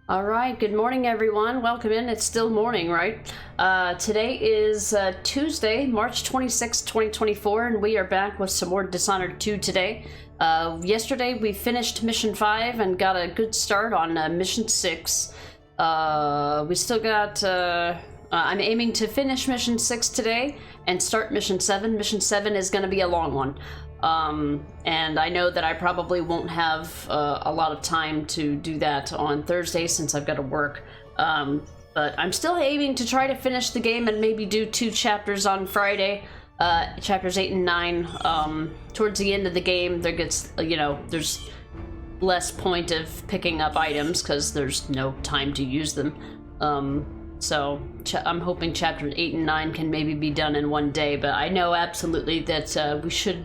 All right, good morning, everyone. Welcome in. It's still morning, right? Today is Tuesday, March 26, 2024, and we are back with some more Dishonored 2 today. Yesterday, we finished Mission 5 and got a good start on Mission 6. We still got... I'm aiming to finish Mission 6 today and start Mission 7. Mission 7 is going to be a long one. And I know that I probably won't have a lot of time to do that on Thursday since I've got to work. But I'm still aiming to try to finish the game and maybe do 2 chapters on Friday, chapters 8 and 9. Towards the end of the game, there gets, there's less point of picking up items because there's no time to use them. So I'm hoping chapter 8 and 9 can maybe be done in one day, but I know absolutely that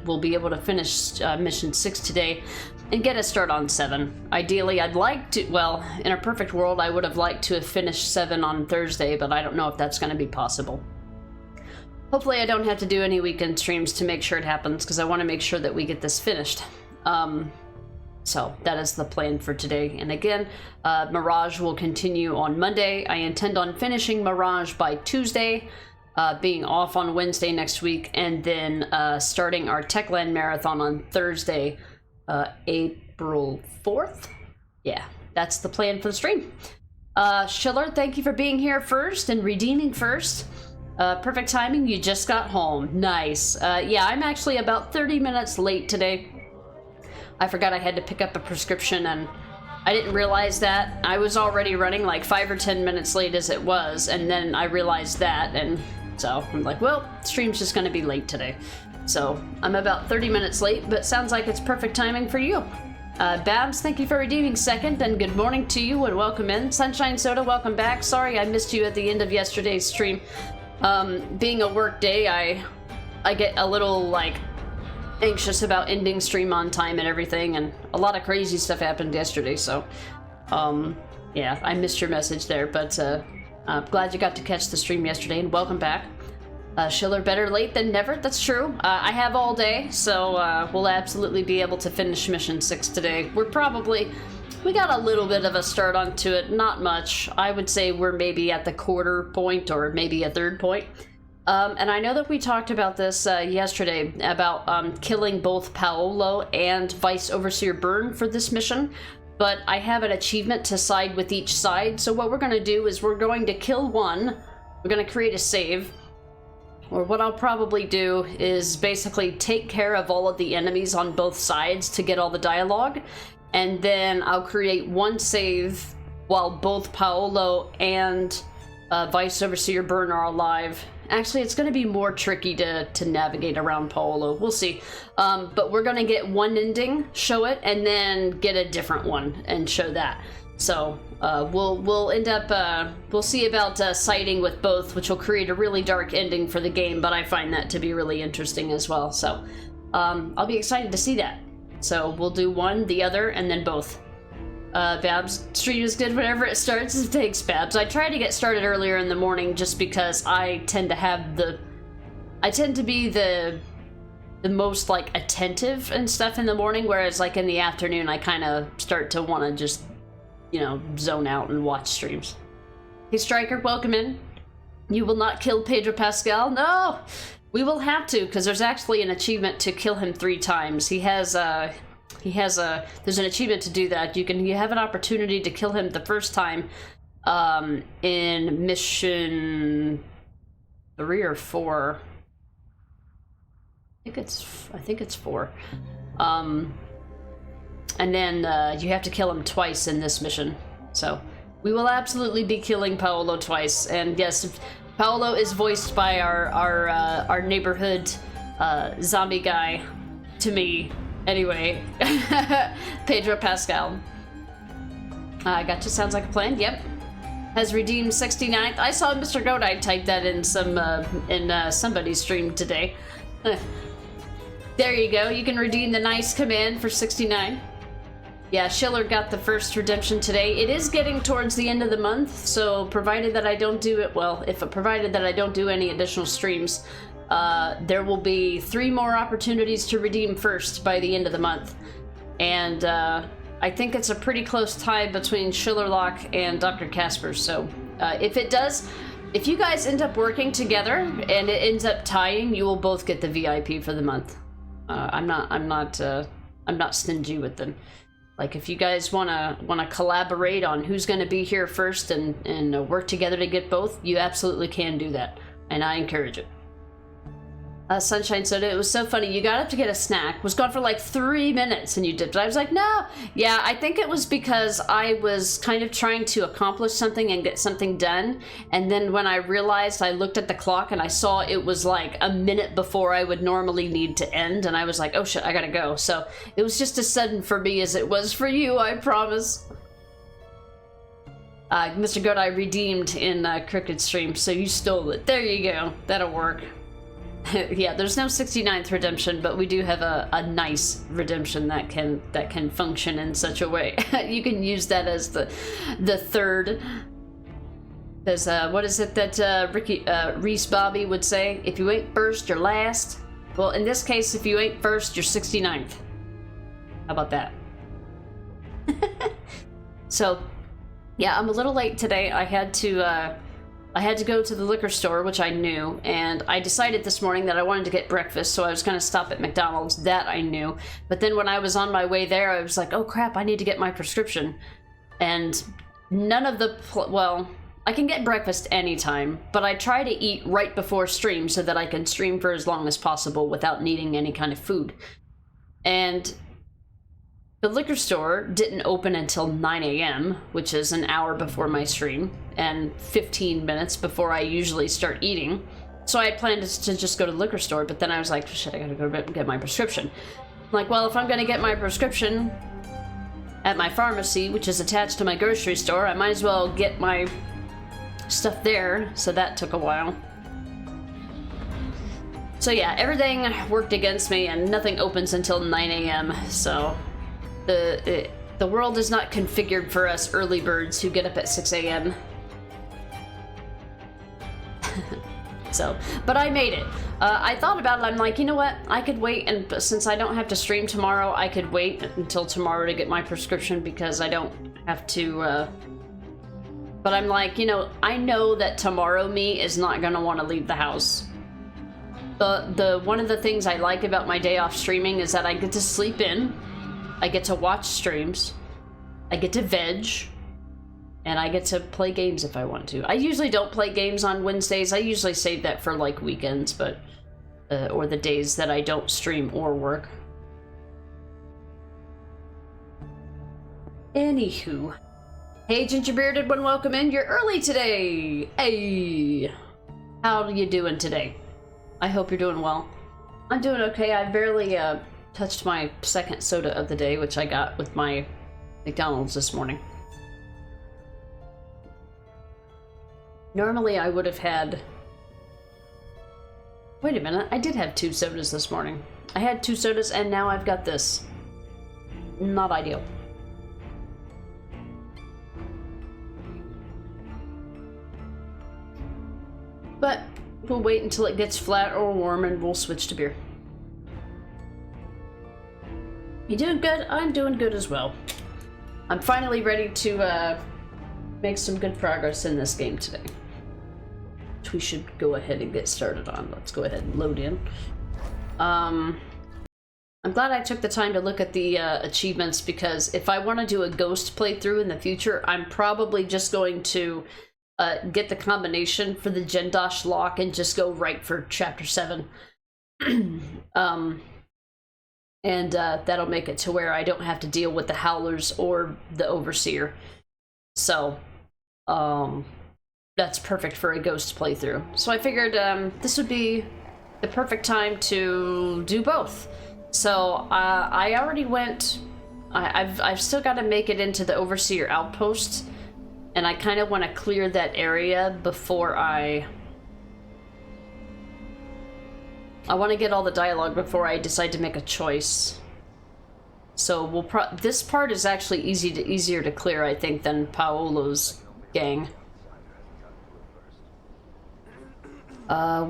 we'll be able to finish mission 6 today and get a start on 7. Ideally, I'd like to, well, in a perfect world, I would have liked to have finished 7 on Thursday, but I don't know if that's going to be possible. Hopefully I don't have to do any weekend streams to make sure it happens, because I want to make sure that we get this finished. So that is the plan for today. And again, Mirage will continue on Monday. I intend on finishing Mirage by Tuesday, being off on Wednesday next week, and then starting our Techland Marathon on Thursday, April 4th. Yeah, that's the plan for the stream. Schiller, thank you for being here first and redeeming first. Perfect timing, you just got home. Nice. Yeah, I'm actually about 30 minutes late today. I forgot I had to pick up a prescription, and I didn't realize that. I was already running like 5 or 10 minutes late as it was, and then I realized that, and so I'm like, well, stream's just gonna be late today. So I'm about 30 minutes late, but sounds like it's perfect timing for you. Babs, thank you for redeeming second, and good morning to you, and welcome in. Sunshine Soda, welcome back. Sorry I missed you at the end of yesterday's stream. Being a work day, I get a little, like, anxious about ending stream on time and everything, and a lot of crazy stuff happened yesterday, so yeah, I missed your message there, but I'm glad you got to catch the stream yesterday, and welcome back. Schiller, better late than never. That's true. I have all day, so we'll absolutely be able to finish mission 6 today. We got a little bit of a start onto it, not much. I would say we're maybe at the quarter point or maybe a third point. And I know that we talked about this yesterday, about killing both Paolo and Vice Overseer Byrne for this mission, but I have an achievement to side with each side, so what we're going to do is we're going to kill one, we're going to create a save, or what I'll probably do is basically take care of all of the enemies on both sides to get all the dialogue, and then I'll create one save while both Paolo and Vice Overseer Byrne are alive. Actually, it's going to be more tricky to navigate around Paolo. We'll see. But we're going to get one ending, show it, and then get a different one and show that. So we'll end up, we'll see about siding with both, which will create a really dark ending for the game, but I find that to be really interesting as well. So I'll be excited to see that. So we'll do one, the other, and then both. Babs, stream is good whenever it starts. Thanks, Babs. I try to get started earlier in the morning just because I tend to be the most, like, attentive and stuff in the morning, whereas, like, in the afternoon, I kind of start to want to just, zone out and watch streams. Hey, Striker, welcome in. You will not kill Pedro Pascal? No! We will have to, because there's actually an achievement to kill him 3 times. There's an achievement to do that. You have an opportunity to kill him the first time in mission 3 or 4. I think it's 4. And then you have to kill him twice in this mission. So we will absolutely be killing Paolo twice. And yes, Paolo is voiced by our neighborhood zombie guy to me. Anyway, Pedro Pascal. Gotcha, sounds like a plan, yep. Has redeemed 69th. I saw Mr. Godai type that in somebody's stream today. There you go, you can redeem the nice command for 69. Yeah, Schiller got the first redemption today. It is getting towards the end of the month, so provided that I don't do it, well, provided that I don't do any additional streams, there will be 3 more opportunities to redeem first by the end of the month. And I think it's a pretty close tie between Schillerlock and Dr. Casper, so if it does, if you guys end up working together and it ends up tying, you will both get the VIP for the month. I'm not stingy with them. Like, if you guys wanna collaborate on who's gonna be here first and work together to get both, you absolutely can do that, and I encourage it. Sunshine Soda, it was so funny. You got up to get a snack, was gone for like 3 minutes, and you dipped. I was like, no. Yeah, I think it was because I was kind of trying to accomplish something and get something done. And then when I realized, I looked at the clock and I saw it was like a minute before I would normally need to end. And I was like, oh shit, I gotta go. So it was just as sudden for me as it was for you, I promise. Mr. Goat, I redeemed in Crooked Stream, so you stole it. There you go. That'll work. Yeah, there's no 69th redemption, but we do have a nice redemption that can function in such a way. You can use that as the third. There's what is it that Reese Bobby would say? If you ain't first, you're last. Well, in this case, if you ain't first, you're 69th. How about that? So, yeah, I'm a little late today. I had to go to the liquor store, which I knew, and I decided this morning that I wanted to get breakfast, so I was going to stop at McDonald's. That I knew. But then when I was on my way there, I was like, oh crap, I need to get my prescription. And none of the... well, I can get breakfast anytime, but I try to eat right before stream so that I can stream for as long as possible without needing any kind of food. And the liquor store didn't open until 9 a.m., which is an hour before my stream, and 15 minutes before I usually start eating. So I had planned to just go to the liquor store, but then I was like, shit, I gotta go get my prescription. I'm like, well, if I'm gonna get my prescription at my pharmacy, which is attached to my grocery store, I might as well get my stuff there, so that took a while. So yeah, everything worked against me, and nothing opens until 9 a.m., so... The world is not configured for us early birds who get up at 6 a.m. So, but I made it. I thought about it, I'm like, you know what? I could wait, and since I don't have to stream tomorrow, I could wait until tomorrow to get my prescription because I don't have to, but I'm like, you know, I know that tomorrow me is not gonna want to leave the house. One of the things I like about my day off streaming is that I get to sleep in, I get to watch streams, I get to veg, and I get to play games if I want to. I usually don't play games on Wednesdays. I usually save that for like weekends, but or the days that I don't stream or work. Anywho. Hey, Ginger Bearded one, welcome in. You're early today. Hey. How are you doing today? I hope you're doing well. I'm doing okay. I barely touched my second soda of the day, which I got with my McDonald's this morning. Normally I would have had... Wait a minute, I did have 2 sodas this morning. I had 2 sodas and now I've got this. Not ideal. But we'll wait until it gets flat or warm and we'll switch to beer. You doing good? I'm doing good as well. I'm finally ready to make some good progress in this game today. Which we should go ahead and get started on. Let's go ahead and load in. I'm glad I took the time to look at the achievements, because if I want to do a ghost playthrough in the future, I'm probably just going to get the combination for the Gendosh lock and just go right for chapter 7. And that'll make it to where I don't have to deal with the Howlers or the Overseer. So, that's perfect for a ghost playthrough. So I figured this would be the perfect time to do both. So I already went... I've still got to make it into the Overseer outpost, and I kind of want to clear that area before I want to get all the dialogue before I decide to make a choice. So this part is actually easier to clear, I think, than Paolo's gang.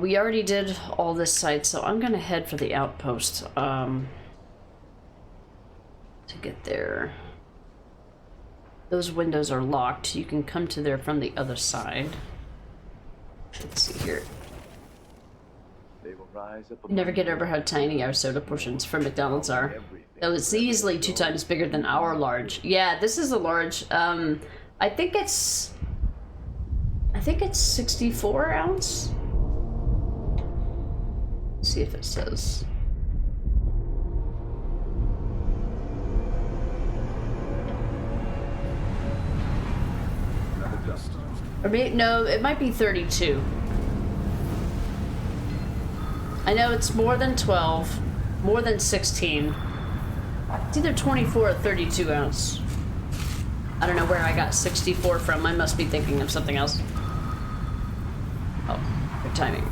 We already did all this side, so I'm gonna head for the outpost to get there. Those windows are locked. You can come to there from the other side. Let's see here. They will rise up. You never get over how tiny our soda portions from McDonald's are. That was easily 2 times bigger than our large. Yeah, this is a large. I think it's 64 ounce. Let's see if it says. Or maybe, no, it might be 32. I know it's more than 12, more than 16. It's either 24 or 32 ounce. I don't know where I got 64 from. I must be thinking of something else. Oh, good timing.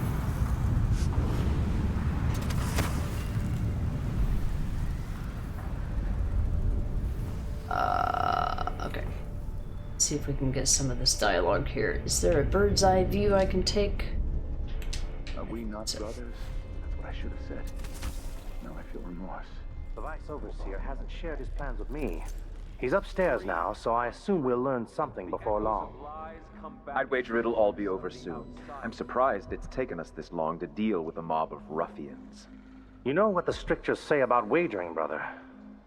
Okay. Let's see if we can get some of this dialogue here. Is there a bird's eye view I can take? Are we not brothers? That's what I should have said. Now I feel remorse. The Vice Overseer hasn't shared his plans with me. He's upstairs now, so I assume we'll learn something before long. I'd wager it'll all be over soon. I'm surprised it's taken us this long to deal with a mob of ruffians. You know what the strictures say about wagering, brother?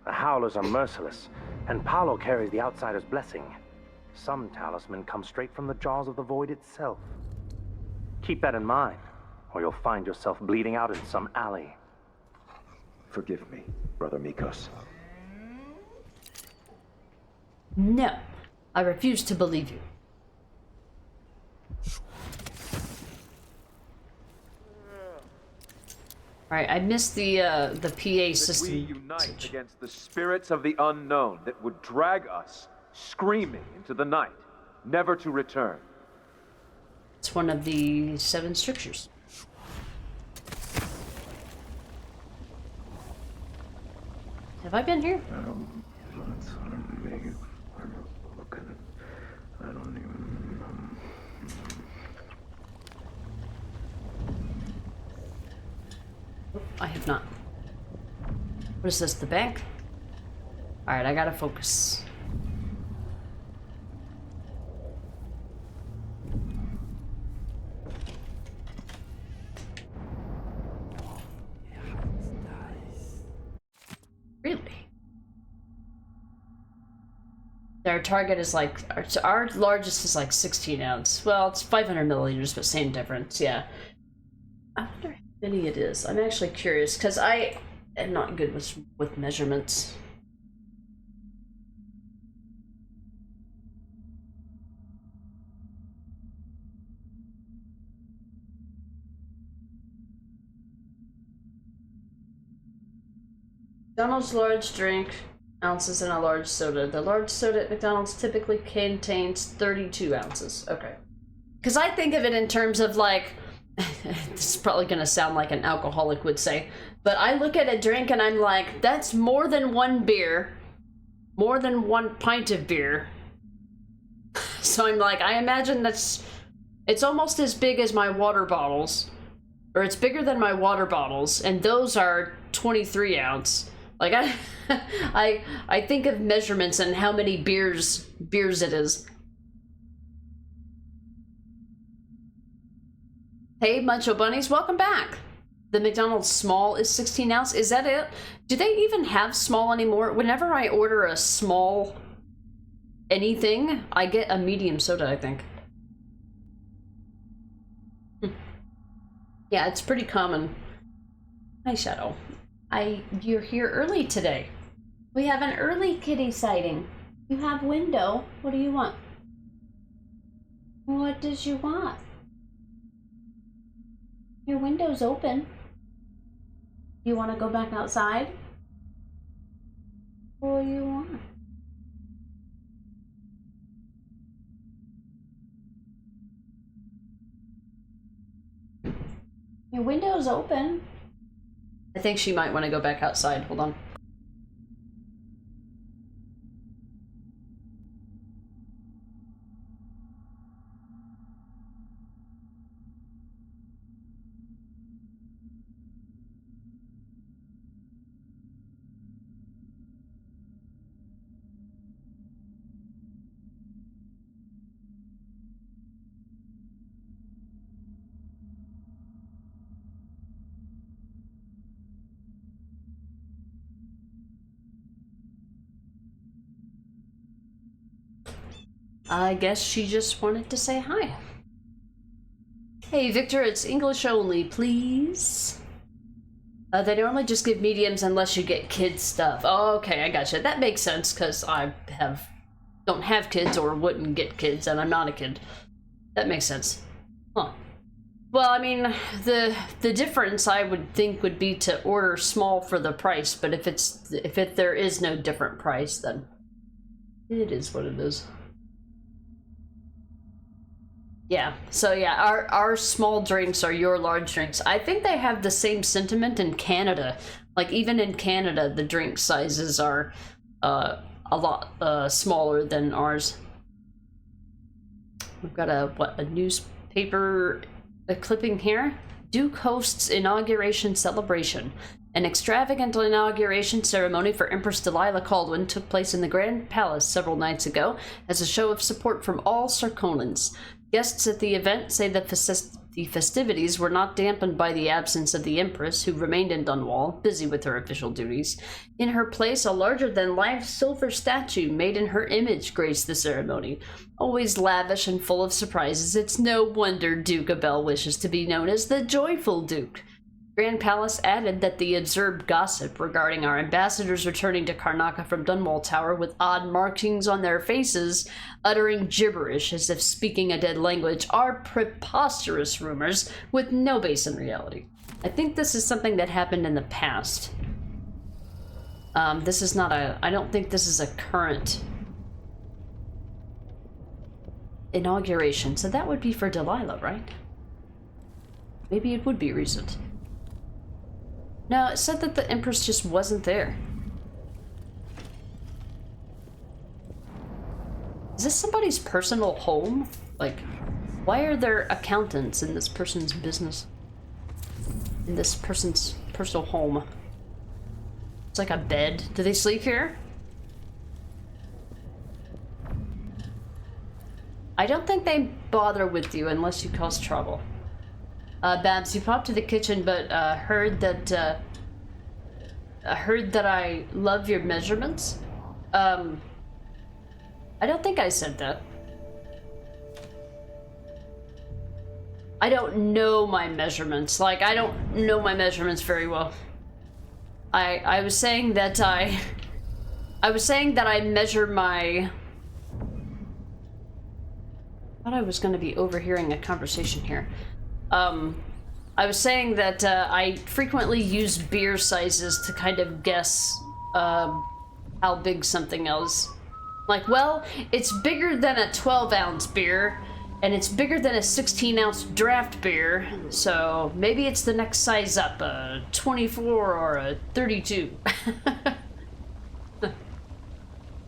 The Howlers are merciless, and Paolo carries the Outsider's blessing. Some talisman come straight from the jaws of the Void itself. Keep that in mind, or you'll find yourself bleeding out in some alley. Forgive me, Brother Mikos. No, I refuse to believe you. Alright, I missed the PA system. We unite against the spirits of the unknown that would drag us screaming into the night, never to return. It's one of the 7 strictures. Have I been here? I have not. What is this, the bank? Alright, I gotta focus. Really? Our target is like, our largest is like 16 ounce. Well, it's 500 milliliters, but same difference, yeah. I wonder how many it is. I'm actually curious, because I am not good with measurements. McDonald's large drink, ounces in a large soda. The large soda at McDonald's typically contains 32 ounces. Okay. Because I think of it in terms of like, this is probably going to sound like an alcoholic would say, but I look at a drink and I'm like, that's more than one beer, more than 1 pint of beer. So I'm like, I imagine it's almost as big as my water bottles, or it's bigger than my water bottles, and those are 23 ounce. Like I think of measurements and how many beers it is. Hey, Muncho Bunnies, welcome back. The McDonald's small is 16 ounce. Is that it? Do they even have small anymore? Whenever I order a small anything, I get a medium soda, I think. Yeah, it's pretty common. Hi, Shadow. You're here early today. We have an early kitty sighting. You have window. What do you want? What did you want? Your window's open. You want to go back outside? What do you want? Your window's open. I think she might want to go back outside. Hold on. I guess she just wanted to say hi. Hey, Victor, it's English only, please. They normally just give mediums unless you get kid stuff. Oh, okay, I gotcha. That makes sense, because I don't have kids or wouldn't get kids, and I'm not a kid. That makes sense. Huh. Well, I mean, the difference I would think would be to order small for the price, but if there is no different price, then it is what it is. Yeah, so yeah, our small drinks are your large drinks. I think they have the same sentiment in Canada. Like, even in Canada, the drink sizes are a lot smaller than ours. We've got a newspaper clipping here. Duke hosts inauguration celebration. An extravagant inauguration ceremony for Empress Delilah Caldwin took place in the Grand Palace several nights ago as a show of support from all Sarkonans. Guests at the event say that the festivities were not dampened by the absence of the Empress, who remained in Dunwall, busy with her official duties. In her place, a larger-than-life silver statue made in her image graced the ceremony. Always lavish and full of surprises, it's no wonder Duke Abel wishes to be known as the Joyful Duke. Grand Palace added that the absurd gossip regarding our ambassadors returning to Karnaca from Dunwall Tower with odd markings on their faces, uttering gibberish as if speaking a dead language, are preposterous rumors with no base in reality. I think this is something that happened in the past. This is not I don't think this is a current inauguration, so that would be for Delilah, right? Maybe it would be recent. No, it said that the Empress just wasn't there. Is this somebody's personal home? Like, why are there accountants in this person's business? In this person's personal home? It's like a bed. Do they sleep here? I don't think they bother with you unless you cause trouble. Babs, you popped to the kitchen, but heard that I love your measurements. I don't think I said that. I don't know my measurements. Like, I don't know my measurements very well. I was saying that I measure my... I thought I was going to be overhearing a conversation here. I was saying that I frequently use beer sizes to kind of guess how big something is. Like, well, it's bigger than a 12-ounce beer, and it's bigger than a 16-ounce draft beer, so maybe it's the next size up, a 24 or a 32.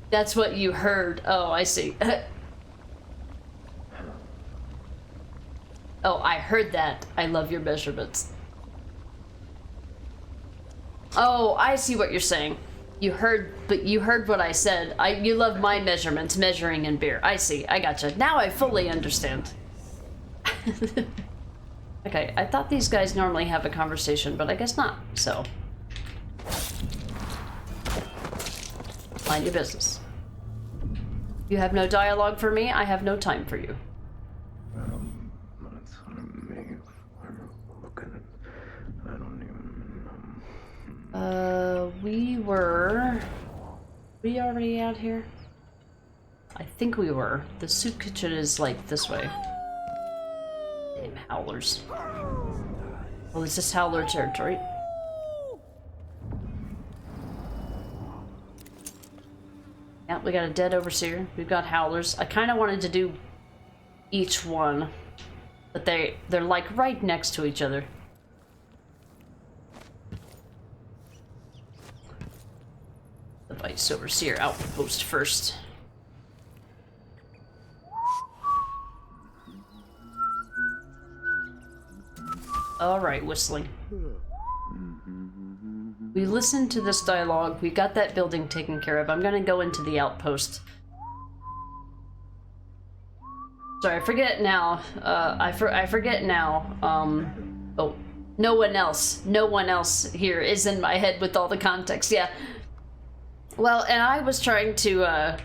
That's what you heard. Oh, I see. Oh, I heard that. I love your measurements. Oh, I see what you're saying. You heard what I said. You love my measurements, measuring in beer. I see. I gotcha. Now I fully understand. Okay, I thought these guys normally have a conversation, but I guess not. So, mind your business. You have no dialogue for me. I have no time for you. Were we already out here? I think we were. The soup kitchen is like this way. Damn howlers. Oh, is this howler territory? Yeah, we got a dead overseer. We've got howlers. I kind of wanted to do each one, but they're like right next to each other. The Vice Overseer outpost first. Alright, whistling. We listened to this dialogue. We got that building taken care of. I'm gonna go into the outpost. Sorry, I forget now. I forget now. Oh, no one else here is in my head with all the context. Yeah. Well, and I was trying to,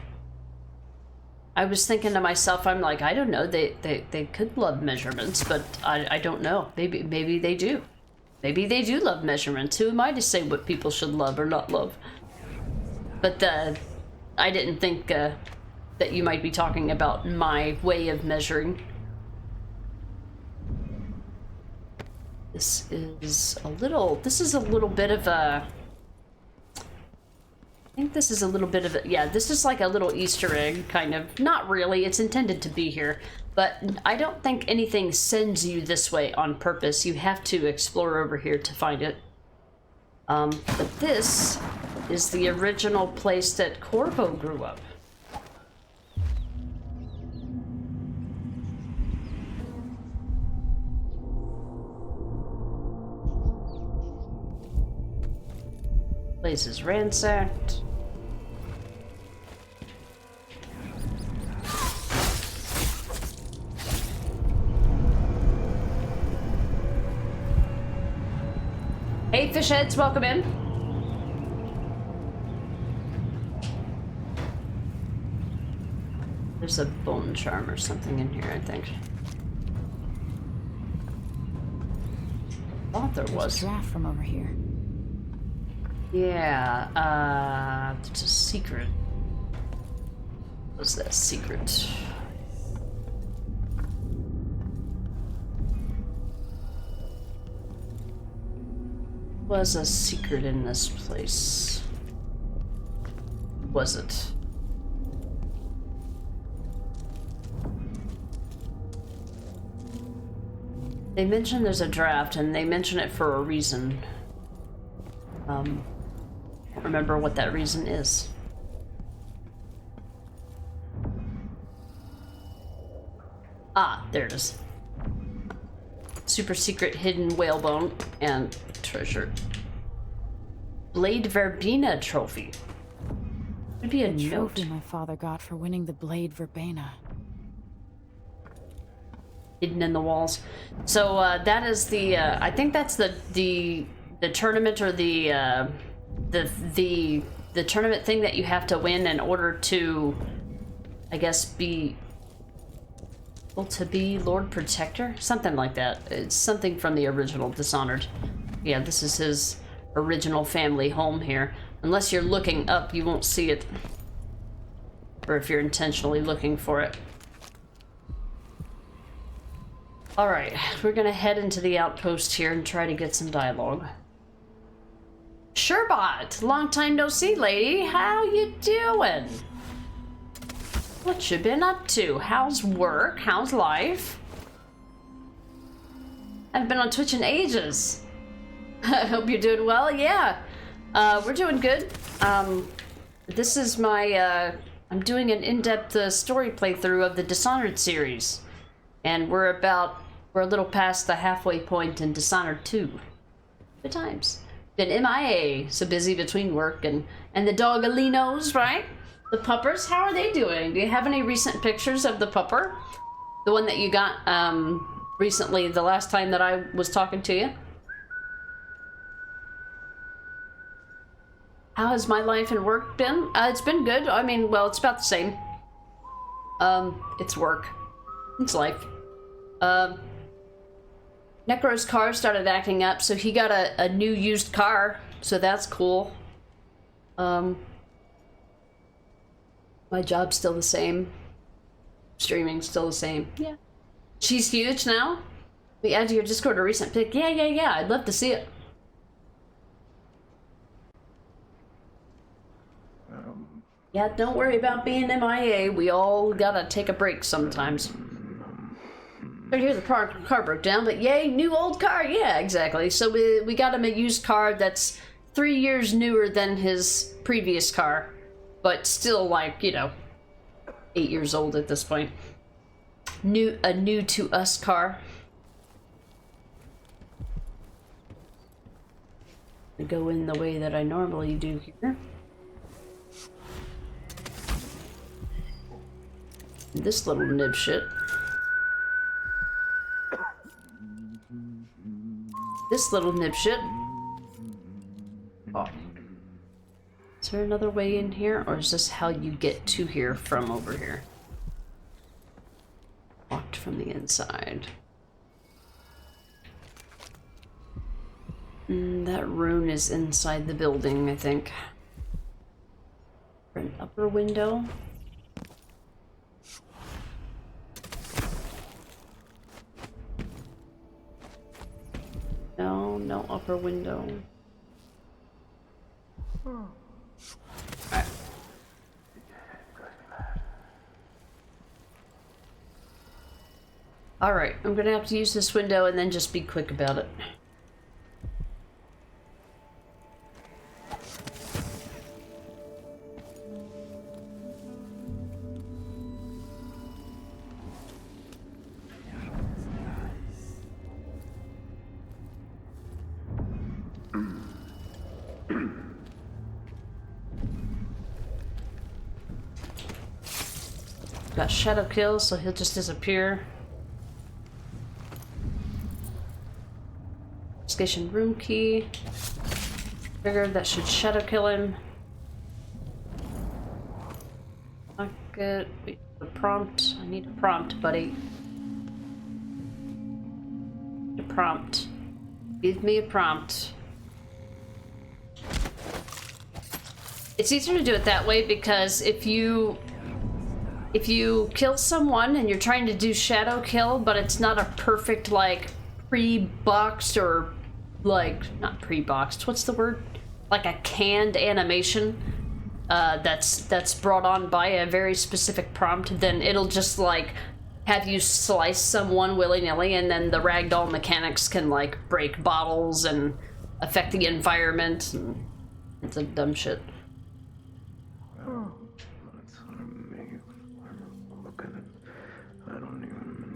I was thinking to myself, I'm like, I don't know, they could love measurements, but I don't know. Maybe they do. Maybe they do love measurements. Who am I to say what people should love or not love? But I didn't think that you might be talking about my way of measuring. This is a little bit of a... I think this is a little bit of a... Yeah, this is like a little Easter egg, kind of. Not really, it's intended to be here. But I don't think anything sends you this way on purpose. You have to explore over here to find it. But this is the original place that Corvo grew up. Place is ransacked. Hey, fish heads, welcome in. There's a bone charm or something in here, I think. I thought there was. There's a draft from over here. Yeah, it's a secret. What's that secret? Was a secret in this place? Was it? They mention there's a draft, and they mention it for a reason. Can't remember what that reason is. Ah, there it is. Super secret hidden whalebone and treasure. Blade Verbena trophy. Could be a Trophy note my father got for winning the Blade Verbena. hidden in the walls. So that is the. I think that's the tournament or the tournament thing that you have to win in order to, I guess, be Lord Protector, something like that. It's something from the original Dishonored. Yeah, this is his original family home here. Unless you're looking up, you won't see it. Or if you're intentionally looking for it. Alright, we're gonna head into the outpost here and try to get some dialogue. Sherbot! Long time no see, lady. How you doing? What you been up to? How's work? How's life? I haven't been on Twitch in ages. I hope you're doing well. Yeah, we're doing good. This is my, I'm doing an in-depth story playthrough of the Dishonored series. And we're a little past the halfway point in Dishonored 2. Good times. Been MIA, so busy between work and the dogalinos, right? The puppers, how are they doing? Do you have any recent pictures of the pupper? The one that you got, recently, the last time that I was talking to you? How has my life and work been? It's been good. I mean, well, it's about the same. It's work. It's life. Necro's car started acting up, so he got a new used car, so that's cool. My job's still the same. Streaming's still the same. Yeah. She's huge now? We add to your Discord a recent pic. Yeah. I'd love to see it. Yeah, don't worry about being MIA. We all gotta take a break sometimes. Right here, the car broke down, but yay, new old car. Yeah, exactly. So we got him a used car that's 3 years newer than his previous car, but still, like, you know, 8 years old at this point. A new to us car. I go in the way that I normally do here. This little nibshit. This little nibshit. Oh. Is there another way in here, or is this how you get to here from over here? from the inside. That rune is inside the building, I think. An upper window. No, no upper window. Alright. Alright, I'm gonna have to use this window and then just be quick about it. Got shadow kill, so he'll just disappear. Investigation room key. Figured that should shadow kill him. Not good. Wait, the prompt. I need a prompt, buddy. A prompt. Give me a prompt. It's easier to do it that way because if you kill someone and you're trying to do shadow kill, but it's not a perfect, like, pre-boxed or, like, not pre-boxed, what's the word? Like a canned animation that's brought on by a very specific prompt, then it'll just, like, have you slice someone willy-nilly, and then the ragdoll mechanics can, like, break bottles and affect the environment, and it's a dumb shit.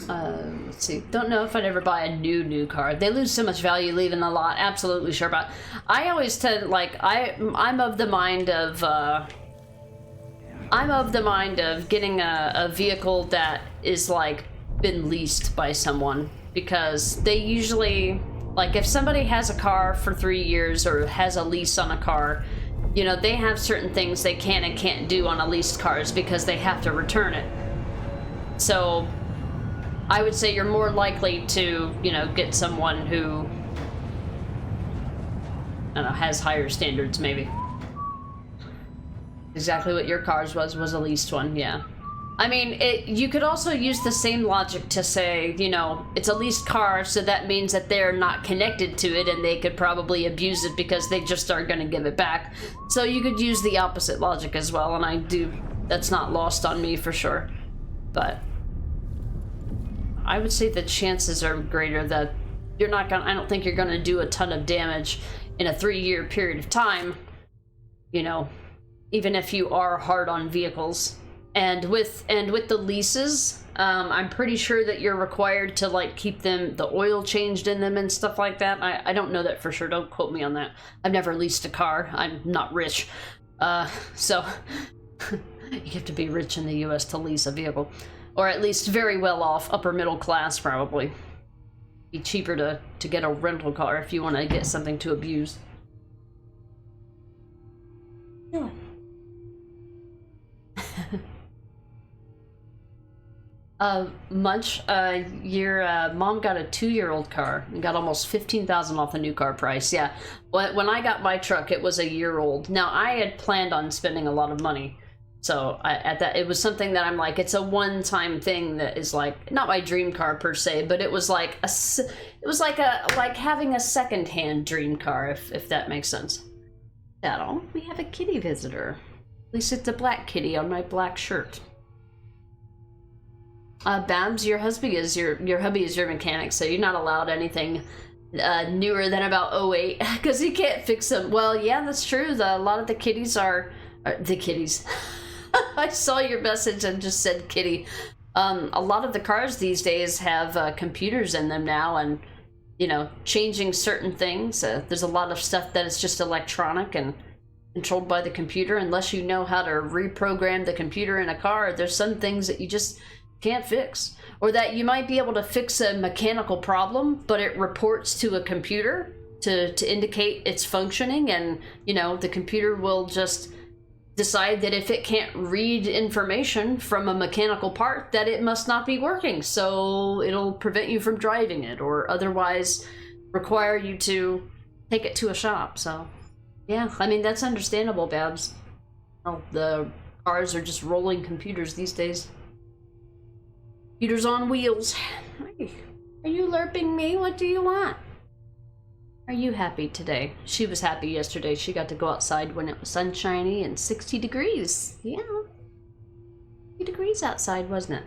Let's see. Don't know if I'd ever buy a new car. They lose so much value leaving the lot. Absolutely sure about. I always tend, like, I'm of the mind of getting a vehicle that is, like, been leased by someone, because they usually, like, if somebody has a car for 3 years or has a lease on a car, you know, they have certain things they can and can't do on a leased cars because they have to return it. So I would say you're more likely to, you know, get someone who, I don't know, has higher standards, maybe. Exactly what your car's was a leased one, yeah. I mean, you could also use the same logic to say, you know, it's a leased car, so that means that they're not connected to it and they could probably abuse it because they just aren't going to give it back. So you could use the opposite logic as well, and that's not lost on me for sure. But I would say the chances are greater that I don't think you're gonna do a ton of damage in a 3-year period of time, you know, even if you are hard on vehicles. And with the leases, I'm pretty sure that you're required to, like, keep the oil changed in them and stuff like that. I don't know that for sure, don't quote me on that. I've never leased a car, I'm not rich. So you have to be rich in the US to lease a vehicle. Or at least very well off, upper middle class probably. Be cheaper to get a rental car if you want to get something to abuse. Yeah. Munch, your mom got a 2-year-old car and got almost $15,000 off the new car price. Yeah, when I got my truck, it was a year old. Now, I had planned on spending a lot of money. So it was something that I'm like, it's a one-time thing that is, like, not my dream car per se, but it was like like having a second-hand dream car, if that makes sense. Saddle, we have a kitty visitor. At least it's a black kitty on my black shirt. Babs, your hubby is your mechanic, so you're not allowed anything newer than about 08 because he can't fix them. Well, yeah, that's true. A lot of the kitties are the kitties. I saw your message and just said kitty. A lot of the cars these days have computers in them now, and, you know, changing certain things. There's a lot of stuff that is just electronic and controlled by the computer. Unless you know how to reprogram the computer in a car, there's some things that you just can't fix. Or that you might be able to fix a mechanical problem, but it reports to a computer to indicate its functioning, and, you know, the computer will just decide that if it can't read information from a mechanical part, that it must not be working. So it'll prevent you from driving it, or otherwise require you to take it to a shop. So yeah, I mean, that's understandable, Babs. Well, the cars are just rolling computers these days. Computers on wheels. Hey, are you lerping me? What do you want? Are you happy today? She was happy yesterday. She got to go outside when it was sunshiny and 60 degrees. Yeah. 60 degrees outside, wasn't it?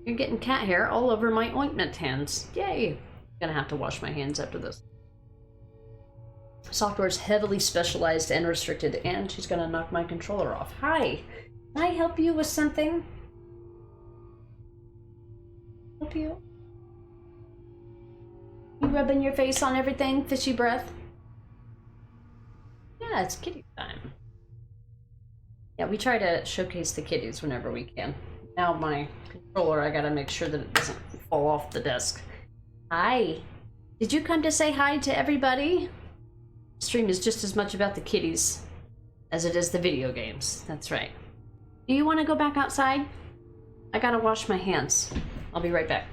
You're getting cat hair all over my ointment hands. Yay. Gonna have to wash my hands after this. Software is heavily specialized and restricted, and she's gonna knock my controller off. Hi. Can I help you with something? Help you? You rubbing your face on everything? Fishy breath? Yeah, it's kitty time. Yeah, we try to showcase the kitties whenever we can. Now my controller, I gotta make sure that it doesn't fall off the desk. Hi. Did you come to say hi to everybody? Stream is just as much about the kitties as it is the video games. That's right. Do you want to go back outside? I gotta wash my hands. I'll be right back.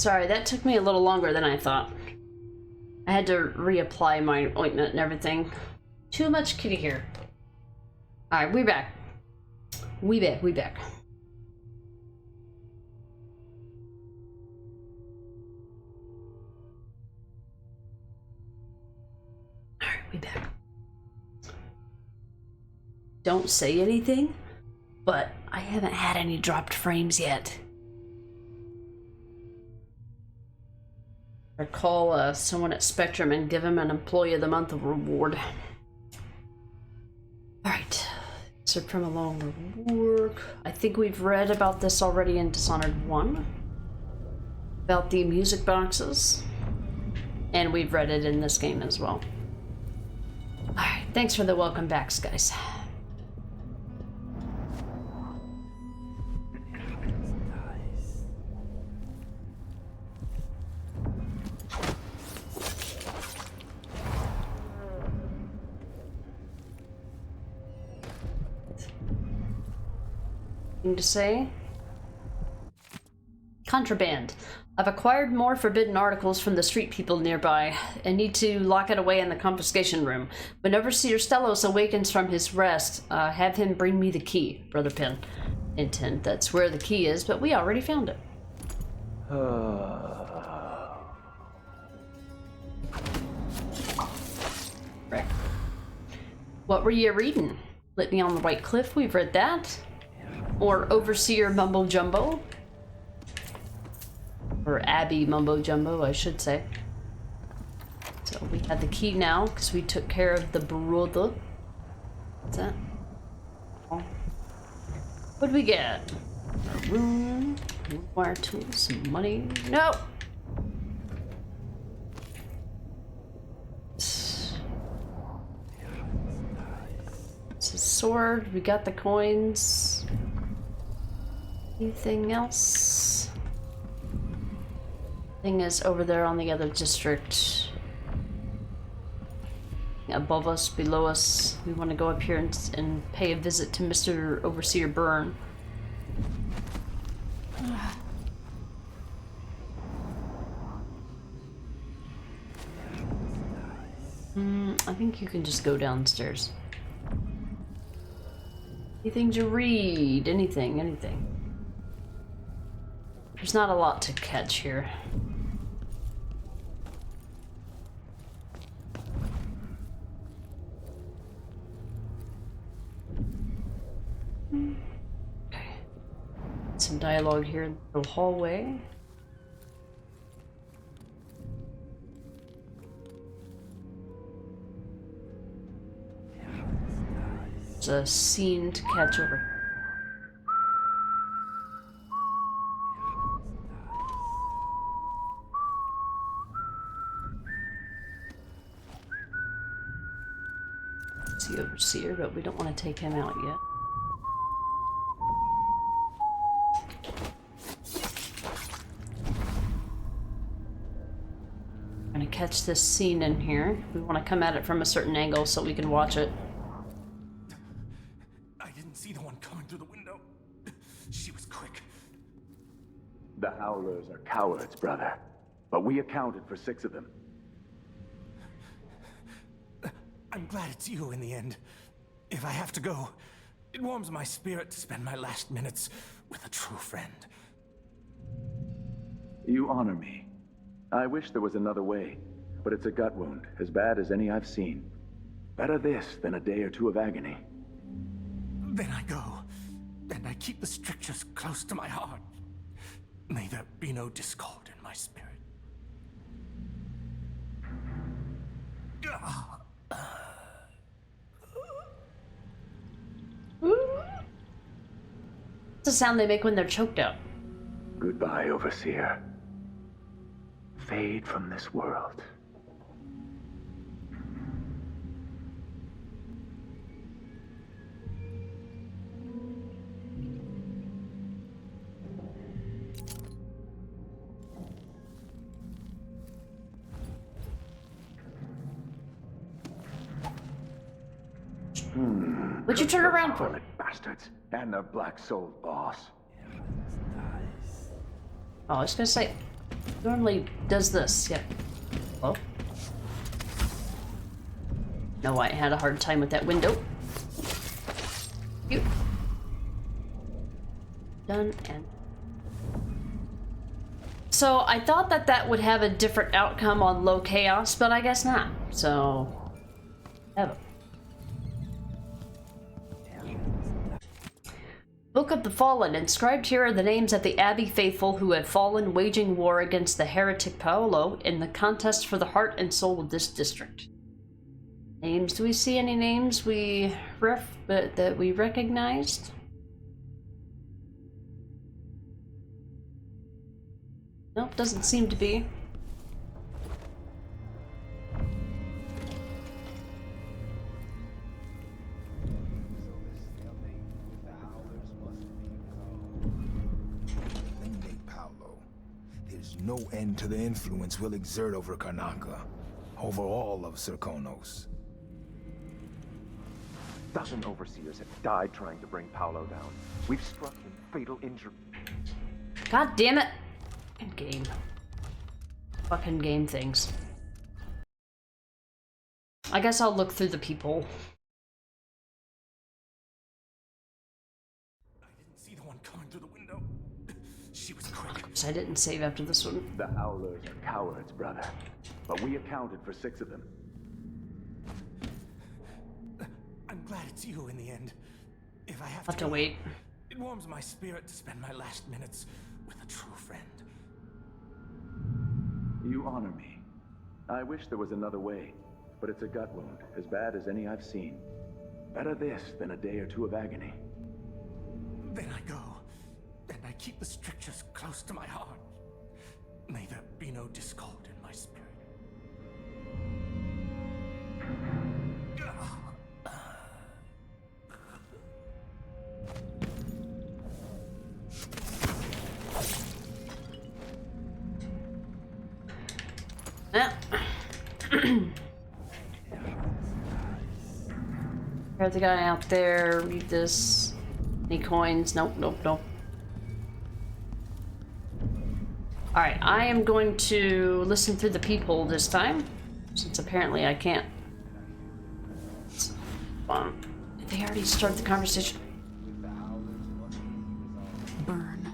Sorry, that took me a little longer than I thought. I had to reapply my ointment and everything. Too much kitty here. Alright, we back. We back. Alright, we back. Don't say anything, but I haven't had any dropped frames yet. Or call someone at Spectrum and give him an Employee of the Month reward. Alright. So from a long work. I think we've read about this already in Dishonored 1. About the music boxes. And we've read it in this game as well. Alright, thanks for the welcome backs, guys. To say? Contraband. I've acquired more forbidden articles from the street people nearby and need to lock it away in the confiscation room. When Overseer Stellos awakens from his rest, have him bring me the key, Brother Pin. Intent, that's where the key is, but we already found it. Right. What were you reading? Litany on the White Cliff, we've read that. Or Overseer Mumbo Jumbo. Or Abby Mumbo Jumbo, I should say. So we have the key now, because we took care of the brother. What's that? Oh. What'd we get? A room, wire tools, some money. No! It's a sword, we got the coins. Anything else? Thing is over there on the other district. Above us, below us. We want to go up here and pay a visit to Mr. Overseer Byrne. I think you can just go downstairs. Anything to read? Anything. There's not a lot to catch here. Okay. Some dialogue here in the hallway. There's a scene to catch over. The Overseer, but we don't want to take him out yet. I'm gonna catch this scene in here. We want to come at it from a certain angle so we can watch it. I didn't see the one coming through the window. She was quick. The Howlers are cowards, brother. But we accounted for 6 of them. I'm glad it's you in the end. If I have to go, it warms my spirit to spend my last minutes with a true friend. You honor me. I wish there was another way, but it's a gut wound, as bad as any I've seen. Better this than a day or 2 of agony. Then I go, and I keep the strictures close to my heart. May there be no discord in my spirit. It's the sound they make when they're choked out. Goodbye, Overseer. Fade from this world. What'd you turn around for? Harlot bastards and their black-souled boss. Oh, I was gonna say, Normally does this. Yep. Oh. No, I had a hard time with that window. You. Done and. So I thought that that would have a different outcome on low chaos, but I guess not. So. Have it. Book of the Fallen. Inscribed here are the names of the Abbey faithful who have fallen waging war against the heretic Paolo in the contest for the heart and soul of this district. Names. Do we see any names that we recognized? Nope, doesn't seem to be. No end to the influence we'll exert over Karnaca, over all of Serkonos. Dozen overseers have died trying to bring Paolo down. We've struck him fatal injury. God damn it! Fucking game. Fucking game things. I guess I'll look through the people. I didn't see the one coming through the window. She was quick. I didn't save after this one. The Howlers are cowards, brother. But we accounted for 6 of them. I'm glad it's you in the end. If I I'll have to wait. It warms my spirit to spend my last minutes with a true friend. You honor me. I wish there was another way, but it's a gut wound, as bad as any I've seen. Better this than a day or 2 of agony. Then I go, and I keep the strictures close to my heart. May there be no discord in my spirit. Yeah. Here's the guy out there. Read this. Any coins? Nope, nope, nope. Alright, I am going to listen through the people this time, since apparently I can't. Did they already start the conversation? Burn.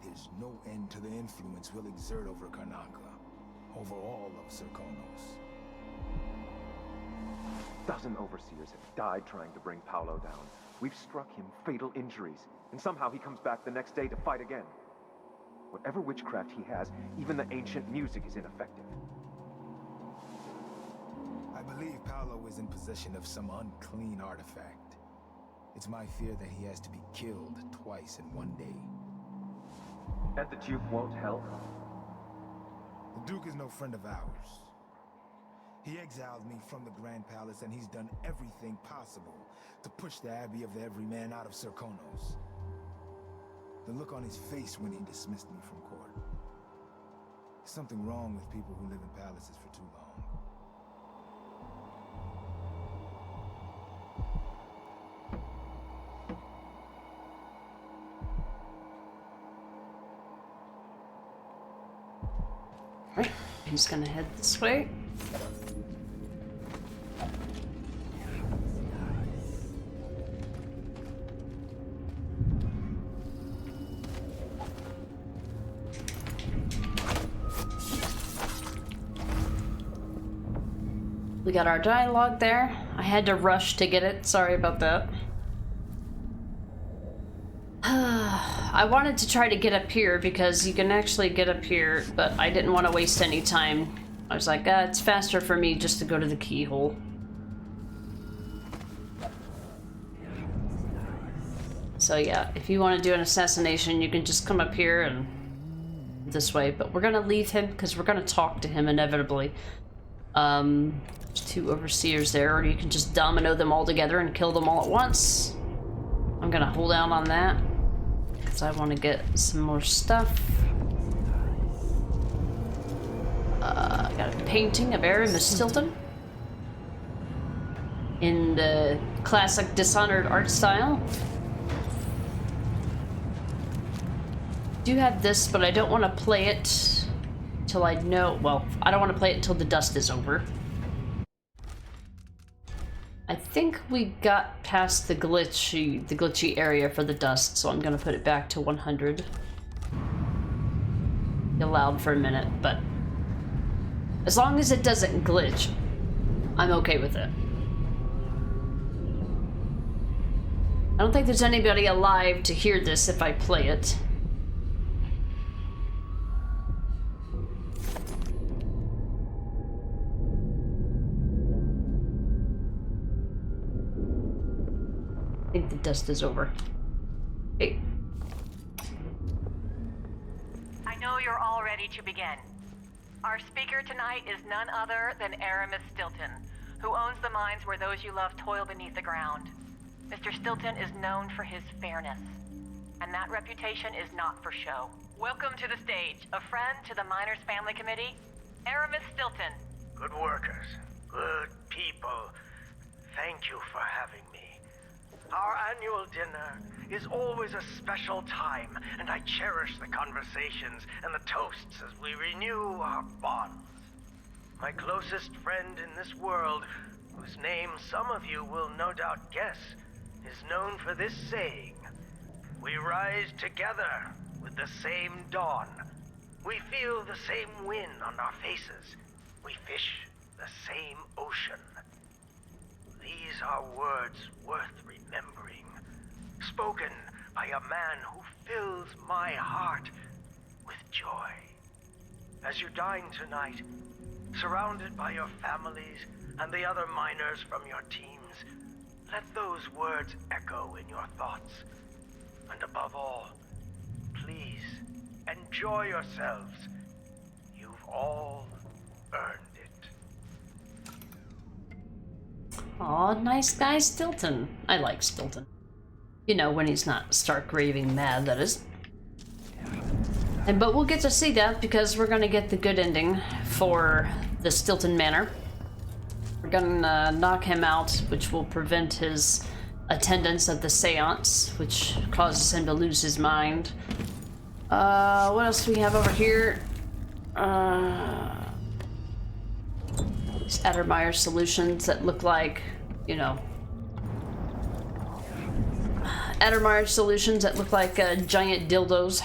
There's no end to the influence we'll exert over Karnaca, over all of Serkonos. Dozen overseers have died trying to bring Paolo down. We've struck him fatal injuries, and somehow he comes back the next day to fight again. Whatever witchcraft he has, even the ancient music is ineffective. I believe Paolo is in possession of some unclean artifact. It's my fear that he has to be killed twice in one day. And the Duke won't help? The Duke is no friend of ours. He exiled me from the Grand Palace, and he's done everything possible to push the Abbey of the Everyman out of Serkonos. The look on his face when he dismissed me from court. There's something wrong with people who live in palaces for too long. Right, he's gonna head this way. We got our dialogue there. I had to rush to get it. Sorry about that. I wanted to try to get up here because you can actually get up here, but I didn't want to waste any time. I was like, it's faster for me just to go to the keyhole. So yeah, if you want to do an assassination, you can just come up here and this way. But we're gonna leave him because we're gonna talk to him inevitably. There's 2 overseers there, or you can just domino them all together and kill them all at once. I'm gonna hold out on that because I want to get some more stuff. I got a painting of Aramis Stilton in the classic Dishonored art style. do have this, but I don't want to play it till I know. Well, I don't want to play it until the dust is over. I think we got past the glitchy area for the dust, so I'm gonna put it back to 100. Allowed for a minute, but as long as it doesn't glitch, I'm okay with it. I don't think there's anybody alive to hear this if I play it. I think the dust is over. Hey. I know you're all ready to begin. Our speaker tonight is none other than Aramis Stilton, who owns the mines where those you love toil beneath the ground. Mr. Stilton is known for his fairness, and that reputation is not for show. Welcome to the stage, a friend to the Miners Family Committee, Aramis Stilton. Good workers, good people. Thank you for having me. Our annual dinner is always a special time, and I cherish the conversations and the toasts as we renew our bonds. My closest friend in this world, whose name some of you will no doubt guess, is known for this saying: we rise together with the same dawn. We feel the same wind on our faces. We fish the same ocean. These are words worth remembering, spoken by a man who fills my heart with joy. As you dine tonight, surrounded by your families and the other miners from your teams, let those words echo in your thoughts. And above all, please enjoy yourselves. You've all earned it. Aw, nice guy Stilton. I like Stilton. You know, when he's not stark raving mad, that is. But we'll get to see that because we're gonna get the good ending for the Stilton Manor. We're gonna knock him out, which will prevent his attendance at the seance, which causes him to lose his mind. What else do we have over here? These Addermeyer solutions that look like, you know, Addermeyer solutions that look like giant dildos.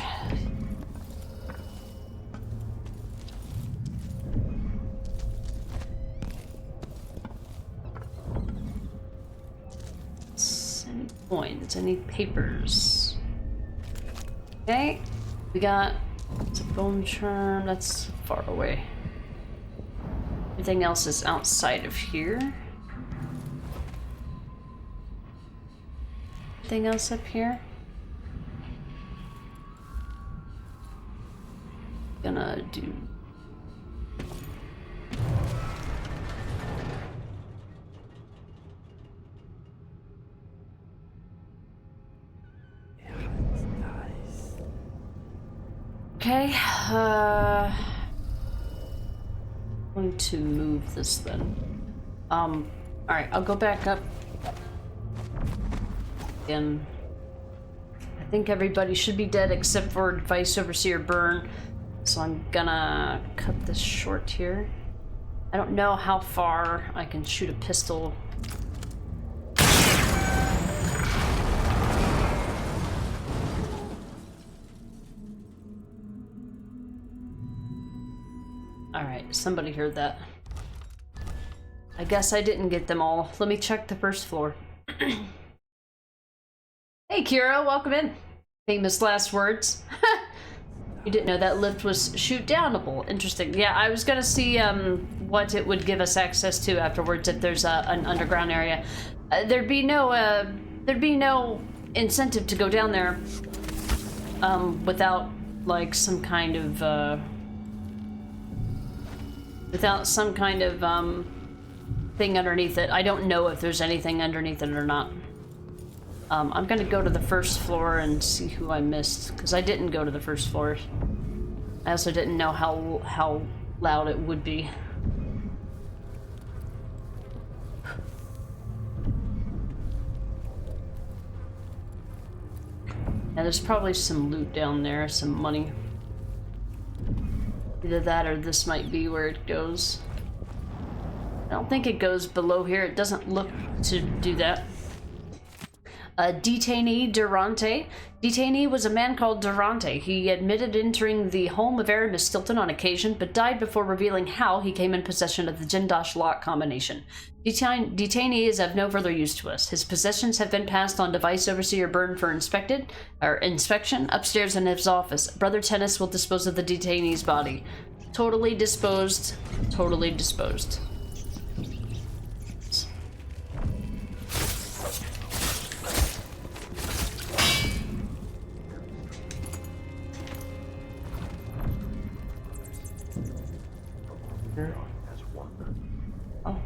Any coins, any papers? Okay, we got, it's a bone charm, that's far away. Everything else is outside of here. Anything else up here? Gonna do. Okay, going to move this then. Alright, I'll go back up. And I think everybody should be dead except for Vice Overseer Byrne. So I'm gonna cut this short here. I don't know how far I can shoot a pistol. Alright, somebody heard that. I guess I didn't get them all. Let me check the first floor. Hey Kira, welcome in. Famous last words. You didn't know that lift was shoot downable. Interesting. Yeah, I was gonna see what it would give us access to afterwards if there's an underground area. There'd be no incentive to go down there without like some kind of thing underneath it. I don't know if there's anything underneath it or not. I'm gonna go to the first floor and see who I missed, because I didn't go to the first floor. I also didn't know how loud it would be. Yeah, there's probably some loot down there, some money. Either that or this might be where it goes. I don't think it goes below here. It doesn't look to do that. Detainee Durante. Detainee was a man called Durante. He admitted entering the home of Aramis Stilton on occasion, but died before revealing how he came in possession of the Jindosh lock combination. Detainee is of no further use to us. His possessions have been passed on to Vice Overseer Byrne for inspection upstairs in his office. Brother Tennis will dispose of the detainee's body. Totally disposed. Totally disposed. Oh.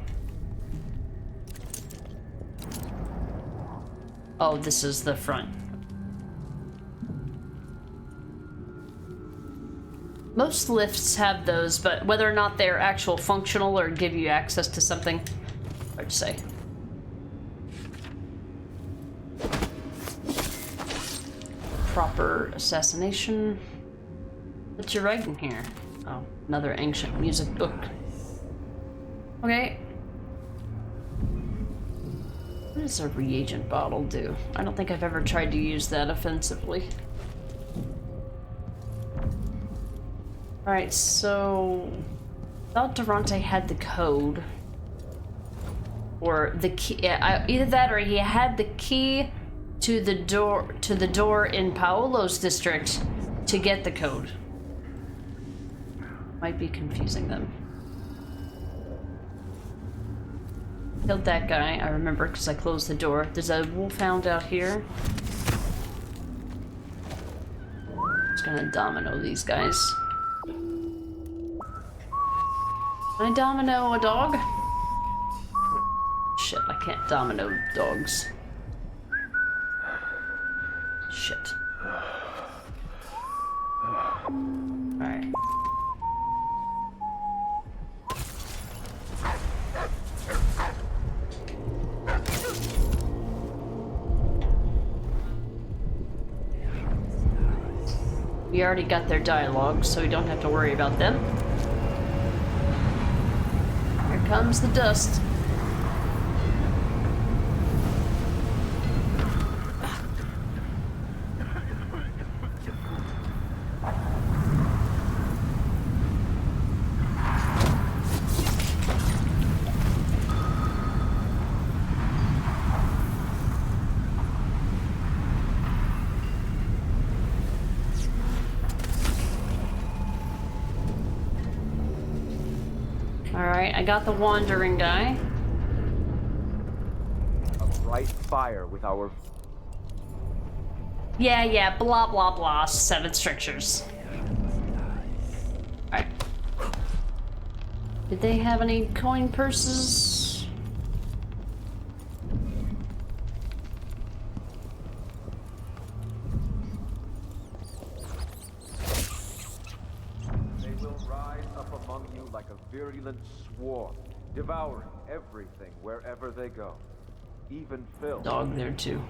Oh, this is the front. Most lifts have those, but whether or not they're actual functional or give you access to something, hard to say. Proper assassination. What you writing here? Oh, another ancient music book. Okay. What does a reagent bottle do? I don't think I've ever tried to use that offensively. Alright, so... I thought Durante had the code. Or the key... either that or he had the key to the door in Paolo's district to get the code. Might be confusing them. Killed that guy, I remember, because I closed the door. There's a wolfhound out here. Just gonna domino these guys. Can I domino a dog? Shit, I can't domino dogs. Shit. Alright. We already got their dialogue, so we don't have to worry about them. Here comes the dust. Alright, I got the wandering guy. A bright fire with our... Yeah, blah blah blah, 7 strictures. Alright. Did they have any coin purses? They will rise up among you like a virulent swarm, devouring everything wherever they go. Even Phil. Dog there too.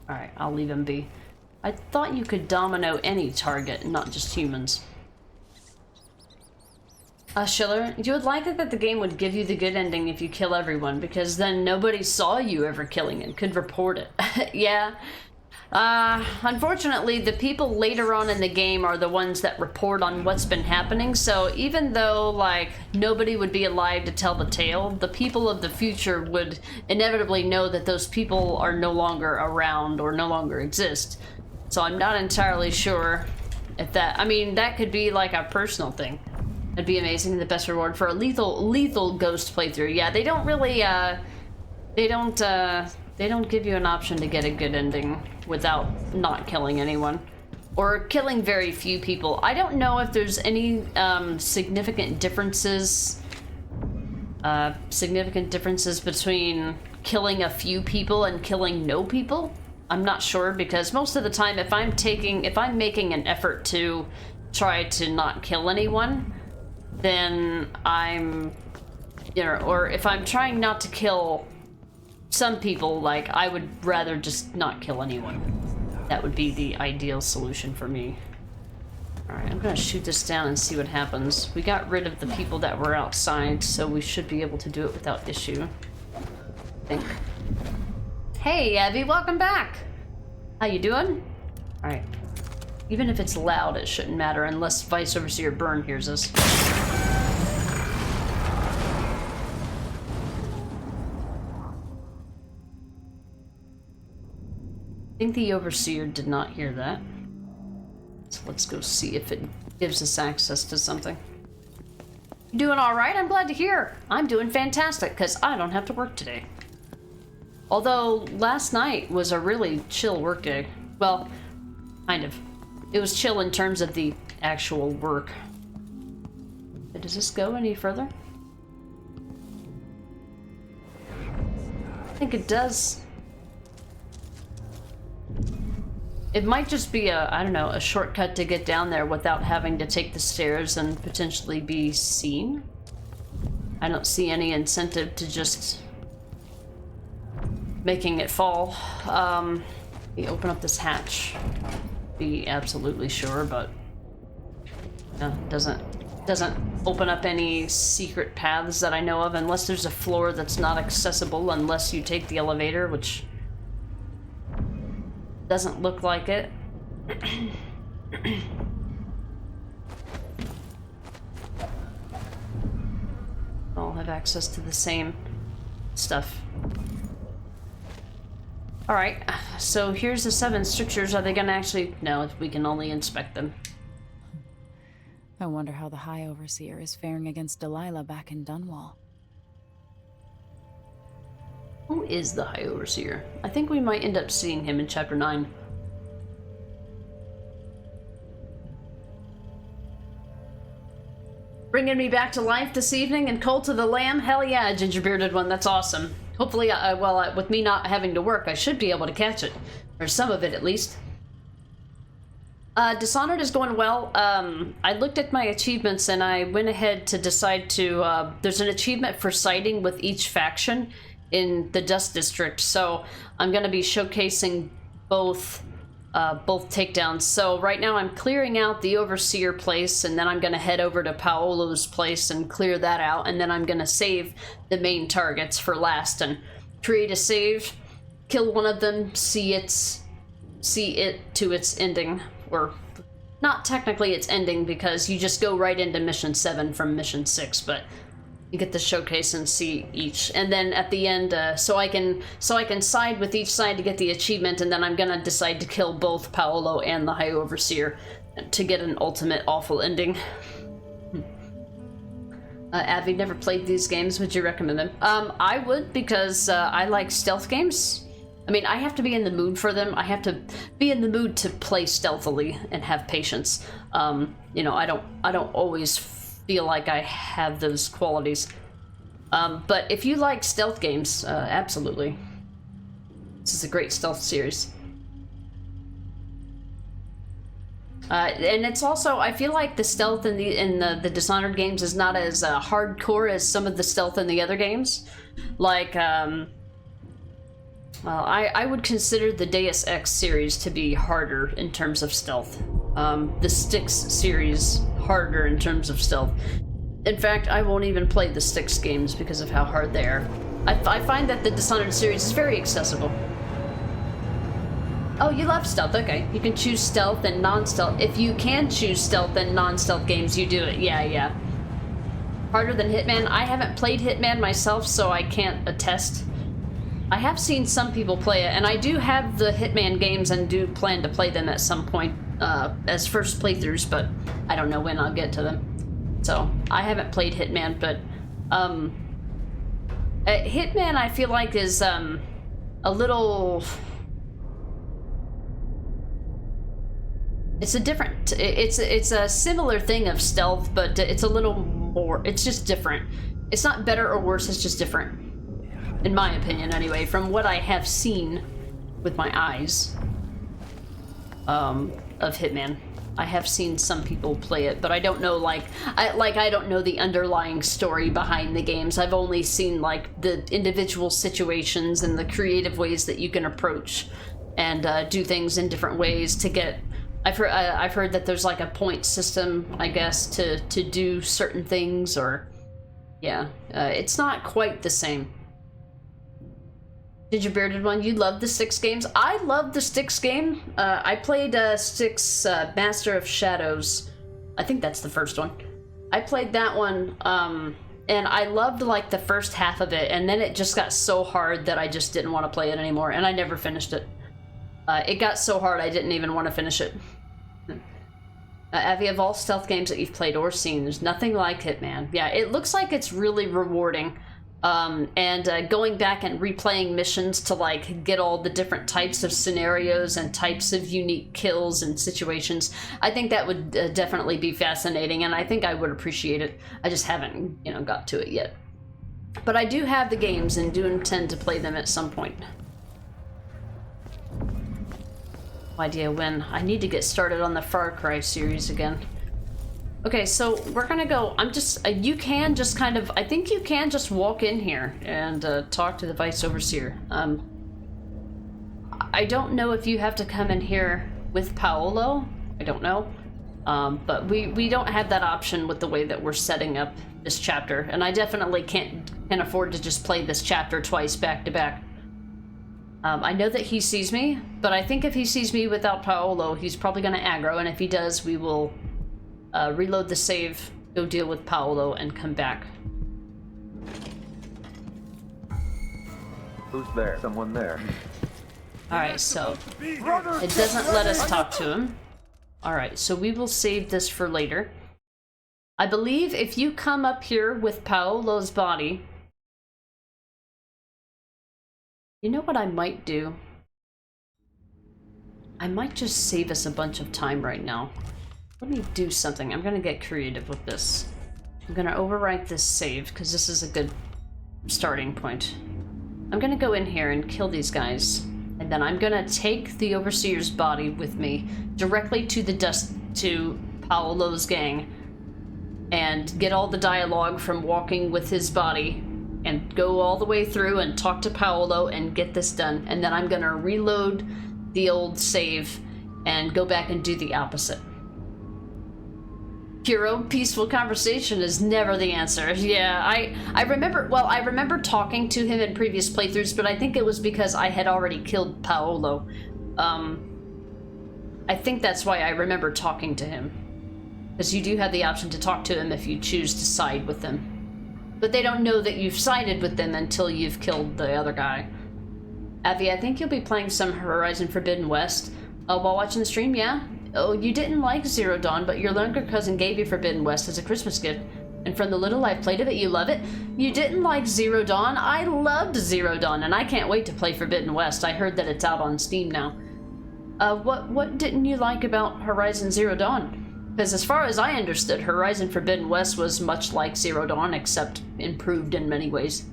Alright, I'll leave him be. I thought you could domino any target, not just humans. Schiller, you would like it that the game would give you the good ending if you kill everyone, because then nobody saw you ever killing it, could report it. Yeah. Unfortunately, the people later on in the game are the ones that report on what's been happening, so even though, like, nobody would be alive to tell the tale, the people of the future would inevitably know that those people are no longer around or no longer exist. So I'm not entirely sure if that... I mean, that could be, like, a personal thing. It'd be amazing, the best reward for a lethal ghost playthrough. Yeah, they don't really, they don't give you an option to get a good ending without not killing anyone. Or killing very few people. I don't know if there's any significant differences between killing a few people and killing no people. I'm not sure, because most of the time if I'm making an effort to try to not kill anyone, then I'm, you know, or if I'm trying not to kill some people, like, I would rather just not kill anyone. that would be the ideal solution for me. Alright, I'm gonna shoot this down and see what happens. We got rid of the people that were outside, so we should be able to do it without issue. I think. Hey, Abby, welcome back! How you doing? Alright. Even if it's loud, it shouldn't matter unless Vice Overseer Byrne hears us. I think the Overseer did not hear that. So let's go see if it gives us access to something. You doing alright? I'm glad to hear. I'm doing fantastic, because I don't have to work today. Although, last night was a really chill work day. Well, kind of. It was chill in terms of the actual work. Does this go any further? I think it does. It might just be a, I don't know, a shortcut to get down there without having to take the stairs and potentially be seen. I don't see any incentive to just making it fall. Let me open up this hatch. Be absolutely sure, but no, doesn't open up any secret paths that I know of, unless there's a floor that's not accessible unless you take the elevator, which doesn't look like it. All have access to the same stuff. Alright, so here's the 7 strictures. Are they gonna actually... No, we can only inspect them. I wonder how the High Overseer is faring against Delilah back in Dunwall. Who is the High Overseer? I think we might end up seeing him in Chapter 9. Bringing me back to life this evening and Cult of the Lamb? Hell yeah, ginger-bearded one, that's awesome. Hopefully, with me not having to work, I should be able to catch it. Or some of it, at least. Dishonored is going well. I looked at my achievements and I went ahead to decide to... there's an achievement for siding with each faction in the Dust District, so I'm going to be showcasing both takedowns. So right now I'm clearing out the Overseer place, and then I'm going to head over to Paolo's place and clear that out, and then I'm going to save the main targets for last and create a save, kill one of them, see it to its ending, or not technically its ending because you just go right into mission 7 from mission 6, but you get the showcase and see each, and then at the end, so I can side with each side to get the achievement, and then I'm gonna decide to kill both Paolo and the High Overseer to get an ultimate awful ending. Abby, never played these games. Would you recommend them? I would, because I like stealth games. I mean, I have to be in the mood for them. I have to be in the mood to play stealthily and have patience. You know, I don't always feel like I have those qualities. But if you like stealth games, absolutely. This is a great stealth series. And it's also, I feel like the stealth in the Dishonored games is not as hardcore as some of the stealth in the other games. Like, well, I would consider the Deus Ex series to be harder in terms of stealth. The Styx series harder in terms of stealth. In fact, I won't even play the Styx games because of how hard they are. I find that the Dishonored series is very accessible. Oh, you love stealth, okay. You can choose stealth and non-stealth. If you can choose stealth and non-stealth games, you do it. Yeah. Harder than Hitman? I haven't played Hitman myself, so I can't attest. I have seen some people play it, and I do have the Hitman games and do plan to play them at some point as first playthroughs, but I don't know when I'll get to them. So, I haven't played Hitman, but Hitman I feel like is a little... It's a similar thing of stealth, but it's a little more, it's just different. It's not better or worse, it's just different. In my opinion, anyway, from what I have seen with my eyes of Hitman. I have seen some people play it, but I don't know, I don't know the underlying story behind the games. I've only seen, like, the individual situations and the creative ways that you can approach and do things in different ways to get. I've heard that there's like a point system, I guess, to do certain things, or yeah, it's not quite the same. Did you bearded one? You love the Styx games? I love the Styx game. I played Styx Master of Shadows. I think that's the first one. I played that one, and I loved like the first half of it, and then it just got so hard that I just didn't want to play it anymore, and I never finished it. It got so hard I didn't even want to finish it. Avi, of all stealth games that you've played or seen, there's nothing like Hitman. Yeah, it looks like it's really rewarding. And going back and replaying missions to like get all the different types of scenarios and types of unique kills and situations, I think that would definitely be fascinating, and I think I would appreciate it. I just haven't, you know, got to it yet. But I do have the games and do intend to play them at some point. No idea when. I need to get started on the Far Cry series again. Okay, so we're gonna go. You can just kind of, I think you can just walk in here and talk to the Vice Overseer. I don't know if you have to come in here with Paolo. I don't know. But we don't have that option with the way that we're setting up this chapter, and I definitely can afford to just play this chapter twice back to back. I know that he sees me, but I think if he sees me without Paolo, he's probably gonna aggro, and if he does, we will reload the save, go deal with Paolo, and come back. Who's there? Someone there. Alright, so it doesn't let us talk to him. Alright, so we will save this for later. I believe if you come up here with Paolo's body... You know what I might do? I might just save us a bunch of time right now. Let me do something. I'm gonna get creative with this. I'm gonna overwrite this save, because this is a good starting point. I'm gonna go in here and kill these guys, and then I'm gonna take the Overseer's body with me directly to Paolo's gang, and get all the dialogue from walking with his body, and go all the way through and talk to Paolo and get this done. And then I'm gonna reload the old save and go back and do the opposite. Hero, peaceful conversation is never the answer. Yeah, I remember talking to him in previous playthroughs, but I think it was because I had already killed Paolo. I think that's why I remember talking to him. Because you do have the option to talk to him if you choose to side with them. But they don't know that you've sided with them until you've killed the other guy. Avi, I think you'll be playing some Horizon Forbidden West while watching the stream, yeah? Oh, you didn't like Zero Dawn, but your younger cousin gave you Forbidden West as a Christmas gift. And from the little I've played of it, you love it? You didn't like Zero Dawn? I loved Zero Dawn, and I can't wait to play Forbidden West. I heard that it's out on Steam now. What didn't you like about Horizon Zero Dawn? Because as far as I understood, Horizon Forbidden West was much like Zero Dawn, except improved in many ways.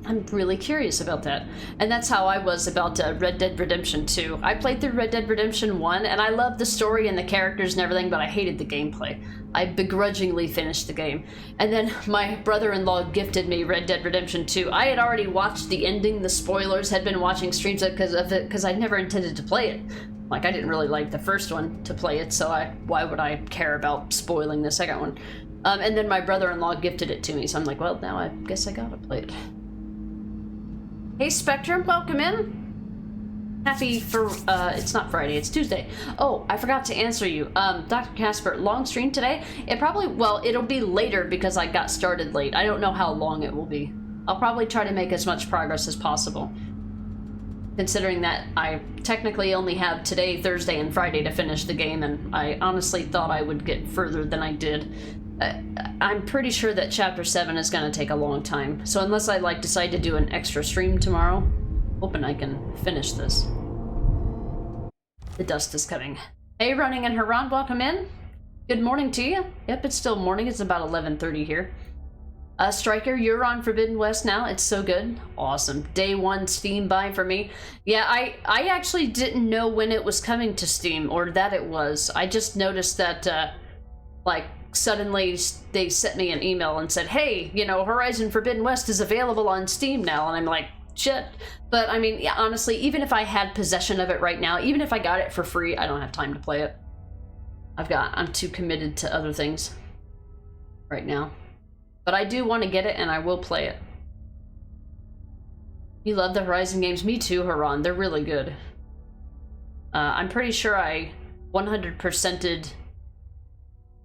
I'm really curious about that. And that's how I was about Red Dead Redemption 2. I played through Red Dead Redemption 1, and I loved the story and the characters and everything, but I hated the gameplay. I begrudgingly finished the game. And then my brother-in-law gifted me Red Dead Redemption 2. I had already watched the ending, the spoilers, had been watching streams because of it, because I never intended to play it. Like, I didn't really like the first one to play it, so why would I care about spoiling the second one? And then my brother-in-law gifted it to me, so I'm like, well, now I guess I gotta play it. Hey Spectrum, welcome in. Happy for, it's not Friday, it's Tuesday. Oh, I forgot to answer you. Dr. Casper, long stream today? It'll be later because I got started late. I don't know how long it will be. I'll probably try to make as much progress as possible. Considering that I technically only have today, Thursday, and Friday to finish the game, and I honestly thought I would get further than I did. I'm pretty sure that Chapter 7 is going to take a long time, so unless I decide to do an extra stream tomorrow, hoping I can finish this. The dust is coming. Hey, Running and Haran, welcome in. Good morning to you. Yep, it's still morning. It's about 11:30 here. Striker, you're on Forbidden West now. It's so good. Awesome. Day 1 Steam buy for me. Yeah, I actually didn't know when it was coming to Steam, or that it was. I just noticed that, suddenly they sent me an email and said, hey, you know, Horizon Forbidden West is available on Steam now. And I'm like, shit. But I mean, yeah, honestly, even if I had possession of it right now, even if I got it for free, I don't have time to play it. I'm too committed to other things right now. But I do want to get it, and I will play it. You love the Horizon games? Me too, Haran. They're really good. I'm pretty sure I 100%ed,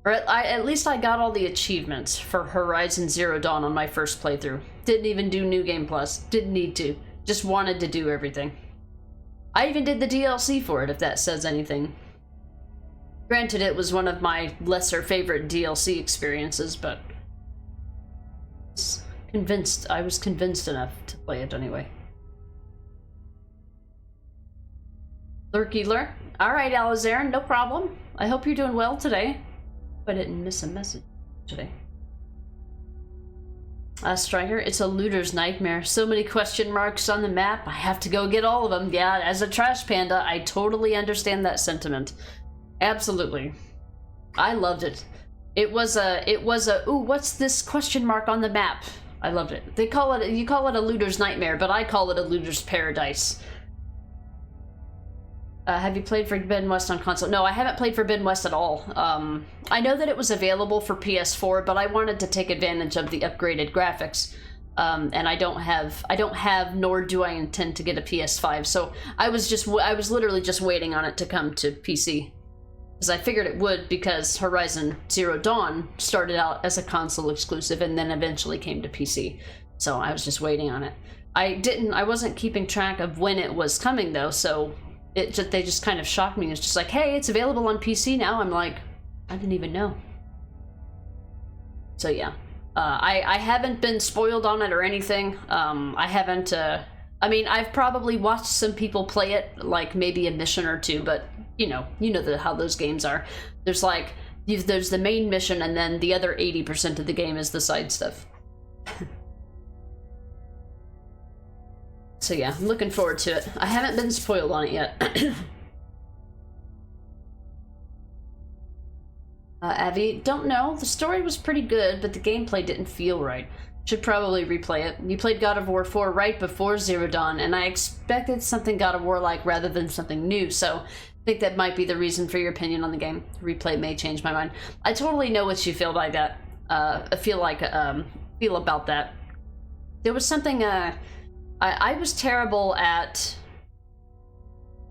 or at least I got all the achievements for Horizon Zero Dawn on my first playthrough. Didn't even do New Game Plus. Didn't need to. Just wanted to do everything. I even did the DLC for it, if that says anything. Granted, it was one of my lesser favorite DLC experiences, but I was convinced enough to play it anyway. Lurky lurk. Alright, Alizarin, no problem. I hope you're doing well today. I didn't miss a message today. Striker, it's a looter's nightmare. So many question marks on the map. I have to go get all of them. Yeah, as a trash panda, I totally understand that sentiment. Absolutely. I loved it. It was a, ooh, what's this question mark on the map? I loved it. You call it a looter's nightmare, but I call it a looter's paradise. Have you played Forbidden West on console? No, I haven't played Forbidden West at all. I know that it was available for PS4, but I wanted to take advantage of the upgraded graphics. And I don't have, nor do I intend to get a PS5. So I was literally just waiting on it to come to PC. Because I figured it would, because Horizon Zero Dawn started out as a console exclusive and then eventually came to PC. So I was just waiting on it. I wasn't keeping track of when it was coming though, so they just kind of shocked me. It's just like, hey, it's available on PC now. I'm like, I didn't even know. So yeah, I haven't been spoiled on it or anything. I haven't, I mean, I've probably watched some people play it, like maybe a mission or two, but you know how those games are. There's the main mission, and then the other 80% of the game is the side stuff. So yeah, I'm looking forward to it. I haven't been spoiled on it yet. Avi, don't know. The story was pretty good, but the gameplay didn't feel right. Should probably replay it. You played God of War 4 right before Zero Dawn, and I expected something God of War-like rather than something new, so I think that might be the reason for your opinion on the game. Replay may change my mind. I totally know what you feel by that. Feel about that. There was something, I was terrible at,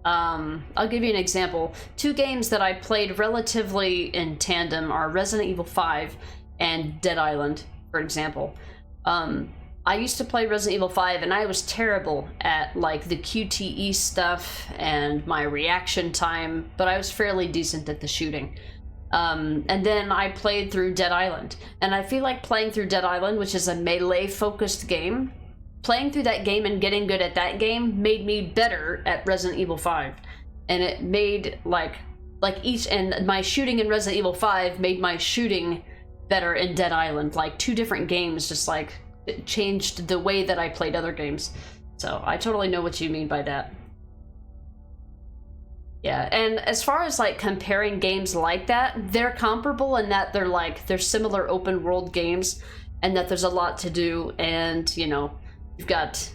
I'll give you an example. Two games that I played relatively in tandem are Resident Evil 5 and Dead Island, for example. I used to play Resident Evil 5 and I was terrible at like the QTE stuff and my reaction time, but I was fairly decent at the shooting. And then I played through Dead Island, and I feel like playing through Dead Island, which is a melee focused game, playing through that game and getting good at that game made me better at Resident Evil 5. And it made and my shooting in Resident Evil 5 made my shooting better in Dead Island. Like two different games just like it changed the way that I played other games. So I totally know what you mean by that. Yeah, and as far as like comparing games like that, they're comparable in that they're similar open world games, and that there's a lot to do, and you know, you've got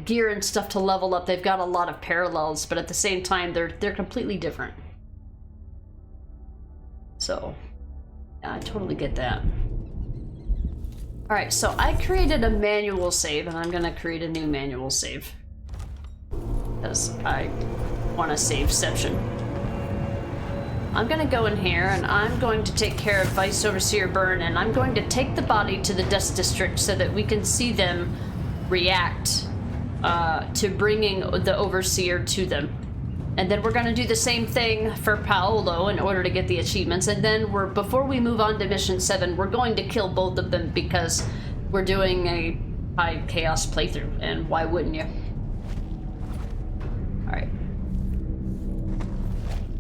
gear and stuff to level up. They've got a lot of parallels, but at the same time, they're completely different. So, yeah, I totally get that. All right, so I created a manual save, and I'm gonna create a new manual save because I want to save-ception. I'm gonna go in here, and I'm going to take care of Vice Overseer Byrne, and I'm going to take the body to the Dust District so that we can see them react to bringing the Overseer to them. And then we're gonna do the same thing for Paolo in order to get the achievements, and then before we move on to Mission 7, we're going to kill both of them because we're doing a high chaos playthrough, and why wouldn't you? Alright.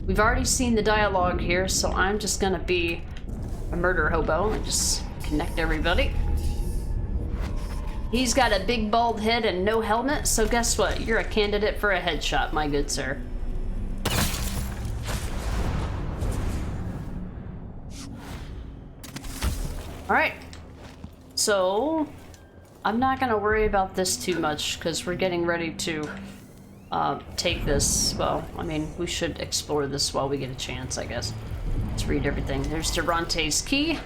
We've already seen the dialogue here, so I'm just gonna be a murder hobo and just connect everybody. He's got a big bald head and no helmet, so guess what? You're a candidate for a headshot, my good sir. Alright. So, I'm not gonna worry about this too much because we're getting ready to take this. Well, I mean, we should explore this while we get a chance, I guess. Let's read everything. There's Durante's key.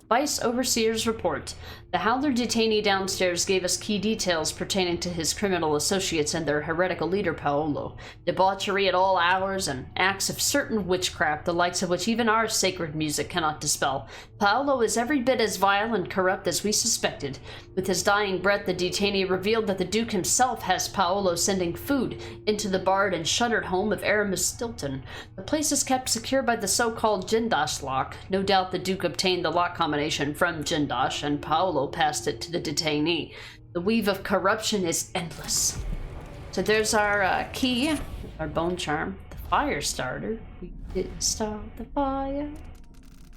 Vice Overseer's report. The Howler detainee downstairs gave us key details pertaining to his criminal associates and their heretical leader, Paolo. Debauchery at all hours and acts of certain witchcraft, the likes of which even our sacred music cannot dispel. Paolo is every bit as vile and corrupt as we suspected. With his dying breath, the detainee revealed that the Duke himself has Paolo sending food into the barred and shuttered home of Aramis Stilton. The place is kept secure by the so-called Jindosh lock. No doubt the Duke obtained the lock combination from Jindosh, and Paolo passed it to the detainee. The weave of corruption is endless. So there's our key, our bone charm, the fire starter. We didn't start the fire.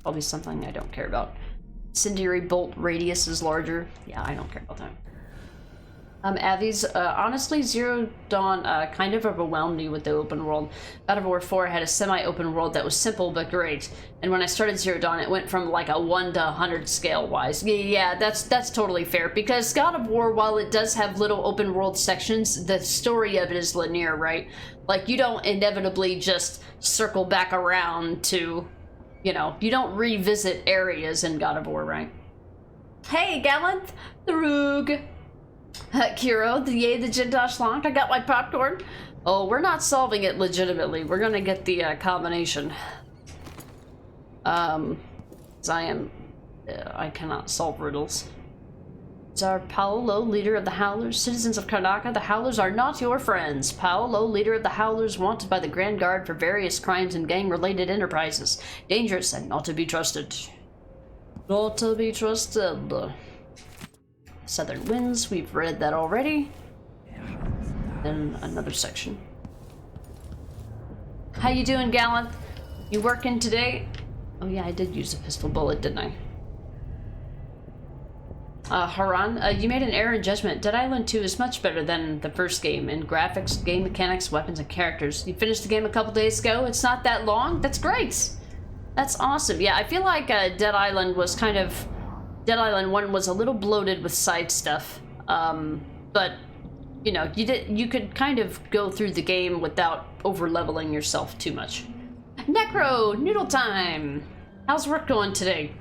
Probably something I don't care about. Incendiary bolt radius is larger. Yeah, I don't care about that. Avi's, honestly, Zero Dawn kind of overwhelmed me with the open world. God of War 4 had a semi-open world that was simple but great. And when I started Zero Dawn, it went from like a 1 to 100 scale-wise. Yeah, that's totally fair. Because God of War, while it does have little open world sections, the story of it is linear, right? Like, you don't inevitably just circle back around to, you know, you don't revisit areas in God of War, right? Hey, Gallant! The Rogue! Kiro, yay the Jindosh lock, I got my popcorn. Oh, we're not solving it legitimately. We're gonna get the combination. I cannot solve riddles. Tsar Paolo, leader of the Howlers, citizens of Karnaca, the Howlers are not your friends. Paolo, leader of the Howlers, wanted by the Grand Guard for various crimes and gang-related enterprises. Dangerous and not to be trusted. Not to be trusted. Southern Winds, we've read that already. Then another section. How you doing, Gallant? You working today? Oh yeah, I did use a pistol bullet, didn't I? Haran, you made an error in judgment. Dead Island 2 is much better than the first game in graphics, game mechanics, weapons, and characters. You finished the game a couple days ago. It's not that long. That's great. That's awesome. Yeah, I feel like Dead Island was kind of... Dead Island 1 was a little bloated with side stuff, but you know, you could kind of go through the game without over-leveling yourself too much. Necro, noodle time! How's work going today?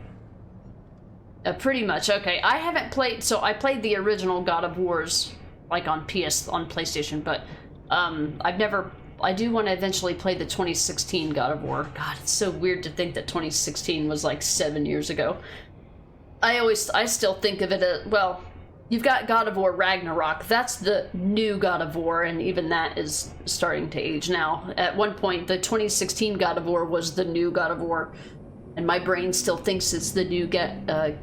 Pretty much, okay. I haven't played, so I played the original God of Wars, like on PlayStation, but I do want to eventually play the 2016 God of War. God, it's so weird to think that 2016 was like 7 years ago. I still think of it as, well, you've got God of War Ragnarok. That's the new God of War, and even that is starting to age now. At one point, the 2016 God of War was the new God of War, and my brain still thinks it's the new Gear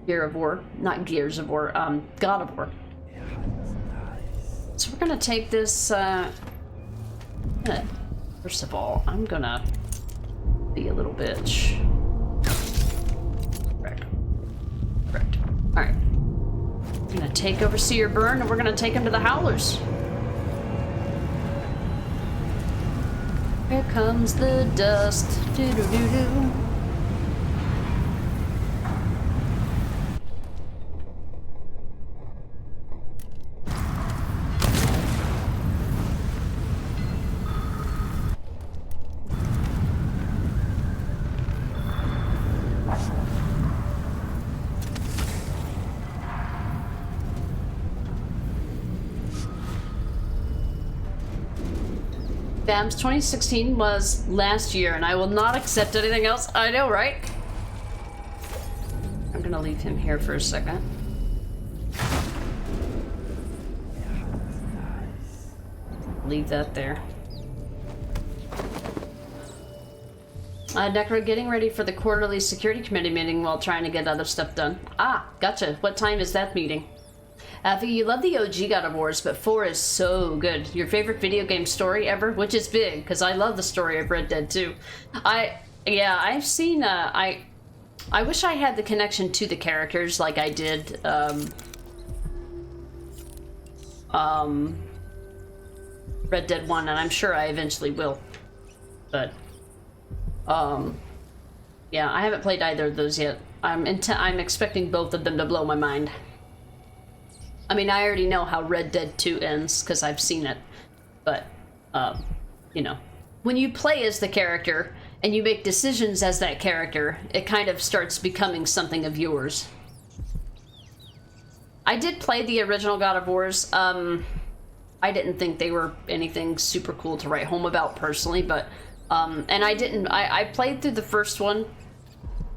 of War. Not Gears of War, God of War. So we're gonna take this, first of all, I'm gonna be a little bitch. Correct. Alright. We're gonna take Overseer Burn and we're gonna take him to the Howlers. Here comes the dust. Doo-doo-doo-doo. Bams, 2016 was last year, and I will not accept anything else. I know, right? I'm gonna leave him here for a second. Leave that there. Necro, getting ready for the quarterly security committee meeting while trying to get other stuff done. Ah, gotcha. What time is that meeting? Avi, you love the OG God of Wars, but 4 is so good. Your favorite video game story ever? Which is big, because I love the story of Red Dead 2. I've seen, I wish I had the connection to the characters like I did, Red Dead 1, and I'm sure I eventually will. But, yeah, I haven't played either of those yet. I'm expecting both of them to blow my mind. I mean, I already know how Red Dead 2 ends because I've seen it, but you know, when you play as the character and you make decisions as that character, it kind of starts becoming something of yours. I did play the original God of Wars. I didn't think they were anything super cool to write home about personally, but and I played through the first one,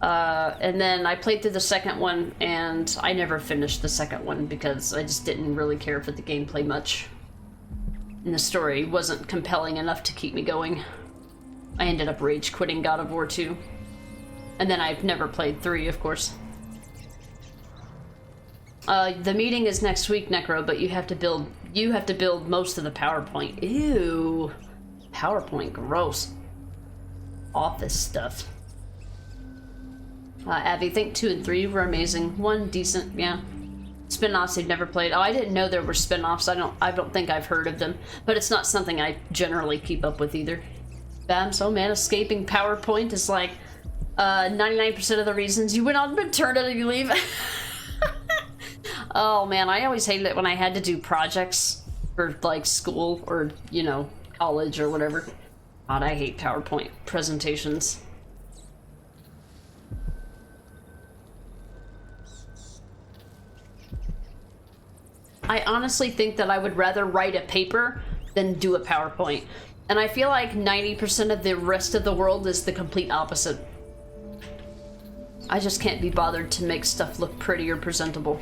and then I played through the second one, and I never finished the second one because I just didn't really care for the gameplay much. And the story wasn't compelling enough to keep me going. I ended up rage quitting God of War 2. And then I've never played 3, of course. The meeting is next week, Necro, but you have to build most of the PowerPoint. Ew. PowerPoint, gross. Office stuff. Abby, think 2 and 3 were amazing. 1 decent, yeah. Spin-offs I've never played. Oh, I didn't know there were spin-offs. I don't think I've heard of them, but it's not something I generally keep up with either. Bam, so man, escaping PowerPoint is like 99% of the reasons you went on maternity leave. Oh man, I always hated it when I had to do projects for like school or, you know, college or whatever. God, I hate PowerPoint presentations. I honestly think that I would rather write a paper than do a PowerPoint. And I feel like 90% of the rest of the world is the complete opposite. I just can't be bothered to make stuff look pretty or presentable.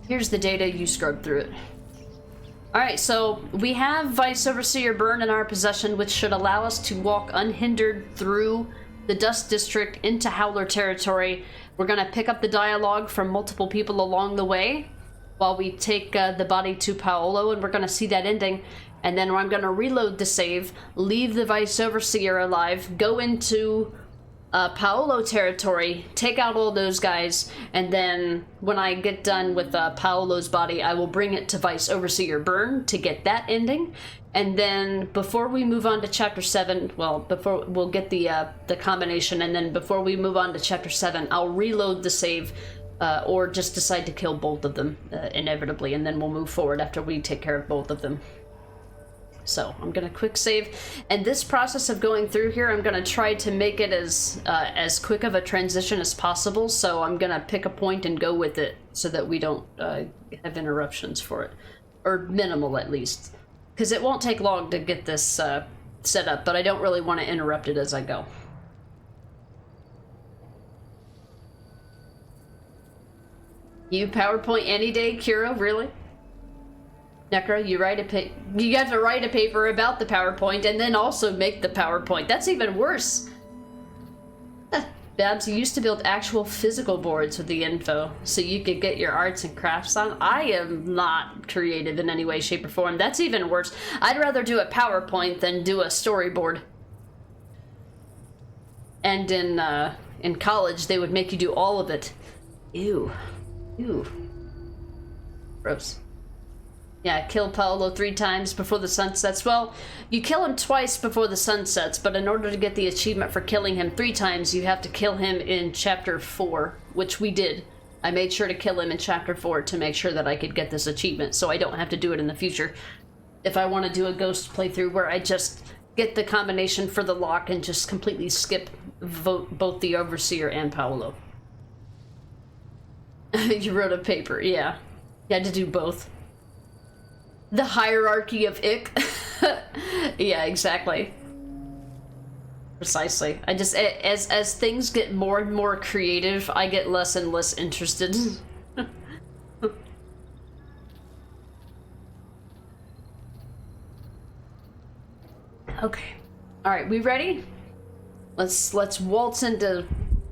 Here's the data, you scrub through it. Alright, so we have Vice Overseer Byrne in our possession, which should allow us to walk unhindered through the Dust District into Howler territory. We're gonna pick up the dialogue from multiple people along the way while we take the body to Paolo, and we're gonna see that ending. And then I'm gonna reload the save, leave the Vice Overseer alive, go into Paolo territory, take out all those guys, and then when I get done with Paolo's body, I will bring it to Vice Overseer Byrne to get that ending. And then before we move on to Chapter 7, well, before we'll get the combination, and then before we move on to Chapter 7, I'll reload the save, or just decide to kill both of them, inevitably, and then we'll move forward after we take care of both of them. So I'm gonna quick save, and this process of going through here, I'm gonna try to make it as quick of a transition as possible. So I'm gonna pick a point and go with it so that we don't have interruptions for it, or minimal at least, because it won't take long to get this set up. But I don't really want to interrupt it as I go. You PowerPoint any day, Kira? Really? Necro, you have to write a paper about the PowerPoint and then also make the PowerPoint. That's even worse. Babs, you used to build actual physical boards with the info so you could get your arts and crafts on. I am not creative in any way, shape, or form. That's even worse. I'd rather do a PowerPoint than do a storyboard. And in college, they would make you do all of it. Ew. Ew. Gross. Yeah, kill Paolo 3 times before the sun sets. Well, you kill him twice before the sun sets, but in order to get the achievement for killing him 3 times, you have to kill him in Chapter 4, which we did. I made sure to kill him in Chapter 4 to make sure that I could get this achievement, so I don't have to do it in the future. If I want to do a ghost playthrough where I just get the combination for the lock and just completely skip both the Overseer and Paolo. You wrote a paper, yeah. You had to do both. The hierarchy of ick. Yeah, exactly. Precisely. I just, as things get more and more creative, I get less and less interested. Okay. All right, we ready? Let's waltz into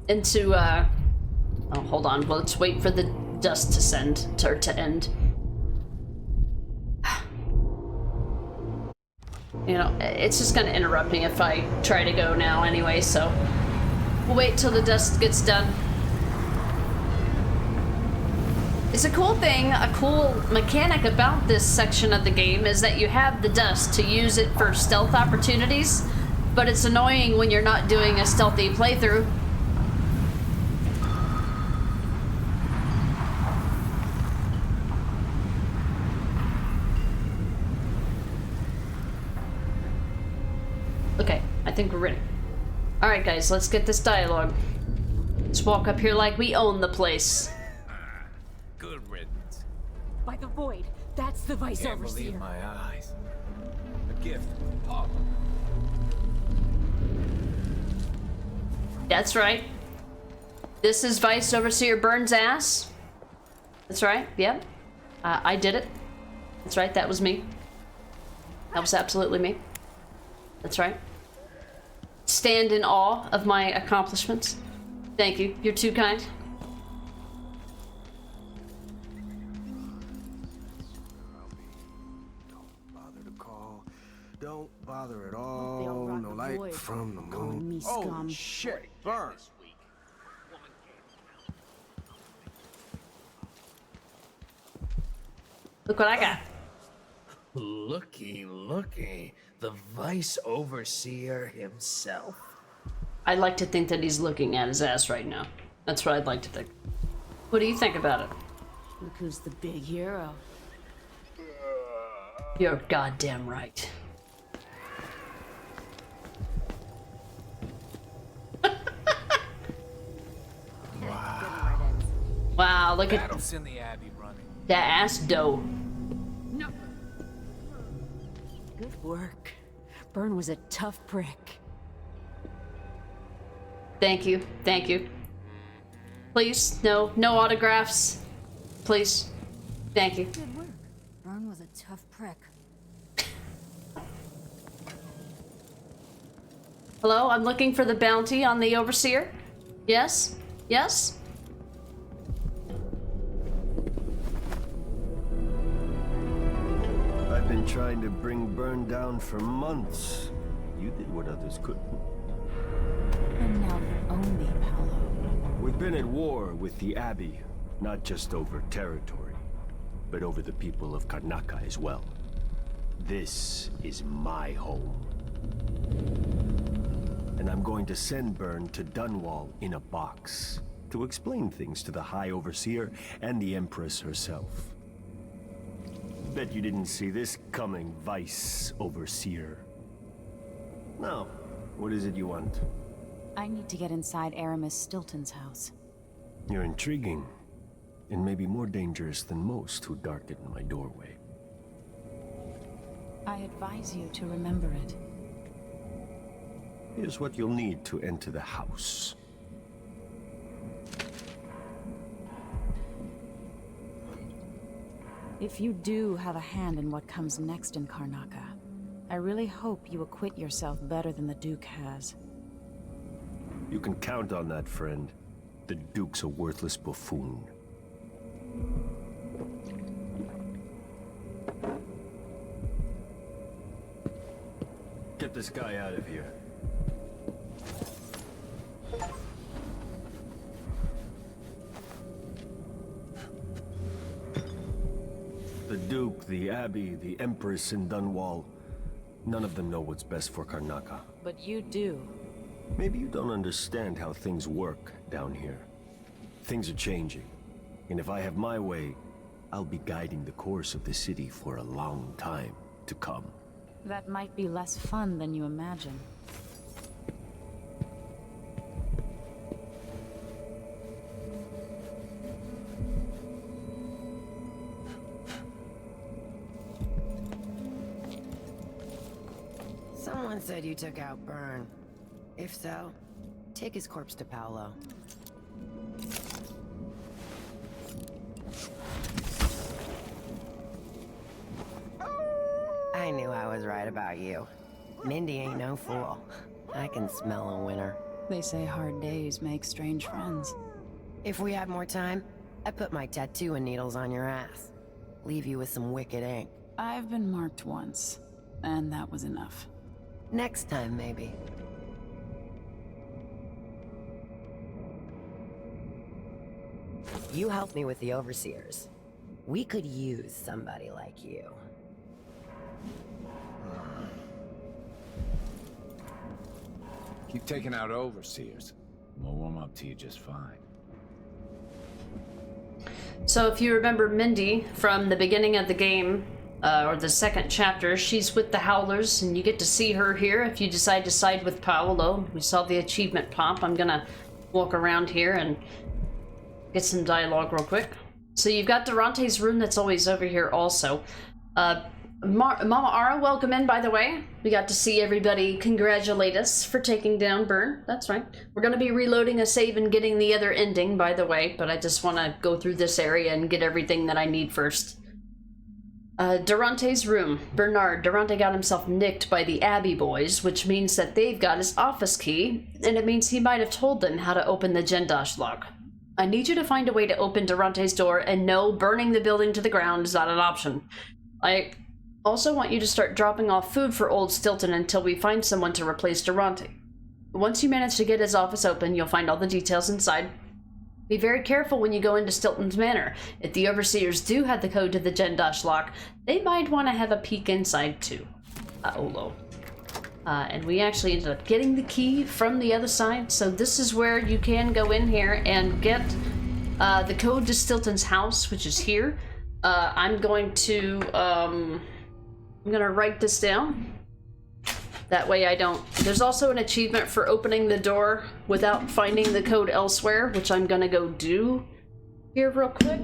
oh, hold on. Well, let's wait for the dust to end. You know, it's just gonna interrupt me if I try to go now anyway, so we'll wait till the dust gets done. It's a cool thing, a cool mechanic about this section of the game is that you have the dust to use it for stealth opportunities, but it's annoying when you're not doing a stealthy playthrough. Okay, I think we're ready. Alright guys, let's get this dialogue. Let's walk up here like we own the place. Good riddance. By the void, that's the Vice Can't Overseer. believe my eyes. A gift from Papa. That's right. This is Vice Overseer Burns' ass. That's right, yep. I did it. That's right, that was me. That was absolutely me. That's right. Stand in awe of my accomplishments. Thank you, you're too kind. Don't bother to call. Don't bother at all. No light from the moon. Oh shit, burn. Look what I got. Looky, looky. The Vice Overseer himself. I'd like to think that he's looking at his ass right now. That's what I'd like to think. What do you think about it? Look who's the big hero. You're goddamn right. Wow, look at That'll send the Abbey running. that ass dough. No. Good work. Burn was a tough prick. Thank you, thank you. Please, no autographs. Please, thank you. Good work. Burn was a tough prick. Hello, I'm looking for the bounty on the Overseer. Yes? Yes? I've been trying to bring Burn down for months. You did what others couldn't. And now you own me, Paolo. We've been at war with the Abbey, not just over territory, but over the people of Karnaca as well. This is my home. And I'm going to send Burn to Dunwall in a box to explain things to the High Overseer and the Empress herself. Bet you didn't see this coming, Vice Overseer. Now, what is it you want? I need to get inside Aramis Stilton's house. You're intriguing, and maybe more dangerous than most who darken my doorway. I advise you to remember it. Here's what you'll need to enter the house. If you do have a hand in what comes next in Karnaca, I really hope you acquit yourself better than the Duke has. You can count on that, friend. The Duke's a worthless buffoon. Get this guy out of here. The Duke, the Abbey, the Empress in Dunwall. None of them know what's best for Karnaca. But you do. Maybe you don't understand how things work down here. Things are changing. And if I have my way, I'll be guiding the course of the city for a long time to come. That might be less fun than you imagine. Someone said you took out Burn. If so, take his corpse to Paolo. I knew I was right about you. Mindy ain't no fool. I can smell a winner. They say hard days make strange friends. If we had more time, I'd put my tattoo and needles on your ass. Leave you with some wicked ink. I've been marked once, and that was enough. Next time, maybe. You helped me with the Overseers. We could use somebody like you. Keep taking out Overseers. We'll warm up to you just fine. So if you remember Mindy from the beginning of the game, or the second chapter. She's with the Howlers, and you get to see her here if you decide to side with Paolo. We saw the achievement pop. I'm gonna walk around here and get some dialogue real quick. So you've got Durante's room that's always over here also. Mama Ara, welcome in, by the way. We got to see everybody congratulate us for taking down Burn. That's right. We're going to be reloading a save and getting the other ending, by the way, but I just want to go through this area and get everything that I need first. Durante's room. Bernard. Durante got himself nicked by the Abbey boys, which means that they've got his office key, and it means he might have told them how to open the Gendosh lock. I need you to find a way to open Durante's door, and no, burning the building to the ground is not an option. I also want you to start dropping off food for old Stilton until we find someone to replace Durante. Once you manage to get his office open, you'll find all the details inside. Be very careful when you go into Stilton's manor. If the Overseers do have the code to the Gendosh lock, they might want to have a peek inside too. Olo. And we actually ended up getting the key from the other side, so this is where you can go in here and get the code to Stilton's house, which is here. I'm gonna write this down. That way I don't... There's also an achievement for opening the door without finding the code elsewhere, which I'm gonna go do here real quick.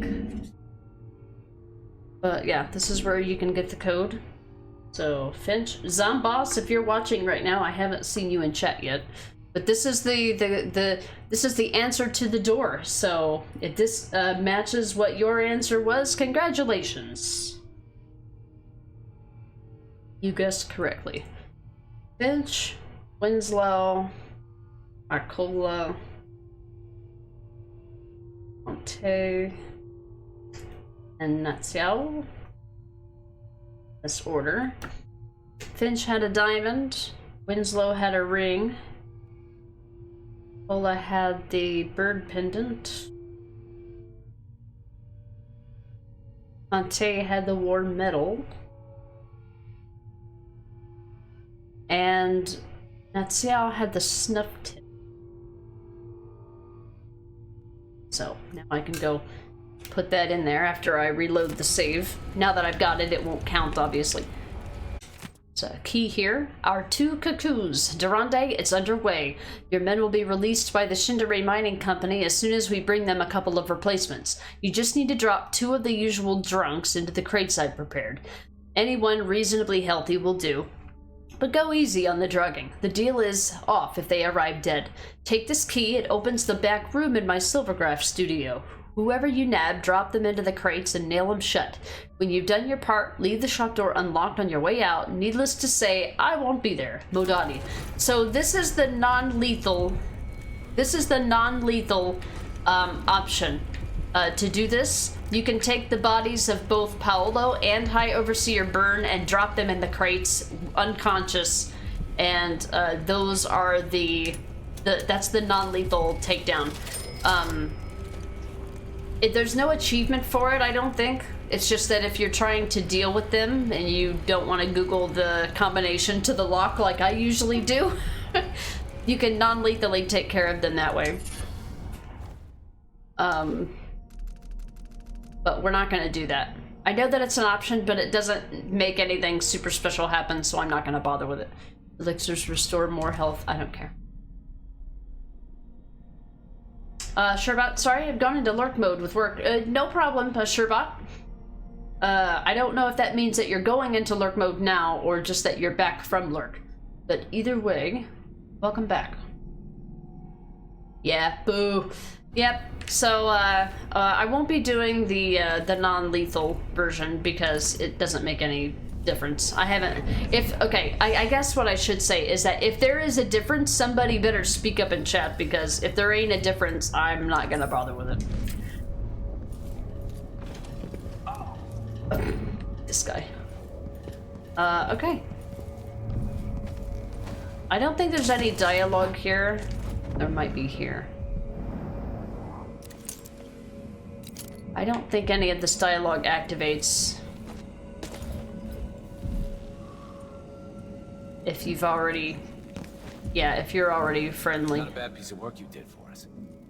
But yeah, this is where you can get the code. So, Finch, Zomboss, if you're watching right now, I haven't seen you in chat yet. But this is this is the answer to the door. So, if this matches what your answer was, congratulations. You guessed correctly. Finch, Winslow, Arcola, Monte, and Natsiao. This order. Finch had a diamond. Winslow had a ring. Ola had the bird pendant. Monte had the war medal. And Natsiao had the snuff tip. So now I can go put that in there after I reload the save. Now that I've got it, it won't count, obviously. So, key here. Our 2 cuckoos. Durante, it's underway. Your men will be released by the Shindere Mining Company as soon as we bring them a couple of replacements. You just need to drop 2 of the usual drunks into the crates I've prepared. Anyone reasonably healthy will do. But go easy on the drugging. The deal is off if they arrive dead. Take this key, it opens the back room in my Silvergraph studio. Whoever you nab, drop them into the crates and nail them shut. When you've done your part, leave the shop door unlocked on your way out. Needless to say, I won't be there. Modani. So this is the non-lethal... option. To do this, you can take the bodies of both Paolo and High Overseer Byrne and drop them in the crates, unconscious, and those are that's the non-lethal takedown. There's no achievement for it, I don't think. It's just that if you're trying to deal with them and you don't want to Google the combination to the lock like I usually do, you can non-lethally take care of them that way. But we're not going to do that. I know that it's an option, but it doesn't make anything super special happen, so I'm not going to bother with it. Elixirs restore more health. I don't care. Sherbot, sorry, I've gone into lurk mode with work. No problem, Sherbot. I don't know if that means that you're going into lurk mode now, or just that you're back from lurk. But either way, welcome back. Yeah, boo. Yep, so, I won't be doing the non-lethal version because it doesn't make any difference. I haven't... I guess what I should say is that if there is a difference, somebody better speak up in chat, because if there ain't a difference, I'm not gonna bother with it. This guy. Okay. I don't think there's any dialogue here. There might be here. I don't think any of this dialogue activates if you've already... Yeah, if you're already friendly. Not a bad piece of work you did for us.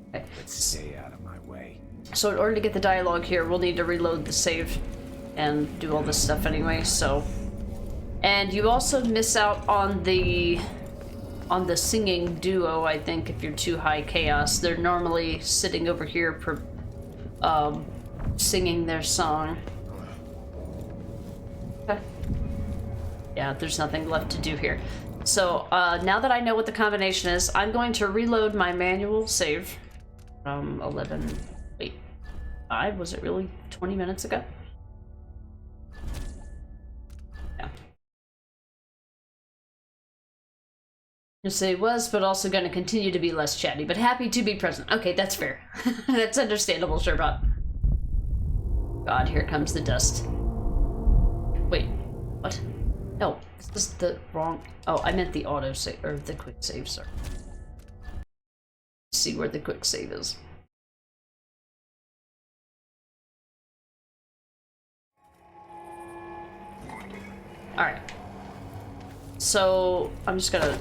Okay. Let's stay out of my way. So in order to get the dialogue here, we'll need to reload the save. and do all this stuff anyway, so. And you also miss out on the singing duo, I think, if you're too high chaos. They're normally sitting over here singing their song. Okay. Yeah, there's nothing left to do here. So now that I know what the combination is, I'm going to reload my manual save from 11, wait, 5, was it really 20 minutes ago? Yeah. You say was, but also going to continue to be less chatty, but happy to be present. Okay, that's fair. That's understandable, Sherbot. God, here comes the dust. Wait, what? No, is this the wrong... Oh, I meant the auto save, or the quick save, sorry. See where the quick save is. Alright. So, I'm just gonna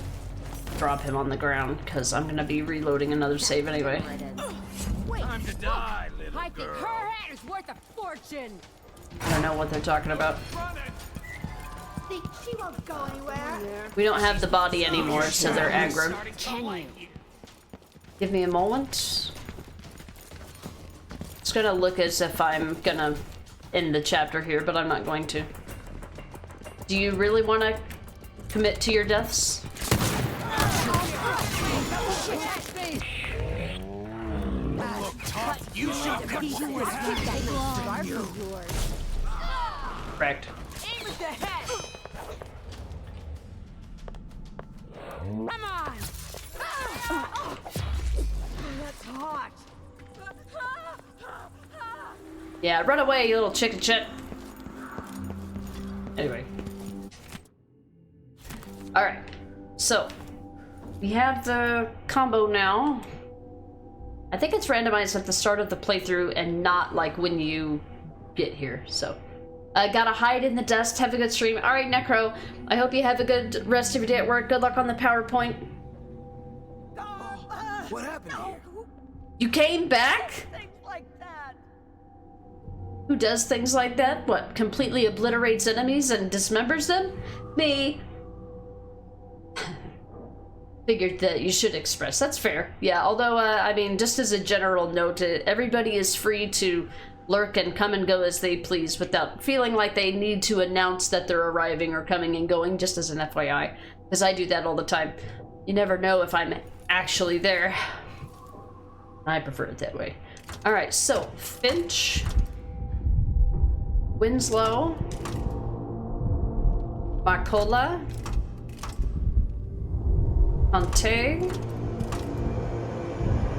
drop him on the ground, because I'm gonna be reloading another save anyway. Time to die, little I think her head is worth a fortune! I don't know what they're talking about. Think she won't go anywhere? We don't have the body anymore, so they're aggro. Can you? Give me a moment. It's gonna look as if I'm gonna end the chapter here, but I'm not going to. Do you really want to commit to your deaths? You shall come forth. Correct. Aim at the head! Come on! That's hot! Yeah, run away, you little chicken shit. Anyway. Alright. So, we have the combo now. I think it's randomized at the start of the playthrough and not like when you get here, so. Gotta hide in the dust, have a good stream. Alright, Necro, I hope you have a good rest of your day at work. Good luck on the PowerPoint. What happened here? You came back? Things like that. Who does things like that? What, completely obliterates enemies and dismembers them? Me. Figured that you should express. That's fair. Yeah, although, I mean, just as a general note, everybody is free to lurk and come and go as they please without feeling like they need to announce that they're arriving or coming and going, just as an FYI. Because I do that all the time. You never know if I'm actually there. I prefer it that way. Alright, so, Finch. Winslow. Marcola. Ponte.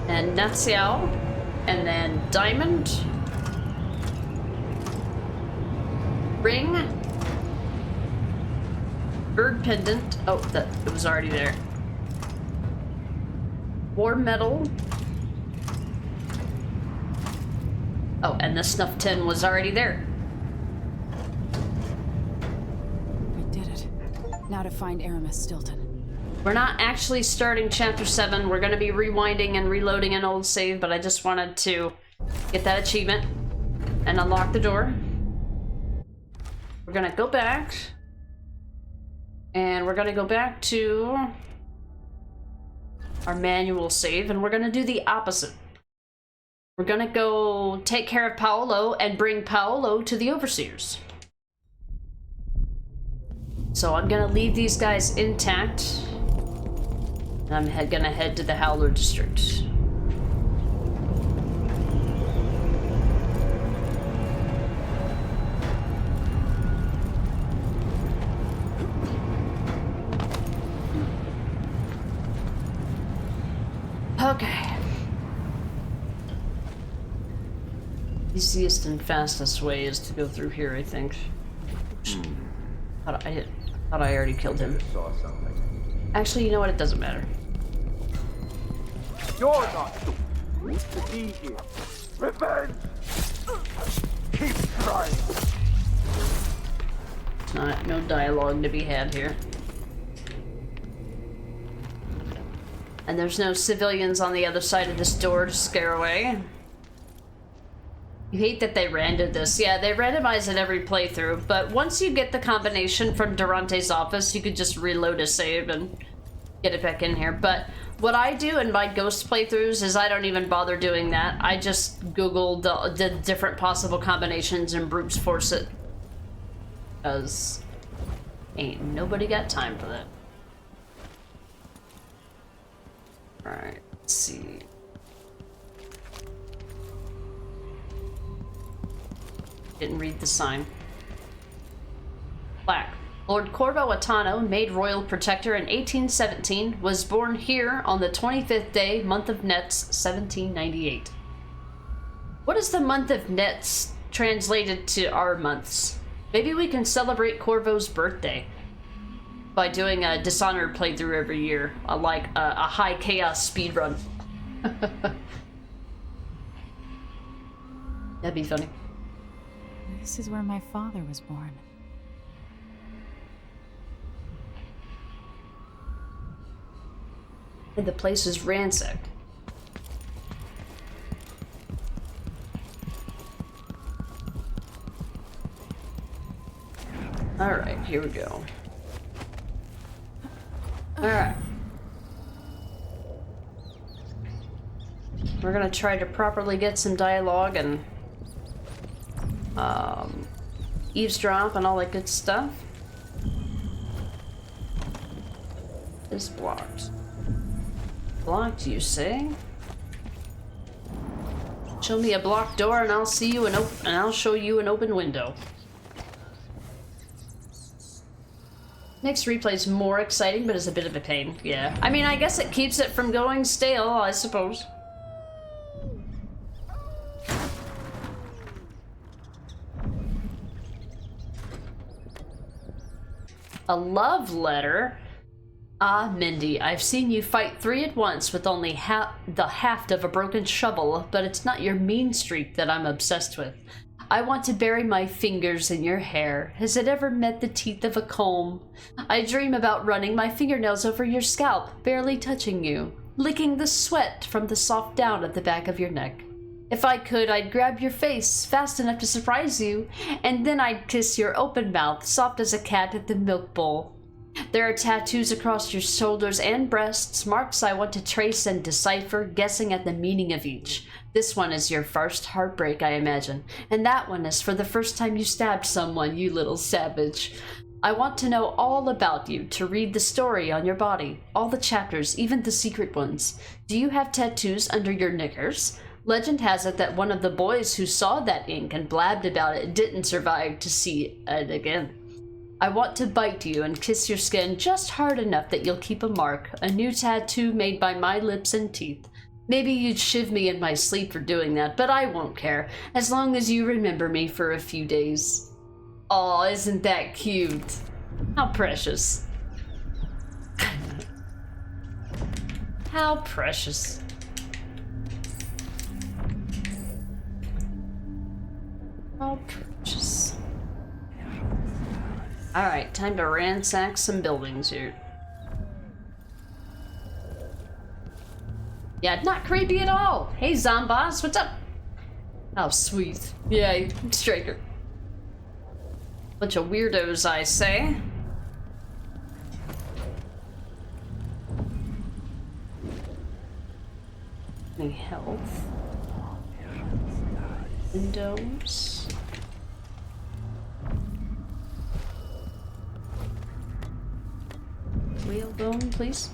And Natsiao. And then Diamond. Ring. Bird pendant. Oh, it was already there. War medal. Oh, and the snuff tin was already there. We did it. Now to find Aramis Stilton. We're not actually starting chapter 7. We're going to be rewinding and reloading an old save, but I just wanted to get that achievement and unlock the door. We're going to go back. And we're going to go back to our manual save, and we're going to do the opposite. We're going to go take care of Paolo and bring Paolo to the Overseers. So I'm going to leave these guys intact. And I'm going to head to the Howler District. Okay. Easiest and fastest way is to go through here, I think. Thought I already killed him. Actually, you know what? It doesn't matter. You're not stupid to be here. Revenge! Keep trying. No dialogue to be had here. And there's no civilians on the other side of this door to scare away. You hate that they randomed this. Yeah, they randomize it every playthrough, but once you get the combination from Durante's office, you could just reload a save and get it back in here. But what I do in my ghost playthroughs is I don't even bother doing that. I just Google the different possible combinations and brute force it. Because ain't nobody got time for that. Alright, let's see. Didn't read the sign. Plaque. Lord Corvo Atano, made royal protector in 1817, was born here on the 25th day, month of Nets, 1798. What is the month of Nets translated to our months? Maybe we can celebrate Corvo's birthday by doing a Dishonored playthrough every year, like a high chaos speedrun. That'd be funny. This is where my father was born. And the place is ransacked. Alright, here we go. Alright. We're gonna try to properly get some dialogue and eavesdrop and all that good stuff. Is blocked. Blocked, you say? Show me a blocked door and I'll see you and I'll show you an open window. Makes replays more exciting, but is a bit of a pain. Yeah. I mean, I guess it keeps it from going stale, I suppose. A love letter? Ah, Mindy, I've seen you fight 3 at once with only the haft of a broken shovel, but it's not your mean streak that I'm obsessed with. I want to bury my fingers in your hair. Has it ever met the teeth of a comb? I dream about running my fingernails over your scalp, barely touching you, licking the sweat from the soft down at the back of your neck. If I could, I'd grab your face fast enough to surprise you, and then I'd kiss your open mouth, soft as a cat at the milk bowl. There are tattoos across your shoulders and breasts, marks I want to trace and decipher, guessing at the meaning of each. This one is your first heartbreak, I imagine, and that one is for the first time you stabbed someone, you little savage. I want to know all about you, to read the story on your body, all the chapters, even the secret ones. Do you have tattoos under your knickers? Legend has it that one of the boys who saw that ink and blabbed about it didn't survive to see it again. I want to bite you and kiss your skin just hard enough that you'll keep a mark, a new tattoo made by my lips and teeth. Maybe you'd shiv me in my sleep for doing that, but I won't care, as long as you remember me for a few days. Aw, isn't that cute? How precious. How precious. How precious. Alright, time to ransack some buildings here. Yeah, not creepy at all. Hey, Zomboss, what's up? Oh, sweet. Yeah, Straker. Bunch of weirdos, I say. Any health? Windows. Whalebone, please.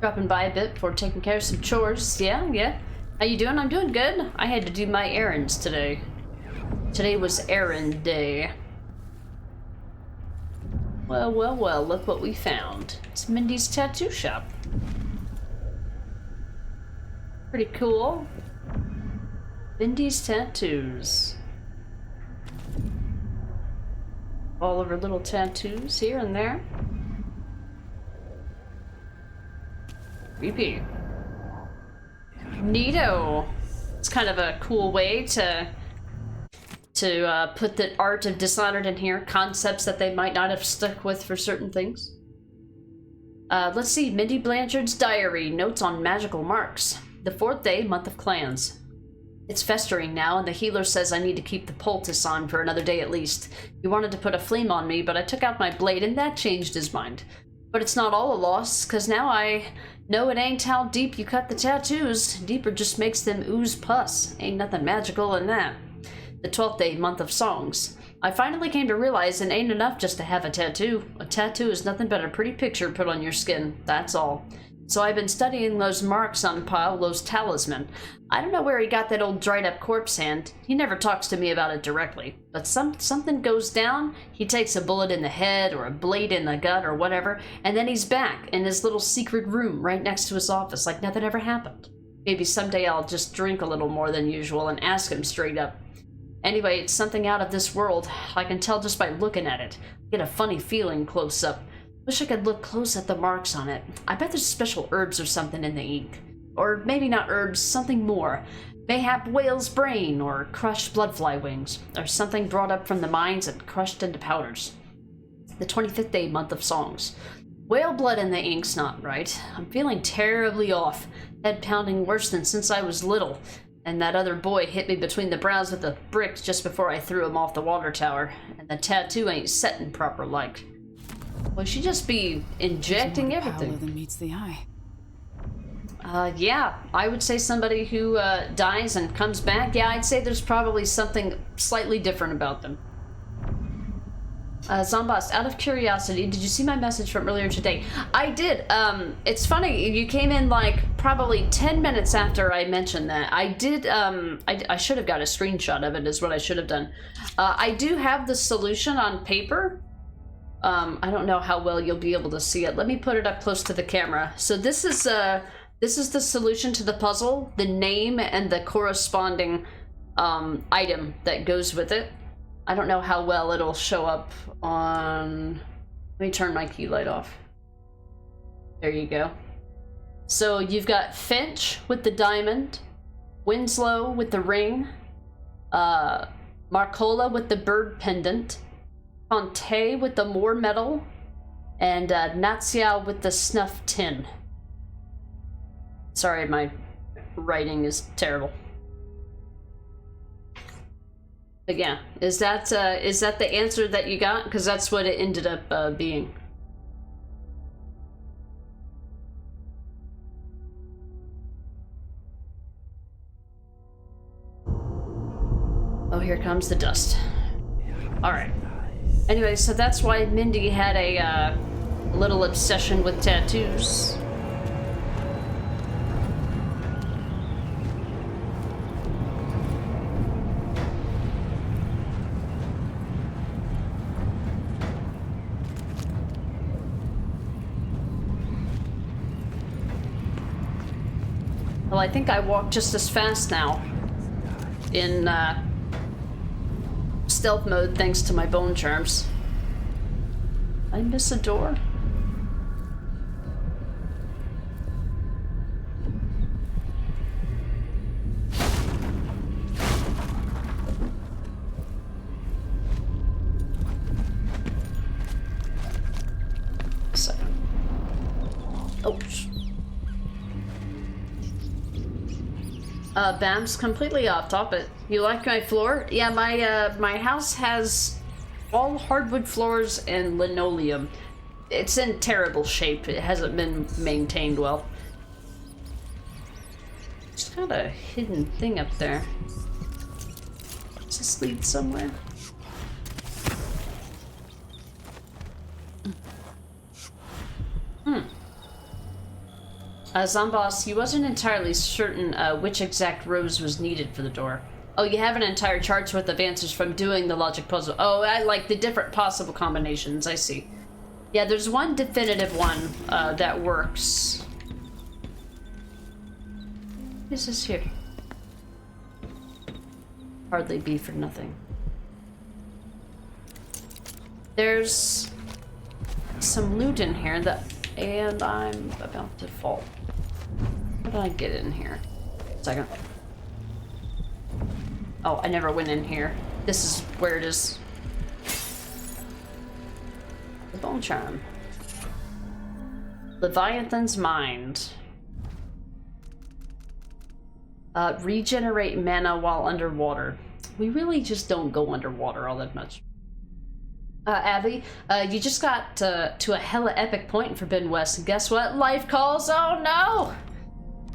Dropping by a bit before taking care of some chores. Yeah. How you doing? I'm doing good. I had to do my errands today. Today was errand day. Well, look what we found. It's Mindy's tattoo shop. Pretty cool. Mindy's tattoos. All of her little tattoos here and there. Creepy. Neato. It's kind of a cool way to put the art of Dishonored in here. Concepts that they might not have stuck with for certain things. Let's see. Mindy Blanchard's diary. Notes on magical marks. The 4th day, month of clans. It's festering now, and the healer says I need to keep the poultice on for another day at least. He wanted to put a flame on me, but I took out my blade, and that changed his mind. But it's not all a loss, because now I know it ain't how deep you cut the tattoos. Deeper just makes them ooze pus. Ain't nothing magical in that. The 12th day, month of songs. I finally came to realize it ain't enough just to have a tattoo. A tattoo is nothing but a pretty picture put on your skin, that's all. So I've been studying those marks on Paolo's talisman. I don't know where he got that old dried up corpse hand. He never talks to me about it directly. But something goes down, he takes a bullet in the head or a blade in the gut or whatever, and then he's back in his little secret room right next to his office like nothing ever happened. Maybe someday I'll just drink a little more than usual and ask him straight up. Anyway, it's something out of this world. I can tell just by looking at it. I get a funny feeling close up. Wish I could look close at the marks on it. I bet there's special herbs or something in the ink. Or maybe not herbs, something more. Mayhap whale's brain, or crushed bloodfly wings, or something brought up from the mines and crushed into powders. The 25th day, month of songs. Whale blood in the ink's not right. I'm feeling terribly off. Head pounding worse than since I was little. And that other boy hit me between the brows with a brick just before I threw him off the water tower. And the tattoo ain't setting proper like. Well, she just be injecting everything. Power than meets the eye. Yeah, I would say somebody who dies and comes back. Yeah, I'd say there's probably something slightly different about them. Zomboss, out of curiosity, did you see my message from earlier today? I did. It's funny, you came in like probably 10 minutes after I mentioned that. I did, I should have got a screenshot of it is what I should have done. I do have the solution on paper. I don't know how well you'll be able to see it. Let me put it up close to the camera. So this is the solution to the puzzle, the name and the corresponding item that goes with it. I don't know how well it'll show up on... Let me turn my key light off. There you go. So you've got Finch with the diamond, Winslow with the ring, Marcola with the bird pendant, Conte with the Moor medal, and Natsiao with the snuff tin. Sorry, my writing is terrible. But yeah, is that the answer that you got? Because that's what it ended up being. Oh, here comes the dust. All right. Anyway, so that's why Mindy had a little obsession with tattoos. Well, I think I walk just as fast now in stealth mode thanks to my bone charms. Did I miss a door? Oh. Bam's completely off topic. You like my floor? Yeah, my house has all hardwood floors and linoleum. It's in terrible shape. It hasn't been maintained well. Just got a hidden thing up there. Does this lead somewhere? Zomboss, you wasn't entirely certain which exact rose was needed for the door. Oh, you have an entire chart's worth of answers from doing the logic puzzle. Oh, I like the different possible combinations, I see. Yeah, there's one definitive one that works. is this here? Hardly be for nothing. There's some loot in here and I'm about to fall. How did I get in here? Second. Oh, I never went in here. This is where it is. The bone charm. Leviathan's mind. Regenerate mana while underwater. We really just don't go underwater all that much. Abby, you just got to a hella epic point in Forbidden West, and guess what? Life calls. Oh no!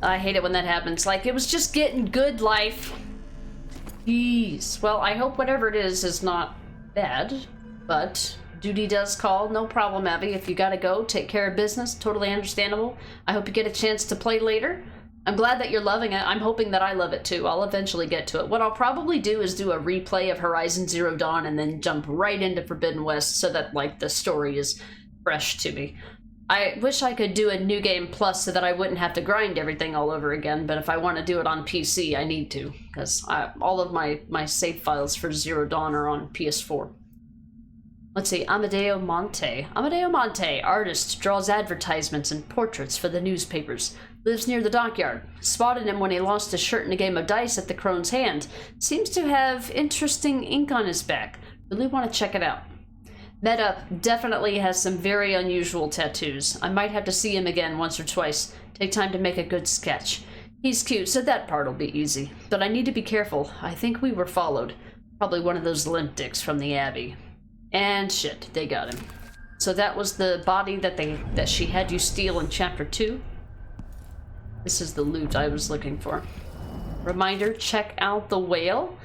I hate it when that happens. Like, it was just getting good life. Jeez. Well, I hope whatever it is not bad, but duty does call. No problem, Abby. If you gotta go, take care of business. Totally understandable. I hope you get a chance to play later. I'm glad that you're loving it. I'm hoping that I love it too. I'll eventually get to it. What I'll probably do is do a replay of Horizon Zero Dawn and then jump right into Forbidden West so that, like, the story is fresh to me. I wish I could do a New Game Plus so that I wouldn't have to grind everything all over again, but if I want to do it on PC, I need to, because all of my save files for Zero Dawn are on PS4. Let's see, Amadeo Monte. Amadeo Monte, artist, draws advertisements and portraits for the newspapers. Lives near the dockyard. Spotted him when he lost his shirt in a game of dice at the Crone's Hand. Seems to have interesting ink on his back. Really want to check it out. Met up. Definitely has some very unusual tattoos. I might have to see him again once or twice. Take time to make a good sketch. He's cute, so that part'll be easy. But I need to be careful. I think we were followed. Probably one of those limp dicks from the Abbey. And shit, they got him. So that was the body that she had you steal in Chapter 2. This is the loot I was looking for. Reminder, check out the whale.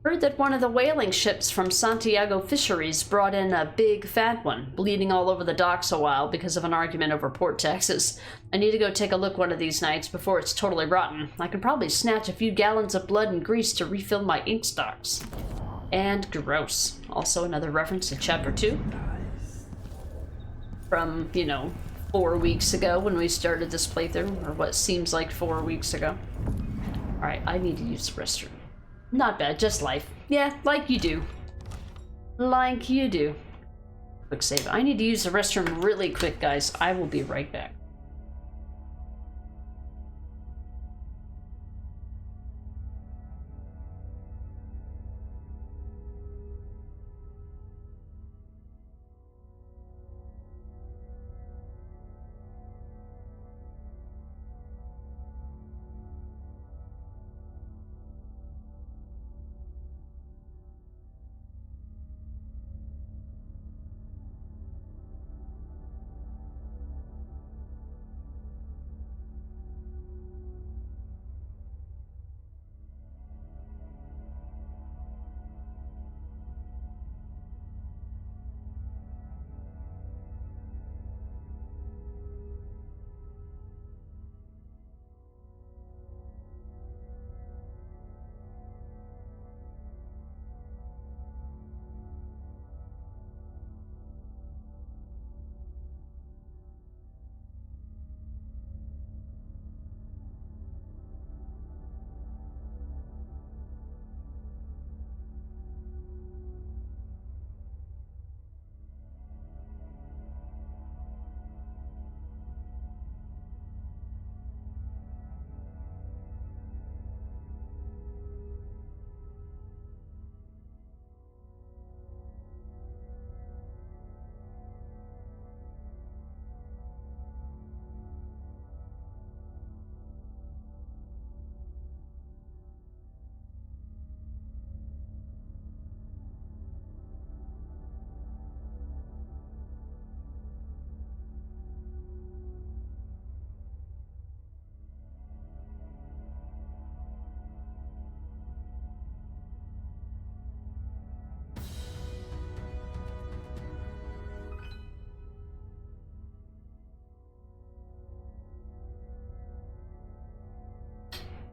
Heard that one of the whaling ships from Santiago Fisheries brought in a big fat one, bleeding all over the docks a while because of an argument over port taxes. I need to go take a look one of these nights before it's totally rotten. I could probably snatch a few gallons of blood and grease to refill my ink stocks. And gross. Also another reference to Chapter 2. From, you know, 4 weeks ago when we started this playthrough, or what seems like 4 weeks ago. Alright, I need to use the restroom. Not bad, just life. Yeah, like you do. Like you do. Quick save. I need to use the restroom really quick, guys. I will be right back.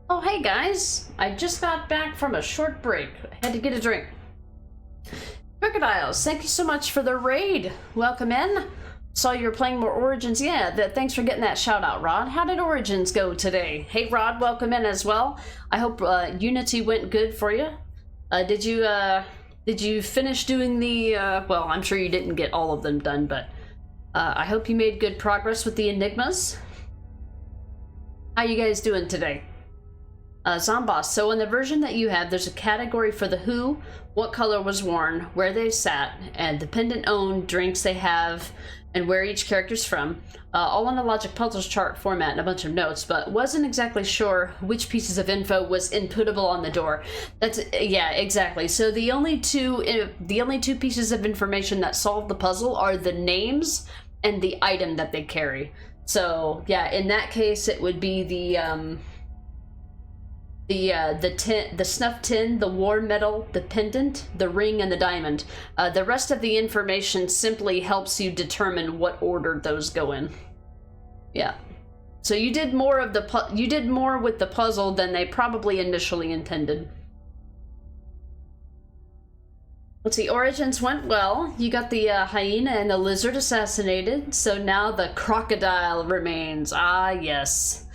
Oh, hey guys! I just got back from a short break. I had to get a drink. Crocodiles, thank you so much for the raid. Welcome in. Saw you were playing more Origins. Yeah, thanks for getting that shout out, Rod. How did Origins go today? Hey, Rod, welcome in as well. I hope Unity went good for you. Did you finish doing the, well, I'm sure you didn't get all of them done, but I hope you made good progress with the Enigmas. How you guys doing today? Zomboss, so in the version that you have, there's a category for the who, what color was worn, where they sat, and dependent owned, drinks they have, and where each character's from, all on the logic puzzles chart format and a bunch of notes, but wasn't exactly sure which pieces of info was inputable on the door. That's, yeah, exactly. So the only two pieces of information that solve the puzzle are the names and the item that they carry. So yeah, in that case, it would be the snuff tin, the war medal, the pendant, the ring, and the diamond. The rest of the information simply helps you determine what order those go in. Yeah. So you did more with the puzzle than they probably initially intended. Let's see, Origins went well. You got the hyena and the lizard assassinated, so now the crocodile remains. Ah, yes.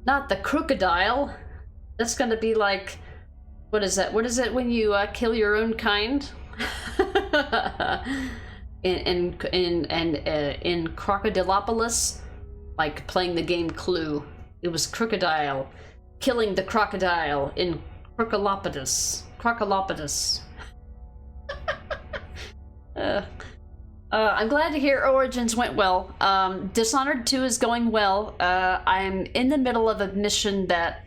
Not the crocodile. That's gonna be like, what is that? What is it when you kill your own kind? in Crocodilopolis, like playing the game Clue, it was crocodile, killing the crocodile in Crocolopolis. I'm glad to hear Origins went well. Dishonored 2 is going well. I'm in the middle of a mission that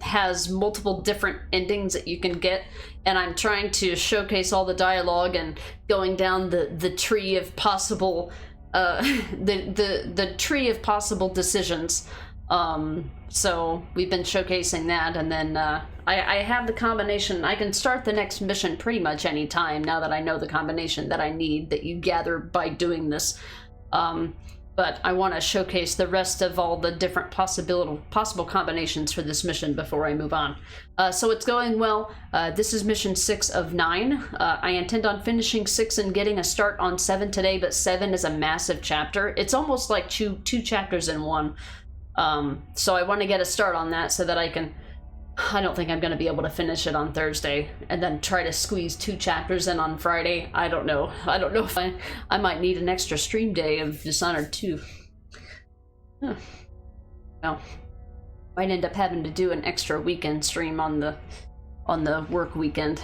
has multiple different endings that you can get, and I'm trying to showcase all the dialogue and going down the tree of possible the tree of possible decisions. So we've been showcasing that, and then I have the combination. I can start the next mission pretty much any time now that I know the combination that I need that you gather by doing this. But I want to showcase the rest of all the different possible combinations for this mission before I move on. So it's going well. This is mission 6 of 9. I intend on finishing 6 and getting a start on 7 today, but 7 is a massive chapter. It's almost like two chapters in one. So I want to get a start on that so that I don't think I'm going to be able to finish it on Thursday and then try to squeeze 2 chapters in on Friday. I don't know if I might need an extra stream day of Dishonored 2. Huh. No. Might end up having to do an extra weekend stream on the work weekend.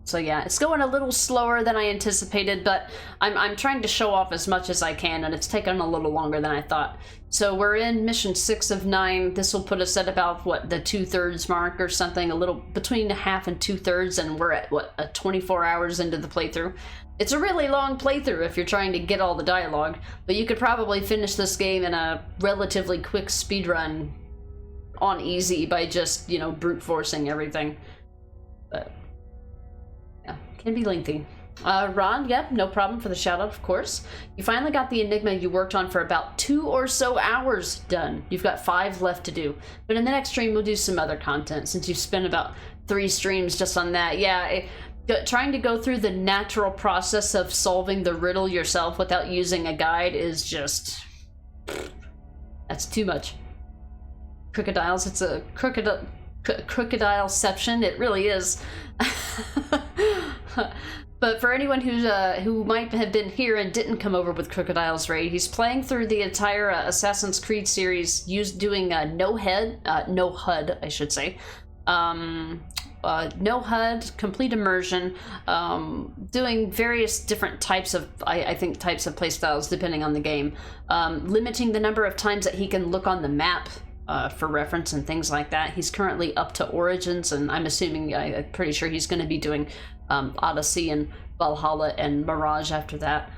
So yeah, it's going a little slower than I anticipated, but I'm trying to show off as much as I can, and it's taken a little longer than I thought. So we're in mission 6 of 9. This will put us at about, what, the 2/3 mark or something, a little between a half and 2/3, and we're at, what, 24 hours into the playthrough. It's a really long playthrough if you're trying to get all the dialogue, but you could probably finish this game in a relatively quick speedrun on easy by just, you know, brute forcing everything. But yeah, can be lengthy. Ron, yep, no problem for the shout out, of course. You finally got the enigma you worked on for about 2 or so hours done. You've got 5 left to do. But in the next stream, we'll do some other content since you've spent about 3 streams just on that. Yeah, trying to go through the natural process of solving the riddle yourself without using a guide is just... that's too much. Crocodiles, it's a crocodileception, it really is. But for anyone who might have been here and didn't come over with Crocodile's Raid, he's playing through the entire Assassin's Creed series, doing no HUD, I should say. No HUD, complete immersion, doing various different types of, I think, types of playstyles depending on the game, limiting the number of times that he can look on the map for reference and things like that. He's currently up to Origins, and I'm pretty sure he's going to be doing Odyssey and Valhalla and Mirage after that.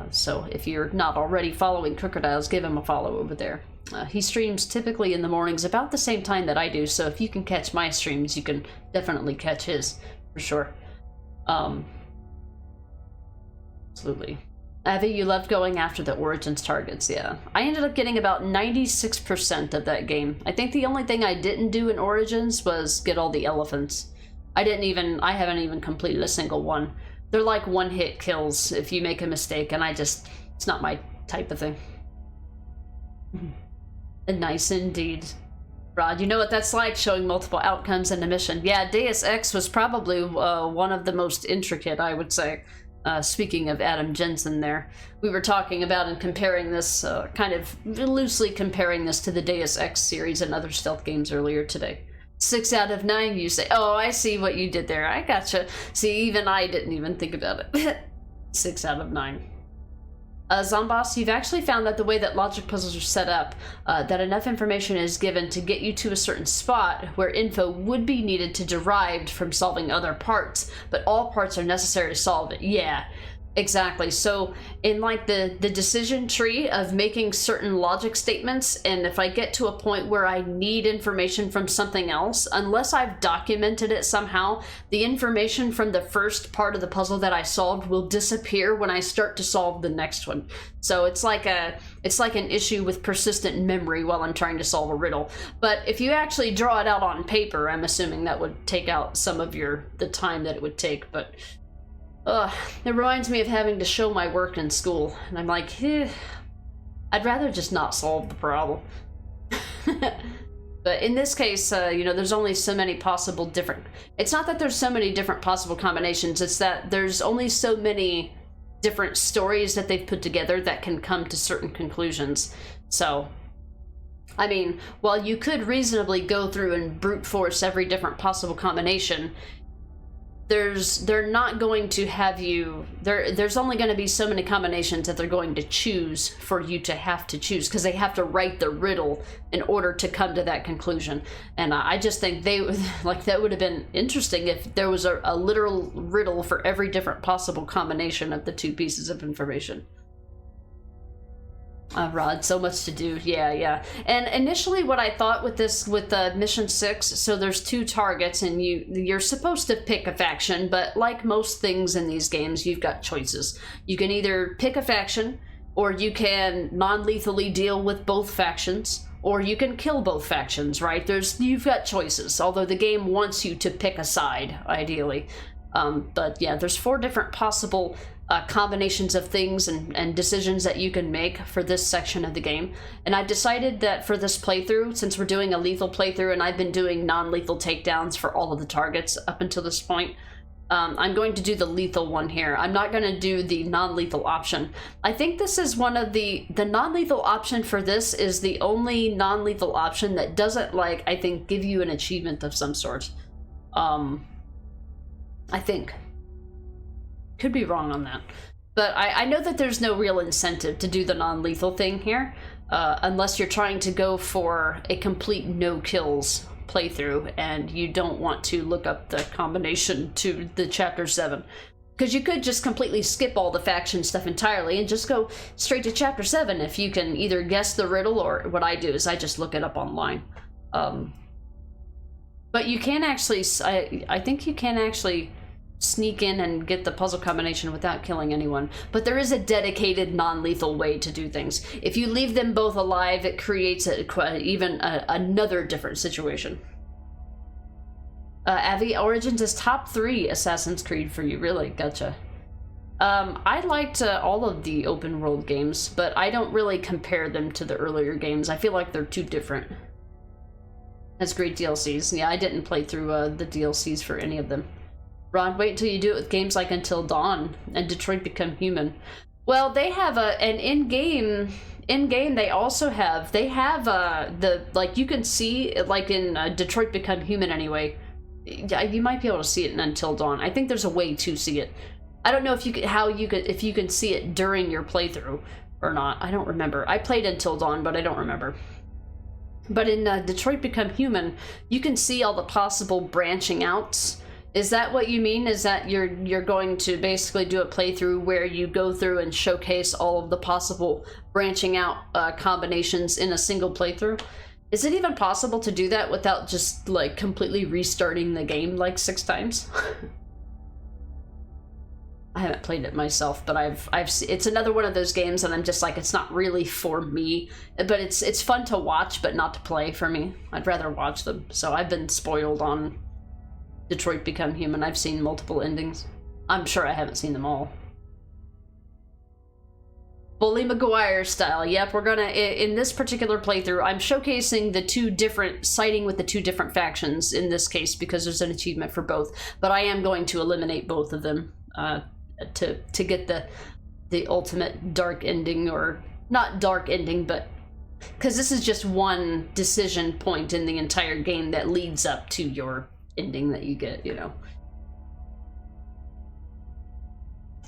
So if you're not already following Crocodiles, give him a follow over there. He streams typically in the mornings about the same time that I do, so if you can catch my streams, you can definitely catch his, for sure. Absolutely. Avi, you loved going after the Origins targets, yeah. I ended up getting about 96% of that game. I think the only thing I didn't do in Origins was get all the elephants. I haven't even completed a single one. They're like one-hit kills if you make a mistake, and it's not my type of thing. Nice indeed. Rod, you know what that's like, showing multiple outcomes in a mission. Yeah, Deus Ex was probably one of the most intricate, I would say. Speaking of Adam Jensen there, we were talking about and comparing this, kind of loosely comparing this to the Deus Ex series and other stealth games earlier today. 6 out of 9, you say. Oh, I see what you did there. I gotcha. See, even I didn't even think about it. 6 out of 9. Zomboss, you've actually found that the way that logic puzzles are set up, that enough information is given to get you to a certain spot where info would be needed to derived from solving other parts, but all parts are necessary to solve it. Yeah, exactly. So in like the decision tree of making certain logic statements, and if I get to a point where I need information from something else, unless I've documented it somehow, the information from the first part of the puzzle that I solved will disappear when I start to solve the next one. So it's like an issue with persistent memory while I'm trying to solve a riddle. But if you actually draw it out on paper, I'm assuming that would take out some of the time that it would take, but it reminds me of having to show my work in school, and I'm like, I'd rather just not solve the problem. But in this case, you know, there's only so many possible different... It's not that there's so many different possible combinations, it's that there's only so many different stories that they've put together that can come to certain conclusions. So, I mean, while you could reasonably go through and brute force every different possible combination, they're not going to have you, there's only going to be so many combinations that they're going to choose for you to have to choose, because they have to write the riddle in order to come to that conclusion. And I just think that would have been interesting if there was a literal riddle for every different possible combination of the two pieces of information. Rod, so much to do. Yeah. And initially what I thought with mission 6, so there's 2 targets and you're supposed to pick a faction, but like most things in these games, you've got choices. You can either pick a faction, or you can non-lethally deal with both factions, or you can kill both factions, right? You've got choices, although the game wants you to pick a side, ideally. But yeah, there's 4 different possible combinations of things and decisions that you can make for this section of the game. And I've decided that for this playthrough, since we're doing a lethal playthrough and I've been doing non-lethal takedowns for all of the targets up until this point, I'm going to do the lethal one here. I'm not going to do the non-lethal option. I think this is one of the non-lethal option for this is the only non-lethal option that doesn't, like, I think, give you an achievement of some sort. I think. Could be wrong on that. But I know that there's no real incentive to do the non-lethal thing here, unless you're trying to go for a complete no-kills playthrough and you don't want to look up the combination to the Chapter 7. Because you could just completely skip all the faction stuff entirely and just go straight to Chapter 7 if you can either guess the riddle, or what I do is I just look it up online. But you can actually, I think you can actually sneak in and get the puzzle combination without killing anyone. But there is a dedicated non-lethal way to do things. If you leave them both alive, it creates another different situation. Avi, Origins is top 3 Assassin's Creed for you. Really? Gotcha. I liked all of the open world games, but I don't really compare them to the earlier games. I feel like they're too different. That's great DLCs. Yeah, I didn't play through the DLCs for any of them. Ron, wait until you do it with games like Until Dawn and Detroit Become Human. Well, they have an in-game they also have, like, you can see, like in Detroit Become Human anyway, you might be able to see it in Until Dawn. I think there's a way to see it. I don't know if you can see it during your playthrough or not. I don't remember. I played Until Dawn, but I don't remember. But in Detroit Become Human, you can see all the possible branching outs. Is that what you mean? Is that you're going to basically do a playthrough where you go through and showcase all of the possible branching out combinations in a single playthrough? Is it even possible to do that without just, like, completely restarting the game like 6 times? I haven't played it myself, but it's another one of those games and I'm just like, it's not really for me, but it's fun to watch but not to play for me. I'd rather watch them. So I've been spoiled on Detroit Become Human. I've seen multiple endings. I'm sure I haven't seen them all. Bully Maguire style. Yep, we're gonna, in this particular playthrough, I'm showcasing the two different, siding with the two different factions in this case because there's an achievement for both. But I am going to eliminate both of them to get the ultimate dark ending, or not dark ending, but because this is just one decision point in the entire game that leads up to your ending that you get, you know.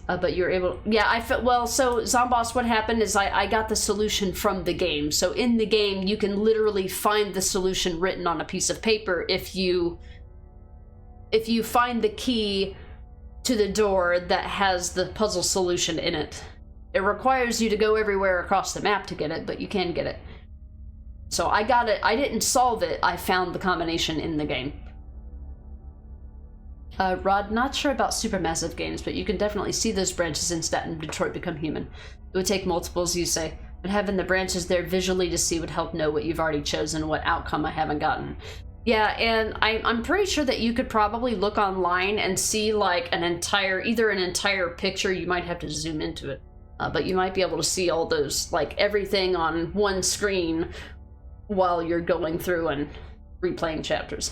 But you're able, yeah, I felt, well, so Zomboss, what happened is I got the solution from the game. So in the game, you can literally find the solution written on a piece of paper if you find the key to the door that has the puzzle solution in it. It requires you to go everywhere across the map to get it, but you can get it. So I got it, I didn't solve it, I found the combination in the game. Rod, not sure about supermassive games, but you can definitely see those branches in Stat and Detroit Become Human. It would take multiples, you say, but having the branches there visually to see would help know what you've already chosen, what outcome I haven't gotten. Yeah, and I'm pretty sure that you could probably look online and see like an entire, either an entire picture, you might have to zoom into it, but you might be able to see all those, like everything on one screen while you're going through and replaying chapters.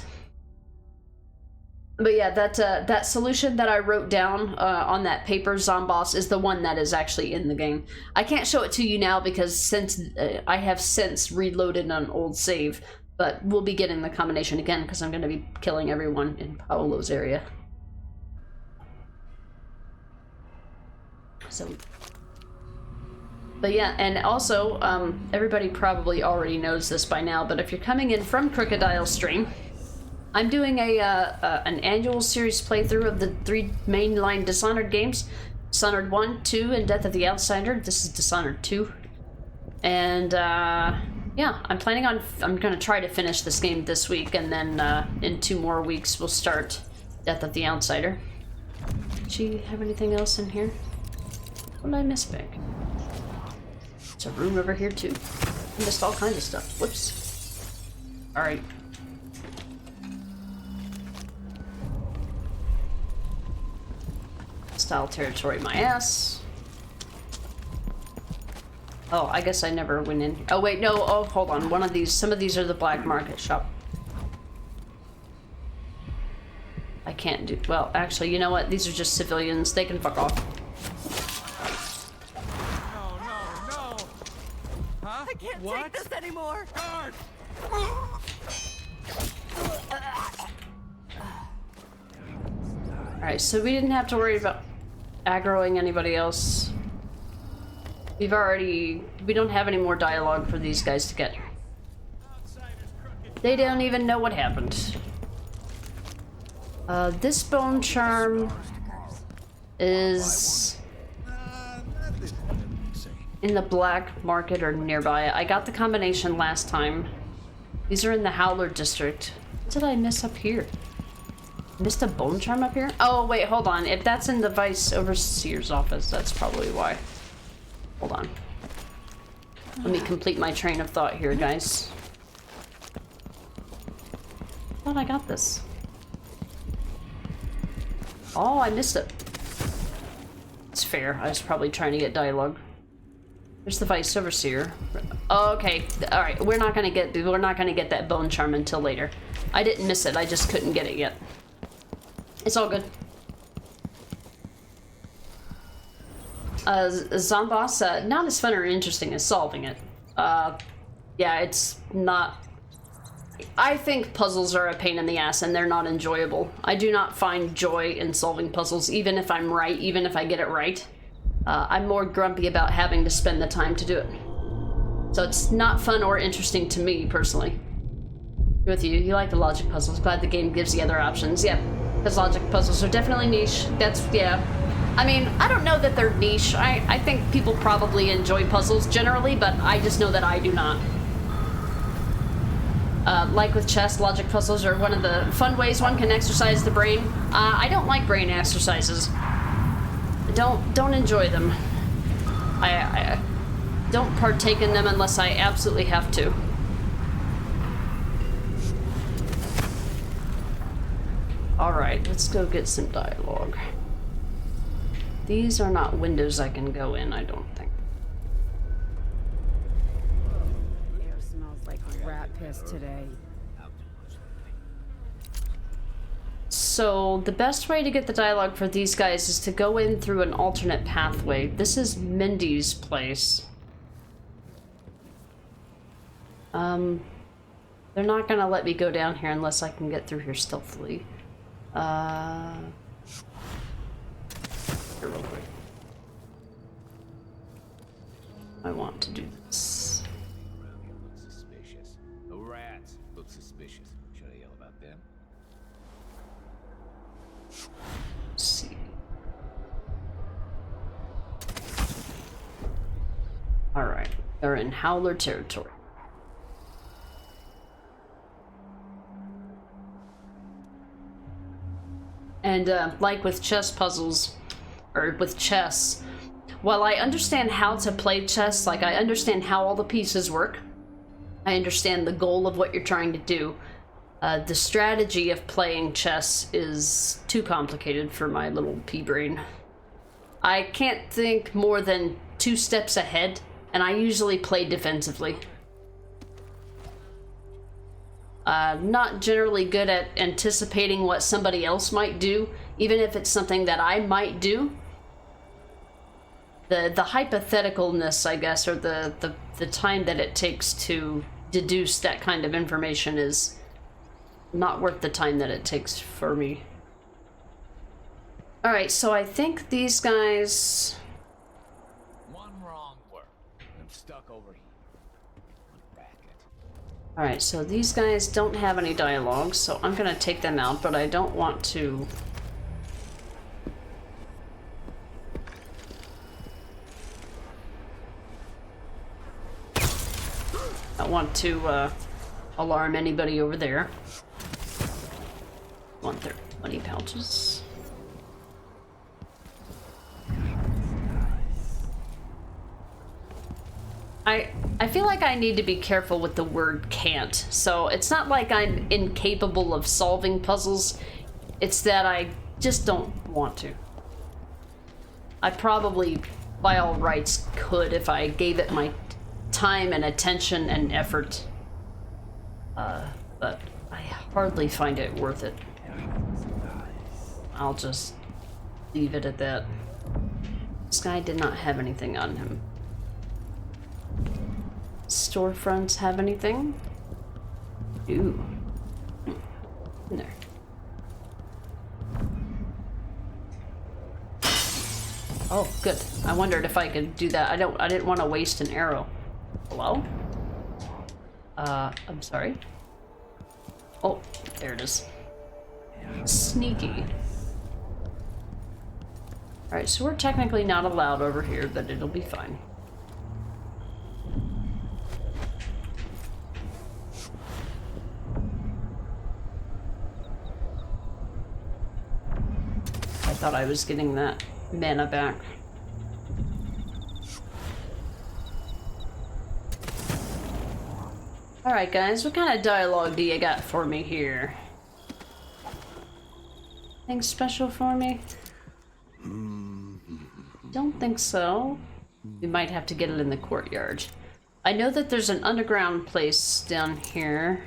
But yeah, that solution that I wrote down on that paper, Zomboss, is the one that is actually in the game. I can't show it to you now because since I have since reloaded an old save, but we'll be getting the combination again because I'm going to be killing everyone in Paolo's area. So, but yeah, and also, everybody probably already knows this by now, but if you're coming in from Crocodile Stream, I'm doing an annual series playthrough of the 3 mainline Dishonored games. Dishonored 1, 2, and Death of the Outsider. This is Dishonored 2. And, yeah, I'm gonna try to finish this game this week, and then, in 2 more weeks, we'll start Death of the Outsider. Did she have anything else in here? What did I miss back? There's a room over here, too. I missed all kinds of stuff. Whoops. Alright. Style territory, my ass. Oh, I guess I never went in. Oh wait, no, oh, hold on. One of these, some of these are the black market shop. I can't do, well, actually, you know what? These are just civilians. They can fuck off. No. Huh? I can't take this anymore. Guard! Alright, so we didn't have to worry about aggroing anybody else. We don't have any more dialogue for these guys to get. They don't even know what happened. This bone charm is in the black market or nearby. I got the combination last time. These are in the Howler district. What did I miss up here? Missed a bone charm up here? Oh, wait, hold on. If that's in the Vice Overseer's office, that's probably why. Hold on. Let me complete my train of thought here, guys. I thought I got this. Oh, I missed it. It's fair. I was probably trying to get dialogue. There's the Vice Overseer. Oh, okay. All right. We're not gonna get that bone charm until later. I didn't miss it. I just couldn't get it yet. It's all good. Zomboss, not as fun or interesting as solving it. Yeah, it's not... I think puzzles are a pain in the ass and they're not enjoyable. I do not find joy in solving puzzles, even if I'm right, even if I get it right. I'm more grumpy about having to spend the time to do it. So it's not fun or interesting to me, personally. With you, you like the logic puzzles. Glad the game gives the other options. Yep. Because logic puzzles are definitely niche. That's, yeah. I mean, I don't know that they're niche. I think people probably enjoy puzzles generally, but I just know that I do not. Like with chess, logic puzzles are one of the fun ways one can exercise the brain. I don't like brain exercises. Don't enjoy them. I don't partake in them unless I absolutely have to. Alright, let's go get some dialogue. These are not windows I can go in, I don't think. Air smells like rat piss today. So the best way to get the dialogue for these guys is to go in through an alternate pathway. This is Mindy's place. They're not gonna let me go down here unless I can get through here stealthily. Here real quick. I want to do this. Around here looks suspicious. The rats look suspicious. Should I yell about them? Let's see. Alright, they're in Howler territory. And like with chess puzzles, or with chess, while I understand how to play chess, like I understand how all the pieces work, I understand the goal of what you're trying to do, the strategy of playing chess is too complicated for my little pea brain. I can't think more than 2 steps ahead, and I usually play defensively. Not generally good at anticipating what somebody else might do, even if it's something that I might do. The hypotheticalness, I guess, or the time that it takes to deduce that kind of information is not worth the time that it takes for me. Alright, so I think these guys... One wrong word. I'm stuck over here. Alright, so these guys don't have any dialogue, so I'm gonna take them out, but I don't want to... I want to alarm anybody over there. Want their money pouches. I feel like I need to be careful with the word can't. So it's not like I'm incapable of solving puzzles. It's that I just don't want to. I probably, by all rights, could if I gave it my time and attention and effort. But I hardly find it worth it. I'll just leave it at that. This guy did not have anything on him. Storefronts have anything? Ooh. In there. Oh, good. I wondered if I could do that. I didn't want to waste an arrow. Hello? I'm sorry. Oh, there it is. Sneaky. Alright, so we're technically not allowed over here, but it'll be fine. I thought I was getting that mana back. Alright guys, what kind of dialogue do you got for me here? Anything special for me? Don't think so. We might have to get it in the courtyard. I know that there's an underground place down here.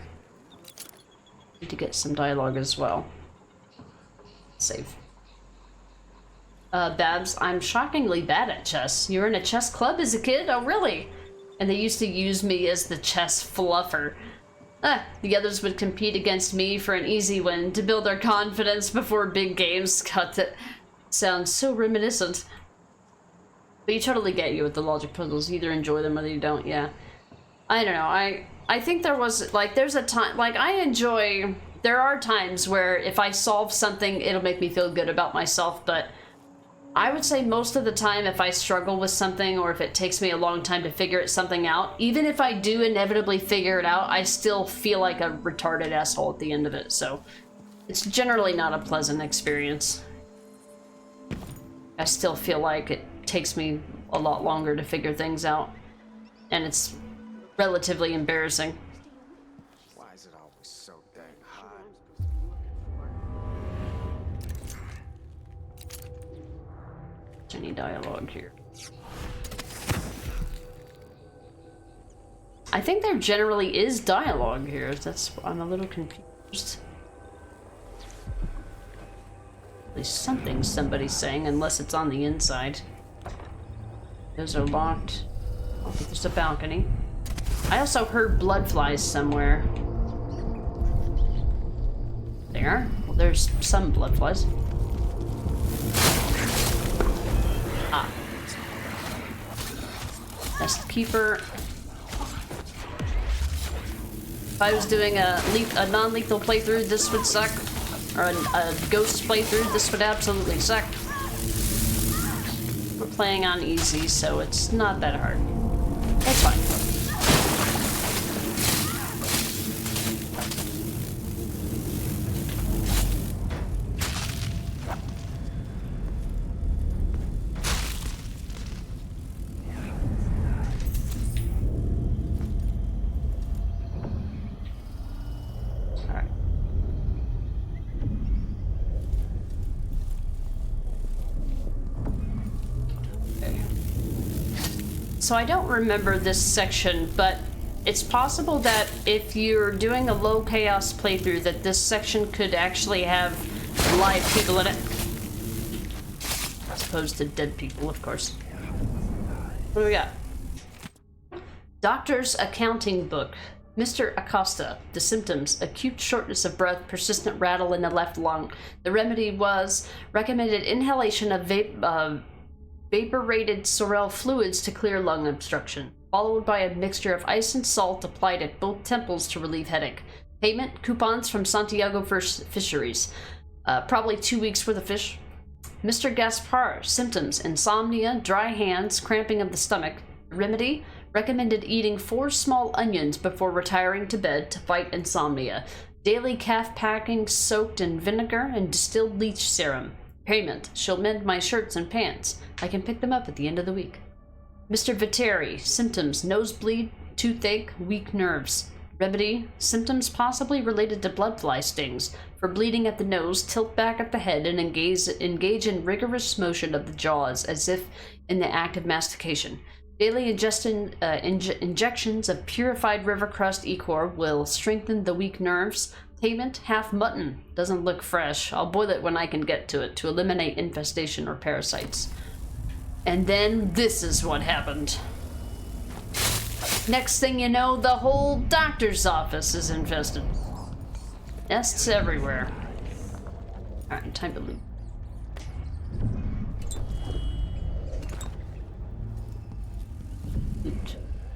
Need to get some dialogue as well. Save. Babs, I'm shockingly bad at chess. You were in a chess club as a kid? Oh, really? And they used to use me as the chess fluffer. The others would compete against me for an easy win to build their confidence before big games. God, that sounds so reminiscent. But you totally get you with the logic puzzles. You either enjoy them or you don't, yeah. I don't know, I think there was, like, there's a time, like, there are times where if I solve something, it'll make me feel good about myself, but I would say most of the time if I struggle with something or if it takes me a long time to figure something out, even if I do inevitably figure it out, I still feel like a retarded asshole at the end of it, so it's generally not a pleasant experience. I still feel like it takes me a lot longer to figure things out, and it's relatively embarrassing. Why is it always so dang hot? Any dialogue here? I think there generally is dialogue here. I'm a little confused. At least something somebody's saying, unless it's on the inside. Those are locked. I think there's a balcony. I also heard blood flies somewhere. There. Well, there's some blood flies. Ah. That's the keeper. If I was doing a non-lethal playthrough, this would suck. Or a ghost playthrough, this would absolutely suck. We're playing on easy, so it's not that hard. It's fine. So I don't remember this section, but it's possible that if you're doing a low chaos playthrough that this section could actually have live people in it. As opposed to dead people, of course. What do we got? Doctor's accounting book. Mr. Acosta. The symptoms: acute shortness of breath, persistent rattle in the left lung. The remedy was recommended inhalation of vaporated sorrel fluids to clear lung obstruction, followed by a mixture of ice and salt applied at both temples to relieve headache. Payment: coupons from Santiago Fisheries. Probably 2 weeks worth of fish. Mr. Gaspar. Symptoms: insomnia, dry hands, cramping of the stomach. Remedy: recommended eating 4 small onions before retiring to bed to fight insomnia. Daily calf packing soaked in vinegar and distilled leech serum. Payment: she'll mend my shirts and pants. I can pick them up at the end of the week. Mr. Viteri. Symptoms: nosebleed, toothache, weak nerves. Remedy: symptoms possibly related to bloodfly stings. For bleeding at the nose, tilt back at the head and engage in rigorous motion of the jaws as if in the act of mastication. Daily injections of purified river crust ichor will strengthen the weak nerves. Payment: half mutton. Doesn't look fresh. I'll boil it when I can get to it to eliminate infestation or parasites. And then this is what happened. Next thing you know, the whole doctor's office is infested. Nests everywhere. Alright, time to leave.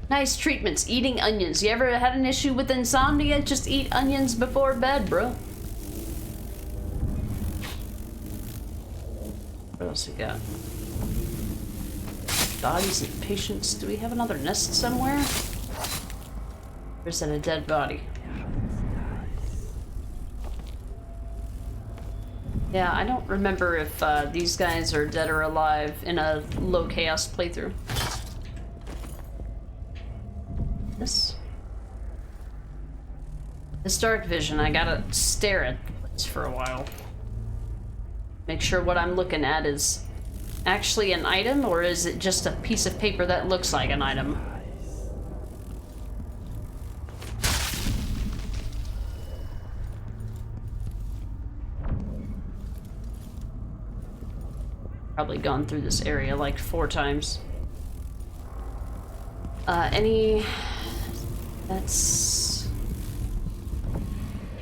Nice treatments. Eating onions. You ever had an issue with insomnia? Just eat onions before bed, bro. What else we got? Bodies and patients. Do we have another nest somewhere? Or is that a dead body? Yeah, I don't remember if these guys are dead or alive in a low chaos playthrough. This dark vision, I gotta stare at this for a while. Make sure what I'm looking at is actually an item, or is it just a piece of paper that looks like an item? Probably gone through this area like 4 times.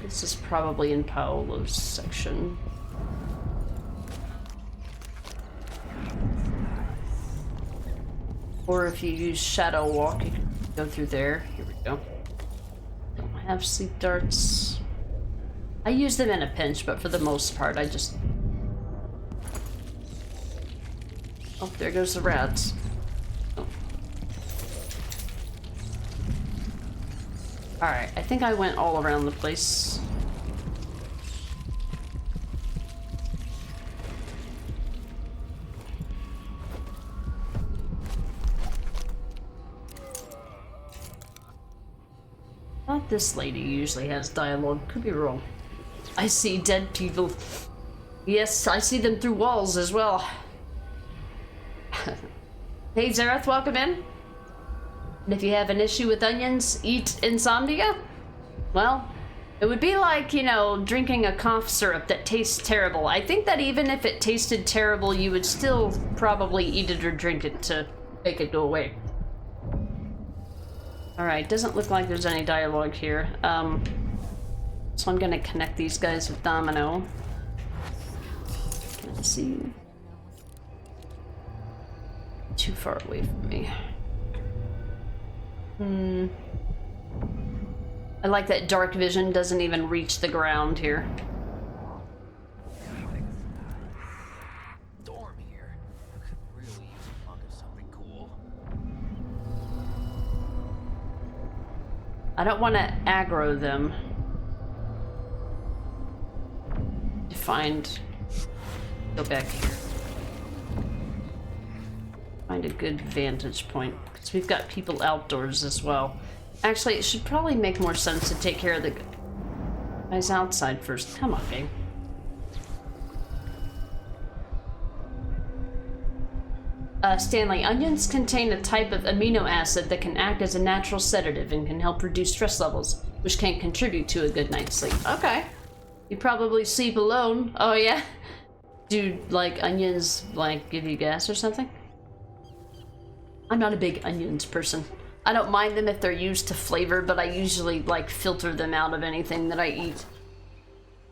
This is probably in Paolo's section. Or if you use Shadow Walk, you can go through there. Here we go. Don't have sleep darts. I use them in a pinch, but for the most part, I just... Oh, there goes the rats. Oh. Alright, I think I went all around the place. Not this lady usually has dialogue. Could be wrong. I see dead people. Yes, I see them through walls as well. Hey Zareth, welcome in. And if you have an issue with onions, eat insomnia? Well, it would be like, you know, drinking a cough syrup that tastes terrible. I think that even if it tasted terrible, you would still probably eat it or drink it to make it go away. Alright, doesn't look like there's any dialogue here. So I'm gonna connect these guys with Domino. Let's see. Too far away from me. I like that dark vision doesn't even reach the ground here. Storm here. I could really use a mug of something cool. I don't want to aggro them. Go back here. Find a good vantage point, because we've got people outdoors as well. Actually, it should probably make more sense to take care of the guys outside first. Come on, babe. Stanley, onions contain a type of amino acid that can act as a natural sedative and can help reduce stress levels, which can contribute to a good night's sleep. Okay. You probably sleep alone. Oh, yeah? Do, like, onions, like, give you gas or something? I'm not a big onions person. I don't mind them if they're used to flavor, but I usually, like, filter them out of anything that I eat.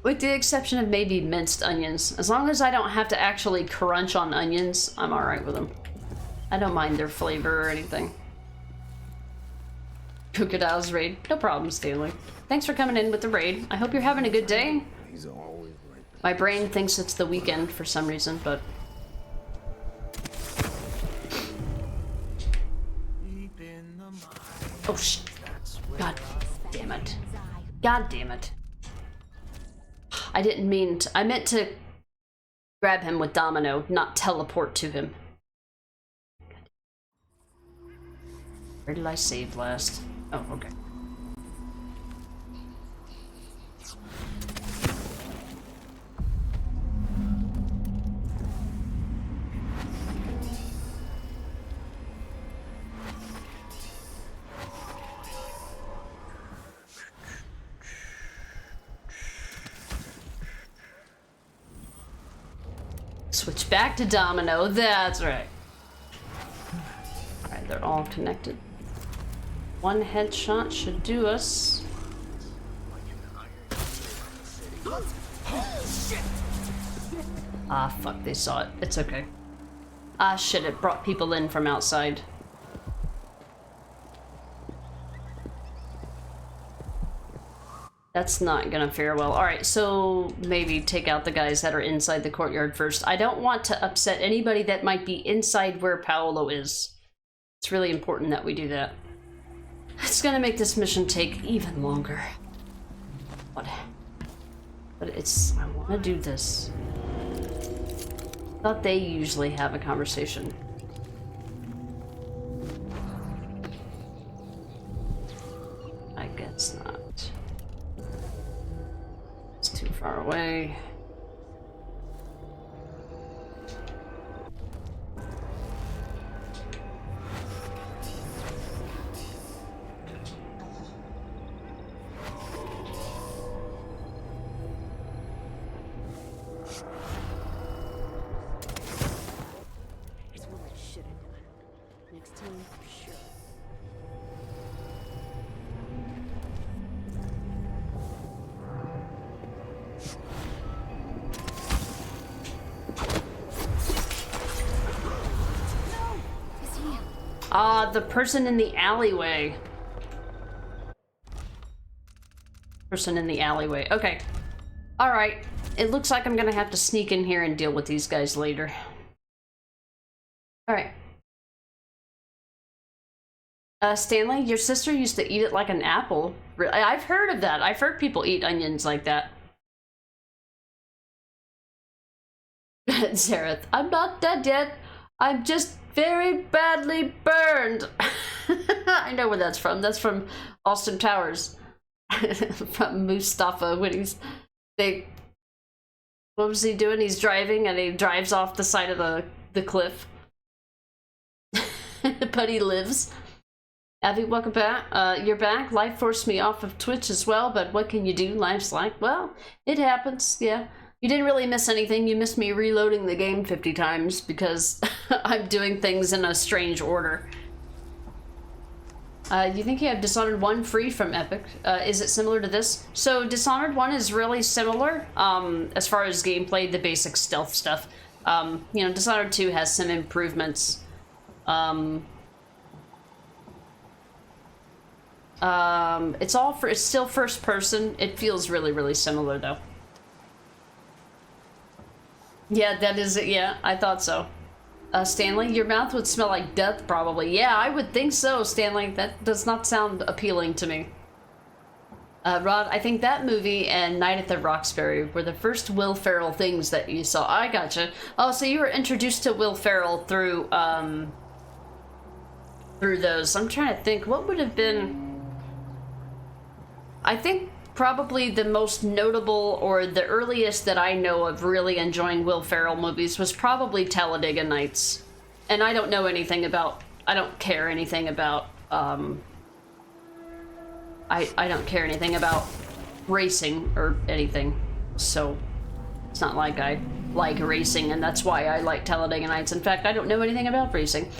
With the exception of maybe minced onions. As long as I don't have to actually crunch on onions, I'm alright with them. I don't mind their flavor or anything. Crocodile's raid. No problem, Stanley. Thanks for coming in with the raid. I hope you're having a good day. He's always right. My brain thinks it's the weekend for some reason, but... Oh, God damn it. God damn it. I didn't mean to... I meant to grab him with Domino, not teleport to him. Where did I save last? Oh, okay. Switch back to Domino. That's right. Alright, they're all connected. One headshot should do us. Ah, fuck, they saw it. It's okay. Ah, shit, it brought people in from outside. That's not gonna fare well. Alright, so maybe take out the guys that are inside the courtyard first. I don't want to upset anybody that might be inside where Paolo is. It's really important that we do that. It's gonna make this mission take even longer. But it's... I wanna do this. Thought they usually have a conversation. I guess not. It's too far away. It's what I should have done. Next time, for sure. Ah, the person in the alleyway. Person in the alleyway. Okay. Alright. It looks like I'm gonna have to sneak in here and deal with these guys later. Alright. Stanley, your sister used to eat it like an apple. I've heard of that. I've heard people eat onions like that. Zareth, I'm not dead yet. I'm just very badly burned. I know where that's from. That's from Austin Towers. From Mustafa when he's... What was he doing? He's driving and he drives off the side of the cliff. but he lives. Abby, welcome back. You're back. Life forced me off of Twitch as well, but what can you do? Life's like, well, it happens, yeah. You didn't really miss anything. You missed me reloading the game 50 times because I'm doing things in a strange order. You think you have Dishonored 1 free from Epic? Is it similar to this? So Dishonored 1 is really similar as far as gameplay, the basic stealth stuff. You know, Dishonored 2 has some improvements. It's still first person. It feels really, really similar though. Yeah, that is it. Yeah, I thought so. Stanley, your mouth would smell like death probably. Yeah, I would think so, Stanley. That does not sound appealing to me. Rod, I think that movie and Night at the Roxbury were the first Will Ferrell things that you saw. I gotcha. Oh, so you were introduced to Will Ferrell through those. I'm trying to think, what would have been... I think probably the most notable, or the earliest that I know of really enjoying Will Ferrell movies was probably Talladega Nights. And I don't know anything about... I don't care anything about... I don't care anything about racing or anything, so it's not like I like racing, and that's why I like Talladega Nights. In fact, I don't know anything about racing.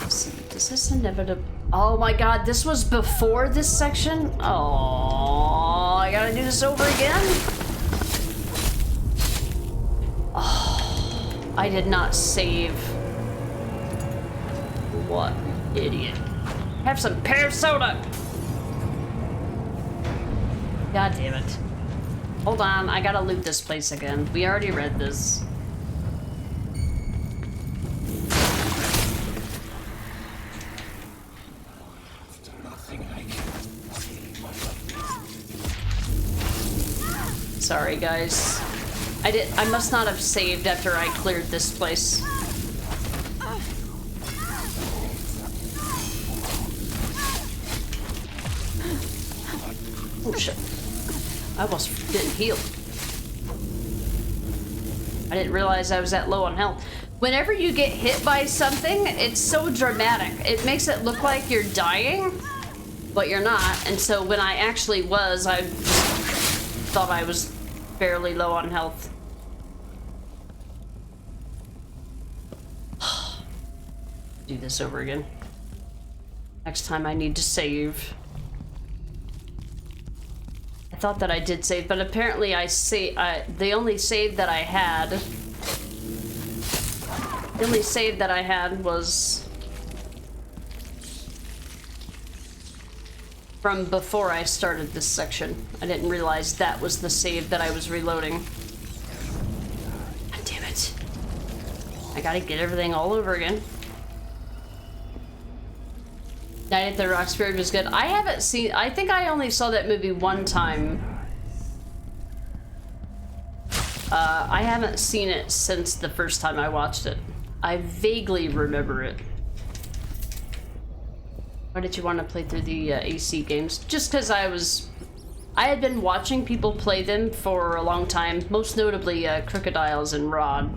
Let's see, does this inevitable... Oh my god, this was before this section? Oh, I gotta do this over again? Oh, I did not save. What idiot. Have some pear soda! God damn it. Hold on, I gotta loot this place again. We already read this. Sorry guys. I must not have saved after I cleared this place. Oh shit. I almost didn't heal. I didn't realize I was that low on health. Whenever you get hit by something, it's so dramatic. It makes it look like you're dying, but you're not. And so when I actually was, I thought I was fairly low on health. Do this over again. Next time I need to save. I thought that I did save, but apparently the only save that I had... The only save that I had was... from before I started this section. I didn't realize that was the save that I was reloading. God damn it. I gotta get everything all over again. Night at the Roxbury was good. I haven't seen... I think I only saw that movie one time. I haven't seen it since the first time I watched it. I vaguely remember it. Why did you want to play through the AC games? Just because I had been watching people play them for a long time, most notably Crocodiles and Rod.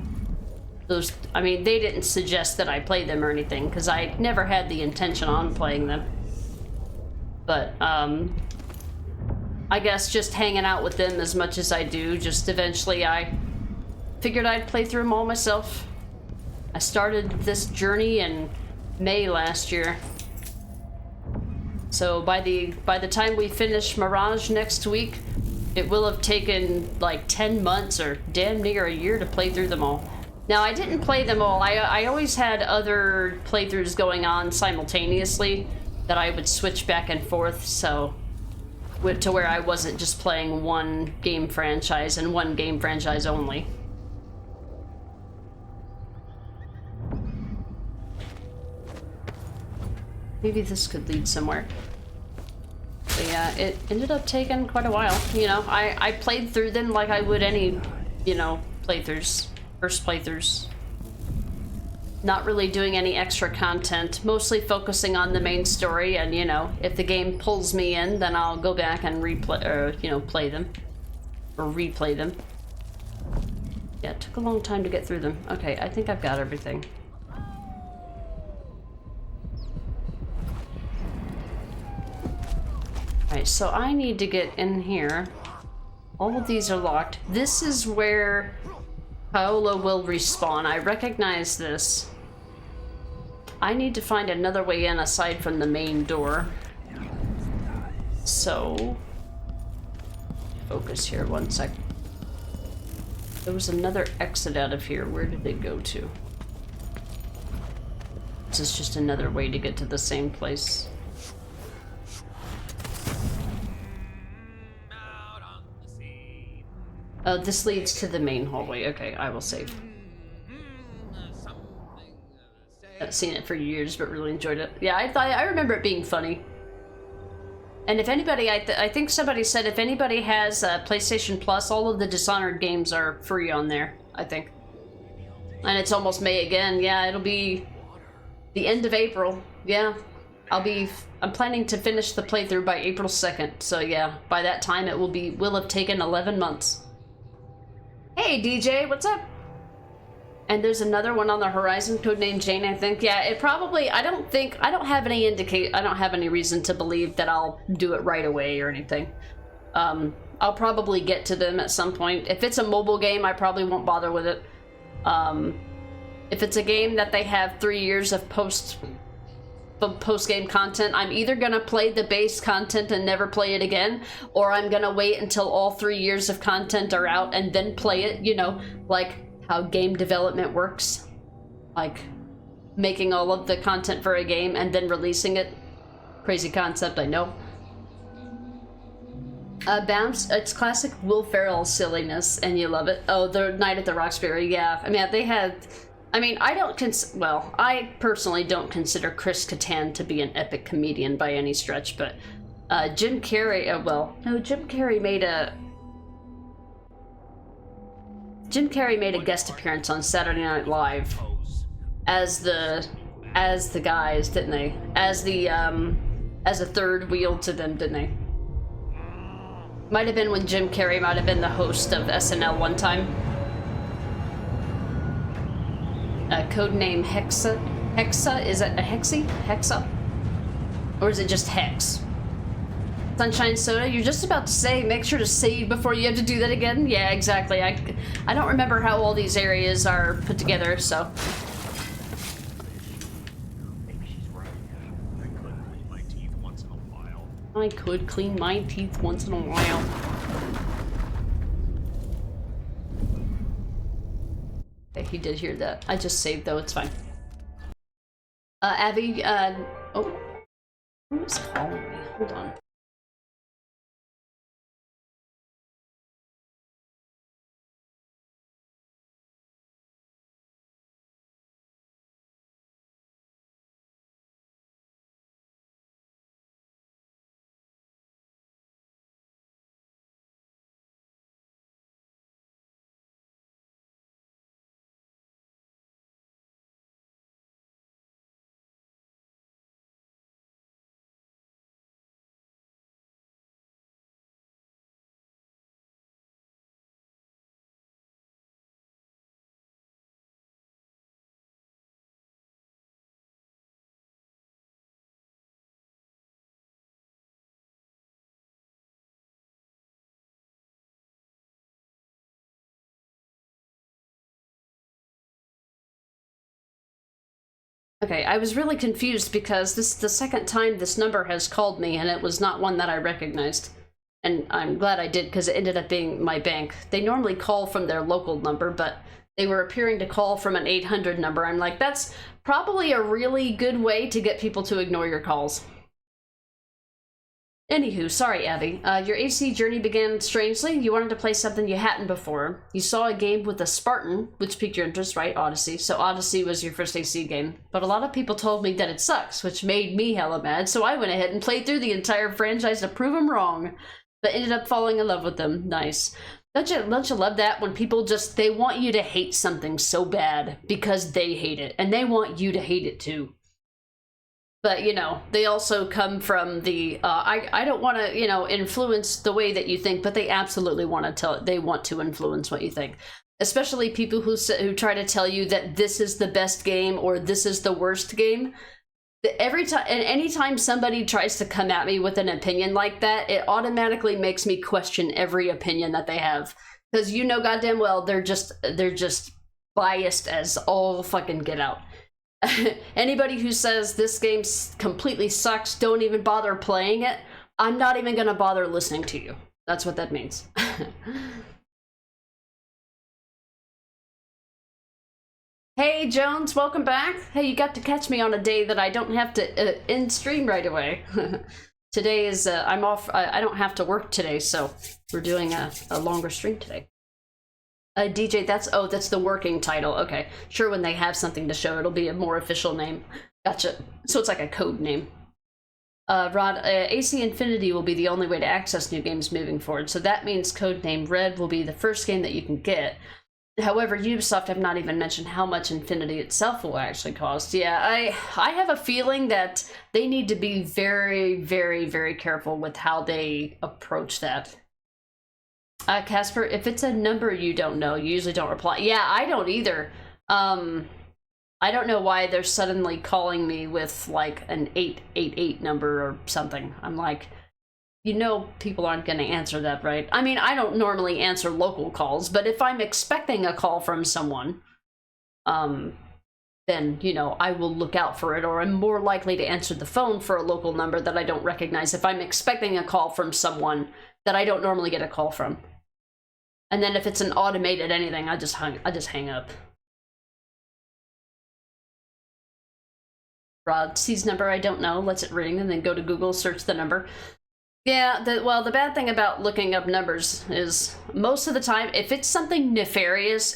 Those, I mean, they didn't suggest that I play them or anything, because I never had the intention on playing them. But, I guess just hanging out with them as much as I do, just eventually I figured I'd play through them all myself. I started this journey in May last year. So by the time we finish Mirage next week, it will have taken like 10 months or damn near a year to play through them all. Now, I didn't play them all. I always had other playthroughs going on simultaneously that I would switch back and forth, so to where I wasn't just playing one game franchise and one game franchise only. Maybe this could lead somewhere. But yeah, it ended up taking quite a while. You know, I played through them like I would any, you know, playthroughs. First playthroughs. Not really doing any extra content, mostly focusing on the main story, and you know, if the game pulls me in, then I'll go back and replay, or you know, play them. Or replay them. Yeah, it took a long time to get through them. Okay, I think I've got everything. Alright, so I need to get in here. All of these are locked. This is where Paolo will respawn. I recognize this. I need to find another way in aside from the main door. So... focus here, 1 sec. There was another exit out of here. Where did they go to? This is just another way to get to the same place. Oh, this leads to the main hallway. Okay, I will save. I've seen it for years, but really enjoyed it. Yeah, I remember it being funny. And if anybody, I think somebody said if anybody has PlayStation Plus, all of the Dishonored games are free on there, I think. And it's almost May again. Yeah, it'll be the end of April. Yeah, I'm planning to finish the playthrough by April 2nd. So yeah, by that time it will have taken 11 months. Hey DJ, what's up? And there's another one on the horizon, codenamed Jane, I think. Yeah, it probably, I don't have any reason to believe that I'll do it right away or anything. I'll probably get to them at some point. If it's a mobile game, I probably won't bother with it. If it's a game that they have 3 years of post-game content, I'm either gonna play the base content and never play it again, or I'm gonna wait until all 3 years of content are out and then play it, you know, like how game development works. Like, making all of the content for a game and then releasing it. Crazy concept, I know. Bounce, it's classic Will Ferrell silliness, and you love it. Oh, the Night at the Roxbury, yeah. I mean, they had... I mean, I personally don't consider Chris Kattan to be an epic comedian by any stretch, but Jim Carrey, Jim Carrey made a guest appearance on Saturday Night Live as the guys, didn't they? As a third wheel to them, didn't they? Might have been when Jim Carrey might have been the host of SNL one time. Codename Hexa. Hexa? Is it a Hexy? Hexa? Or is it just Hex? Sunshine Soda, you're just about to say, make sure to save before you have to do that again? Yeah, exactly. I don't remember how all these areas are put together, so... Maybe she's right. I could clean my teeth once in a while. I could clean my teeth once in a while. Okay, he did hear that. I just saved though, it's fine. Abby, oh. Who's calling me? Hold on. Okay, I was really confused because this is the second time this number has called me and it was not one that I recognized. And I'm glad I did because it ended up being my bank. They normally call from their local number, but they were appearing to call from an 800 number. I'm like, that's probably a really good way to get people to ignore your calls. Anywho, sorry, Abby. Your AC journey began strangely. You wanted to play something you hadn't before. You saw a game with a Spartan, which piqued your interest, right? Odyssey. So Odyssey was your first AC game. But a lot of people told me that it sucks, which made me hella mad. So I went ahead and played through the entire franchise to prove them wrong. But ended up falling in love with them. Nice. Don't you love that when people just, they want you to hate something so bad because they hate it. And they want you to hate it too. But, you know, they also come from the, I don't want to, you know, influence the way that you think, but they absolutely want to they want to influence what you think. especially people who try to tell you that this is the best game or this is the worst game. Every time and anytime somebody tries to come at me with an opinion like that, it automatically makes me question every opinion that they have, because you know goddamn well they're just biased as all fucking get out. Anybody who says this game completely sucks, don't even bother playing it, I'm not even gonna bother listening to you. That's what that means. Hey Jones, welcome back. Hey, you got to catch me on a day that I don't have to end stream right away. Today is, I'm off, I don't have to work today, so we're doing a longer stream today. DJ, that's the working title. Okay, sure, when they have something to show, it'll be a more official name. Gotcha. So it's like a code name. Rod, AC Infinity will be the only way to access new games moving forward, so that means codename Red will be the first game that you can get. However, Ubisoft have not even mentioned how much Infinity itself will actually cost. Yeah, I have a feeling that they need to be very, very, very careful with how they approach that. Casper, if it's a number you don't know, you usually don't reply. Yeah, I don't either. I don't know why they're suddenly calling me with like an 888 number or something. I'm like, you know people aren't going to answer that, right? I mean, I don't normally answer local calls, but if I'm expecting a call from someone, then, you know, I will look out for it, or I'm more likely to answer the phone for a local number that I don't recognize if I'm expecting a call from someone that I don't normally get a call from. And then if it's an automated anything, I just hang up. Rod sees number I don't know, lets it ring, and then go to Google, search the number. Yeah, well, the bad thing about looking up numbers is most of the time, if it's something nefarious,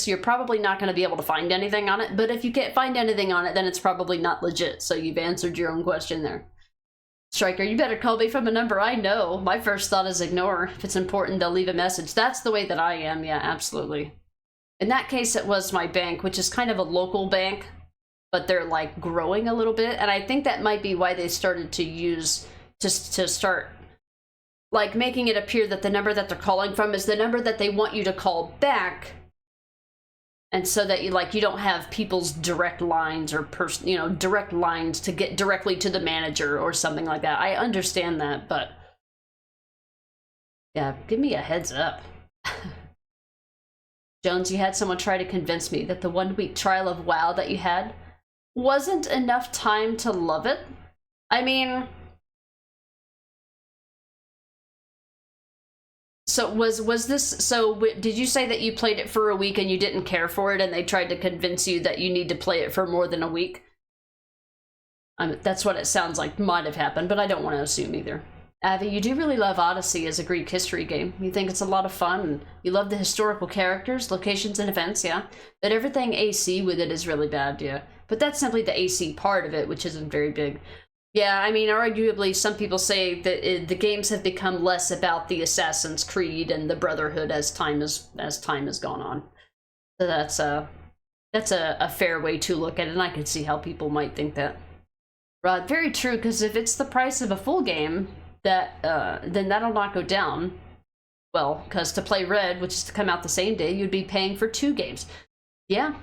you're probably not going to be able to find anything on it. But if you can't find anything on it, then it's probably not legit. So you've answered your own question there. Striker, you better call me from a number I know. My first thought is ignore. If it's important, they'll leave a message. That's the way that I am. Yeah, absolutely. In that case, it was my bank, which is kind of a local bank, but they're like growing a little bit, and I think that might be why they started to start like making it appear that the number that they're calling from is the number that they want you to call back, and so that you don't have people's direct lines or direct lines to get directly to the manager or something like that. I understand that, but yeah, give me a heads up. Jones, you had someone try to convince me that the 1-week trial of WoW that you had wasn't enough time to love it. I mean, so did you say that you played it for a week and you didn't care for it, and they tried to convince you that you need to play it for more than a week? That's what it sounds like might have happened, but I don't want to assume either. Avi, you do really love Odyssey as a Greek history game. You think it's a lot of fun, and you love the historical characters, locations, and events, yeah? But everything AC with it is really bad, yeah. But that's simply the AC part of it, which isn't very big. Yeah, I mean, arguably, some people say that the games have become less about the Assassin's Creed and the Brotherhood as time has gone on. So that's a fair way to look at it, and I can see how people might think that. Rod, very true, because if it's the price of a full game, then that'll not go down. Well, because to play Red, which is to come out the same day, you'd be paying for 2 games. Yeah.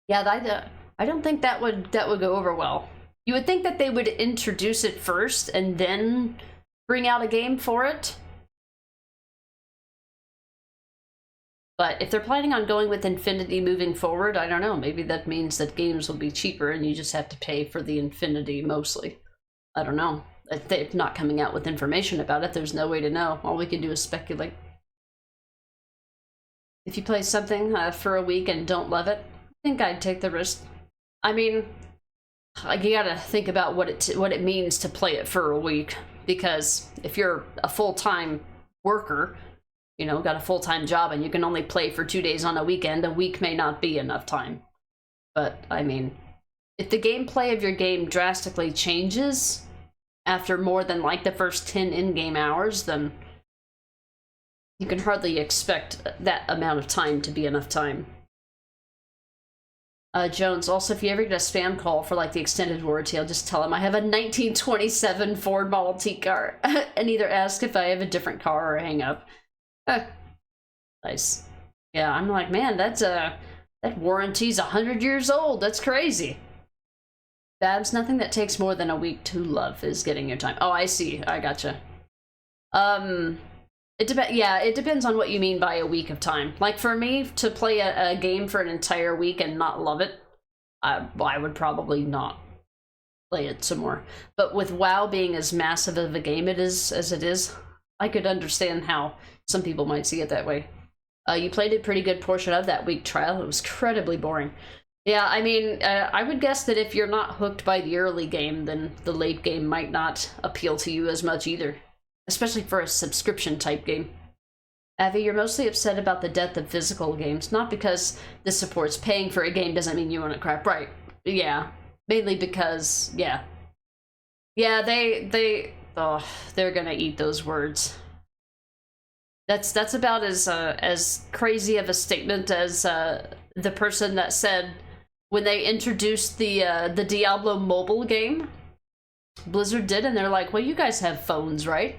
Yeah, I don't think that would go over well. You would think that they would introduce it first and then bring out a game for it. But if they're planning on going with Infinity moving forward, I don't know. Maybe that means that games will be cheaper and you just have to pay for the Infinity mostly. I don't know. If they're not coming out with information about it, there's no way to know. All we can do is speculate. If you play something for a week and don't love it, I think I'd take the risk. I mean, you gotta think about what it means to play it for a week, because if you're a full-time worker, you know, got a full-time job and you can only play for 2 days on a weekend, a week may not be enough time. But, I mean, if the gameplay of your game drastically changes after more than like the first 10 in-game hours, then you can hardly expect that amount of time to be enough time. Jones, also, if you ever get a spam call for like the extended warranty, I'll just tell them I have a 1927 Ford Model T car and either ask if I have a different car or hang up. Nice. Yeah, I'm like, man, that's that warranty's 100 years old. That's crazy. Babs, nothing that takes more than a week to love is getting your time. Oh, I see. I gotcha. It depends on what you mean by a week of time. Like, for me, to play a game for an entire week and not love it, I would probably not play it some more. But with WoW being as massive of a game as it is, I could understand how some people might see it that way. You played a pretty good portion of that week trial. It was incredibly boring. Yeah, I mean, I would guess that if you're not hooked by the early game, then the late game might not appeal to you as much either. Especially for a subscription-type game. Avi, you're mostly upset about the death of physical games, not because this supports paying for a game doesn't mean you want it crap. Right, yeah. Mainly because, yeah. Yeah, they're gonna eat those words. That's about as crazy of a statement as the person that said when they introduced the Diablo mobile game, Blizzard did, and they're like, well, you guys have phones, right?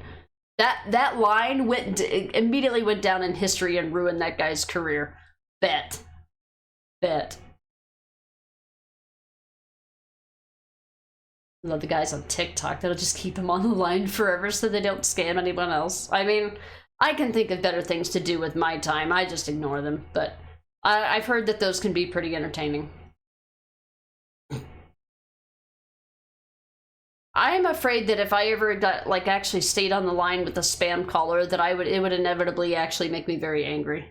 That line immediately went down in history and ruined that guy's career. Bet. Love the guys on TikTok that'll just keep them on the line forever so they don't scam anyone else. I mean, I can think of better things to do with my time. I just ignore them, but I've heard that those can be pretty entertaining. I am afraid that if I ever got, like, actually stayed on the line with a spam caller, that it would inevitably actually make me very angry.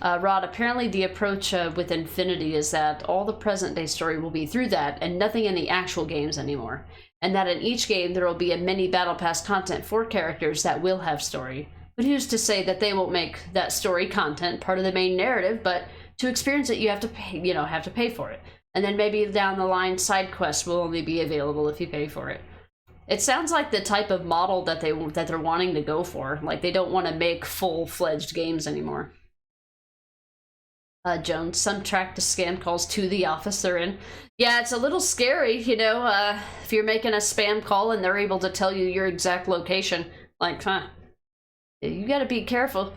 Rod, apparently the approach with Infinity is that all the present-day story will be through that, and nothing in the actual games anymore. And that in each game there will be a mini Battle Pass content for characters that will have story. But who's to say that they won't make that story content part of the main narrative, but to experience it you have to pay for it. And then maybe down the line, side quests will only be available if you pay for it. It sounds like the type of model that they're wanting to go for. Like, they don't want to make full-fledged games anymore. Jones, some track to scam calls to the office they're in. Yeah, it's a little scary, you know, if you're making a spam call and they're able to tell you your exact location. Like, you gotta be careful.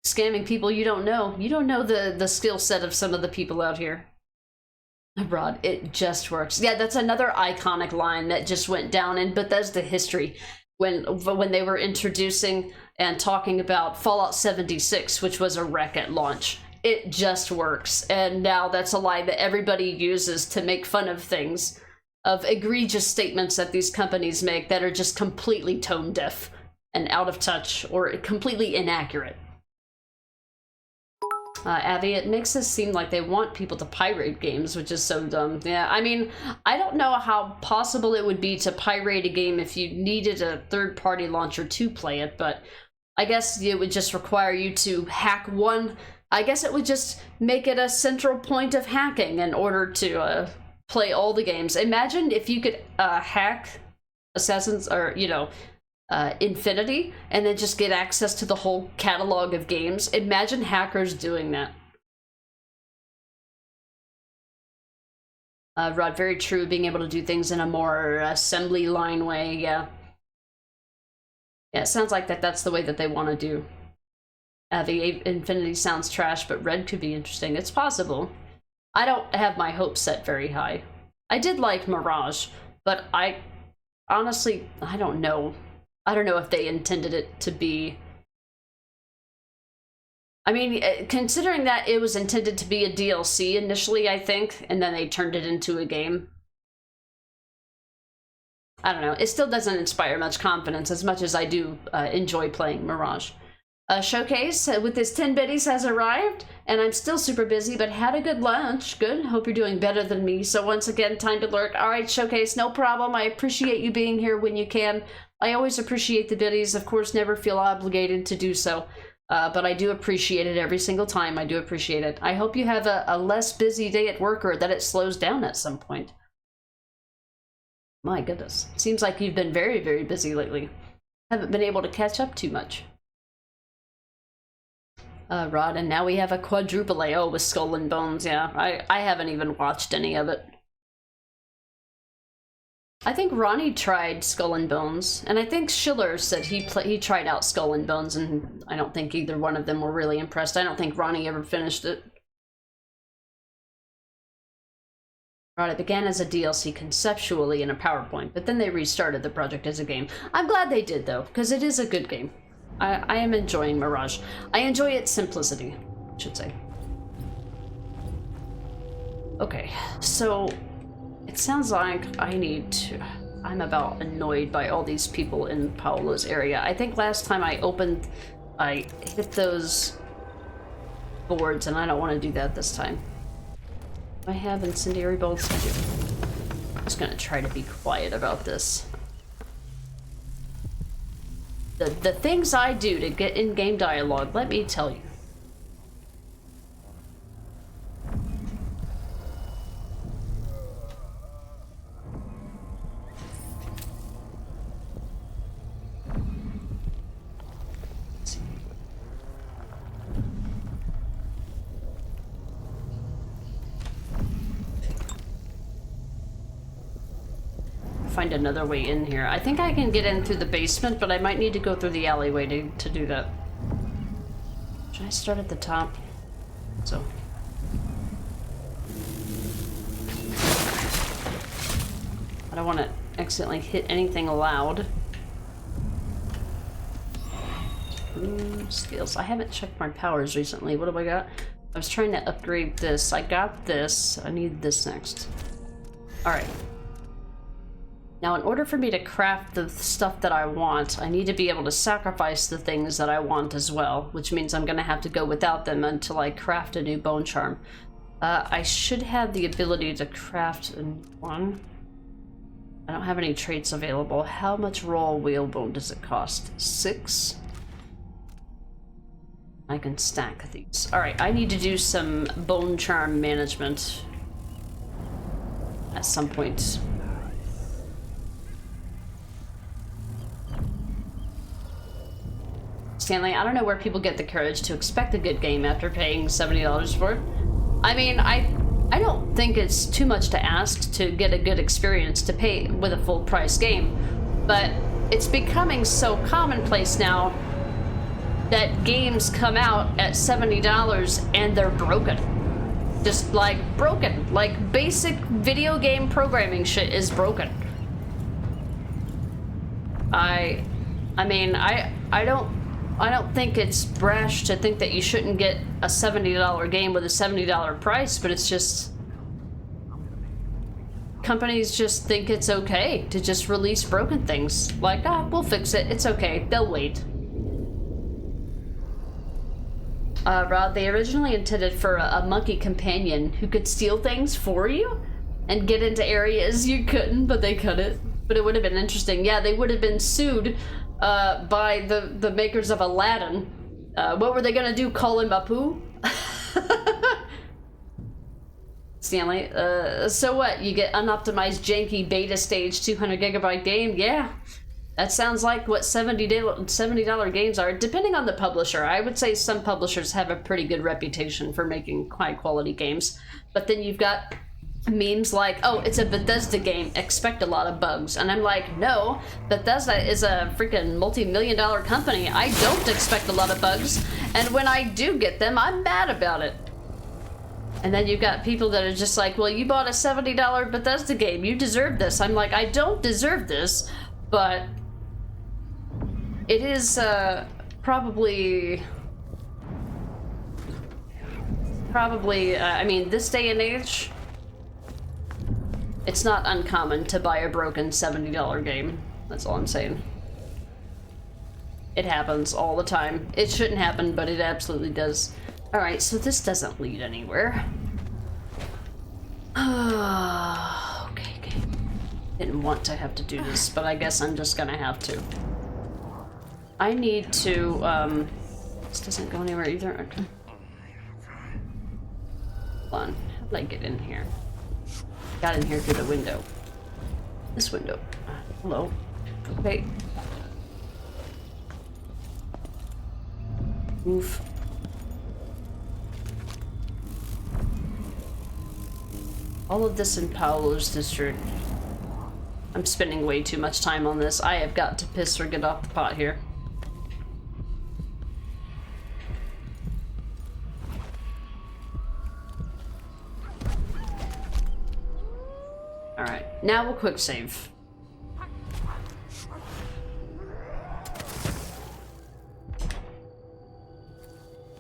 Scamming people you don't know. You don't know the skill set of some of the people out here. Abroad, it just works. Yeah, that's another iconic line that just went down in Bethesda history when they were introducing and talking about Fallout 76, which was a wreck at launch. It just works, and now that's a line that everybody uses to make fun of things, of egregious statements that these companies make that are just completely tone deaf and out of touch or completely inaccurate. Abby, it makes us seem like they want people to pirate games, which is so dumb. Yeah, I mean, I don't know how possible it would be to pirate a game if you needed a third-party launcher to play it, but I guess it would just require you to hack one. I guess it would just make it a central point of hacking in order to play all the games. Imagine if you could hack Assassin's, or, you know, Infinity, and then just get access to the whole catalog of games. Imagine hackers doing that. Rod, very true, being able to do things in a more assembly line way, yeah. Yeah, it sounds like that's the way that they want to do. The Infinity sounds trash, but Red could be interesting. It's possible. I don't have my hopes set very high. I did like Mirage, but honestly, I don't know. I don't know if they intended it to be... I mean, considering that it was intended to be a DLC initially, I think, and then they turned it into a game. I don't know. It still doesn't inspire much confidence as much as I do enjoy playing Mirage. Showcase with his 10 biddies has arrived, and I'm still super busy, but had a good lunch. Good. Hope you're doing better than me. So once again, time to lurk. All right, Showcase, no problem. I appreciate you being here when you can. I always appreciate the biddies. Of course, never feel obligated to do so. But I do appreciate it every single time. I do appreciate it. I hope you have a less busy day at work, or that it slows down at some point. My goodness. Seems like you've been very, very busy lately. Haven't been able to catch up too much. Rod, and now we have a quadruple AO with Skull and Bones. Yeah, I haven't even watched any of it. I think Ronnie tried Skull and Bones, and I think Schiller said he tried out Skull and Bones, and I don't think either one of them were really impressed. I don't think Ronnie ever finished it. Right, it began as a DLC conceptually in a PowerPoint, but then they restarted the project as a game. I'm glad they did, though, because it is a good game. I am enjoying Mirage. I enjoy its simplicity, I should say. Okay, so it sounds like I'm about annoyed by all these people in Paolo's area. I think last time I hit those boards, and I don't want to do that this time. I have incendiary bolts. I do. I'm just gonna try to be quiet about this. The things I do to get in-game dialogue, let me tell you. Find another way in here. I think I can get in through the basement, but I might need to go through the alleyway to do that. Should I start at the top? So. I don't want to accidentally hit anything loud. Skills. I haven't checked my powers recently. What have I got? I was trying to upgrade this. I got this. I need this next. Alright. Now, in order for me to craft the stuff that I want, I need to be able to sacrifice the things that I want as well, which means I'm going to have to go without them until I craft a new bone charm. I should have the ability to craft a new one. I don't have any traits available. How much raw whalebone does it cost? 6? I can stack these. Alright, I need to do some bone charm management at some point. Stanley, I don't know where people get the courage to expect a good game after paying $70 for it. I mean, I don't think it's too much to ask to get a good experience to pay with a full price game, but it's becoming so commonplace now that games come out at $70 and they're broken. Just like broken. Like basic video game programming shit is broken. I don't think it's brash to think that you shouldn't get a $70 game with a $70 price, but it's just companies just think it's okay to just release broken things. Like, we'll fix it. It's okay. They'll wait. Rod, they originally intended for a monkey companion who could steal things for you and get into areas you couldn't, but they couldn't. But it would have been interesting. Yeah, they would have been sued by the makers of Aladdin. What were they gonna do? Call him Apu? Stanley, so what? You get unoptimized, janky, beta stage, 200 gigabyte game? Yeah, that sounds like what $70 games are, depending on the publisher. I would say some publishers have a pretty good reputation for making high quality games, but then you've got memes like, oh, it's a Bethesda game, expect a lot of bugs. And I'm like, no, Bethesda is a freaking multi-million-dollar company. I don't expect a lot of bugs, and when I do get them, I'm mad about it. And then you've got people that are just like, well, you bought a $70 Bethesda game, you deserve this. I'm like, I don't deserve this, but it is probably, I mean, this day and age, it's not uncommon to buy a broken $70 game. That's all I'm saying. It happens all the time. It shouldn't happen, but it absolutely does. Alright, so this doesn't lead anywhere. Okay. Didn't want to have to do this, but I guess I'm just gonna have to. I need to, this doesn't go anywhere either. Okay. Hold on, how did I get in here? Got in here through the window. This window. Hello. Okay. Move. All of this in Paolo's district. I'm spending way too much time on this. I have got to piss or get off the pot here. Alright, now we'll quick save.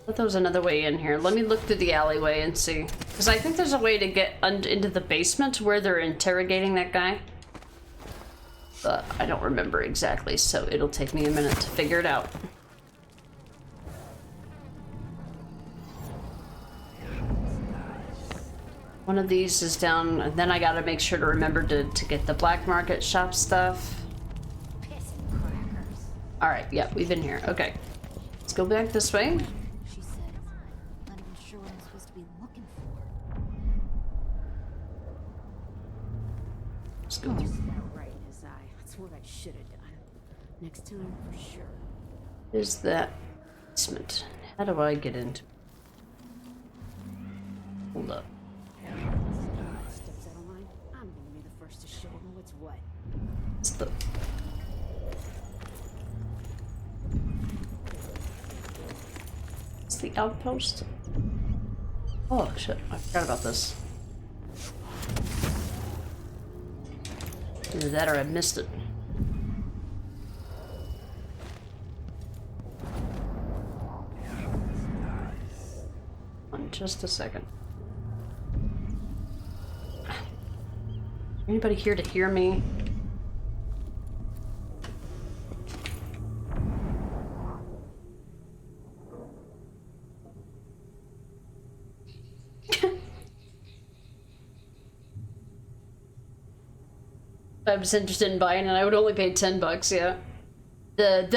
But there was another way in here. Let me look through the alleyway and see. Because I think there's a way to get into the basement where they're interrogating that guy. But I don't remember exactly, so it'll take me a minute to figure it out. One of these is down, and then I gotta make sure to remember to get the black market shop stuff. Alright, yeah, we've been here. Okay. Let's go back this way. She says, not even sure what I'm supposed to be looking for. Let's go. That right in his eye. That's what I should have done. Next time, for sure. Is that basement? How do I get into? Hold up. Steps out of line, I'm gonna be the first to show him what's what. It's the... It's the outpost? Oh shit, I forgot about this. Either that or I missed it. On just a second. Anybody here to hear me? I was interested in buying and I would only pay $10, yeah.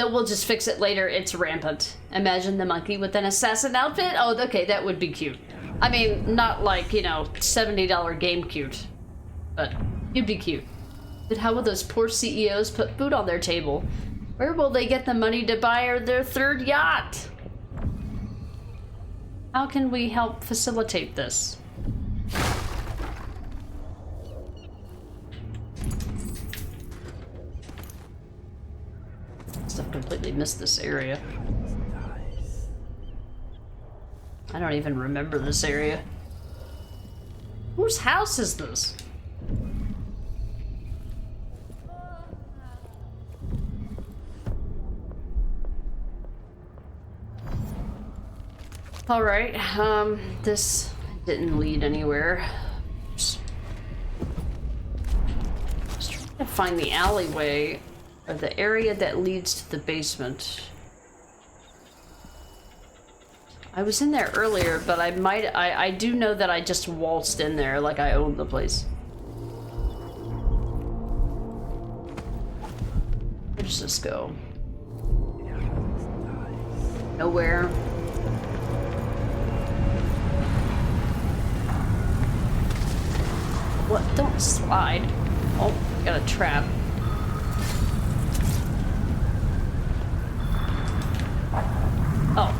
We'll just fix it later. It's rampant. Imagine the monkey with an assassin outfit? Oh, okay, that would be cute. I mean, not like, you know, $70 game cute. But it'd be cute. But how will those poor CEOs put food on their table? Where will they get the money to buy their third yacht? How can we help facilitate this? I've completely missed this area. I don't even remember this area. Whose house is this? All right, this didn't lead anywhere. Just trying to find the alleyway. Or the area that leads to the basement. I was in there earlier, but I do know that I just waltzed in there like I owned the place. Where does this go? Nowhere. What? Don't slide. Oh, got a trap. Oh,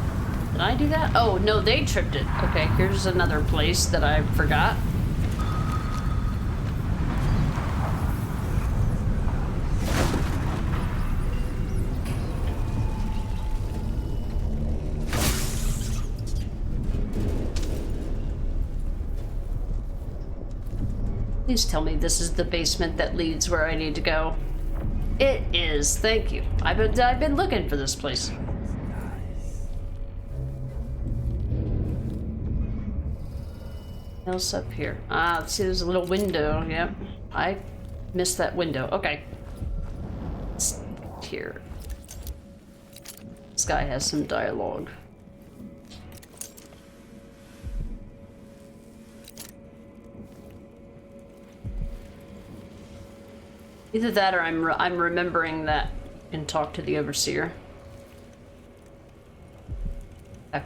did I do that? Oh, no, they tripped it. Okay, here's another place that I forgot. Please tell me this is the basement that leads where I need to go. It is, thank you. I've been looking for this place. Else up here? Ah, see, there's a little window. Yep, I missed that window. Okay. It's here. This guy has some dialogue. Either that or I'm remembering that I can talk to the overseer. Okay.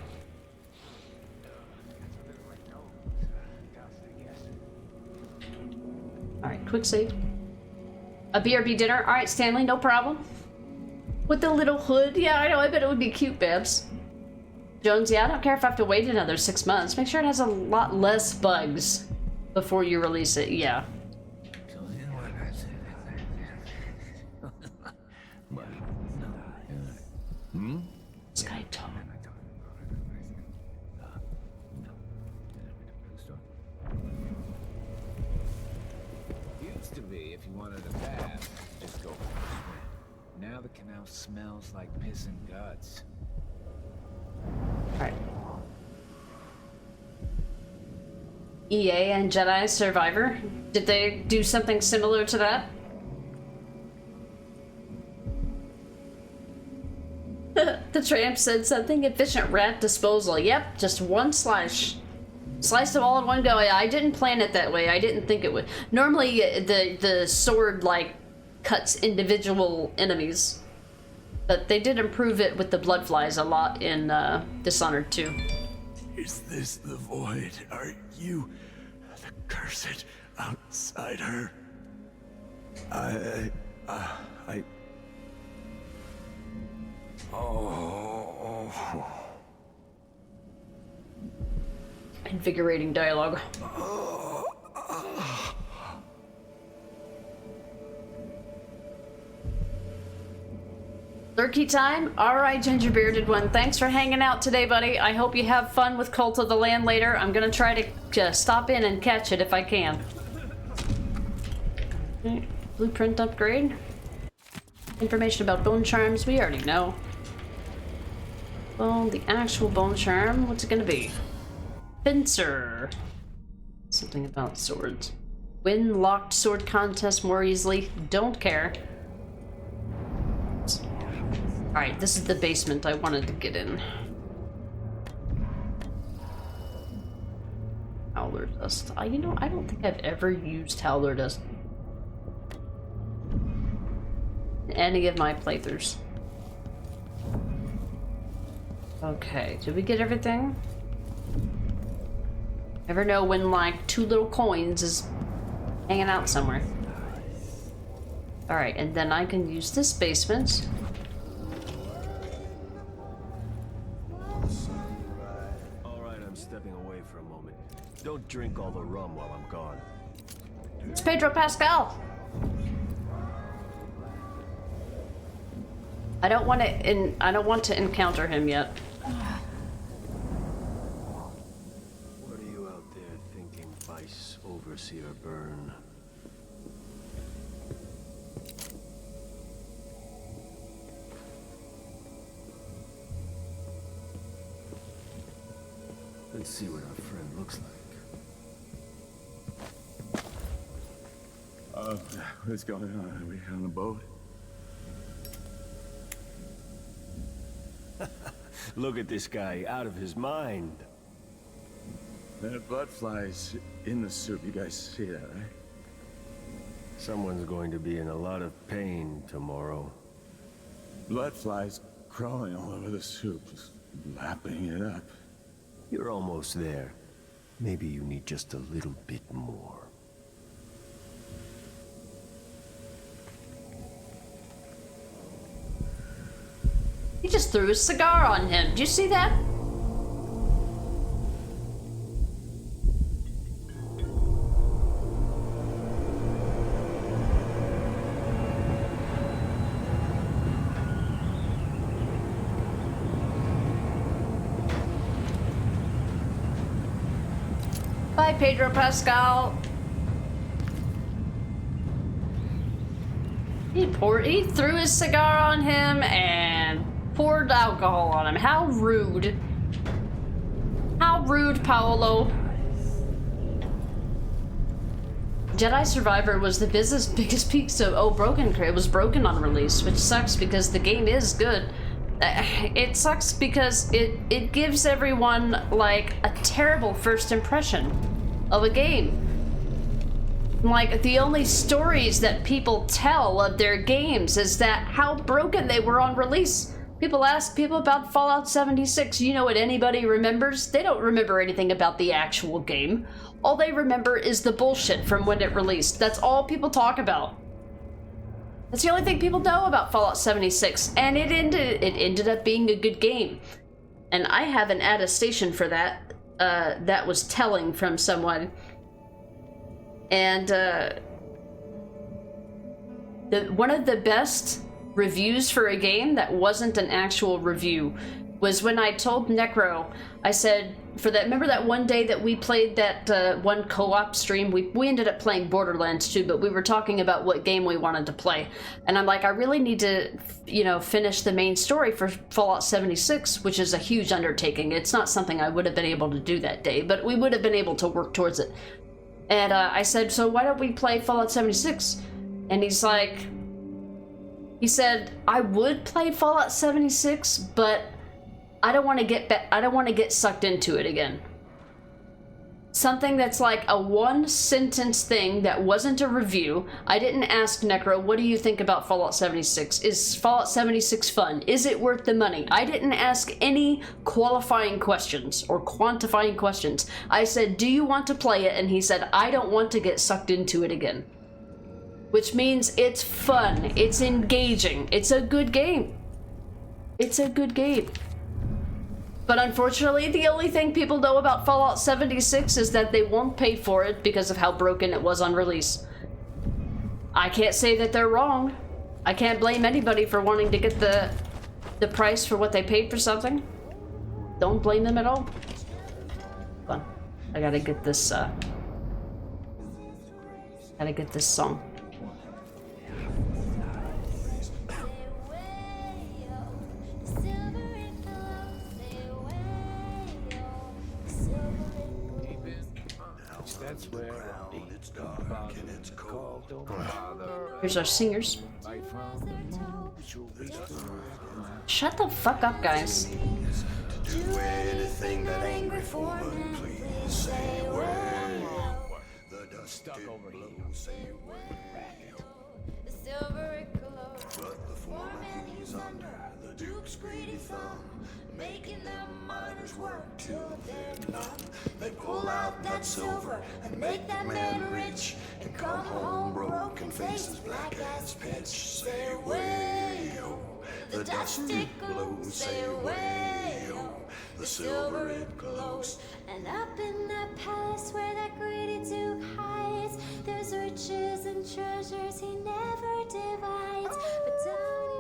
Alright, quick save. A BRB dinner? Alright, Stanley, no problem. With the little hood? Yeah, I know, I bet it would be cute, Babs. Jones, yeah, I don't care if I have to wait another 6 months. Make sure it has a lot less bugs before you release it, yeah. Used to be, if you wanted a bath, just go for a swim. Now the canal smells like piss and guts. Alright. EA and Jedi Survivor. Did they do something similar to that? The tramp said something. Efficient rat disposal. Yep, just one slice. Sliced them all in one go. I didn't plan it that way. I didn't think it would. Normally, the sword, like, cuts individual enemies. But they did improve it with the blood flies a lot in Dishonored 2. Is this the void? Are you the cursed outsider? Oh. Invigorating dialogue. Lurky time? Alright, Ginger Bearded One. Thanks for hanging out today, buddy. I hope you have fun with Cult of the Land later. I'm gonna try to stop in and catch it if I can. Blueprint upgrade. Information about bone charms we already know. Well, the actual bone charm, what's it gonna be? Fencer. Something about swords. Win locked sword contest more easily. Don't care. Alright, this is the basement I wanted to get in. Howler dust. You know, I don't think I've ever used Howler dust in any of my playthroughs. Okay, did we get everything? Never know when, like, 2 little coins is hanging out somewhere. Alright, and then I can use this basement. Alright, I'm stepping away for a moment. Don't drink all the rum while I'm gone. It's Pedro Pascal! I don't want to encounter him yet. What are you out there thinking, Vice Overseer Byrne? Let's see what our friend looks like. What's going on? Are we on a boat? Look at this guy, out of his mind. There are blood flies in the soup. You guys see that, right? Someone's going to be in a lot of pain tomorrow. Blood flies crawling all over the soup, just lapping it up. You're almost there. Maybe you need just a little bit more. He just threw his cigar on him. Did you see that? Bye, Pedro Pascal. He threw his cigar on him and poured alcohol on him. How rude. How rude, Paolo. Jedi Survivor was the biggest piece of Broken Crate. It was broken on release, which sucks because the game is good. It sucks because it gives everyone, like, a terrible first impression of a game. Like, the only stories that people tell of their games is that how broken they were on release. People ask people about Fallout 76. You know what anybody remembers? They don't remember anything about the actual game. All they remember is the bullshit from when it released. That's all people talk about. That's the only thing people know about Fallout 76. And it ended up being a good game. And I have an attestation for that. That was telling from someone. And one of the best reviews for a game that wasn't an actual review was when I told Necro, I said, remember that one day that we played that one co-op stream? We ended up playing Borderlands 2, but we were talking about what game we wanted to play. And I'm like, I really need to, you know, finish the main story for Fallout 76, which is a huge undertaking. It's not something I would have been able to do that day, but we would have been able to work towards it. And I said, so why don't we play Fallout 76? And he's like, he said, I would play Fallout 76, but I don't want to get sucked into it again. Something that's like a one-sentence thing that wasn't a review. I didn't ask Necro, what do you think about Fallout 76? Is Fallout 76 fun? Is it worth the money? I didn't ask any qualifying questions or quantifying questions. I said, do you want to play it? And he said, I don't want to get sucked into it again. Which means it's fun, it's engaging, it's a good game. It's a good game. But unfortunately, the only thing people know about Fallout 76 is that they won't pay for it because of how broken it was on release. I can't say that they're wrong. I can't blame anybody for wanting to get the price for what they paid for something. Don't blame them at all. Hold on. I gotta get this, song. That's where it's dark and it's cold. Here's our singers. Shut the fuck up, guys. Do anything that angry foreman, please say where. The dust blows, say where. The silver glows, but the foreman he's under the Duke's greedy thumb, making them miners work till they're numb. They pull out that silver and make that man rich, and come home broken faces black as pitch. Say way-o, the dust it glows. Say way-o, the silver it glows. And up in that palace where that greedy Duke hides, there's riches and treasures he never divides. But down in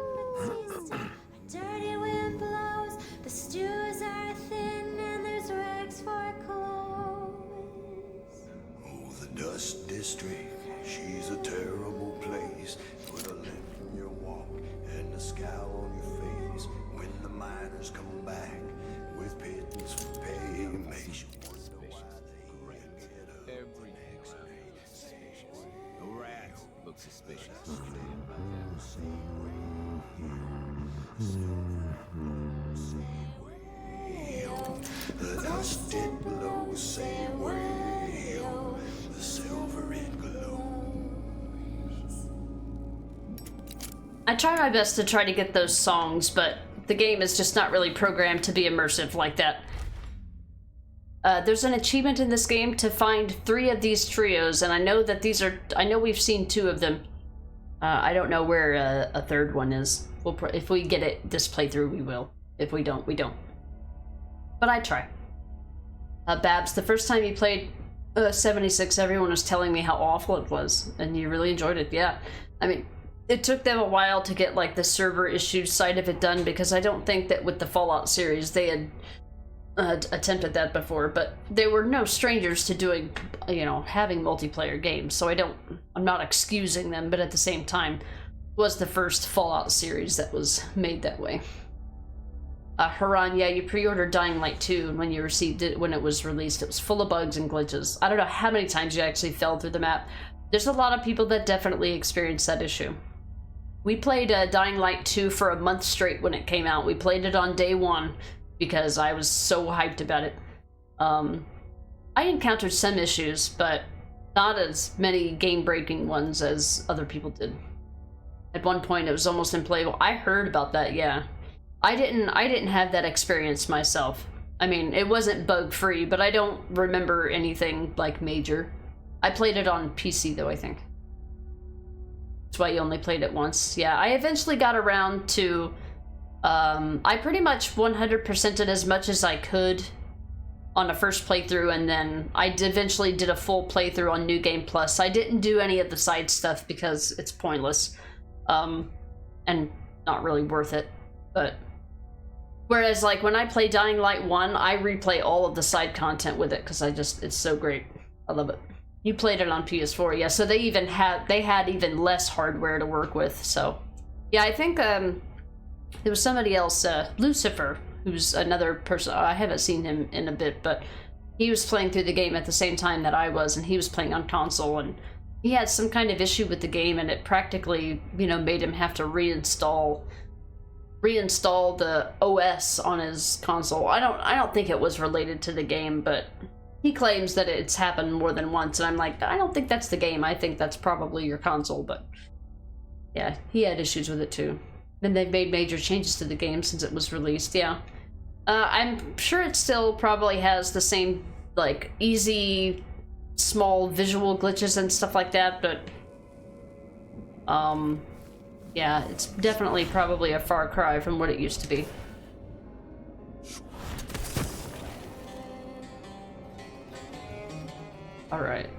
Batista, where dirty wind blows, the stews are thin and there's rags for clothes. Oh, the Dust District, she's a terrible place. Put a limp in your walk and a scowl on your face. When the miners come back with pittance for pay, makes you wonder why they get up every next day. The rats look suspicious. The dust it blows, say way-o, the silver it glows. I try my best to try to get those songs, but the game is just not really programmed to be immersive like that. There's an achievement in this game to find 3 of these trios, and I know that I know we've seen 2 of them. I don't know where a third one is. If we get it this playthrough, we will. If we don't, we don't. But I try. Babs, the first time you played 76, everyone was telling me how awful it was, and you really enjoyed it. Yeah, I mean, it took them a while to get like the server issue side of it done, because I don't think that with the Fallout series they had attempted that before, but they were no strangers to doing, you know, having multiplayer games, so I'm not excusing them, but at the same time, it was the first Fallout series that was made that way. Haran, yeah, you pre-ordered Dying Light 2, and when you received it, when it was released, it was full of bugs and glitches. I don't know how many times you actually fell through the map. There's a lot of people that definitely experienced that issue. We played Dying Light 2 for a month straight when it came out. We played it on day 1 because I was so hyped about it. I encountered some issues, but not as many game-breaking ones as other people did. At one point, it was almost unplayable. I heard about that, yeah. I didn't have that experience myself. I mean, it wasn't bug-free, but I don't remember anything, like, major. I played it on PC, though, I think. That's why you only played it once. Yeah, I eventually got around to... I pretty much 100%ed as much as I could on a first playthrough, and then I eventually did a full playthrough on New Game Plus. I didn't do any of the side stuff because it's pointless. And not really worth it, but... Whereas, like, when I play Dying Light 1, I replay all of the side content with it, because it's so great. I love it. You played it on PS4, yeah, so they had even less hardware to work with, so. Yeah, I think, there was somebody else, Lucifer, who's another person, I haven't seen him in a bit, but he was playing through the game at the same time that I was, and he was playing on console, and he had some kind of issue with the game, and it practically, you know, made him have to reinstall the OS on his console. I don't think it was related to the game, but he claims that it's happened more than once, and I'm like, I don't think that's the game. I think that's probably your console, but yeah, he had issues with it too. And they've made major changes to the game since it was released, yeah. I'm sure it still probably has the same, like, easy, small visual glitches and stuff like that, but yeah, it's definitely probably a far cry from what it used to be. Alright.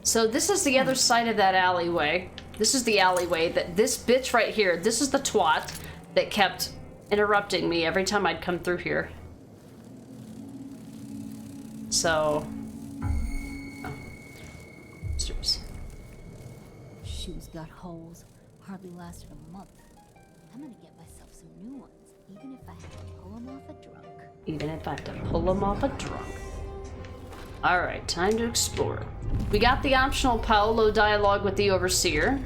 So this is the other side of that alleyway. This is the alleyway that this bitch right here, this is the twat that kept interrupting me every time I'd come through here. So... oh. Oops. Shoes got holes. Hardly lasted a month. I'm gonna get myself some new ones, even if I have to pull them off a drunk. Even if I have to pull them off a drunk. Alright, time to explore. We got the optional Paolo dialogue with the Overseer.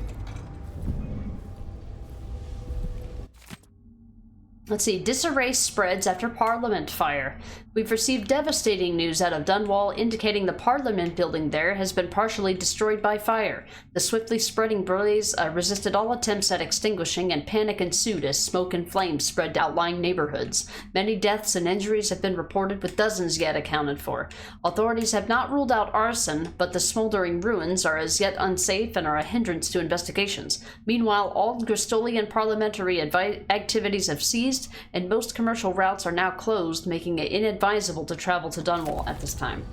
Let's see, disarray spreads after Parliament fire. We've received devastating news out of Dunwall indicating the Parliament building there has been partially destroyed by fire. The swiftly spreading blaze resisted all attempts at extinguishing, and panic ensued as smoke and flames spread to outlying neighborhoods. Many deaths and injuries have been reported, with dozens yet accounted for. Authorities have not ruled out arson, but the smoldering ruins are as yet unsafe and are a hindrance to investigations. Meanwhile, all Gristolian parliamentary activities have ceased, and most commercial routes are now closed, making it inadvisable to travel to Dunwall at this time.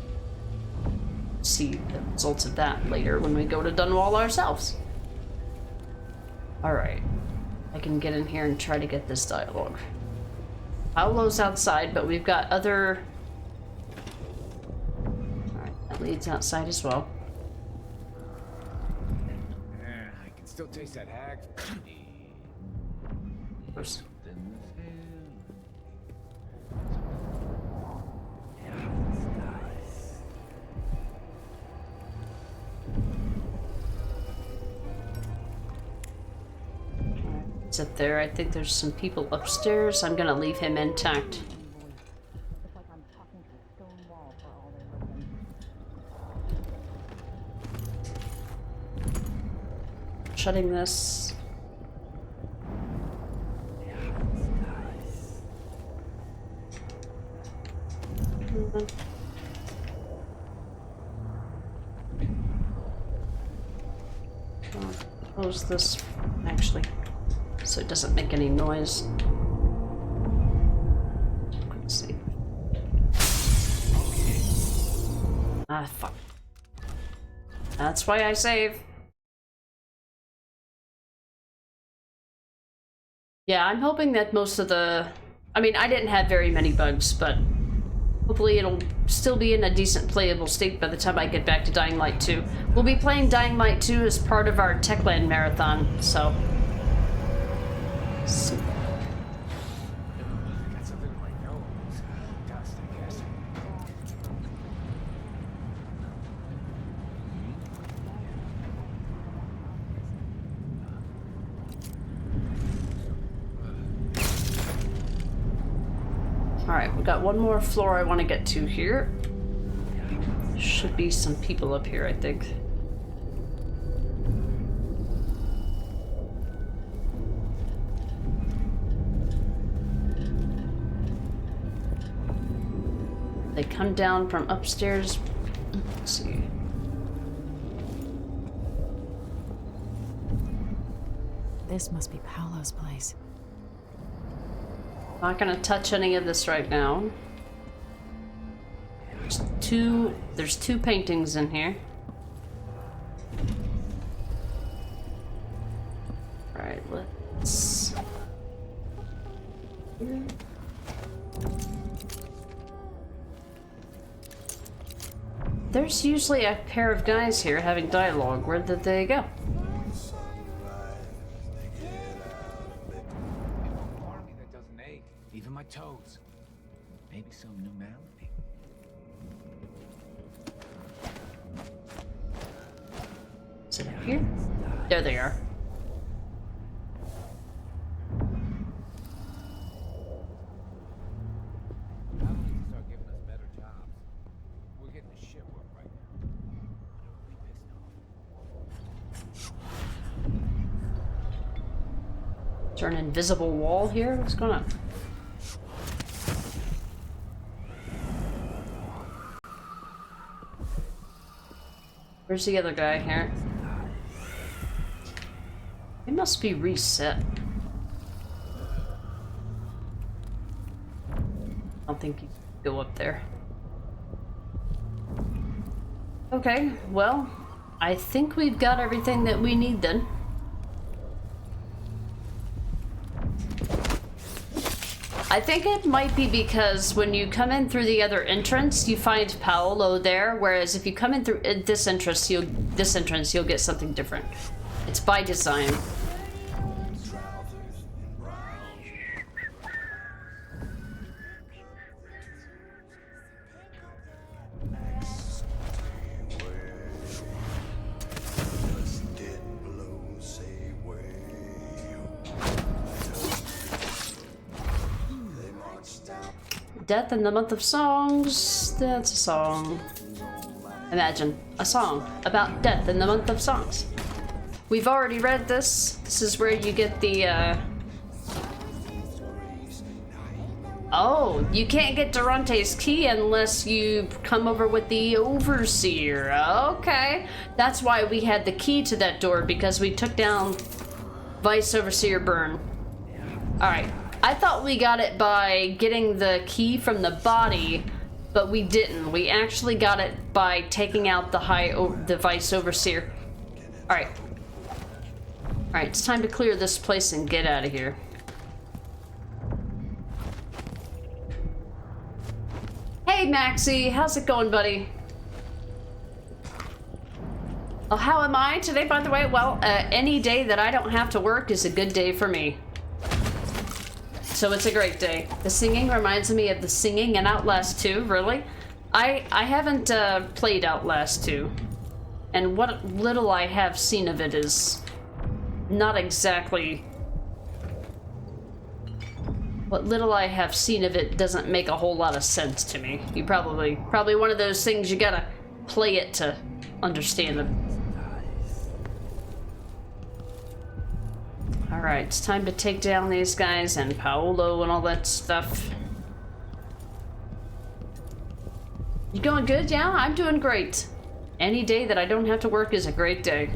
See the results of that later when we go to Dunwall ourselves. Alright. I can get in here and try to get this dialogue. Paolo's outside, but we've got other... Alright, that leads outside as well. I can still taste that hag. Oops. It's up there. I think there's some people upstairs. I'm gonna leave him intact. Shutting this. Close this, actually, so it doesn't make any noise. Let's see. Ah, fuck. That's why I save. Yeah, I'm hoping that most of the... I mean, I didn't have very many bugs, but hopefully it'll still be in a decent playable state by the time I get back to Dying Light 2. We'll be playing Dying Light 2 as part of our Techland marathon, so... Alright, we got one more floor I want to get to here. Should be some people up here, I think. They come down from upstairs. Let's see. This must be Paolo's place. Not gonna touch any of this right now. There's two paintings in here. Alright, let's... There's usually a pair of guys here having dialogue. Where did they go? Army that doesn't ache, even my toes. Maybe some new malady. Is it up here? There they are. Start giving us better jobs. We're getting the shit work right now. Is there an invisible wall here? What's going on? Where's the other guy here? It must be reset. I don't think you can go up there. Okay, well, I think we've got everything that we need then. I think it might be because when you come in through the other entrance, you find Paolo there, whereas if you come in through this entrance, you'll get something different. It's by design. Death in the Month of Songs. That's a song. Imagine a song about death in the month of songs. We've already read this. This is where you get the, Oh, you can't get Durante's key unless you come over with the Overseer. Okay. That's why we had the key to that door, because we took down Vice Overseer Byrne. Alright. I thought we got it by getting the key from the body, but we didn't. We actually got it by taking out the Vice Overseer. Alright. Alright, it's time to clear this place and get out of here. Hey Maxie, how's it going, buddy? Oh, how am I today, by the way? Well, any day that I don't have to work is a good day for me. So it's a great day. The singing reminds me of the singing in Outlast 2, really? I haven't played Outlast 2. And what little I have seen of it is not exactly... What little I have seen of it doesn't make a whole lot of sense to me. You probably one of those things you gotta play it to understand it. Alright, it's time to take down these guys and Paolo and all that stuff. You going good? Yeah, I'm doing great. Any day that I don't have to work is a great day.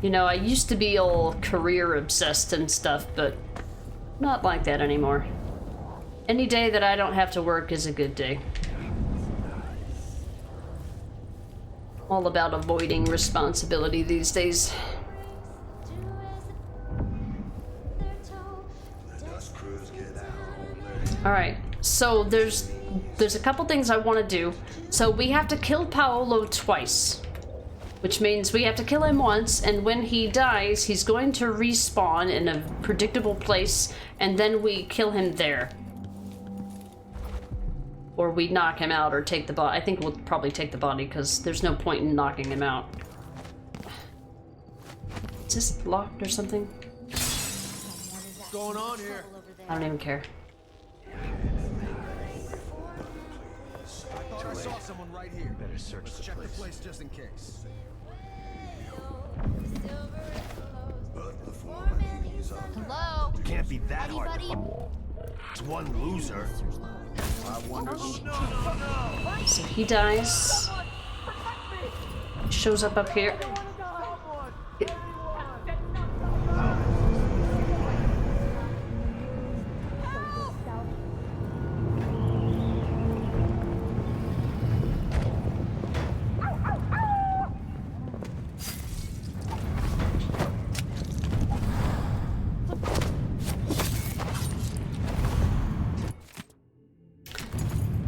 You know, I used to be all career obsessed and stuff, but not like that anymore. Any day that I don't have to work is a good day. All about avoiding responsibility these days. Alright, so there's a couple things I want to do. So we have to kill Paolo twice. Which means we have to kill him once, and when he dies, he's going to respawn in a predictable place, and then we kill him there. Or we knock him out or take the body. I think we'll probably take the body, because there's no point in knocking him out. Is this locked or something? What's going on here? I don't even care. I thought I saw someone right here. Better search Let's the check place. the place just in case. Hello? Can't be that hard to Anybody? find. It's one loser. I wonder who. So he dies. Shows up here.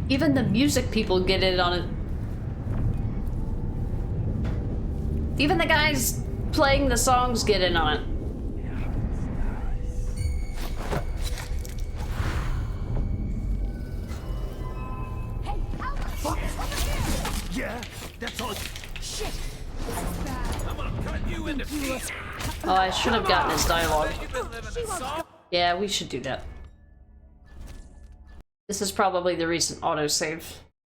Even the music people get in on it. Even the guys playing the songs get in on it. Yeah, that's all. Shit! I'm gonna cut you into pieces. Oh, I should have gotten his dialogue. Yeah, we should do that. This is probably the recent autosave.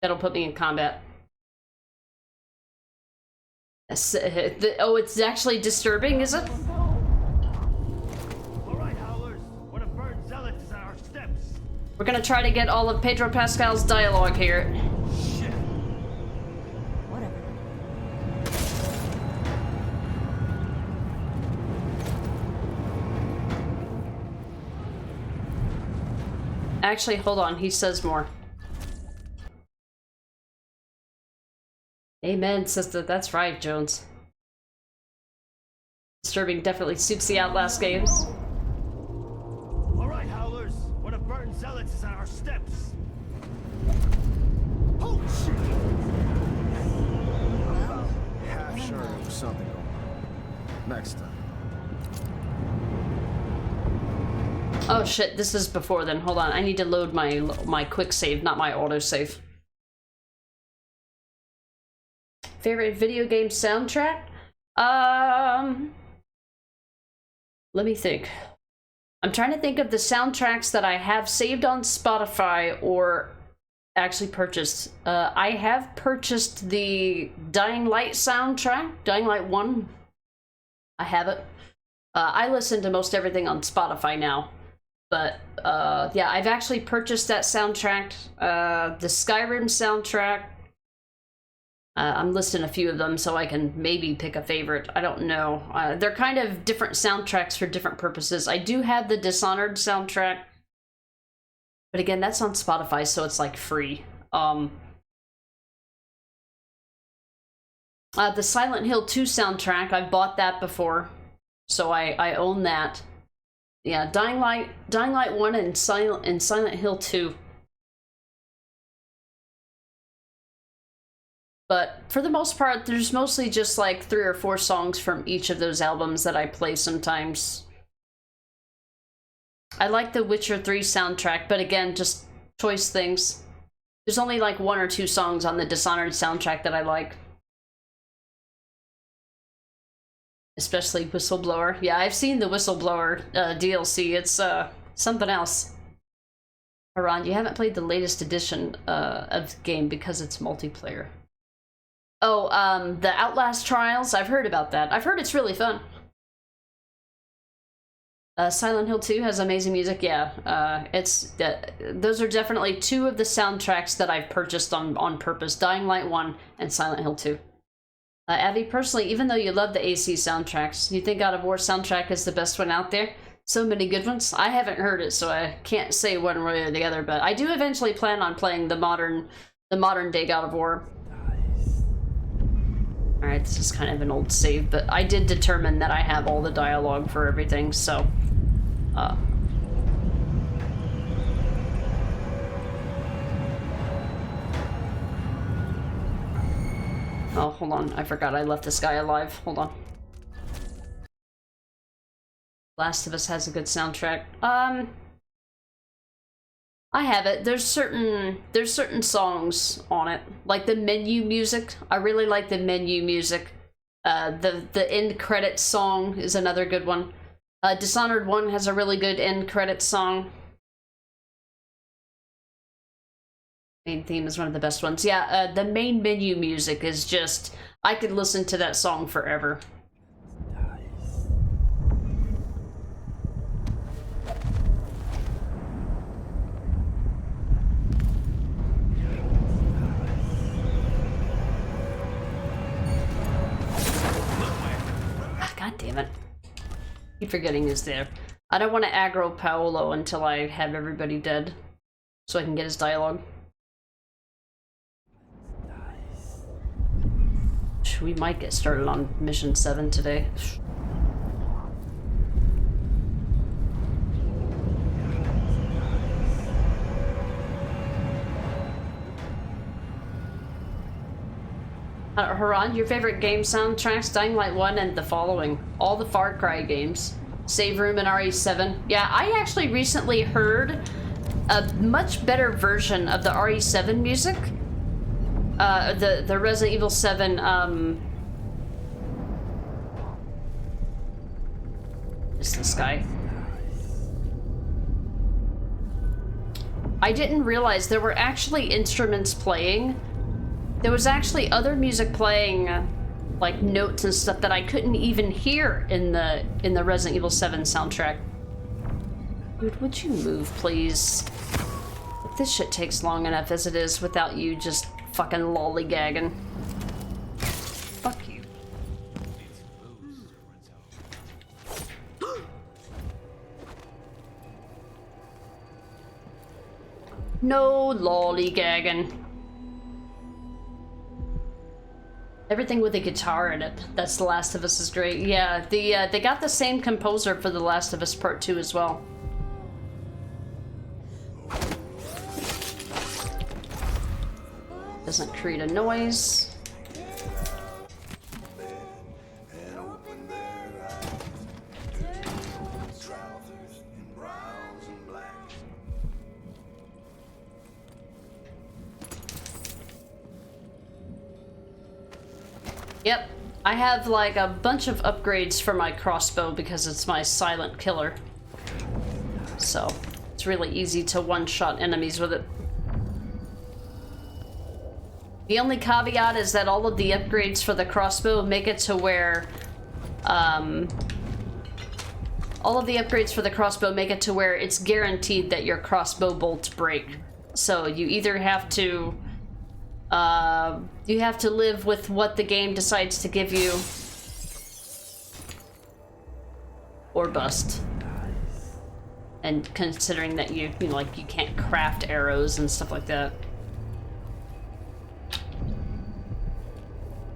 That'll put me in combat. Oh, it's actually disturbing, is it? Alright, Howlers. One of Bird's zealots is at our steps. We're gonna try to get all of Pedro Pascal's dialogue here. Shit. Actually, hold on, he says more. Amen, sister. That's right, Jones. Disturbing definitely suits the Outlast games. Alright, Howlers. One of Bird's zealots is at our steps. Oh, shit! Half sure there was something going on. Next time. Oh shit, this is before then. Hold on, I need to load my quick save, not my autosave. Favorite video game soundtrack? Let me think. I'm trying to think of the soundtracks that I have saved on Spotify or actually purchased. I have purchased the Dying Light soundtrack, Dying Light 1. I have it. I listen to most everything on Spotify now. But, yeah, I've actually purchased that soundtrack. The Skyrim soundtrack. I'm listing a few of them so I can maybe pick a favorite. I don't know. They're kind of different soundtracks for different purposes. I do have the Dishonored soundtrack. But again, that's on Spotify, so it's like free. The Silent Hill 2 soundtrack, I've bought that before. So I own that. Yeah, Dying Light 1 and Silent Hill 2. But for the most part, there's mostly just like 3 or 4 songs from each of those albums that I play sometimes. I like the Witcher 3 soundtrack, but again, just choice things. There's only like 1 or 2 songs on the Dishonored soundtrack that I like. Especially Whistleblower. Yeah, I've seen the Whistleblower DLC. It's something else. Haran, you haven't played the latest edition of the game because it's multiplayer. Oh, the Outlast Trials. I've heard about that. I've heard it's really fun. Silent Hill 2 has amazing music. Yeah, those are definitely 2 of the soundtracks that I've purchased on purpose. Dying Light 1 and Silent Hill 2. Abby, personally, even though you love the AC soundtracks, you think God of War soundtrack is the best one out there? So many good ones. I haven't heard it, so I can't say one way or the other, but I do eventually plan on playing the modern day God of War. Alright, this is kind of an old save, but I did determine that I have all the dialogue for everything, so... Oh, hold on. I forgot I left this guy alive. Hold on. Last of Us has a good soundtrack. I have it. There's certain songs on it. Like the menu music. I really like the menu music. The end credits song is another good one. Dishonored 1 has a really good end credits song. Main theme is one of the best ones. Yeah, the main menu music is just... I could listen to that song forever. God damn it. Keep forgetting he's there. I don't want to aggro Paolo until I have everybody dead. So I can get his dialogue. We might get started on mission 7 today. Haran, your favorite game soundtracks? Dying Light 1 and the following. All the Far Cry games. Save Room and RE7. Yeah, I actually recently heard a much better version of the RE7 music. The Resident Evil 7, is this guy. I didn't realize there were actually instruments playing. There was actually other music playing, like notes and stuff that I couldn't even hear in the Resident Evil 7 soundtrack. Dude, would you move, please? This shit takes long enough as it is without you just fucking lollygagging. Fuck you. No lollygagging. Everything with a guitar in it. That's The Last of Us is great. Yeah, they got the same composer for The Last of Us Part 2 as well. Doesn't create a noise. Yep, I have like a bunch of upgrades for my crossbow because it's my silent killer. So, it's really easy to one-shot enemies with it. The only caveat is that all of the upgrades for the crossbow make it to where, it's guaranteed that your crossbow bolts break. So you either have to, live with what the game decides to give you, or bust. And considering that you can't craft arrows and stuff like that.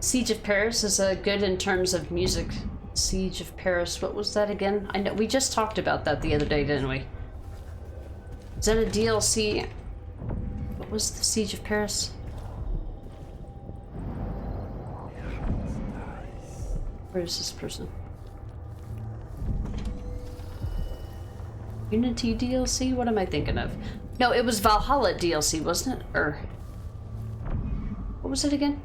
Siege of Paris is good in terms of music. Siege of Paris, what was that again? I know we just talked about that the other day, didn't we? Is that a DLC? What was the Siege of Paris? Where is this person? Unity DLC? What am I thinking of? No, it was Valhalla DLC, wasn't it? Or what was it again?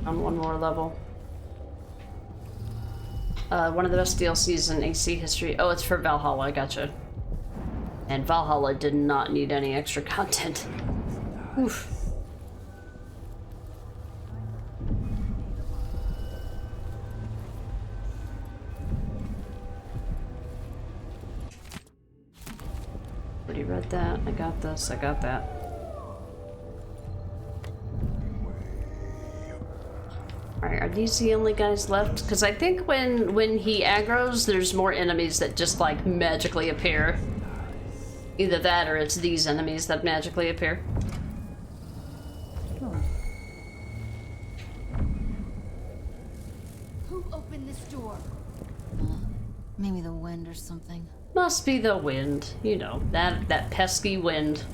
On one more level. One of the best DLCs in AC history. Oh, it's for Valhalla, gotcha. And Valhalla did not need any extra content. Oof. Already read that. I got this. I got that. Alright, are these the only guys left? Because I think when he aggroes, there's more enemies that just, like, magically appear. Either that or it's these enemies that magically appear. Oh. Who opened this door? Maybe the wind or something. Must be the wind. You know, that pesky wind.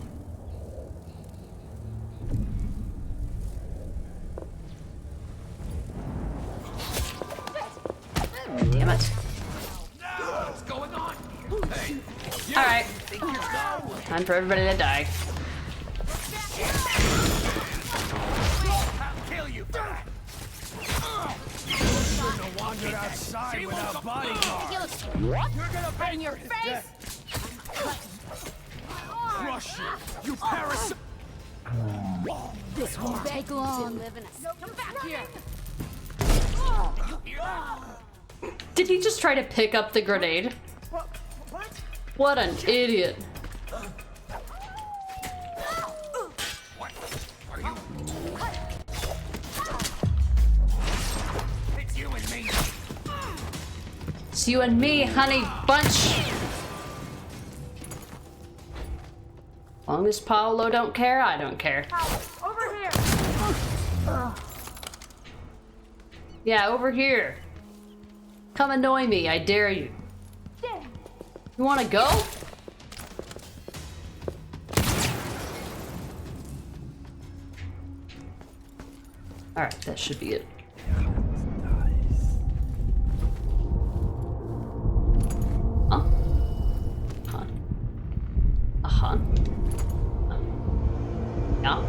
Damn it. What's going on? Hey, alright. Time for everybody to die. I'll kill you. Shouldn't have wandered outside without bodyguards. What? You're gonna bang your face? Crush you, you parasite! This won't take long. Come back here. Did he just try to pick up the grenade? What an idiot. It's you and me. Just you and me, honey bunch. As long as Paolo don't care, I don't care. Over here! Yeah, over here. Come annoy me, I dare you. You wanna go? Alright, that should be it. Huh? Huh? Uh-huh. Yeah.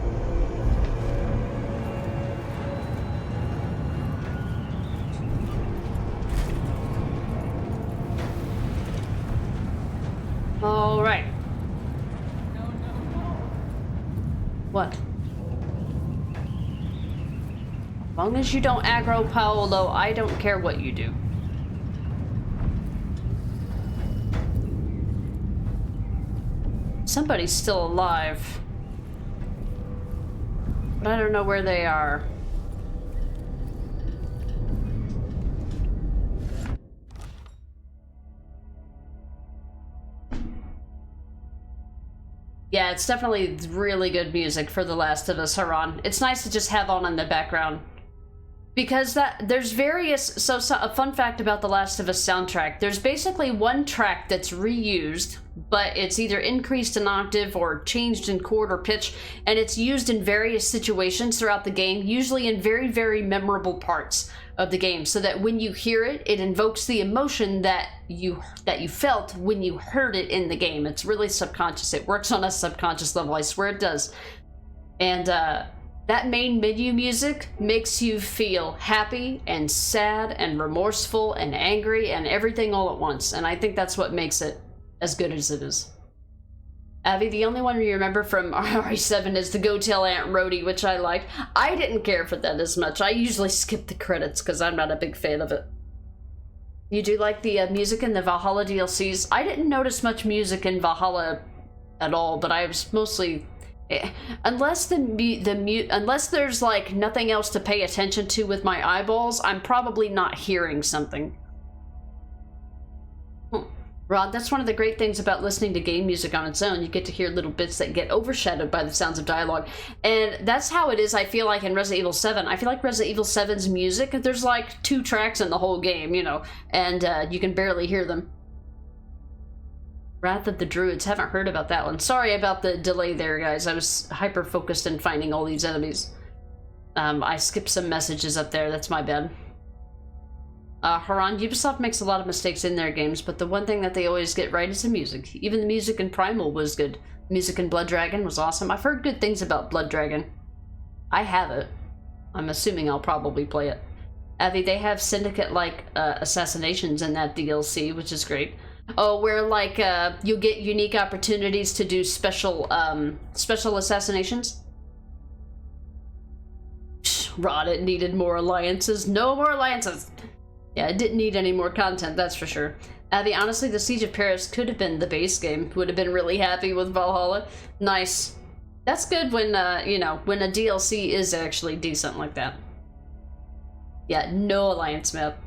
All right. What? As long as you don't aggro Paolo, I don't care what you do. Somebody's still alive. But I don't know where they are. Yeah, it's definitely really good music for The Last of Us, Haran. It's nice to just have on in the background. Because there's various... So a fun fact about The Last of Us soundtrack. There's basically one track that's reused, but it's either increased in octave or changed in chord or pitch, and it's used in various situations throughout the game, usually in very, very memorable parts of the game, so that when you hear it, it invokes the emotion that you felt when you heard it in the game. It's really subconscious. It works on a subconscious level. I swear it does. And that main menu music makes you feel happy and sad and remorseful and angry and everything all at once. And I think that's what makes it as good as it is. Avi, the only one you remember from RE7 is the Go Tell Aunt Rhody, which I like. I didn't care for that as much. I usually skip the credits because I'm not a big fan of it. You do like the music in the Valhalla DLCs? I didn't notice much music in Valhalla at all, but I was mostly... Unless unless there's like nothing else to pay attention to with my eyeballs, I'm probably not hearing something. Rod, that's one of the great things about listening to game music on its own. You get to hear little bits that get overshadowed by the sounds of dialogue. And that's how it is, I feel like, in Resident Evil 7. I feel like Resident Evil 7's music, there's like 2 tracks in the whole game, you know, and you can barely hear them. Wrath of the Druids, haven't heard about that one. Sorry about the delay there, guys. I was hyper-focused in finding all these enemies. I skipped some messages up there, that's my bad. Haran, Ubisoft makes a lot of mistakes in their games, but the one thing that they always get right is the music. Even the music in Primal was good. Music in Blood Dragon was awesome. I've heard good things about Blood Dragon. I have it. I'm assuming I'll probably play it. Avi, they have Syndicate-like assassinations in that DLC, which is great. Oh, where like you'll get unique opportunities to do special assassinations? Rod, it needed more alliances. No more alliances! Yeah, it didn't need any more content, that's for sure. Avi, honestly, the Siege of Paris could have been the base game. Would have been really happy with Valhalla. Nice. That's good when, you know, when a DLC is actually decent like that. Yeah, no alliance map.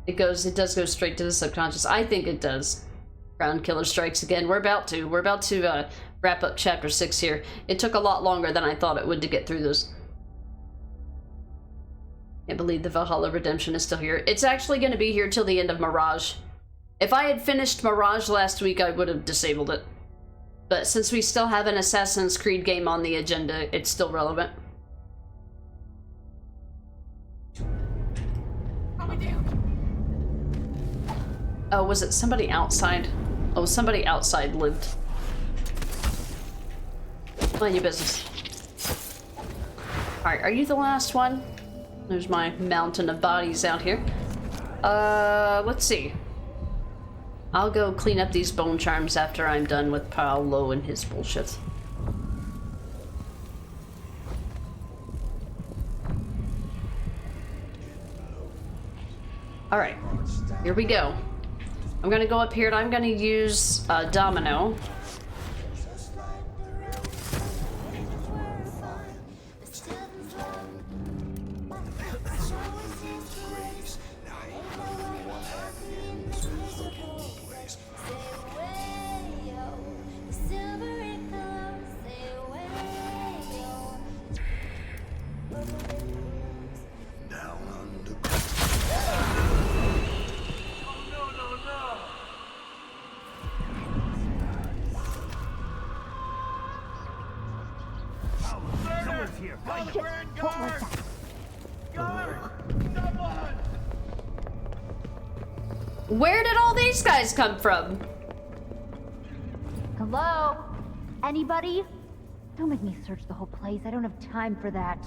It does go straight to the subconscious. I think it does. Ground Killer strikes again. We're about to wrap up chapter 6 here. It took a lot longer than I thought it would to get through this. Can't believe the Valhalla Redemption is still here. It's actually going to be here till the end of Mirage. If I had finished Mirage last week, I would have disabled it. But since we still have an Assassin's Creed game on the agenda, it's still relevant. Oh, was it somebody outside? Oh, somebody outside lived. Mind your business. Alright, are you the last one? There's my mountain of bodies out here. Let's see. I'll go clean up these bone charms after I'm done with Paolo and his bullshit. Alright, here we go. I'm gonna go up here and I'm gonna use Domino. Someone's here. Find Shit, what was that? Where did all these guys come from? Hello? Anybody? Don't make me search the whole place. I don't have time for that.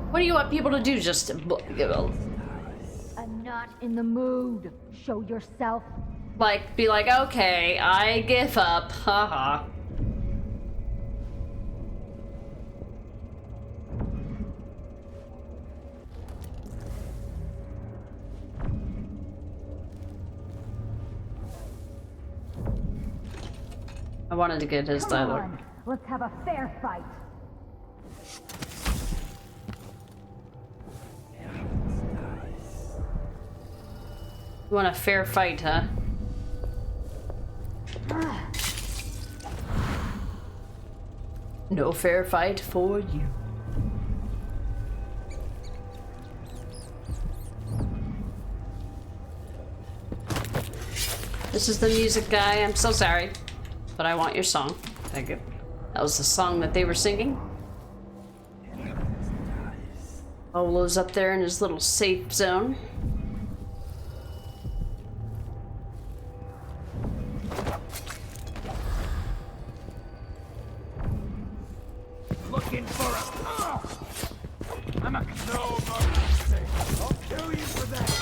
What do you want people to do? Just I'm not in the mood. Show yourself. like be like, okay, I give up. Haha. I wanted to get his dialogue. Come on, let's have a fair fight. You want a fair fight, huh? No fair fight for you. This is the music guy. I'm so sorry, but I want your song. Thank you. That was the song that they were singing. Olo's up there in his little safe zone. Looking for a... I'm a... No, I'll kill you for that.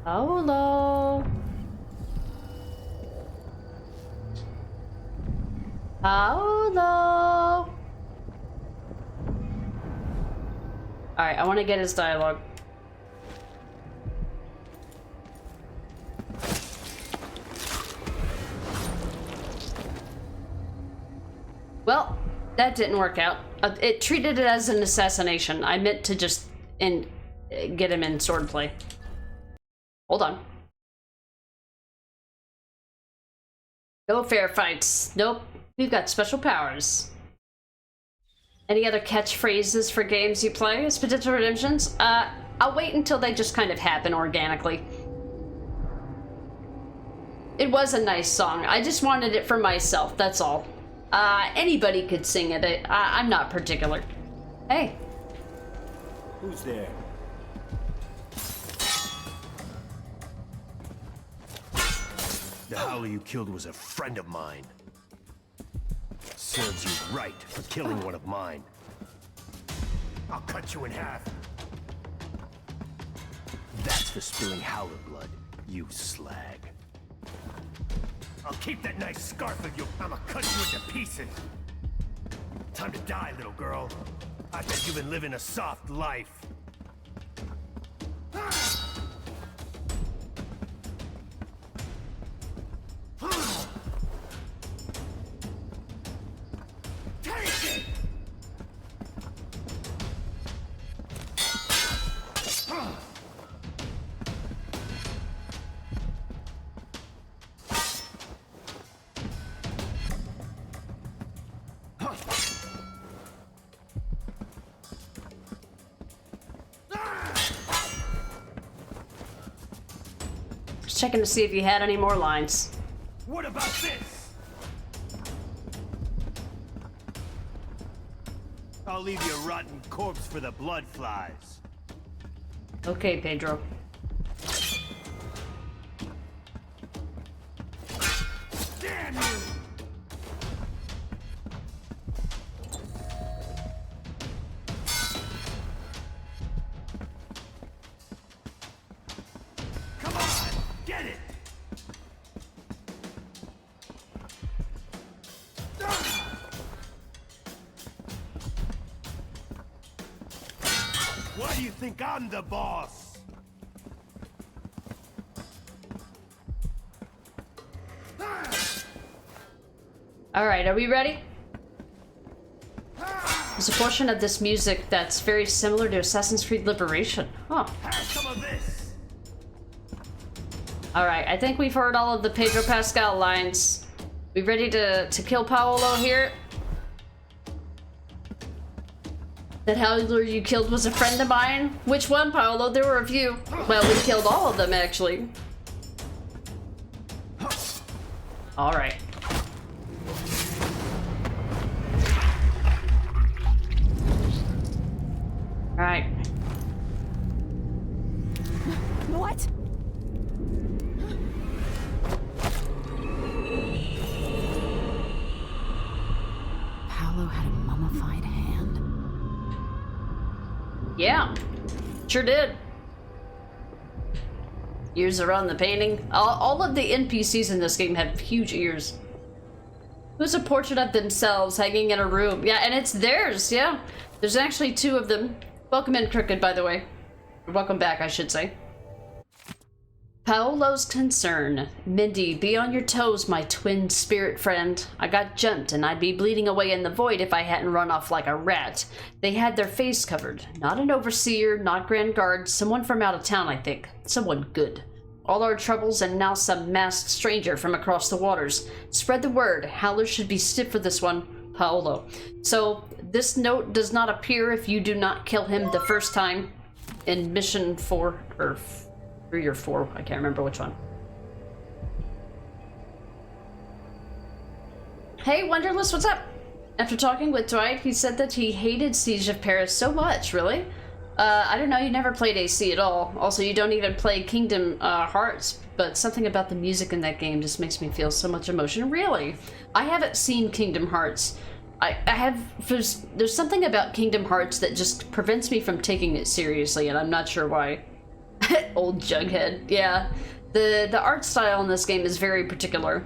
Olo. Olo. Alright, I want to get his dialogue. Well, that didn't work out. It treated it as an assassination. I meant to just get him in swordplay. Hold on. No fair fights. Nope. We've got special powers. Any other catchphrases for games you play as potential redemptions? I'll wait until they just kind of happen organically. It was a nice song. I just wanted it for myself, that's all. Anybody could sing it. I'm not particular. Hey. Who's there? The howler you killed was a friend of mine. Serves you right for killing one of mine. I'll cut you in half. That's for spilling howler blood, you slag. I'll keep that nice scarf of you. I'ma cut you into pieces. Time to die, little girl. I bet you've been living a soft life. Checking to see if you had any more lines. What about this? I'll leave your rotten corpse for the blood flies. Okay, Pedro. Damn you! Come on, get it! Why do you think I'm the boss? Alright, are we ready? There's a portion of this music that's very similar to Assassin's Creed Liberation. Huh. Have some of this. Alright, I think we've heard all of the Pedro Pascal lines. We ready to kill Paolo here? That howler you killed was a friend of mine? Which one, Paolo? There were a few. Well, we killed all of them, actually. Alright. Alright. What? Paolo had a mummified hand. Yeah, sure did. Ears around the painting. All of the NPCs in this game have huge ears. There's a portrait of themselves hanging in a room. Yeah, and it's theirs, yeah. There's actually 2 of them. Welcome in, Crooked, by the way. Welcome back, I should say. Paolo's concern. Mindy, be on your toes, my twin spirit friend. I got jumped, and I'd be bleeding away in the void if I hadn't run off like a rat. They had their face covered. Not an overseer, not Grand Guard, someone from out of town, I think. Someone good. All our troubles, and now some masked stranger from across the waters. Spread the word. Howler should be stiff for this one. Paolo. So, this note does not appear if you do not kill him the first time in mission 4, or 3 or 4, I can't remember which one. Hey, Wonderless, what's up? After talking with Dwight, he said that he hated Siege of Paris so much, really? I don't know, you never played AC at all. Also, you don't even play Kingdom Hearts, but something about the music in that game just makes me feel so much emotion. Really? I haven't seen Kingdom Hearts. There's something about Kingdom Hearts that just prevents me from taking it seriously, and I'm not sure why. Old Jughead, yeah. The art style in this game is very particular.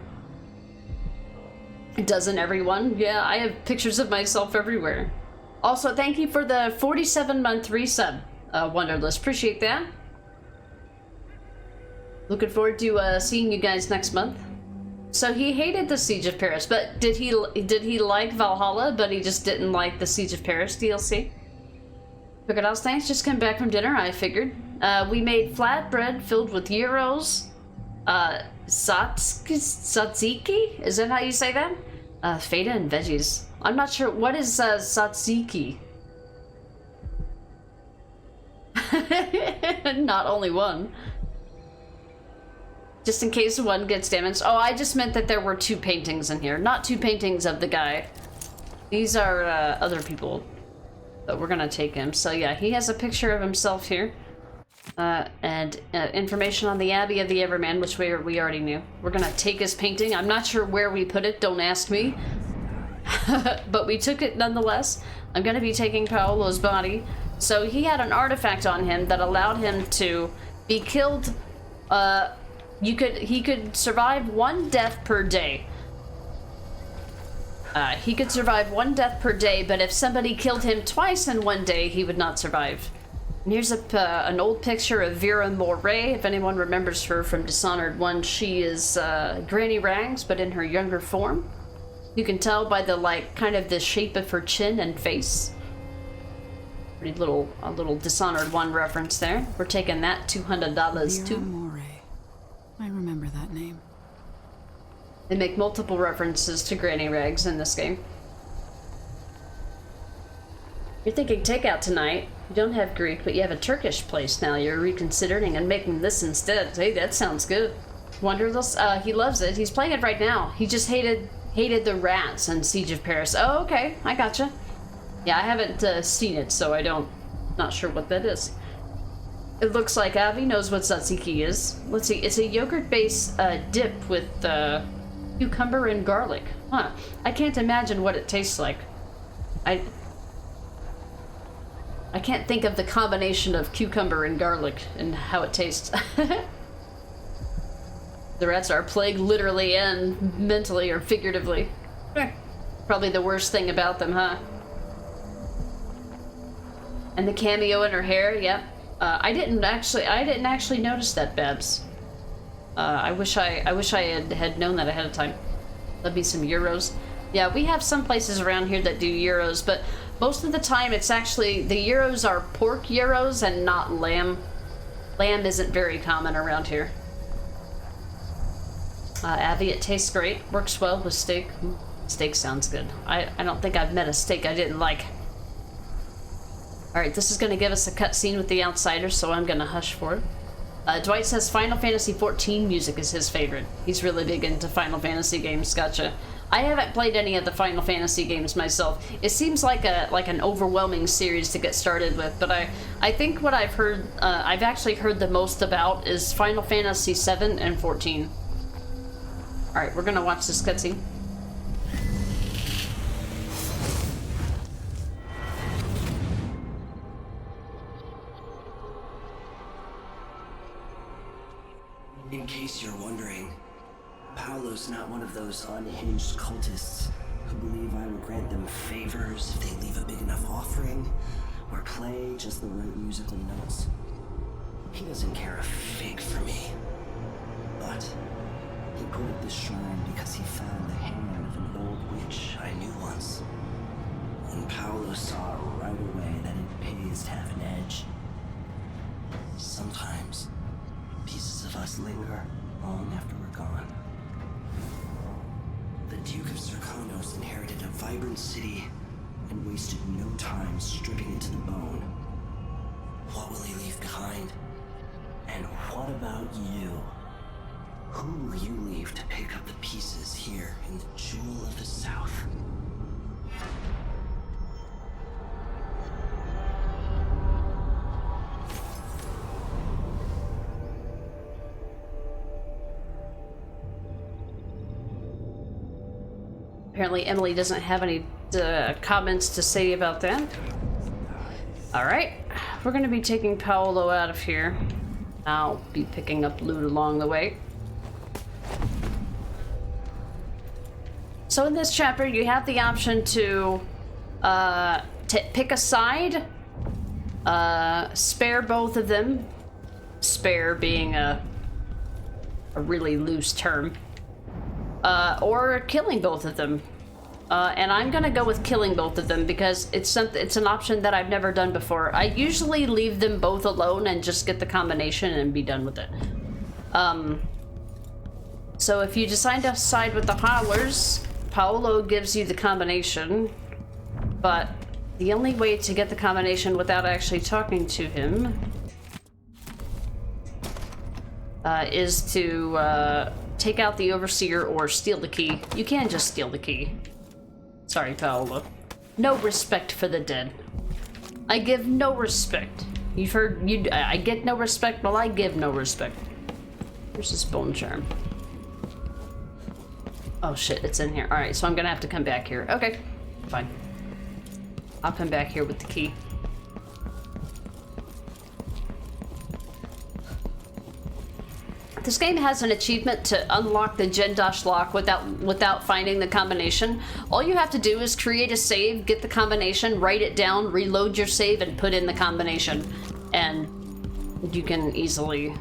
Doesn't everyone? Yeah, I have pictures of myself everywhere. Also, thank you for the 47-month resub, Wonderless. Appreciate that. Looking forward to seeing you guys next month. So he hated the Siege of Paris, but did he like Valhalla, but he just didn't like the Siege of Paris DLC? Figured out, thanks, just came back from dinner, I figured. We made flatbread filled with gyros, tzatziki? Is that how you say that? Feta and veggies. I'm not sure, what is tzatziki? Not only one. Just in case one gets damaged. Oh, I just meant that there were 2 paintings in here. Not 2 paintings of the guy. These are other people. But we're gonna take him. So yeah, he has a picture of himself here. And information on the Abbey of the Everman, which we already knew. We're gonna take his painting. I'm not sure where we put it, don't ask me. But we took it nonetheless. I'm gonna be taking Paolo's body. So he had an artifact on him that allowed him to be killed. He could survive 1 death per day. He could survive 1 death per day, but if somebody killed him twice in 1 day, he would not survive. And here's an old picture of Vera Moray. If anyone remembers her from Dishonored 1, she is Granny Rags, but in her younger form. You can tell by the, like, kind of the shape of her chin and face. Pretty a little Dishonored 1 reference there. We're taking that $200 too. Moray. I remember that name. They make multiple references to Granny Rags in this game. You're thinking takeout tonight. You don't have Greek, but you have a Turkish place now. You're reconsidering and making this instead. Hey, that sounds good. Wonderless, he loves it. He's playing it right now. He just hated the rats in Siege of Paris. Oh, okay, I gotcha. Yeah, I haven't seen it, so not sure what that is. It looks like Avi knows what tzatziki is. Let's see, it's a yogurt-based dip with cucumber and garlic. Huh, I can't imagine what it tastes like. I can't think of the combination of cucumber and garlic and how it tastes. The rats are plagued literally and mentally or figuratively. Probably the worst thing about them, huh? And the cameo in her hair, yep. I didn't actually notice that, Babs. I wish I had known that ahead of time. That'd be some euros. Yeah, we have some places around here that do euros, but most of the time it's actually, the euros are pork euros and not lamb. Lamb isn't very common around here. Abby, it tastes great. Works well with steak. Steak sounds good. I don't think I've met a steak I didn't like. Alright, this is going to give us a cutscene with the Outsiders, so I'm going to hush for it. Dwight says Final Fantasy XIV music is his favorite. He's really big into Final Fantasy games. Gotcha. I haven't played any of the Final Fantasy games myself. It seems like an overwhelming series to get started with, but I think what I've heard, I've actually heard the most about is Final Fantasy VII and 14. Alright, we're gonna watch this cutscene. In case you're wondering, Paolo's not one of those unhinged cultists who believe I will grant them favors if they leave a big enough offering or play just the right musical notes. He doesn't care a fig for me. But he put up this shrine because he found the hand of an old witch I knew once. And Paolo saw right away that it pays to have an edge. Sometimes pieces of us linger long after we're gone. The Duke of Serkonos inherited a vibrant city and wasted no time stripping it to the bone. What will he leave behind? And what about you? Who will you leave to pick up the pieces here in the Jewel of the South? Apparently Emily doesn't have any comments to say about that. Alright, we're going to be taking Paolo out of here. I'll be picking up loot along the way. So in this chapter, you have the option to pick a side, spare both of them, spare being a really loose term, or killing both of them. And I'm gonna go with killing both of them because it's an option that I've never done before. I usually leave them both alone and just get the combination and be done with it. So if you decide to side with the Howlers, Paolo gives you the combination, but the only way to get the combination without actually talking to him is to take out the Overseer or steal the key. You can just steal the key. Sorry, Paolo. No respect for the dead. I give no respect. You've heard, I get no respect, well, I give no respect. Here's this bone charm. Oh shit, it's in here. Alright, so I'm gonna have to come back here. Okay, fine. I'll come back here with the key. This game has an achievement to unlock the Gendosh lock without finding the combination. All you have to do is create a save, get the combination, write it down, reload your save, and put in the combination. And you can easily...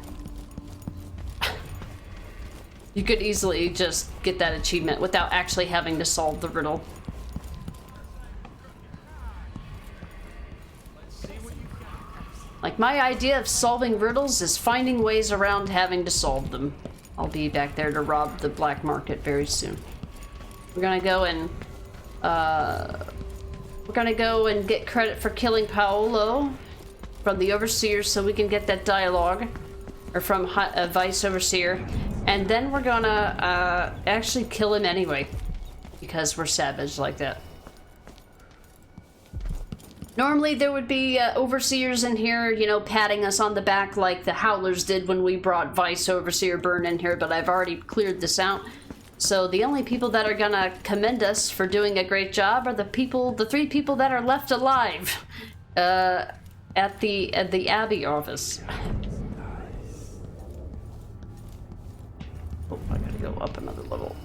you could easily just get that achievement without actually having to solve the riddle. Like, my idea of solving riddles is finding ways around having to solve them. I'll be back there to rob the black market very soon. We're gonna go and get credit for killing Paolo from the Overseer so we can get that dialogue, or from Vice Overseer, and then we're gonna actually kill him anyway because we're savage like that. Normally there would be Overseers in here, you know, patting us on the back like the Howlers did when we brought Vice Overseer Burn in here, but I've already cleared this out. So the only people that are gonna commend us for doing a great job are the three people that are left alive at the Abbey office. Oh, I gotta go up another level.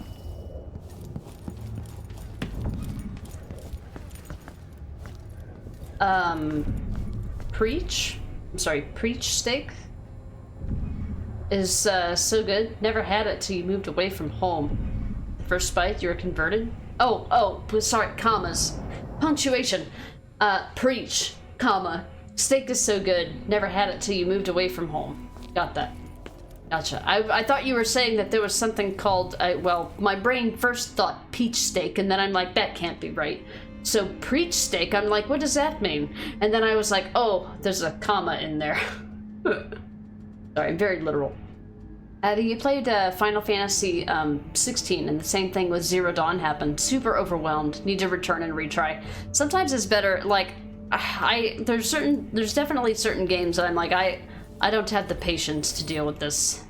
Preach steak is so good. Never had it till you moved away from home. First bite, you were converted. Oh, sorry, commas. Punctuation. Preach, comma. Steak is so good. Never had it till you moved away from home. Got that. Gotcha. I thought you were saying that there was something called, well, my brain first thought peach steak, and then I'm like, that can't be right. So preach steak, I'm like, what does that mean? And then I was like, oh, there's a comma in there. Sorry, I'm very literal. You played Final Fantasy 16, and the same thing with Zero Dawn happened. Super overwhelmed. Need to return and retry. Sometimes it's better, like, there's definitely certain games that I'm like, I don't have the patience to deal with this.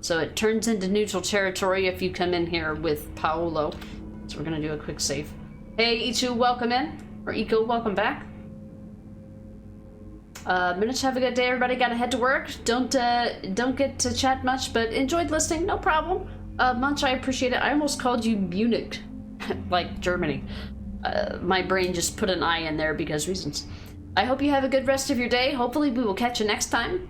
So it turns into neutral territory if you come in here with Paolo. So we're gonna do a quick save. Hey, Ichu, welcome in. Or Iko, welcome back. Minutes, have a good day, everybody. Gotta head to work. Don't get to chat much, but enjoyed listening, no problem. Munch, I appreciate it. I almost called you Munich, like Germany. My brain just put an I in there because reasons. I hope you have a good rest of your day. Hopefully we will catch you next time.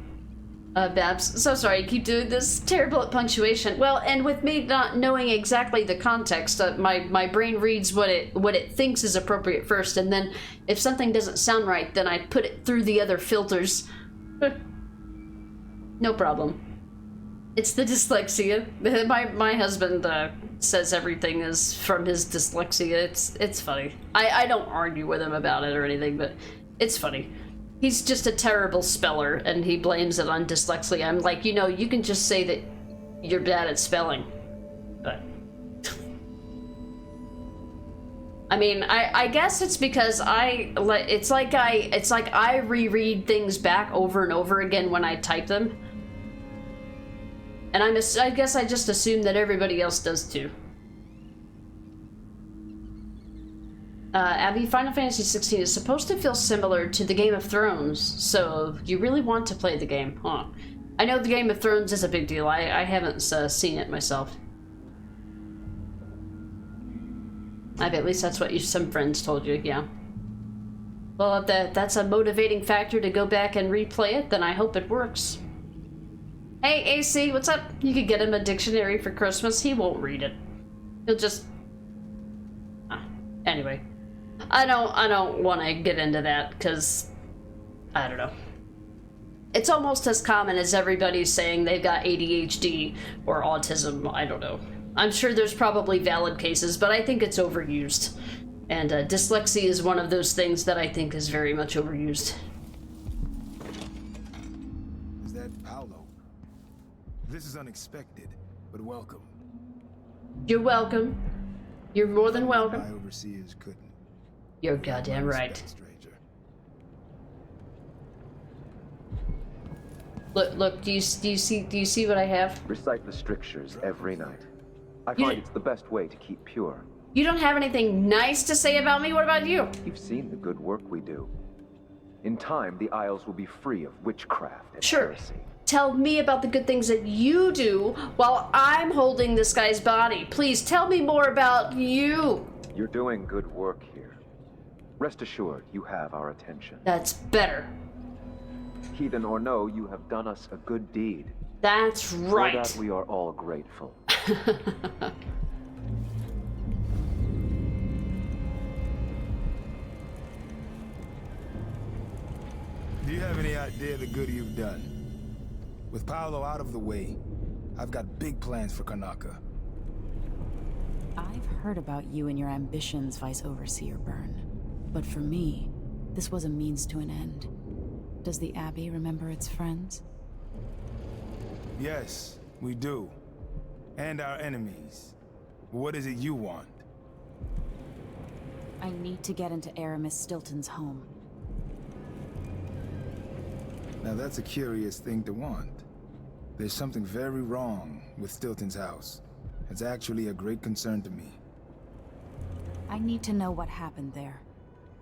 Babs, so sorry, I keep doing this. Terrible at punctuation. Well, and with me not knowing exactly the context, my brain reads what it thinks is appropriate first, and then if something doesn't sound right, then I put it through the other filters. No problem. It's the dyslexia. My husband says everything is from his dyslexia. It's funny. I don't argue with him about it or anything, but it's funny. He's just a terrible speller, and he blames it on dyslexia. I'm like, you can just say that you're bad at spelling. But I mean, I guess it's because it's like I reread things back over and over again when I type them. And I guess I just assume that everybody else does too. Abby, Final Fantasy 16 is supposed to feel similar to the Game of Thrones, so you really want to play the game, huh? I know the Game of Thrones is a big deal. I haven't seen it myself. At least that's what some friends told you, yeah. Well, if that's a motivating factor to go back and replay it, then I hope it works. Hey, AC, what's up? You could get him a dictionary for Christmas. He won't read it. He'll just... Anyway. I don't want to get into that, because... I don't know. It's almost as common as everybody's saying they've got ADHD or autism. I don't know. I'm sure there's probably valid cases, but I think it's overused. And dyslexia is one of those things that I think is very much overused. Is that Paolo? This is unexpected, but welcome. You're welcome. You're more than welcome. My overseers couldn't. You're goddamn right. Look, do you see what I have? Recite the strictures every night. I find it's the best way to keep pure. You don't have anything nice to say about me? What about you? You've seen the good work we do. In time, the Isles will be free of witchcraft and heresy. Tell me about the good things that you do while I'm holding this guy's body. Please tell me more about you. You're doing good work here. Rest assured, you have our attention. That's better. Heathen or no, you have done us a good deed. That's right. For that we are all grateful. Do you have any idea the good you've done? With Paolo out of the way, I've got big plans for Karnaca. I've heard about you and your ambitions, Vice Overseer Byrne. But for me, this was a means to an end. Does the Abbey remember its friends? Yes, we do. And our enemies. What is it you want? I need to get into Aramis Stilton's home. Now that's a curious thing to want. There's something very wrong with Stilton's house. It's actually a great concern to me. I need to know what happened there.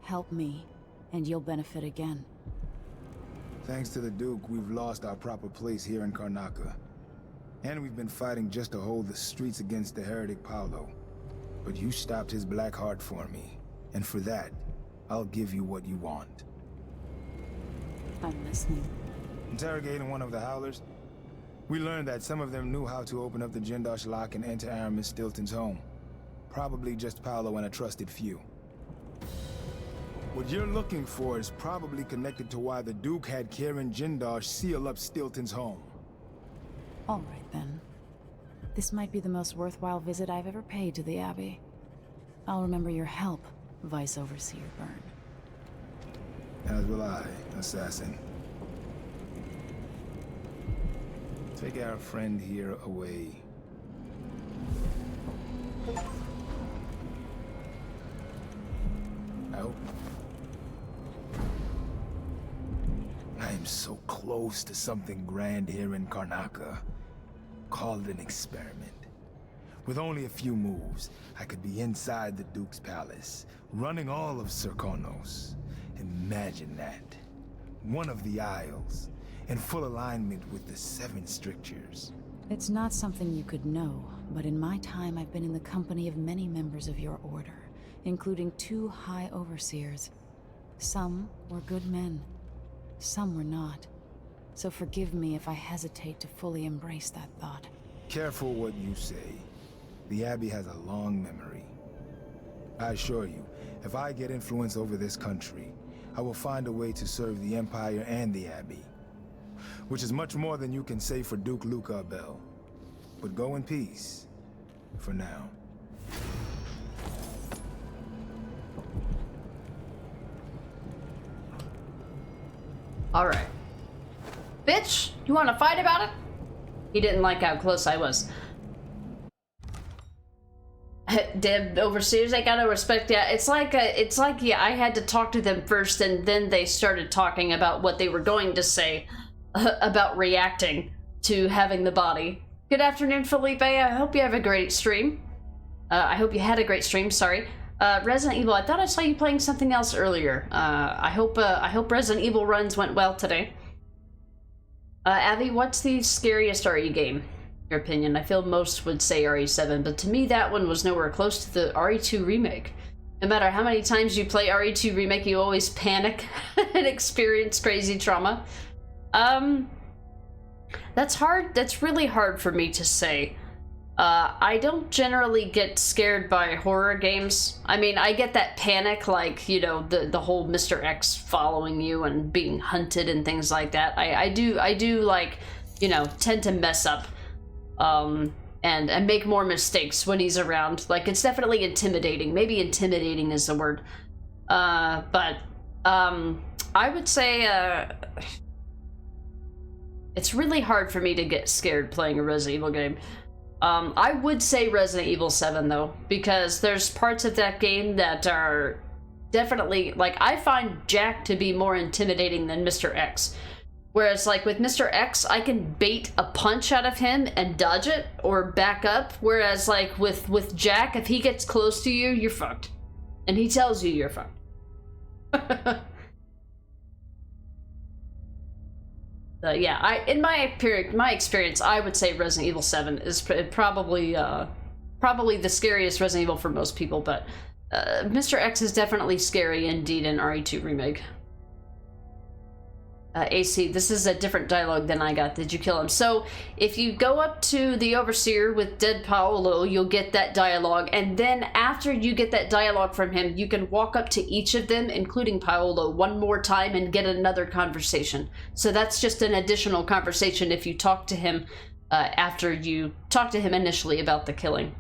Help me, and you'll benefit again. Thanks to the Duke, we've lost our proper place here in Karnaca. And we've been fighting just to hold the streets against the heretic Paolo. But you stopped his black heart for me. And for that, I'll give you what you want. I'm listening. Interrogating one of the Howlers, we learned that some of them knew how to open up the Jindosh lock and enter Aramis Stilton's home. Probably just Paolo and a trusted few. What you're looking for is probably connected to why the Duke had Karen Jindosh seal up Stilton's home. All right then. This might be the most worthwhile visit I've ever paid to the Abbey. I'll remember your help, Vice Overseer Byrne. As will I, assassin. Take our friend here away. Out. I am so close to something grand here in Karnaca. Call it an experiment. With only a few moves, I could be inside the Duke's palace, running all of Serkonos. Imagine that. One of the Isles, in full alignment with the 7 strictures. It's not something you could know, but in my time I've been in the company of many members of your order, including 2 High Overseers. Some were good men, some were not. So forgive me if I hesitate to fully embrace that thought. Careful what you say. The Abbey has a long memory. I assure you, if I get influence over this country, I will find a way to serve the Empire and the Abbey. Which is much more than you can say for Duke Luca Bell. But go in peace. For now. Alright. Bitch, you wanna fight about it? He didn't like how close I was. Damn overseers, I gotta respect. Yeah, it's like yeah, I had to talk to them first, and then they started talking about what they were going to say about reacting to having the body. Good afternoon, Felipe. I hope you have a great stream. I hope you had a great stream. Sorry, Resident Evil. I thought I saw you playing something else earlier. I hope Resident Evil runs went well today. Abby, what's the scariest RE game? Your opinion? I feel most would say RE7, but to me that one was nowhere close to the RE2 remake. No matter how many times you play RE2 remake, you always panic and experience crazy trauma. That's hard. That's really hard for me to say. I don't generally get scared by horror games. I mean, I get that panic, like, you know, the whole Mr. X following you and being hunted and things like that. I do like, you know, tend to mess up. And make more mistakes when he's around. Like, it's definitely intimidating. Maybe intimidating is the word. But I would say, it's really hard for me to get scared playing a Resident Evil game. I would say Resident Evil 7, though, because there's parts of that game that are definitely, like, I find Jack to be more intimidating than Mr. X. Whereas, like, with Mr. X, I can bait a punch out of him and dodge it or back up. Whereas, like, with Jack, if he gets close to you, you're fucked. And he tells you you're fucked. Yeah, in my experience, I would say Resident Evil 7 is probably the scariest Resident Evil for most people, but Mr. X is definitely scary indeed in RE2 Remake. AC, this is a different dialogue than I got. Did you kill him? So, if you go up to the Overseer with dead Paolo, you'll get that dialogue, and then after you get that dialogue from him, you can walk up to each of them, including Paolo, one more time and get another conversation. So that's just an additional conversation if you talk to him after you talk to him initially about the killing.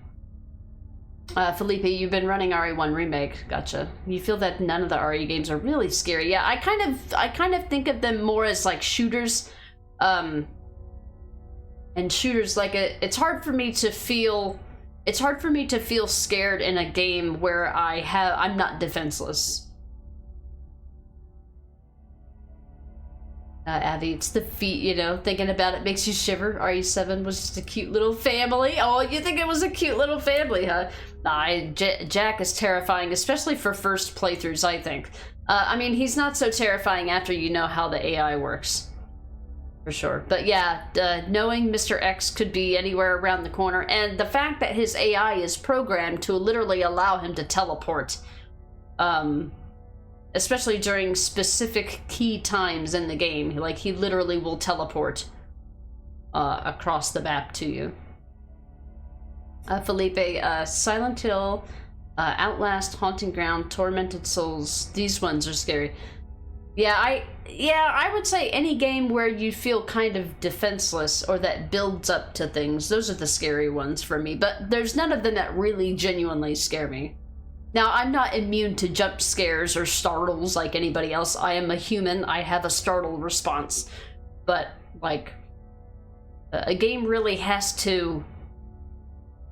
Felipe, you've been running RE1 Remake. Gotcha. You feel that none of the RE games are really scary. Yeah, I kind of think of them more as like shooters. And shooters, like, it's hard for me to feel scared in a game where I'm not defenseless. Abby, it's the feet, you know, thinking about it makes you shiver. RE7 was just a cute little family. Oh, you think it was a cute little family, huh? Nah, Jack is terrifying, especially for first playthroughs, I think. I mean, he's not so terrifying after you know how the AI works. For sure. But yeah, knowing Mr. X could be anywhere around the corner, and the fact that his AI is programmed to literally allow him to teleport, especially during specific key times in the game. Like, he literally will teleport across the map to you. Felipe, Silent Hill, Outlast, Haunting Ground, Tormented Souls. These ones are scary. Yeah, I would say any game where you feel kind of defenseless or that builds up to things, those are the scary ones for me, but there's none of them that really genuinely scare me. Now, I'm not immune to jump scares or startles like anybody else. I am a human, I have a startle response, but like a game really has to,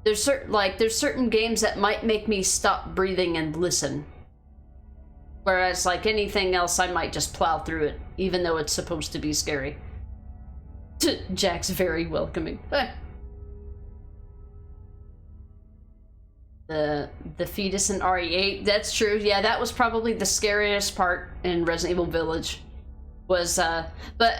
there's certain games that might make me stop breathing and listen. Whereas, like anything else, I might just plow through it, even though it's supposed to be scary. Jack's very welcoming. The fetus in RE8, that's true. Yeah, that was probably the scariest part in Resident Evil Village. Was, but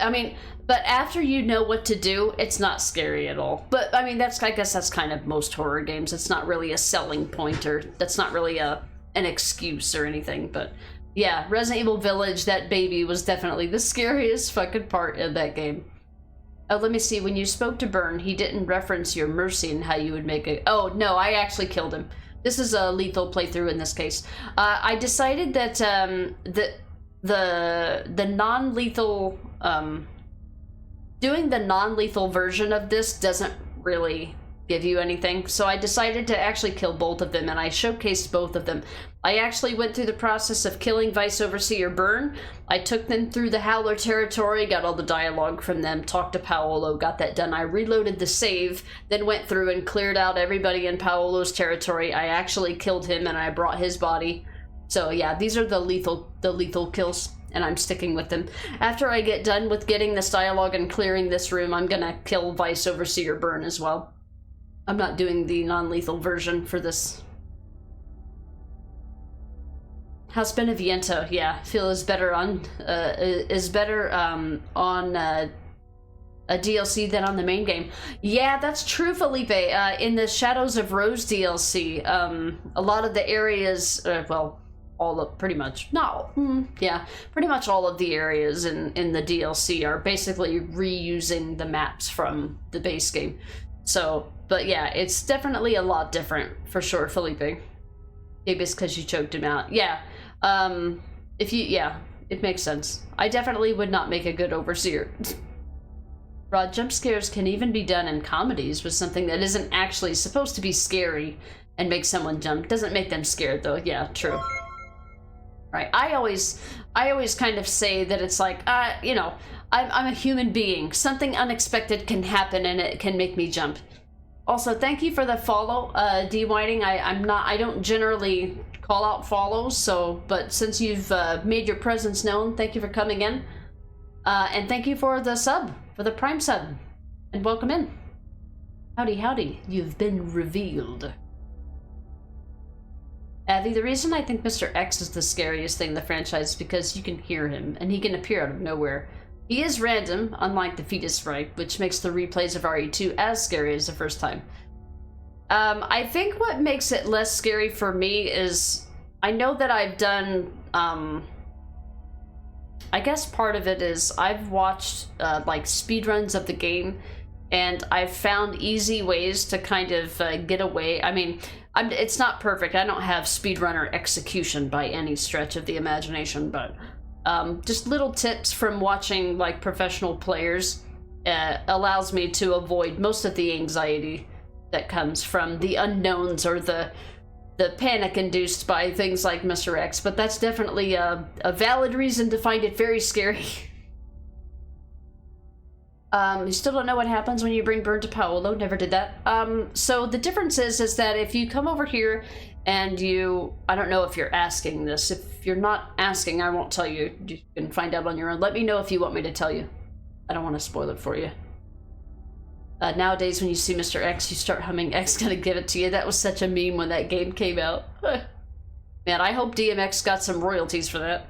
after you know what to do, it's not scary at all. But, I mean, I guess that's kind of most horror games. It's not really a selling point, or that's not really an excuse or anything, but yeah, Resident Evil Village, that baby was definitely the scariest fucking part of that game. Oh, let me see, when you spoke to Byrne, he didn't reference your mercy and how you would make it. Oh, no, I actually killed him. This is a lethal playthrough in this case. I decided that the non-lethal, doing the non-lethal version of this doesn't really give you anything, so I decided to actually kill both of them, and I showcased both of them. I actually went through the process of killing Vice Overseer Byrne. I took them through the Howler territory, got all the dialogue from them, talked to Paolo, got that done. I reloaded the save, then went through and cleared out everybody in Paolo's territory. I actually killed him, and I brought his body. So yeah, these are the lethal kills, and I'm sticking with them. After I get done with getting this dialogue and clearing this room, I'm gonna kill Vice Overseer Byrne as well. I'm not doing the non-lethal version for this. House Beneviento, yeah, feel is better on a DLC than on the main game. Yeah, that's true, Felipe. In the Shadows of Rose DLC, a lot of the areas, well, pretty much all of the areas in the DLC are basically reusing the maps from the base game. So, but yeah, it's definitely a lot different, for sure, Felipe. Maybe it's because you choked him out. Yeah, it makes sense. I definitely would not make a good overseer. Rod, jump scares can even be done in comedies with something that isn't actually supposed to be scary and make someone jump. Doesn't make them scared, though. Yeah, true. Right, I always kind of say that it's like, you know, I'm a human being. Something unexpected can happen and it can make me jump. Also, thank you for the follow, D Whiting. I don't generally call out follows, so, but since you've made your presence known, thank you for coming in. And thank you for the sub, for the Prime sub. And welcome in. Howdy, howdy. You've been revealed. Abby, the reason I think Mr. X is the scariest thing in the franchise is because you can hear him, and he can appear out of nowhere. He is random, unlike the fetus right, which makes the replays of RE2 as scary as the first time. I think what makes it less scary for me is, I know that I've done, I guess part of it is I've watched, like, speedruns of the game, and I've found easy ways to kind of get away. I mean, it's not perfect. I don't have speedrunner execution by any stretch of the imagination, but just little tips from watching like professional players allows me to avoid most of the anxiety that comes from the unknowns or the panic induced by things like Mr. X, but that's definitely a valid reason to find it very scary. You still don't know what happens when you bring Byrne to Paolo. Never did that. So the difference is that if you come over here and I don't know if you're asking this. If you're not asking, I won't tell you. You can find out on your own. Let me know if you want me to tell you. I don't want to spoil it for you. Nowadays, when you see Mr. X, you start humming X Gonna Give It To You. That was such a meme when that game came out. Man, I hope DMX got some royalties for that.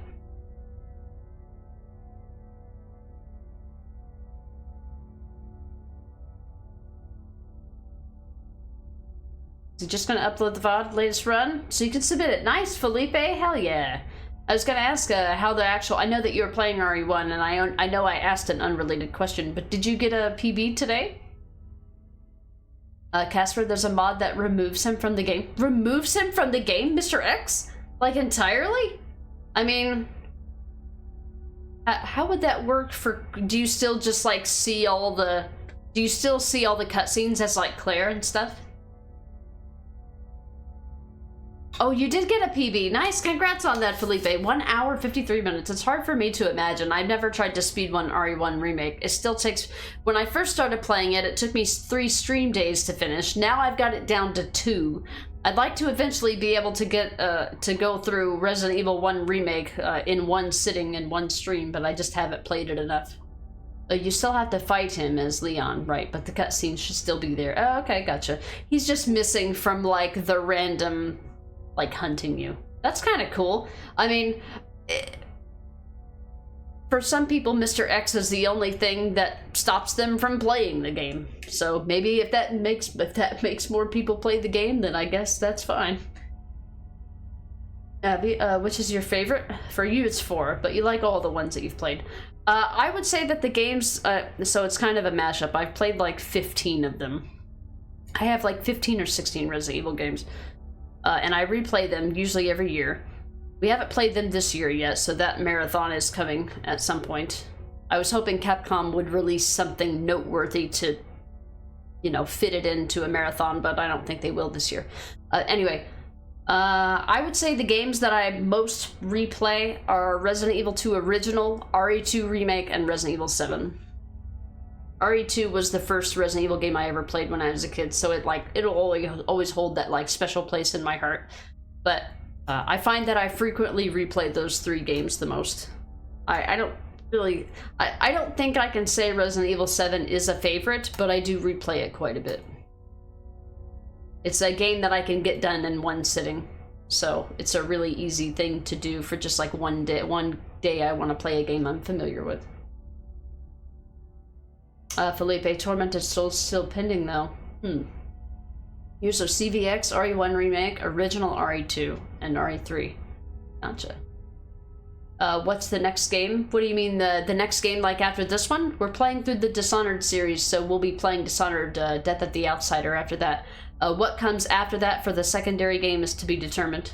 So just gonna upload the VOD latest run so you can submit it. Nice, Felipe. Hell yeah. I was gonna ask how the actual. I know that you were playing RE1, and I know I asked an unrelated question, but did you get a PB today? Casper, there's a mod that removes him from the game. Removes him from the game, Mr. X? Like entirely? I mean, How would that work for... Do you still just, like, see all the... Do you still see all the cutscenes as, like, Claire and stuff? Oh, you did get a PB. Nice, congrats on that, Felipe. 1 hour, 53 minutes. It's hard for me to imagine. I've never tried to speedrun RE1 Remake. It still takes... When I first started playing it, it took me 3 stream days to finish. Now I've got it down to 2. I'd like to eventually be able to get to go through Resident Evil 1 Remake in one sitting in one stream, but I just haven't played it enough. You still have to fight him as Leon, right? But the cutscenes should still be there. Oh, okay, gotcha. He's just missing from, like, the random, like, hunting you. That's kind of cool. I mean, for some people, Mr. X is the only thing that stops them from playing the game. So maybe if that makes more people play the game, then I guess that's fine. Abby, which is your favorite? For you, it's 4, but you like all the ones that you've played. I would say that the games, so it's kind of a mashup. I've played like 15 of them. I have like 15 or 16 Resident Evil games, and I replay them usually every year. We haven't played them this year yet, so that marathon is coming at some point. I was hoping Capcom would release something noteworthy to, you know, fit it into a marathon, but I don't think they will this year. Anyway, I would say the games that I most replay are Resident Evil 2 Original, RE2 Remake, and Resident Evil 7. RE2 was the first Resident Evil game I ever played when I was a kid, so it'll always hold that like special place in my heart. But I find that I frequently replay those 3 games the most. I don't think I can say Resident Evil 7 is a favorite, but I do replay it quite a bit. It's a game that I can get done in one sitting, so it's a really easy thing to do for just like one day I want to play a game I'm familiar with. Felipe, Tormented Souls still pending though. User CVX, RE1 Remake, Original RE2, and RE3. Gotcha. What's the next game? What do you mean the next game like after this one? We're playing through the Dishonored series, so we'll be playing Dishonored Death of the Outsider after that. What comes after that for the secondary game is to be determined.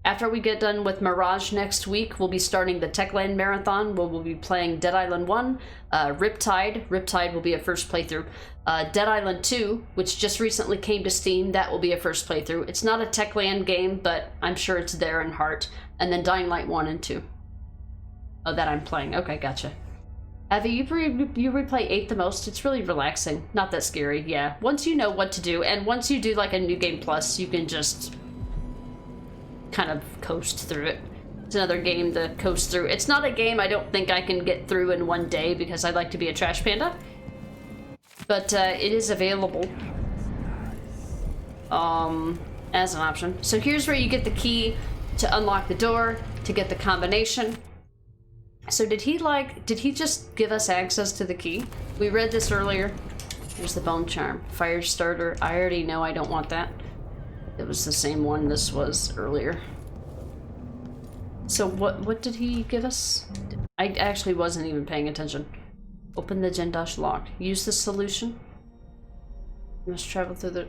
After we get done with Mirage next week, we'll be starting the Techland Marathon, where we'll be playing Dead Island 1, Riptide. Riptide will be a first playthrough. Dead Island 2, which just recently came to Steam, that will be a first playthrough. It's not a Techland game, but I'm sure it's there in heart. And then Dying Light 1 and 2. Oh, that I'm playing. Okay, gotcha. Avi, you replay 8 the most. It's really relaxing. Not that scary, yeah. Once you know what to do, and once you do like a New Game Plus, you can just kind of coast through it. It's another game to coast through. It's not a game I don't think I can get through in one day because I like to be a trash panda. But it is available as an option. So here's where you get the key to unlock the door, to get the combination. So did he just give us access to the key? We read this earlier. Here's the bone charm. Fire starter. I already know I don't want that. It was the same one this was earlier. So what did he give us? I actually wasn't even paying attention. Open the Gendosh lock. Use the solution. You must travel through the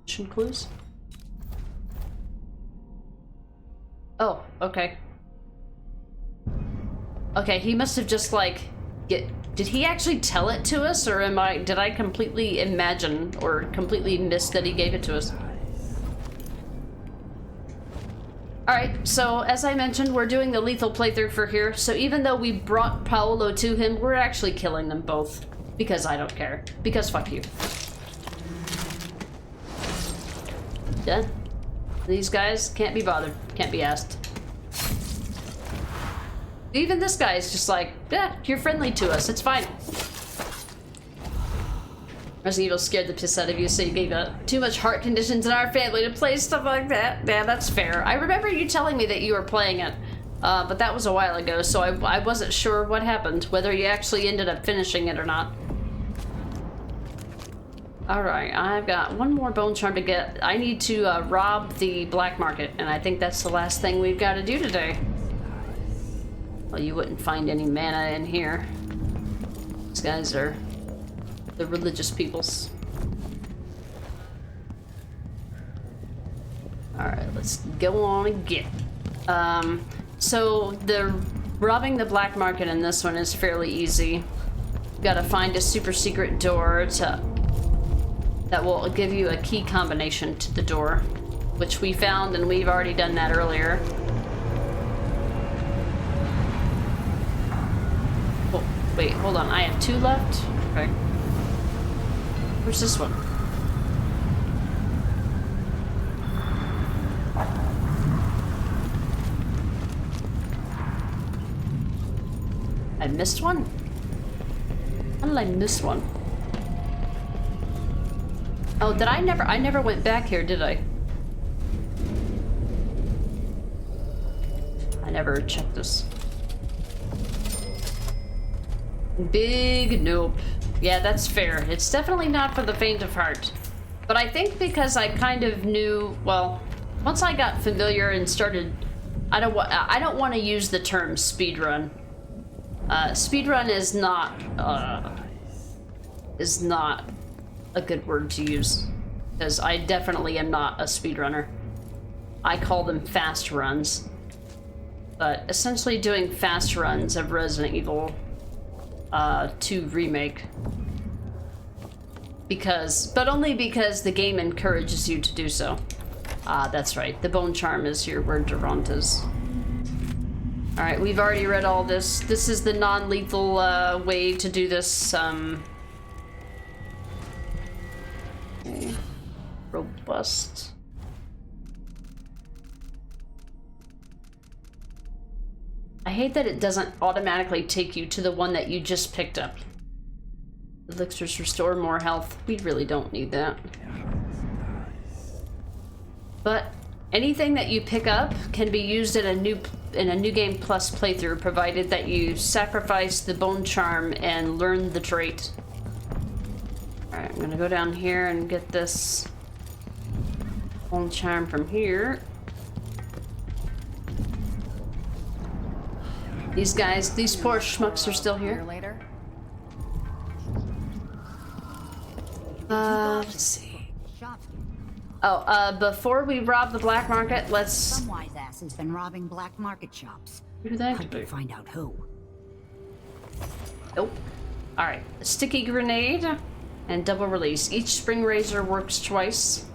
mission clues. Oh, okay. Okay, he must have just like did he actually tell it to us, or did I completely imagine or completely miss that he gave it to us? Alright, so as I mentioned, we're doing the lethal playthrough for here, so even though we brought Paolo to him, we're actually killing them both. Because I don't care. Because fuck you. Done. These guys can't be bothered. Can't be asked. Even this guy is just like, yeah, you're friendly to us, it's fine. Resident Evil scared the piss out of you, so you gave too much heart conditions in our family to play stuff like that. Yeah, that's fair. I remember you telling me that you were playing it, but that was a while ago, so I wasn't sure what happened, whether you actually ended up finishing it or not. Alright, I've got one more bone charm to get. I need to rob the black market, and I think that's the last thing we've got to do today. Well, you wouldn't find any mana in here. These guys are the religious peoples. Alright, let's go on and get. So the Robbing the black market in this one is fairly easy. Gotta find a super secret door that will give you a key combination to the door, which we found, and we've already done that earlier. Oh, wait, hold on. I have 2 left? Okay. Where's this one? I missed one? How did I miss one? Oh, did I never went back here, did I? I never checked this. Big nope. Yeah, that's fair. It's definitely not for the faint of heart. But I think because I kind of knew, well, once I got familiar and started, I don't want to use the term speedrun. Speedrun is not a good word to use, because I definitely am not a speedrunner. I call them fast runs. But essentially doing fast runs of Resident Evil 2 Remake. But only because the game encourages you to do so. That's right, the bone charm is your word, Durantas. Alright, we've already read all this. This is the non-lethal way to do this. Okay. Robust. I hate that it doesn't automatically take you to the one that you just picked up. Elixirs restore more health. We really don't need that. But anything that you pick up can be used in a new game plus playthrough, provided that you sacrifice the bone charm and learn the trait. Alright, I'm gonna go down here and get this bone charm from here. These guys, these poor schmucks are still here. Let's see. Oh, before we rob the black market, let's... Some wise ass has been robbing black market shops. Who that Hope to find out who. Nope. Alright, a sticky grenade and double release. Each spring razor works twice.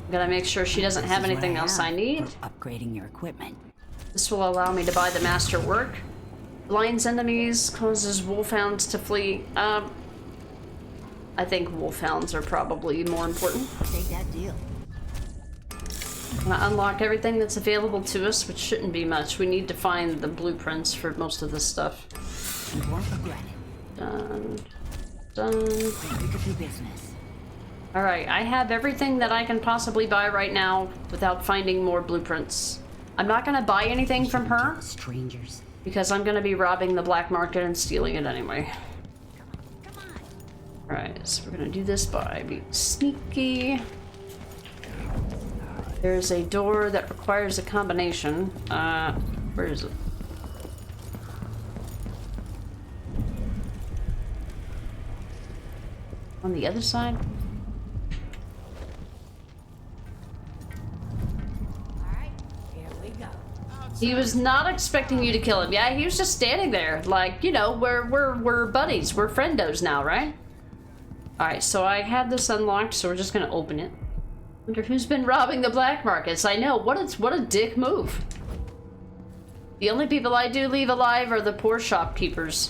Gotta make sure she doesn't have anything else I need. Upgrading your equipment. This will allow me to buy the master work. Blinds enemies, causes wolfhounds to flee. I think wolfhounds are probably more important. Take that deal. I'm gonna unlock everything that's available to us, which shouldn't be much. We need to find the blueprints for most of this stuff. You won't regret it. Done. Done. We could do business. Alright, I have everything that I can possibly buy right now without finding more blueprints. I'm not gonna buy anything from her. Strangers. Because I'm gonna be robbing the black market and stealing it anyway. Alright, so we're gonna do this by being sneaky. There's a door that requires a combination. Where is it? On the other side? Alright, here we go. He was not expecting you to kill him. Yeah, he was just standing there. Like, you know, we're buddies. We're friendos now, right? Alright, so I had this unlocked, so we're just gonna open it. Wonder who's been robbing the black markets. I know, what a dick move. The only people I do leave alive are the poor shopkeepers.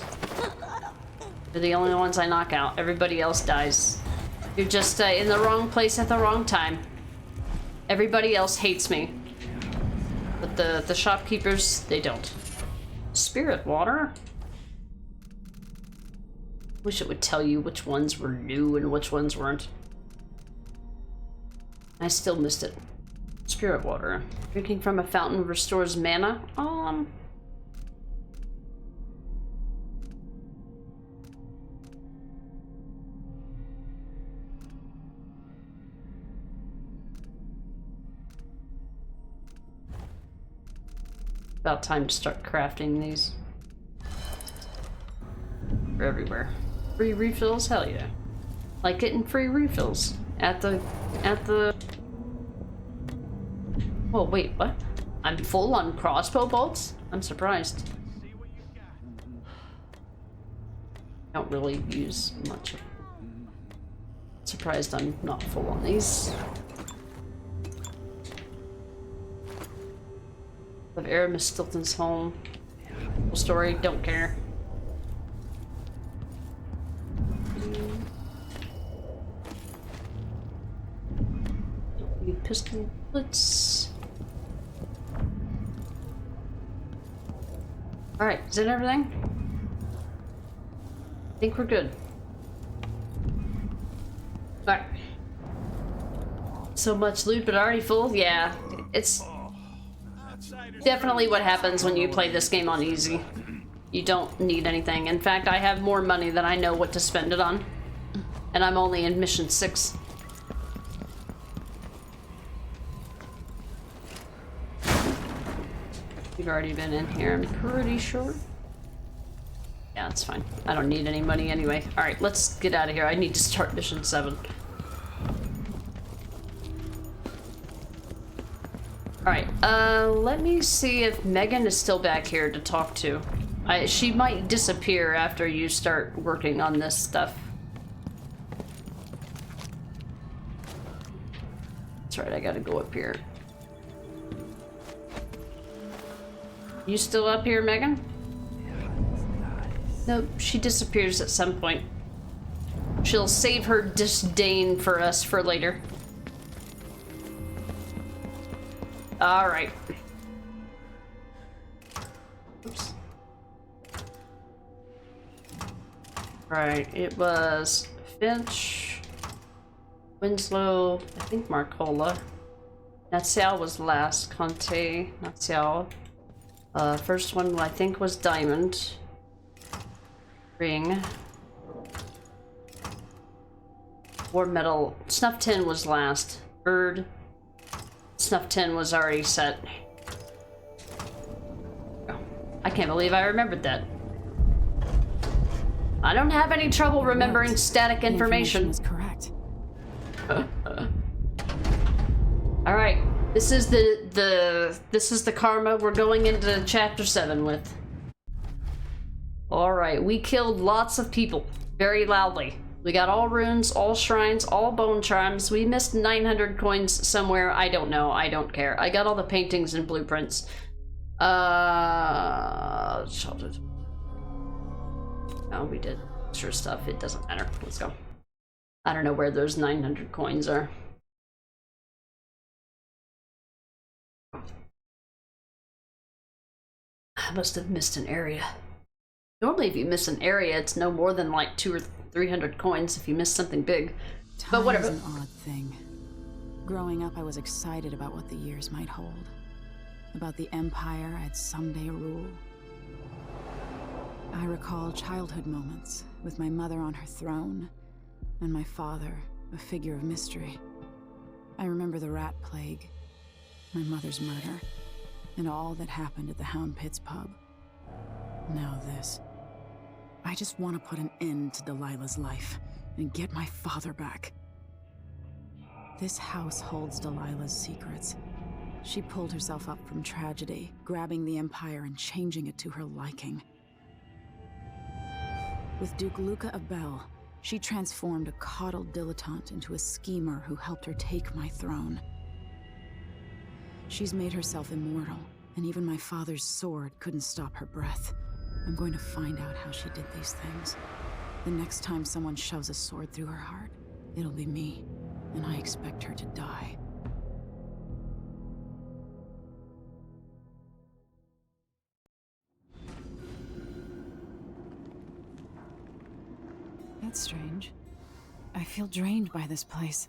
They're the only ones I knock out. Everybody else dies. You're just in the wrong place at the wrong time. Everybody else hates me. But the shopkeepers, they don't. Spirit water? Wish it would tell you which ones were new and which ones weren't. I still missed it. Spirit water. Drinking from a fountain restores mana. About time to start crafting these. They're everywhere. Free refills? Hell yeah. Like getting free refills at the... Whoa, wait, what? I'm full on crossbow bolts? I'm surprised. Don't really use much. Surprised I'm not full on these. Of Aramis Stilton's home. Story, don't care. Need pistol bullets. Alright, is that everything? I think we're good. Alright. So much loot, but already full? Yeah. It's definitely what happens when you play this game on easy. You don't need anything. In fact, I have more money than I know what to spend it on. And I'm only in mission 6. We've already been in here, I'm pretty sure. Yeah, that's fine. I don't need any money anyway. Alright, let's get out of here. I need to start mission 7. Alright, let me see if Megan is still back here to talk to. She might disappear after you start working on this stuff. That's right, I gotta go up here. You still up here, Megan? Nope, she disappears at some point. She'll save her disdain for us for later. Alright. Oops. Alright, it was Finch, Winslow, I think Marcola. Natsiao was last. Conte, Natsiao. First one I think was Diamond. Ring. War Metal. Snuff Tin was last. Bird. Snuff Tin was already set. Oh, I can't believe I remembered that. I don't have any trouble remembering static information. Is correct. All right, this is the karma we're going into chapter 7 with. All right, we killed lots of people very loudly. We got all runes, all shrines, all bone charms. We missed 900 coins somewhere. I don't know. I don't care. I got all the paintings and blueprints. Sheltered. Oh, we did extra stuff. It doesn't matter. Let's go. I don't know where those 900 coins are. I must have missed an area. Normally, if you miss an area, it's no more than like 200 or 300 coins if you miss something big. But whatever. Time is an odd thing. Growing up, I was excited about what the years might hold. About the empire I'd someday rule. I recall childhood moments with my mother on her throne, and my father, a figure of mystery. I remember the rat plague, my mother's murder, and all that happened at the Hound Pits pub. Now this. I just want to put an end to Delilah's life and get my father back. This house holds Delilah's secrets. She pulled herself up from tragedy, grabbing the Empire and changing it to her liking. With Duke Luca Abel, she transformed a coddled dilettante into a schemer who helped her take my throne. She's made herself immortal, and even my father's sword couldn't stop her breath. I'm going to find out how she did these things. The next time someone shoves a sword through her heart, it'll be me, and I expect her to die. That's strange. I feel drained by this place.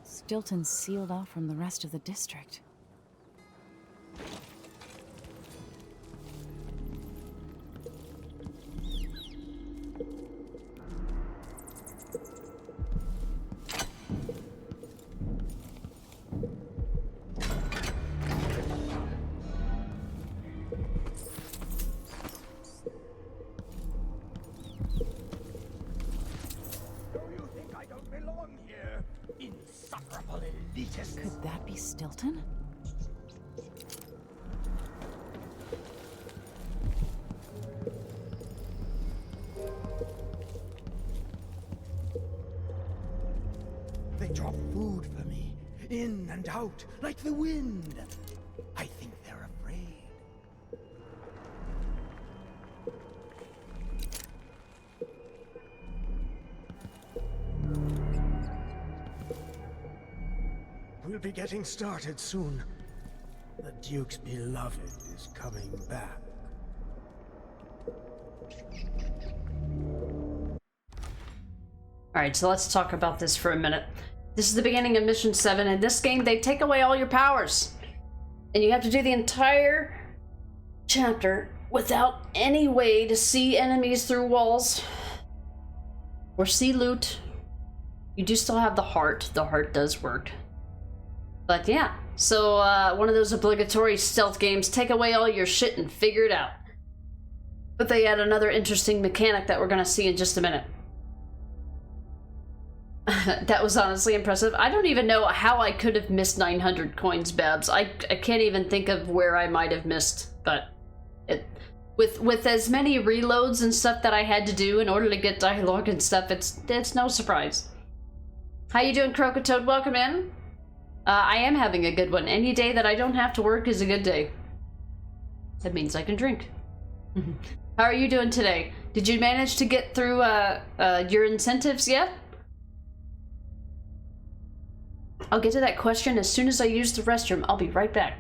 Stilton's sealed off from the rest of the district. Stilton? They drop food for me, in and out, like the wind. I think they're afraid. We'll be getting started soon. The Duke's beloved is coming back. Alright, so let's talk about this for a minute. This is the beginning of Mission 7. In this game, they take away all your powers. And you have to do the entire chapter without any way to see enemies through walls or see loot. You do still have the heart. The heart does work. But yeah, so one of those obligatory stealth games, take away all your shit and figure it out. But they add another interesting mechanic that we're going to see in just a minute. That was honestly impressive. I don't even know how I could have missed 900 coins, Babs. I can't even think of where I might have missed, but with as many reloads and stuff that I had to do in order to get dialogue and stuff, it's no surprise. How you doing, Crocotoad? Welcome in. I am having a good one. Any day that I don't have to work is a good day. That means I can drink. How are you doing today? Did you manage to get through your incentives yet? I'll get to that question as soon as I use the restroom. I'll be right back.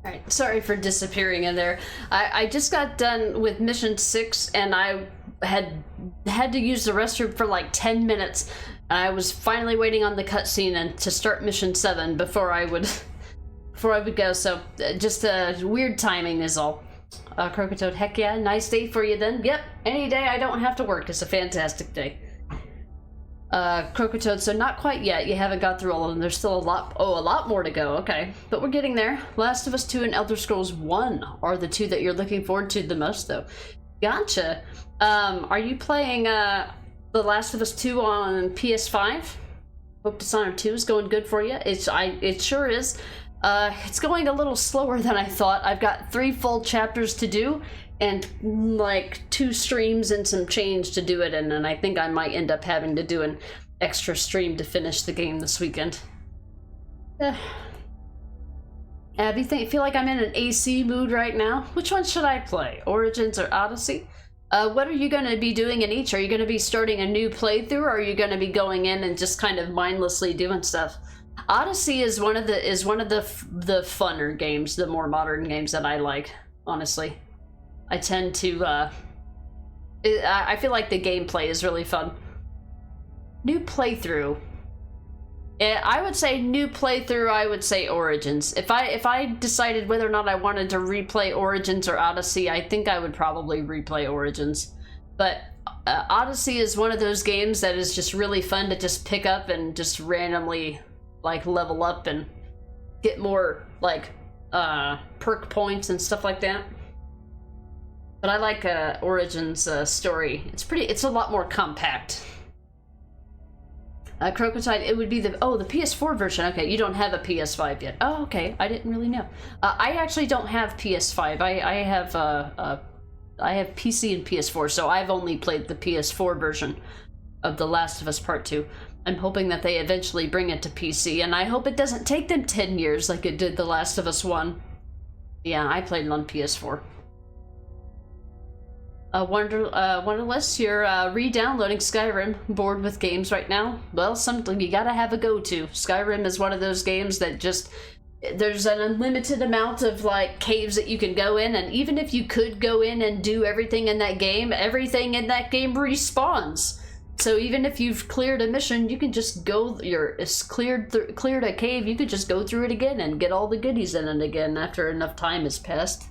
Alright, sorry for disappearing in there. I just got done with mission 6 and I had to use the restroom for like 10 minutes. I was finally waiting on the cutscene and to start mission 7 before I would go, so just weird timing is all. Crocotoad, heck yeah, nice day for you then. Yep, any day I don't have to work is a fantastic day. Crocotoad, so not quite yet. You haven't got through all of them. There's still a lot more to go. Okay, but we're getting there. Last of Us 2 and Elder Scrolls 1 are the two that you're looking forward to the most, though. Gotcha. Are you playing The Last of Us 2 on PS5. Hope Dishonored 2 is going good for you. It sure is. It's going a little slower than I thought. I've got 3 full chapters to do and like 2 streams and some change to do it in, and I think I might end up having to do an extra stream to finish the game this weekend. Abby, feel like I'm in an AC mood right now? Which one should I play? Origins or Odyssey? What are you going to be doing in each? Are you going to be starting a new playthrough, or are you going to be going in and just kind of mindlessly doing stuff? Odyssey is one of the funner games, the more modern games that I like, honestly. I tend to I feel like the gameplay is really fun. New playthrough. I would say new playthrough, I would say Origins. If I decided whether or not I wanted to replay Origins or Odyssey, I think I would probably replay Origins. But Odyssey is one of those games that is just really fun to just pick up and just randomly like level up and get more like perk points and stuff like that. But I like Origins story. It's a lot more compact. Crocodile, it would be the PS4 version. Okay, you don't have a PS5 yet. Oh, okay, I didn't really know. I actually don't have PS5. I have PC and PS4, so I've only played the PS4 version of The Last of Us Part 2. I'm hoping that they eventually bring it to PC, and I hope it doesn't take them 10 years like it did The Last of Us 1. Yeah, I played it on PS4. Wonderless, you're re-downloading Skyrim. Bored with games right now? Well, something you gotta have a go-to. Skyrim is one of those games that just... There's an unlimited amount of, like, caves that you can go in, and even if you could go in and do everything in that game, everything in that game respawns. So even if you've cleared a mission, you can just go... cleared a cave, you could just go through it again and get all the goodies in it again after enough time has passed.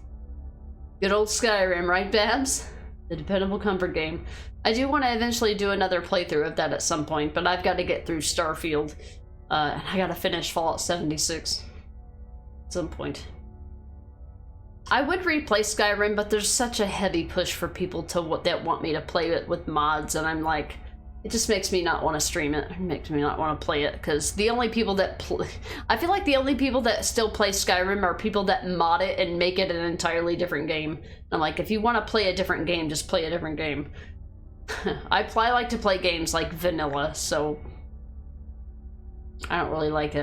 Good old Skyrim, right, Babs? The dependable comfort game. I do want to eventually do another playthrough of that at some point, but I've got to get through Starfield. And I gotta finish Fallout 76 at some point. I would replay Skyrim, but there's such a heavy push for people that want me to play it with mods, and I'm like, it just makes me not want to stream it. It makes me not want to play it, because the only people that I feel like the only people that still play Skyrim are people that mod it and make it an entirely different game. I'm like, if you want to play a different game, just play a different game. I like to play games like vanilla, so I don't really like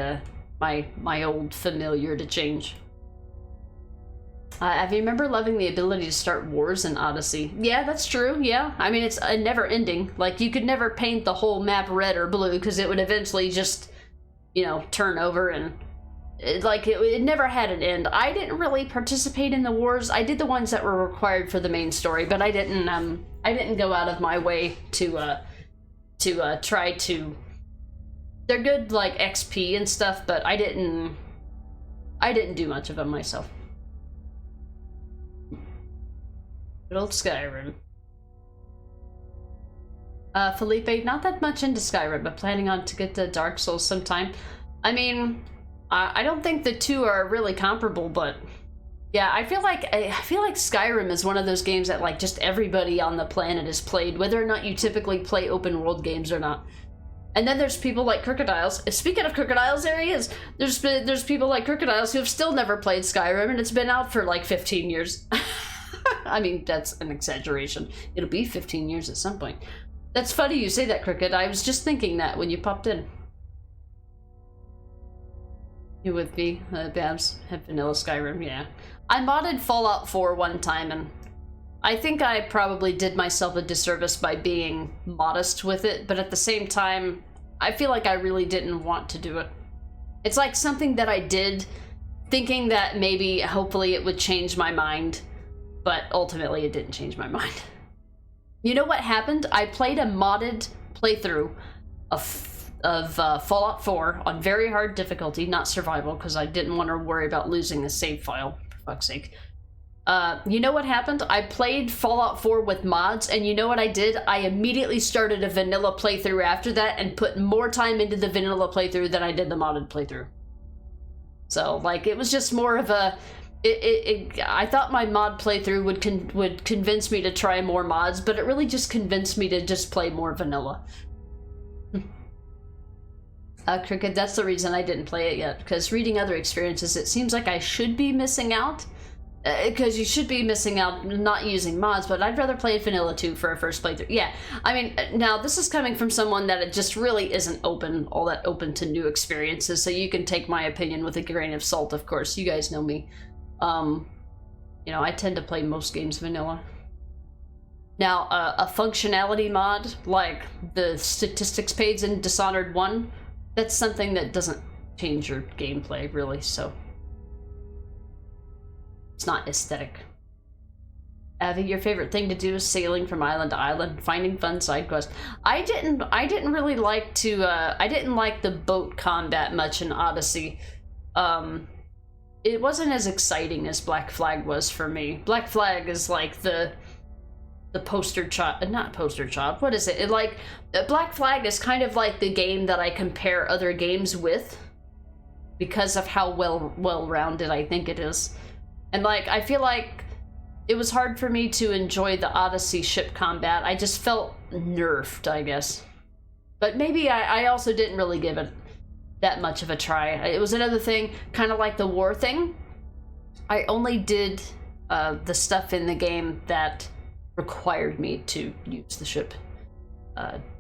my old familiar to change. I remember loving the ability to start wars in Odyssey. Yeah, that's true, yeah. I mean, it's never ending. Like, you could never paint the whole map red or blue, because it would eventually just, you know, turn over, and it never had an end. I didn't really participate in the wars. I did the ones that were required for the main story, but I didn't go out of my way to try to... They're good, like, XP and stuff, but I didn't do much of them myself. Good old Skyrim. Felipe, not that much into Skyrim, but planning on to get to Dark Souls sometime. I mean, I don't think the two are really comparable, but yeah, I feel like Skyrim is one of those games that like just everybody on the planet has played, whether or not you typically play open world games or not. And then there's people like Crocodiles. Speaking of Crocodiles, there he is. There's people like Crocodiles who have still never played Skyrim, and it's been out for like 15 years. I mean, that's an exaggeration. It'll be 15 years at some point. That's funny you say that, Cricket. I was just thinking that when you popped in. You with me, Babs? Have vanilla Skyrim, yeah. I modded Fallout 4 one time, and I think I probably did myself a disservice by being modest with it, but at the same time, I feel like I really didn't want to do it. It's like something that I did thinking that maybe, hopefully, it would change my mind. But ultimately, it didn't change my mind. You know what happened? I played a modded playthrough of Fallout 4 on very hard difficulty, not survival, because I didn't want to worry about losing the save file, for fuck's sake. You know what happened? I played Fallout 4 with mods, and you know what I did? I immediately started a vanilla playthrough after that and put more time into the vanilla playthrough than I did the modded playthrough. So, like, it was just more of a... I thought my mod playthrough would convince me to try more mods, but it really just convinced me to just play more vanilla. Cricket, that's the reason I didn't play it yet, because reading other experiences, it seems like I should be missing out. Because you should be missing out not using mods, but I'd rather play vanilla too for a first playthrough. Yeah, I mean, now this is coming from someone that it just really isn't all that open to new experiences, so you can take my opinion with a grain of salt, of course. You guys know me. You know, I tend to play most games vanilla. Now, a functionality mod, like the statistics page in Dishonored 1, that's something that doesn't change your gameplay, really, so... It's not aesthetic. Avi, your favorite thing to do is sailing from island to island, finding fun side quests. I didn't really like to, I didn't like the boat combat much in Odyssey. It wasn't as exciting as Black Flag was for me. Black Flag is like the poster child, not poster child, what is it? Black Flag is kind of like the game that I compare other games with because of how well-rounded I think it is. And like, I feel like it was hard for me to enjoy the Odyssey ship combat. I just felt nerfed, I guess. But maybe I also didn't really give it that much of a try. It was another thing, kind of like the war thing. I only did the stuff in the game that required me to use the ship.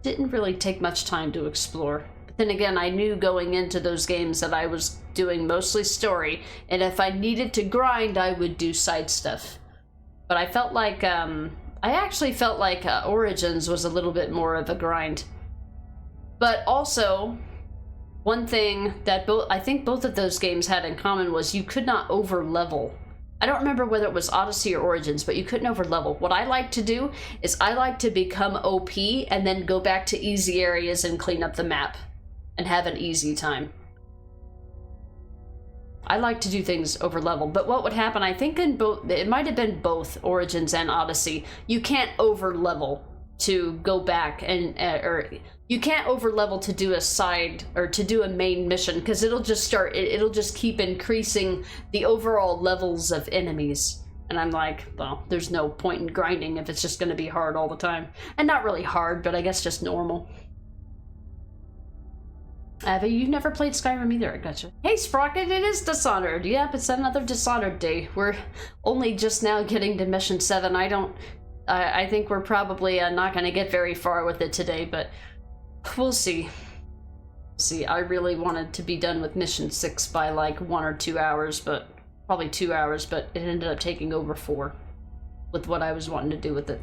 Didn't really take much time to explore. But then again, I knew going into those games that I was doing mostly story, and if I needed to grind, I would do side stuff. But I felt like, I actually felt like Origins was a little bit more of a grind. But also, one thing that I think both of those games had in common was you could not over-level. I don't remember whether it was Odyssey or Origins, but you couldn't over-level. What I like to do is I like to become OP and then go back to easy areas and clean up the map and have an easy time. I like to do things over level, but what would happen, I think in both, it might have been both Origins and Odyssey, you can't over level to go back and, or you can't over level to do a side, or to do a main mission, because it'll just keep increasing the overall levels of enemies. And I'm like, well, there's no point in grinding if it's just going to be hard all the time. And not really hard, but I guess just normal. Abby, you've never played Skyrim either, I gotcha. Hey Sprocket, it is Dishonored. Yep, it's another Dishonored day. We're only just now getting to mission 7. I think we're probably not going to get very far with it today, but we'll see. See, I really wanted to be done with mission 6 by like 1 or 2 hours, but probably 2 hours, but it ended up taking over 4 with what I was wanting to do with it.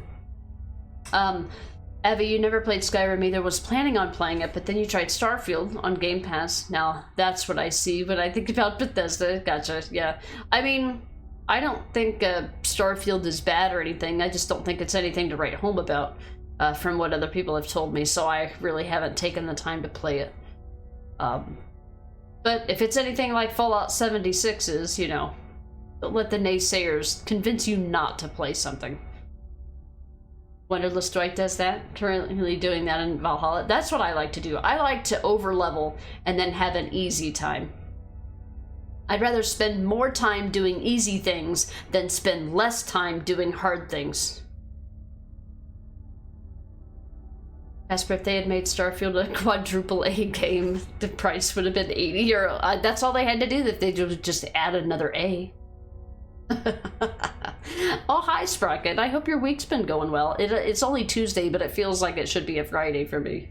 Evie, you never played Skyrim either, was planning on playing it, but then you tried Starfield on Game Pass. Now, that's what I see when I think about Bethesda. Gotcha, yeah. I mean, I don't think Starfield is bad or anything. I just don't think it's anything to write home about, from what other people have told me, so I really haven't taken the time to play it. But if it's anything like Fallout 76 is, you know, don't let the naysayers convince you not to play something. Wonderless Strike does that, currently doing that in Valhalla. That's what I like to do. I like to over-level and then have an easy time. I'd rather spend more time doing easy things than spend less time doing hard things. Casper, if they had made Starfield a quadruple A game, the price would have been €80. That's all they had to do, if they just add another A. Oh, hi Sprocket. I hope your week's been going well. It's only Tuesday, but it feels like it should be a Friday for me.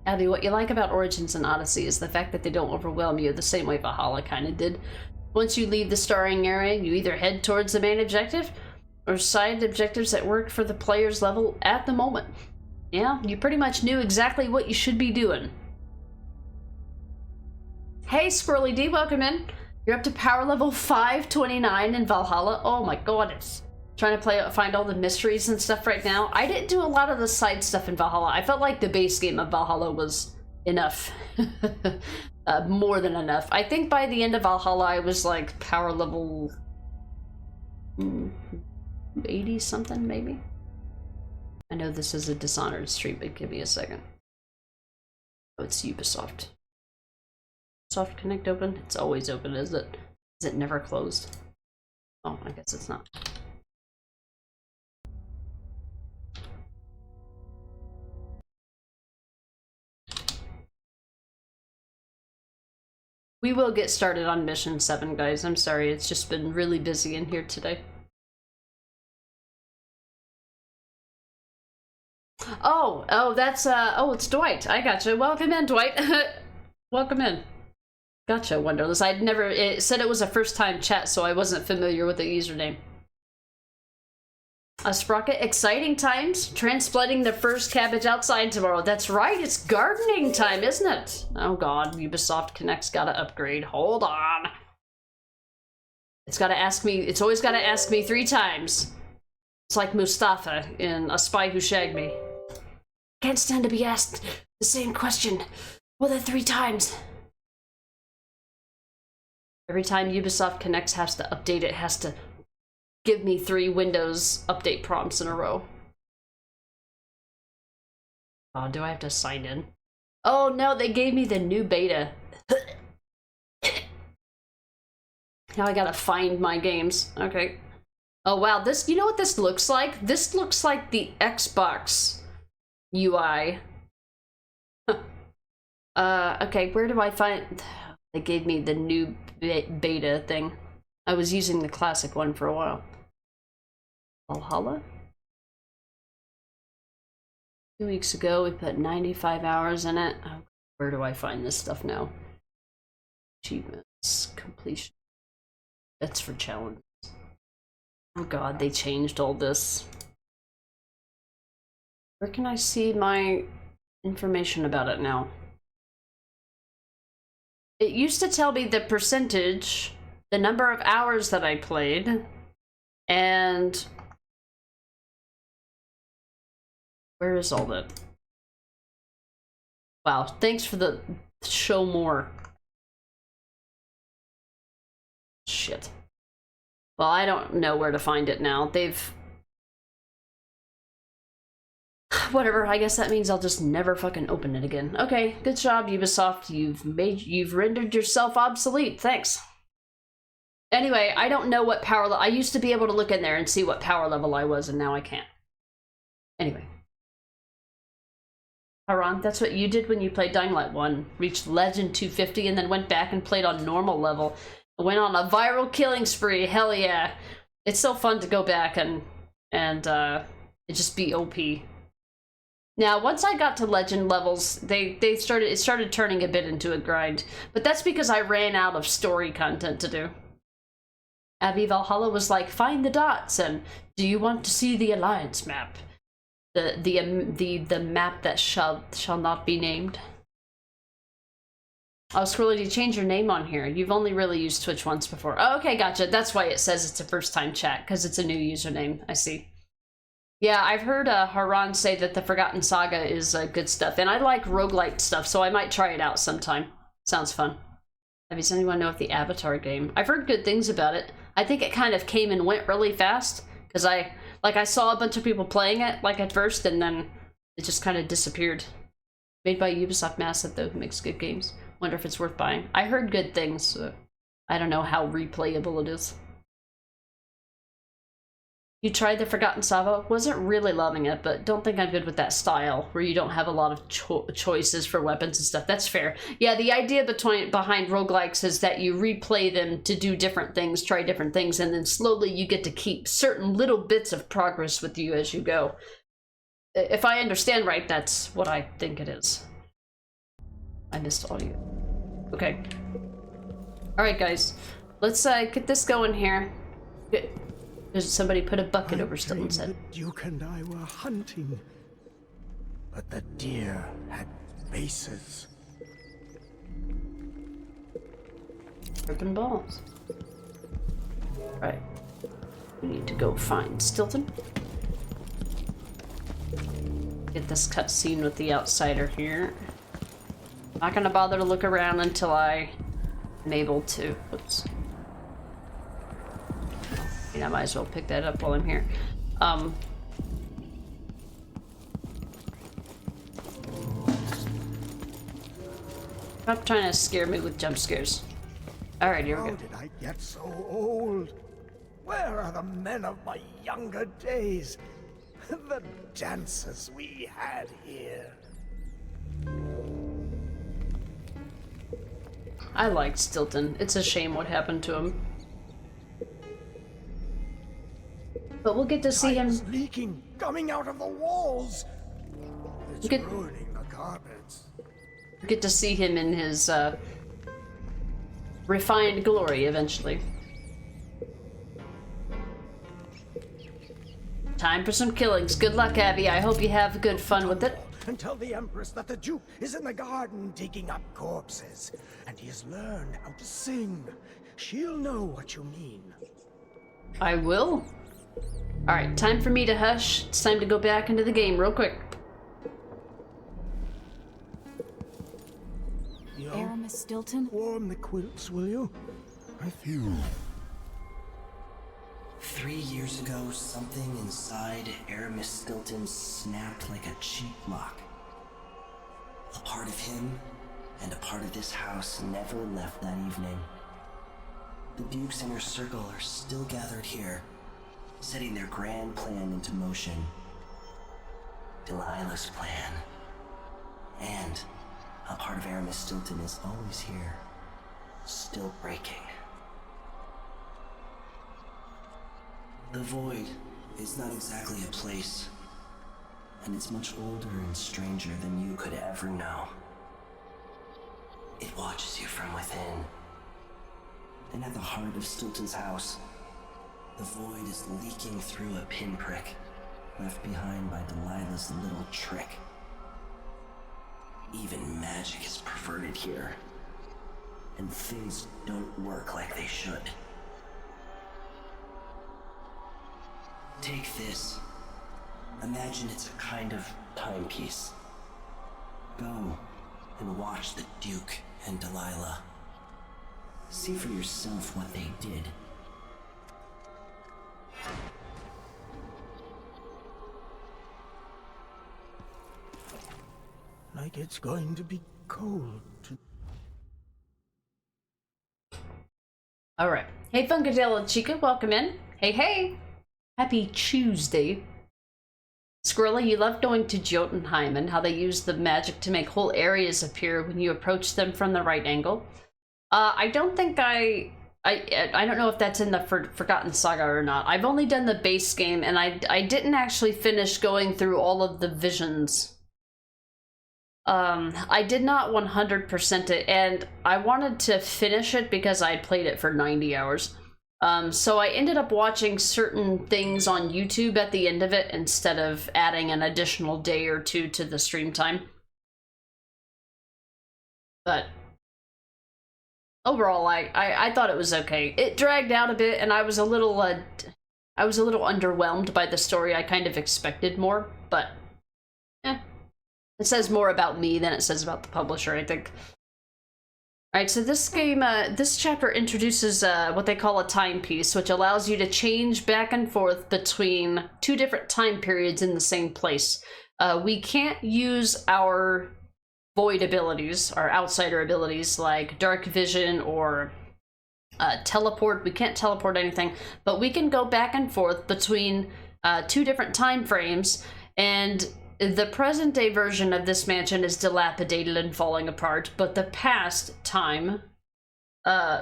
Abby, what you like about Origins and Odyssey is the fact that they don't overwhelm you the same way Valhalla kind of did. Once you leave the starring area, you either head towards the main objective or side objectives that work for the player's level at the moment. Yeah, you pretty much knew exactly what you should be doing. Hey Squirrely D, welcome in. You're up to power level 529 in Valhalla. Oh my god, it's trying to find all the mysteries and stuff right now. I didn't do a lot of the side stuff in Valhalla. I felt like the base game of Valhalla was enough. More than enough. I think by the end of Valhalla I was like power level 80 something maybe. I know this is a Dishonored stream, but give me a second. Oh, it's Ubisoft. Ubisoft Connect open? It's always open, is it? Is it never closed? Oh, I guess it's not. We will get started on mission 7, guys. I'm sorry, it's just been really busy in here today. Oh, that's, oh, it's Dwight. I gotcha. Welcome in, Dwight. Welcome in. Gotcha, Wonderless. It said it was a first-time chat, so I wasn't familiar with the username. Sprocket, exciting times. Transplanting the first cabbage outside tomorrow. That's right, it's gardening time, isn't it? Oh god, Ubisoft Connect's gotta upgrade. Hold on. It's gotta ask me, it's always gotta ask me 3 times. It's like Mustafa in A Spy Who Shagged Me. Can't stand to be asked the same question more than 3 times. Every time Ubisoft Connect has to update, it has to give me 3 Windows update prompts in a row. Oh, do I have to sign in? Oh no, they gave me the new beta. Now I gotta find my games. Okay. Oh wow, this, you know what this looks like? This looks like the Xbox UI. Okay, where do I find... They gave me the new beta thing. I was using the classic one for a while. Valhalla? 2 weeks ago, we put 95 hours in it. Oh, where do I find this stuff now? Achievements, completion. That's for challenges. Oh god, they changed all this. Where can I see my information about it now? It used to tell me the percentage, the number of hours that I played, and where is all that? Wow, thanks for the show more. Shit. Well, I don't know where to find it now. They've... Whatever, I guess that means I'll just never fucking open it again. Okay, good job, Ubisoft. You've rendered yourself obsolete. Thanks. Anyway, I don't know what power level... I used to be able to look in there and see what power level I was, and now I can't. Anyway. Haran, that's what you did when you played Dying Light 1. Reached Legend 250 and then went back and played on normal level. Went on a viral killing spree. Hell yeah. It's so fun to go back and it just be OP. Now, once I got to Legend levels, it started turning a bit into a grind. But that's because I ran out of story content to do. Abby Valhalla was like, find the dots, and do you want to see the Alliance map? The map that shall not be named. Oh, Squirrely, you change your name on here. You've only really used Twitch once before. Oh, okay, gotcha. That's why it says it's a first-time chat, because it's a new username. I see. Yeah, I've heard Haran say that the Forgotten Saga is good stuff, and I like roguelite stuff, so I might try it out sometime. Sounds fun. Does anyone know of the Avatar game? I've heard good things about it. I think it kind of came and went really fast, because I saw a bunch of people playing it, like, at first, and then it just kind of disappeared. Made by Ubisoft Massive, though, who makes good games. Wonder if it's worth buying. I heard good things, so I don't know how replayable it is. You tried the Forgotten Saga? Wasn't really loving it, but don't think I'm good with that style, where you don't have a lot of choices for weapons and stuff. That's fair. Yeah, the idea behind roguelikes is that you replay them to do different things, try different things, and then slowly you get to keep certain little bits of progress with you as you go. If I understand right, that's what I think it is. I missed audio. Okay. Alright, guys. Let's get this going here. There's somebody put a bucket over Stilton's head. The Duke and I were hunting, but the deer had faces. Broken balls. Right. We need to go find Stilton. Get this cutscene with the outsider here. Not gonna bother to look around until I am able to. Oops. I might as well pick that up while I'm here. Stop trying to scare me with jump scares. Alright, here we go. How did I get so old? Where are the men of my younger days? The dances we had here. I liked Stilton. It's a shame what happened to him. But we'll get to see him. Leaking, coming out of the walls. It's Get- ruining the carpets. Get to see him in his refined glory eventually. Time for some killings. Good luck, Abby. I hope you have good fun with it. And tell the Empress that the Duke is in the garden digging up corpses. And he has learned how to sing. She'll know what you mean. I will. Alright, time for me to hush. It's time to go back into the game real quick. Aramis Stilton? Warm the quilts, will you? I feel... 3 years ago, something inside Aramis Stilton snapped like a cheap lock. A part of him and a part of this house never left that evening. The Duke's inner circle are still gathered here, setting their grand plan into motion. Delilah's plan. And a part of Aramis Stilton is always here, still breaking. The Void is not exactly a place, and it's much older and stranger than you could ever know. It watches you from within. And at the heart of Stilton's house, the Void is leaking through a pinprick left behind by Delilah's little trick. Even magic is perverted here, and things don't work like they should. Take this. Imagine it's a kind of timepiece. Go and watch the Duke and Delilah. See for yourself what they did. Like it's going to be cold. Alright. Hey, Funkadella Chica, welcome in. Hey, hey! Happy Tuesday. Squirrely, you love going to Jotunheim and how they use the magic to make whole areas appear when you approach them from the right angle. I don't think I don't know if that's in the Forgotten Saga or not. I've only done the base game, and I didn't actually finish going through all of the visions. I did not 100% it, and I wanted to finish it because I played it for 90 hours. So I ended up watching certain things on YouTube at the end of it instead of adding an additional day or two to the stream time. But overall, I thought it was okay. It dragged out a bit, and I was a little underwhelmed by the story. I kind of expected more, but it says more about me than it says about the publisher, I think. Alright, so this game, this chapter introduces what they call a timepiece, which allows you to change back and forth between two different time periods in the same place. We can't use our void abilities, our outsider abilities, like dark vision or teleport. We can't teleport anything, but we can go back and forth between two different time frames, and the present day version of this mansion is dilapidated and falling apart, but the past time,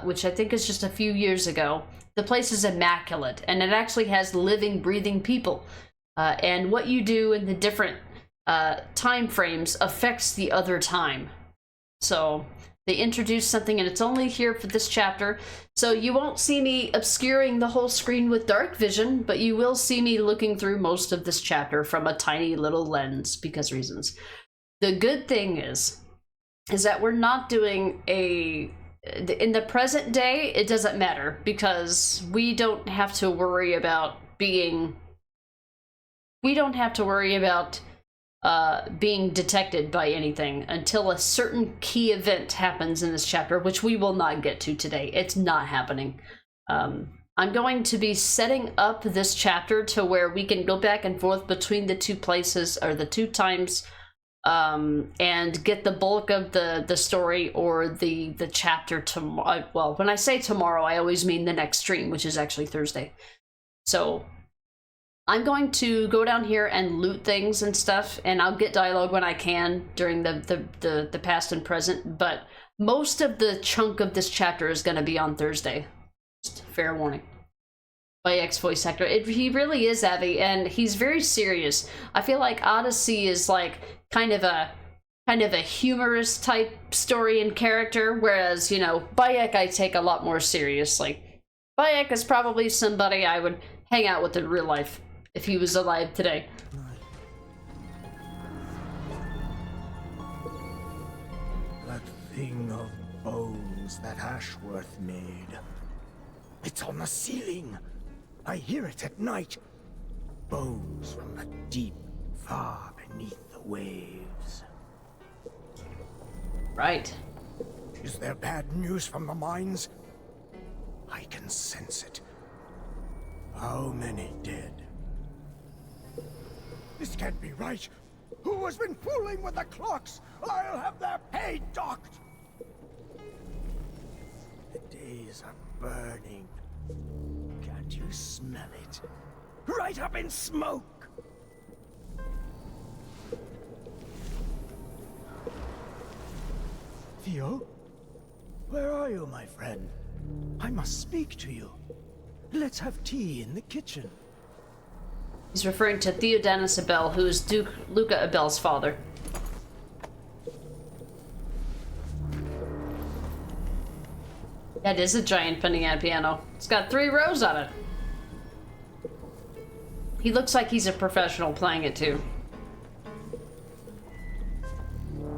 which I think is just a few years ago, the place is immaculate, and it actually has living, breathing people. And what you do in the different time frames affects the other time. So they introduced something, and it's only here for this chapter. So you won't see me obscuring the whole screen with dark vision, but you will see me looking through most of this chapter from a tiny little lens, because reasons. The good thing is that we're not doing in the present day, it doesn't matter, because we don't have to worry about being detected by anything until a certain key event happens in this chapter, which we will not get to today. It's not happening. I'm going to be setting up this chapter to where we can go back and forth between the two places, or the two times, and get the bulk of the story or the chapter tomorrow. Well, when I say tomorrow, I always mean the next stream, which is actually Thursday. So I'm going to go down here and loot things and stuff, and I'll get dialogue when I can during the past and present, but most of the chunk of this chapter is going to be on Thursday. Just fair warning. Bayek's voice actor. He really is, Avi, and he's very serious. I feel like Odyssey is like kind of a humorous type story and character, whereas, you know, Bayek I take a lot more seriously. Bayek is probably somebody I would hang out with in real life if he was alive today. That thing of bones that Ashworth made. It's on the ceiling. I hear it at night. Bones from the deep, far beneath the waves. Right. Is there bad news from the mines? I can sense it. How many dead? This can't be right. Who has been fooling with the clocks? I'll have their pay docked. The days are burning. Can't you smell it? Right up in smoke! Theo? Where are you, my friend? I must speak to you. Let's have tea in the kitchen. He's referring to Theodanis Abel, who is Duke Luca Abel's father. That is a giant piano. It's got 3 rows on it. He looks like he's a professional playing it too.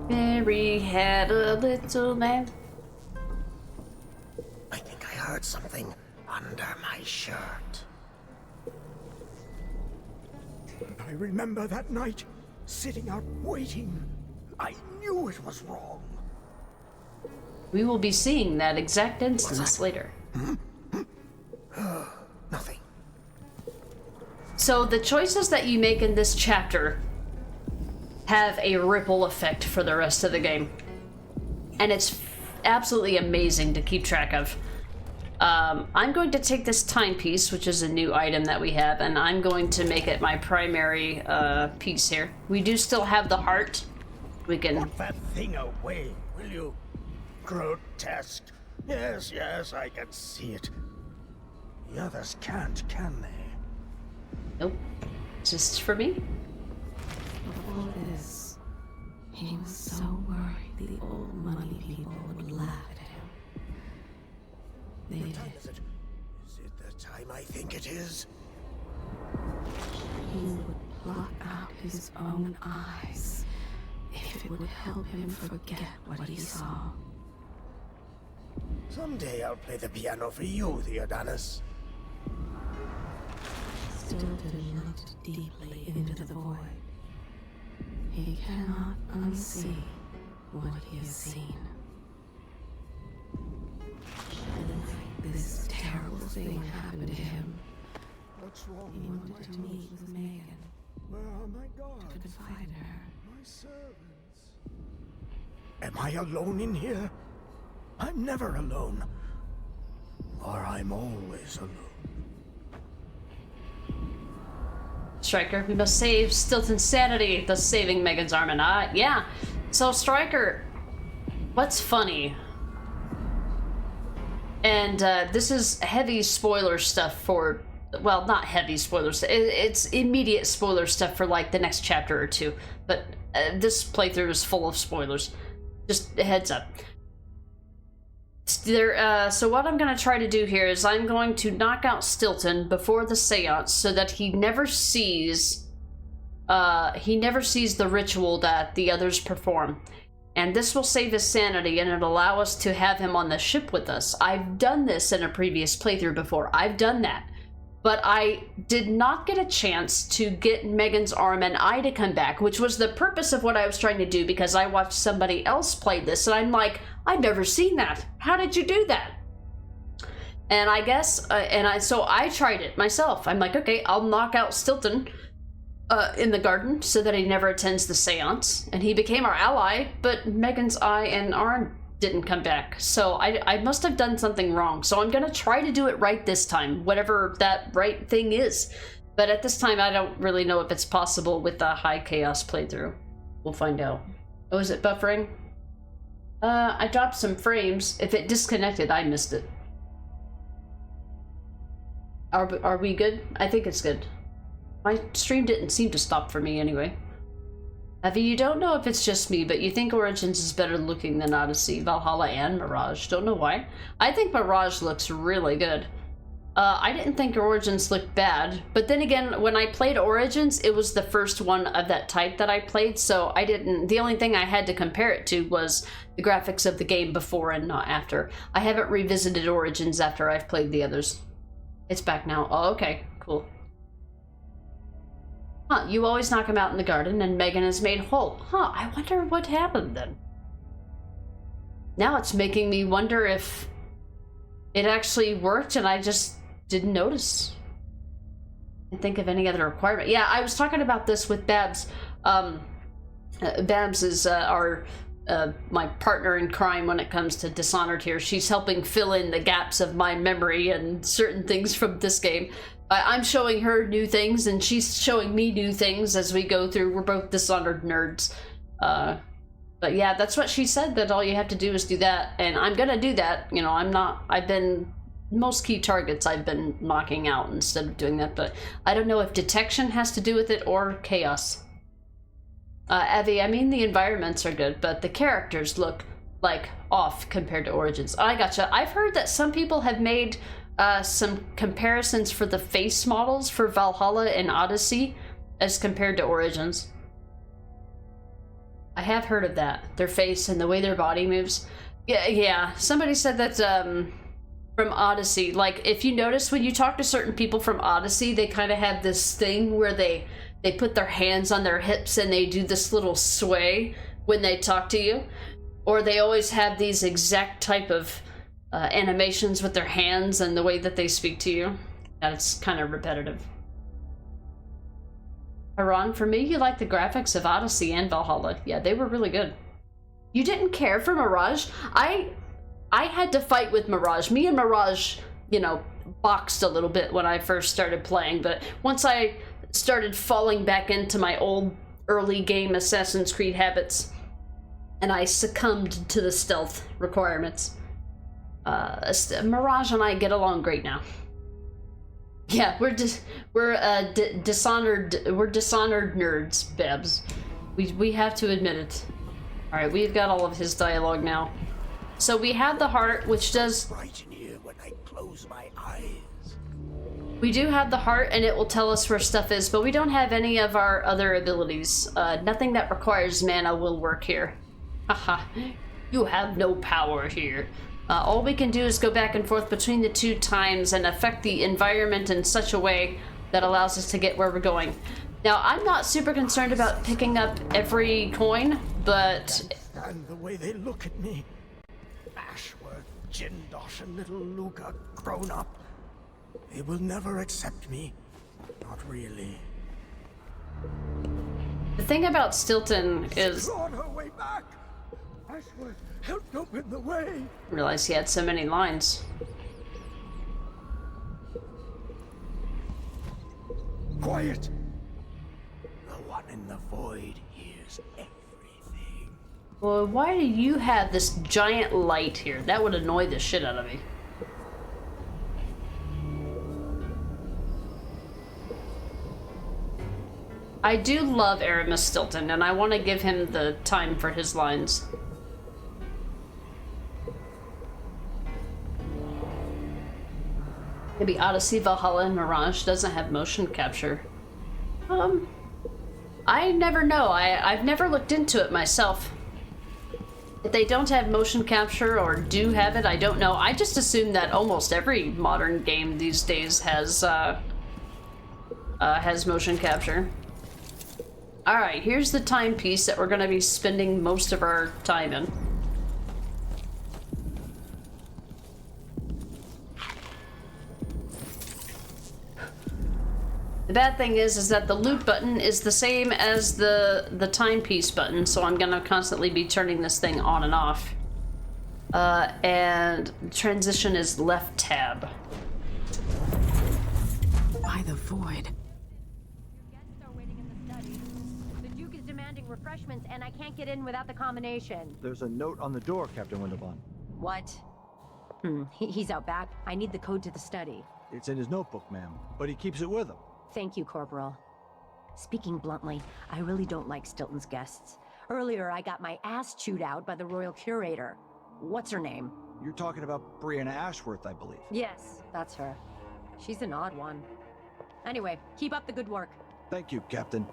Mary had a little lamb. I think I heard something under my shirt. I remember that night, sitting out waiting. I knew it was wrong. We will be seeing that exact instance later. Nothing. So the choices that you make in this chapter have a ripple effect for the rest of the game. And it's absolutely amazing to keep track of. I'm going to take this timepiece, which is a new item that we have, and I'm going to make it my primary piece here. We do still have the heart. We can... Put that thing away, will you? Grotesque. Yes, yes, I can see it. The others can't, can they? Nope. Just for me. Before this, he was so worried the old money people would laugh at him. They What time is it? Is it the time I think it is? He would pluck out his own eyes if it would help him forget what he saw. Someday I'll play the piano for you, Theodanis. Stilton looked deeply into the void. He cannot unsee what he has seen. The night this terrible thing happened to him, What's wrong? he wanted to meet with Megan, Where are my guards? to confide in her. My servants. Am I alone in here? I'm never alone. Or I'm always alone. Stryker, we must save Stilton's sanity, thus saving Megan's arm. And yeah. So Stryker, what's funny, and this is heavy spoiler stuff for, well, not heavy spoilers, it's immediate spoiler stuff for like the next chapter or two, but this playthrough is full of spoilers. Just a heads up. So what I'm going to try to do here is I'm going to knock out Stilton before the seance so that he never sees the ritual that the others perform. And this will save his sanity and it'll allow us to have him on the ship with us. I've done this in a previous playthrough before. I've done that. But I did not get a chance to get Megan's arm and eye to come back, which was the purpose of what I was trying to do, because I watched somebody else play this and I'm like, I've never seen that. How did you do that? And I guess, so I tried it myself. I'm like, okay, I'll knock out Stilton in the garden so that he never attends the seance, and he became our ally, but Megan's eye and Arn didn't come back. So I must have done something wrong. So I'm gonna try to do it right this time, whatever that right thing is. But at this time, I don't really know if it's possible with the high chaos playthrough. We'll find out. Oh, is it buffering? I dropped some frames. If it disconnected, I missed it. Are we good? I think it's good. My stream didn't seem to stop for me anyway. Evie, you don't know if it's just me, but you think Origins is better looking than Odyssey, Valhalla, and Mirage. Don't know why. I think Mirage looks really good. I didn't think Origins looked bad, but then again, when I played Origins, it was the first one of that type that I played, so I didn't... The only thing I had to compare it to was the graphics of the game before and not after. I haven't revisited Origins after I've played the others. It's back now. Oh, okay. Cool. Huh, you always knock him out in the garden, and Megan is made whole. Huh, I wonder what happened then. Now it's making me wonder if it actually worked and I just didn't notice. I think of any other requirement. Yeah, I was talking about this with Babs. Babs is my partner in crime when it comes to Dishonored here. She's helping fill in the gaps of my memory and certain things from this game. I'm showing her new things and she's showing me new things as we go through. We're both Dishonored nerds. But yeah, that's what she said, that all you have to do is do that. And I'm gonna do that. You know, most key targets I've been knocking out instead of doing that, but I don't know if detection has to do with it or chaos. Evie, I mean the environments are good, but the characters look like off compared to Origins. I gotcha. I've heard that some people have made some comparisons for the face models for Valhalla and Odyssey as compared to Origins. I have heard of that. Their face and the way their body moves. Yeah. Somebody said that from Odyssey, like if you notice when you talk to certain people from Odyssey, they kind of have this thing where they put their hands on their hips and they do this little sway when they talk to you. Or they always have these exact type of animations with their hands and the way that they speak to you. And it's kind of repetitive. Haran, for me, you like the graphics of Odyssey and Valhalla. Yeah, they were really good. You didn't care for Mirage? I had to fight with Mirage. Me and Mirage, you know, boxed a little bit when I first started playing, but once I started falling back into my old early game Assassin's Creed habits, and I succumbed to the stealth requirements, Mirage and I get along great now. Yeah, we're Dishonored nerds, Babs. We have to admit it. All right, we've got all of his dialogue now. So we have the heart, which does. Right in here when I close my eyes. We do have the heart, and it will tell us where stuff is, but we don't have any of our other abilities. Nothing that requires mana will work here. Haha, you have no power here. All we can do is go back and forth between the two times and affect the environment in such a way that allows us to get where we're going. Now, I'm not super concerned about picking up every coin, but... And the way they look at me. Ashworth, Jindosh, and little Luca grown up. They will never accept me. Not really. The thing about Stilton is... Clawed her way back. Ashworth helped open the way. I realized he had so many lines. Quiet. The one in the void hears everything. Well, why do you have this giant light here? That would annoy the shit out of me. I do love Aramis Stilton, and I want to give him the time for his lines. Maybe Odyssey, Valhalla, and Mirage doesn't have motion capture. I never know. I've never looked into it myself. If they don't have motion capture or do have it, I don't know. I just assume that almost every modern game these days has motion capture. Alright, here's the timepiece that we're going to be spending most of our time in. bad thing is that the loot button is the same as the timepiece button, so I'm gonna constantly be turning this thing on and off. And transition is left tab. By the void. The Duke is demanding refreshments, and I can't get in without the combination. There's a note on the door, Captain Winterbond. What? He's out back. I need the code to the study. It's in his notebook, ma'am, but he keeps it with him. Thank you, Corporal. Speaking bluntly, I really don't like Stilton's guests. Earlier, I got my ass chewed out by the Royal Curator. What's her name? You're talking about Brianna Ashworth, I believe. Yes, that's her. She's an odd one. Anyway, keep up the good work. Thank you, Captain.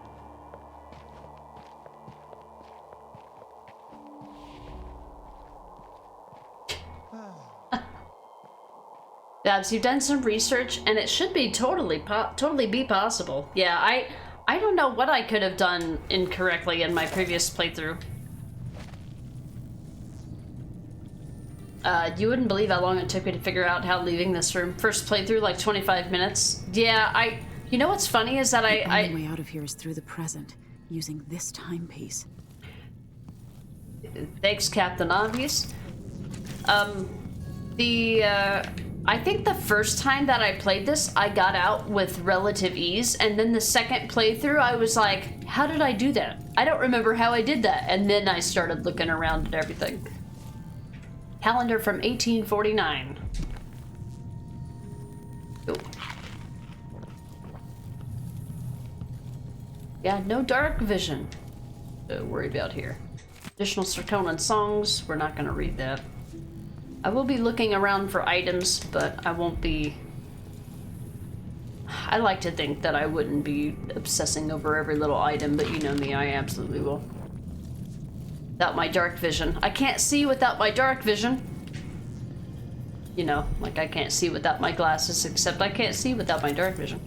Babs, you've done some research, and it should be totally be possible. Yeah, I don't know what I could have done incorrectly in my previous playthrough. You wouldn't believe how long it took me to figure out how leaving this room. First playthrough, like 25 minutes. Yeah, you know what's funny is that the only way out of here is through the present, using this timepiece. Thanks, Captain Obvious. I think the first time that I played this, I got out with relative ease, and then the second playthrough, I was like, how did I do that? I don't remember how I did that, and then I started looking around at everything. Calendar from 1849. Ooh. Yeah, no dark vision to worry about here. Additional Serkonan songs, we're not gonna read that. I will be looking around for items, but I won't be... I like to think that I wouldn't be obsessing over every little item, but you know me, I absolutely will. Without my dark vision. I can't see without my dark vision. You know, like I can't see without my glasses, except I can't see without my dark vision.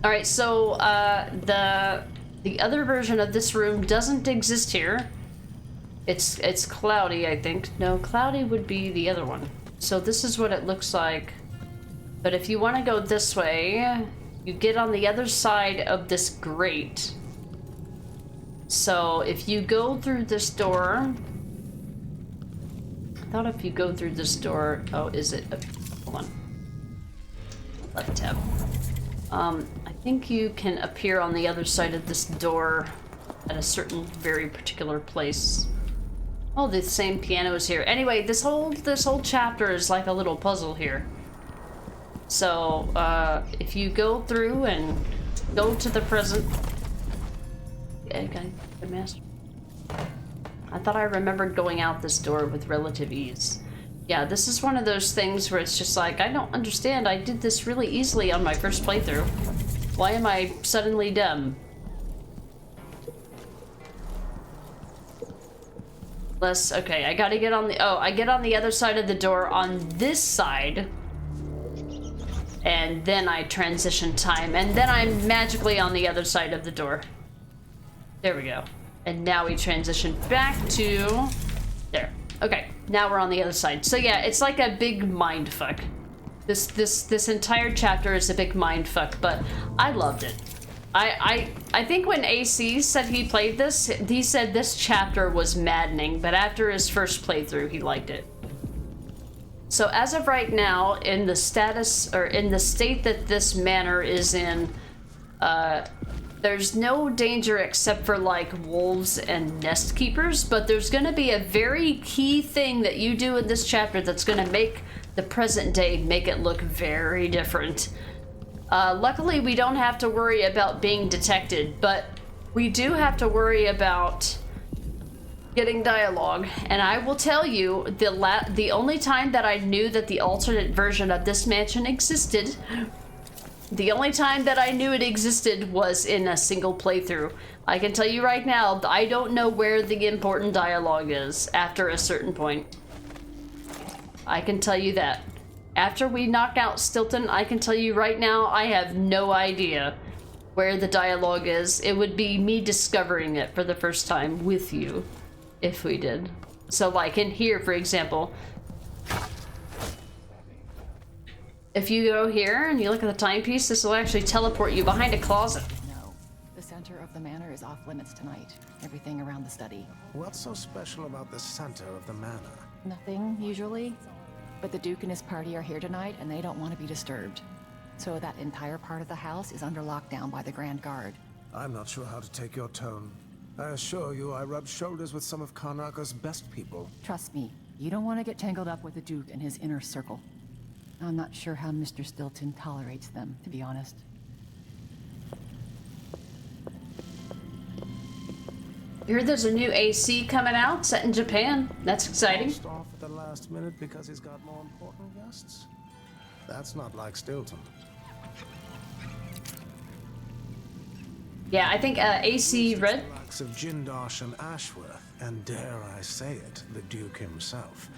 Alright, so the other version of this room doesn't exist here. It's cloudy, I think. No, cloudy would be the other one. So this is what it looks like. But if you want to go this way, you get on the other side of this grate. So if you go through this door... I thought if you go through this door... Oh, is it? Hold on. Left tab. I think you can appear on the other side of this door at a certain very particular place. Oh, the same piano is here. Anyway, this whole chapter is like a little puzzle here. So, if you go through and go to the present... Okay, the master. I thought I remembered going out this door with relative ease. Yeah, this is one of those things where it's just like, I don't understand. I did this really easily on my first playthrough. Why am I suddenly dumb? Okay, I gotta get on the... Oh, I get on the other side of the door on this side. And then I transition time. And then I'm magically on the other side of the door. There we go. And now we transition back to... There. Okay, now we're on the other side. So yeah, it's like a big mindfuck. This entire chapter is a big mindfuck, but I loved it. I think when AC said he played this, he said this chapter was maddening, but after his first playthrough, he liked it. So as of right now, in the status, or in the state that this manor is in, there's no danger except for like wolves and nest keepers, but there's gonna be a very key thing that you do in this chapter that's gonna make the present day make it look very different. Luckily, we don't have to worry about being detected, but we do have to worry about getting dialogue. And I will tell you, the only time that I knew that the alternate version of this mansion existed, the only time that I knew it existed was in a single playthrough. I can tell you right now, I don't know where the important dialogue is after a certain point. I can tell you that. After we knock out Stilton, I can tell you right now, I have no idea where the dialogue is. It would be me discovering it for the first time with you, if we did. So like in here, for example, If you go here and you look at the timepiece, this will actually teleport you behind a closet. No. The center of the manor is off limits tonight. Everything around the study. What's so special about the center of the manor? Nothing, usually. But the Duke and his party are here tonight, and they don't want to be disturbed. So that entire part of the house is under lockdown by the Grand Guard. I'm not sure how to take your tone. I assure you, I rub shoulders with some of Karnaka's best people. Trust me, you don't want to get tangled up with the Duke and his inner circle. I'm not sure how Mr. Stilton tolerates them, to be honest. I heard there's a new AC coming out, set in Japan. That's exciting. Lost off at the last minute because he's got more important guests? That's not like Stilton. Yeah, I think AC Red. The likes of Jindosh and Ashworth, and dare I say it, the Duke himself.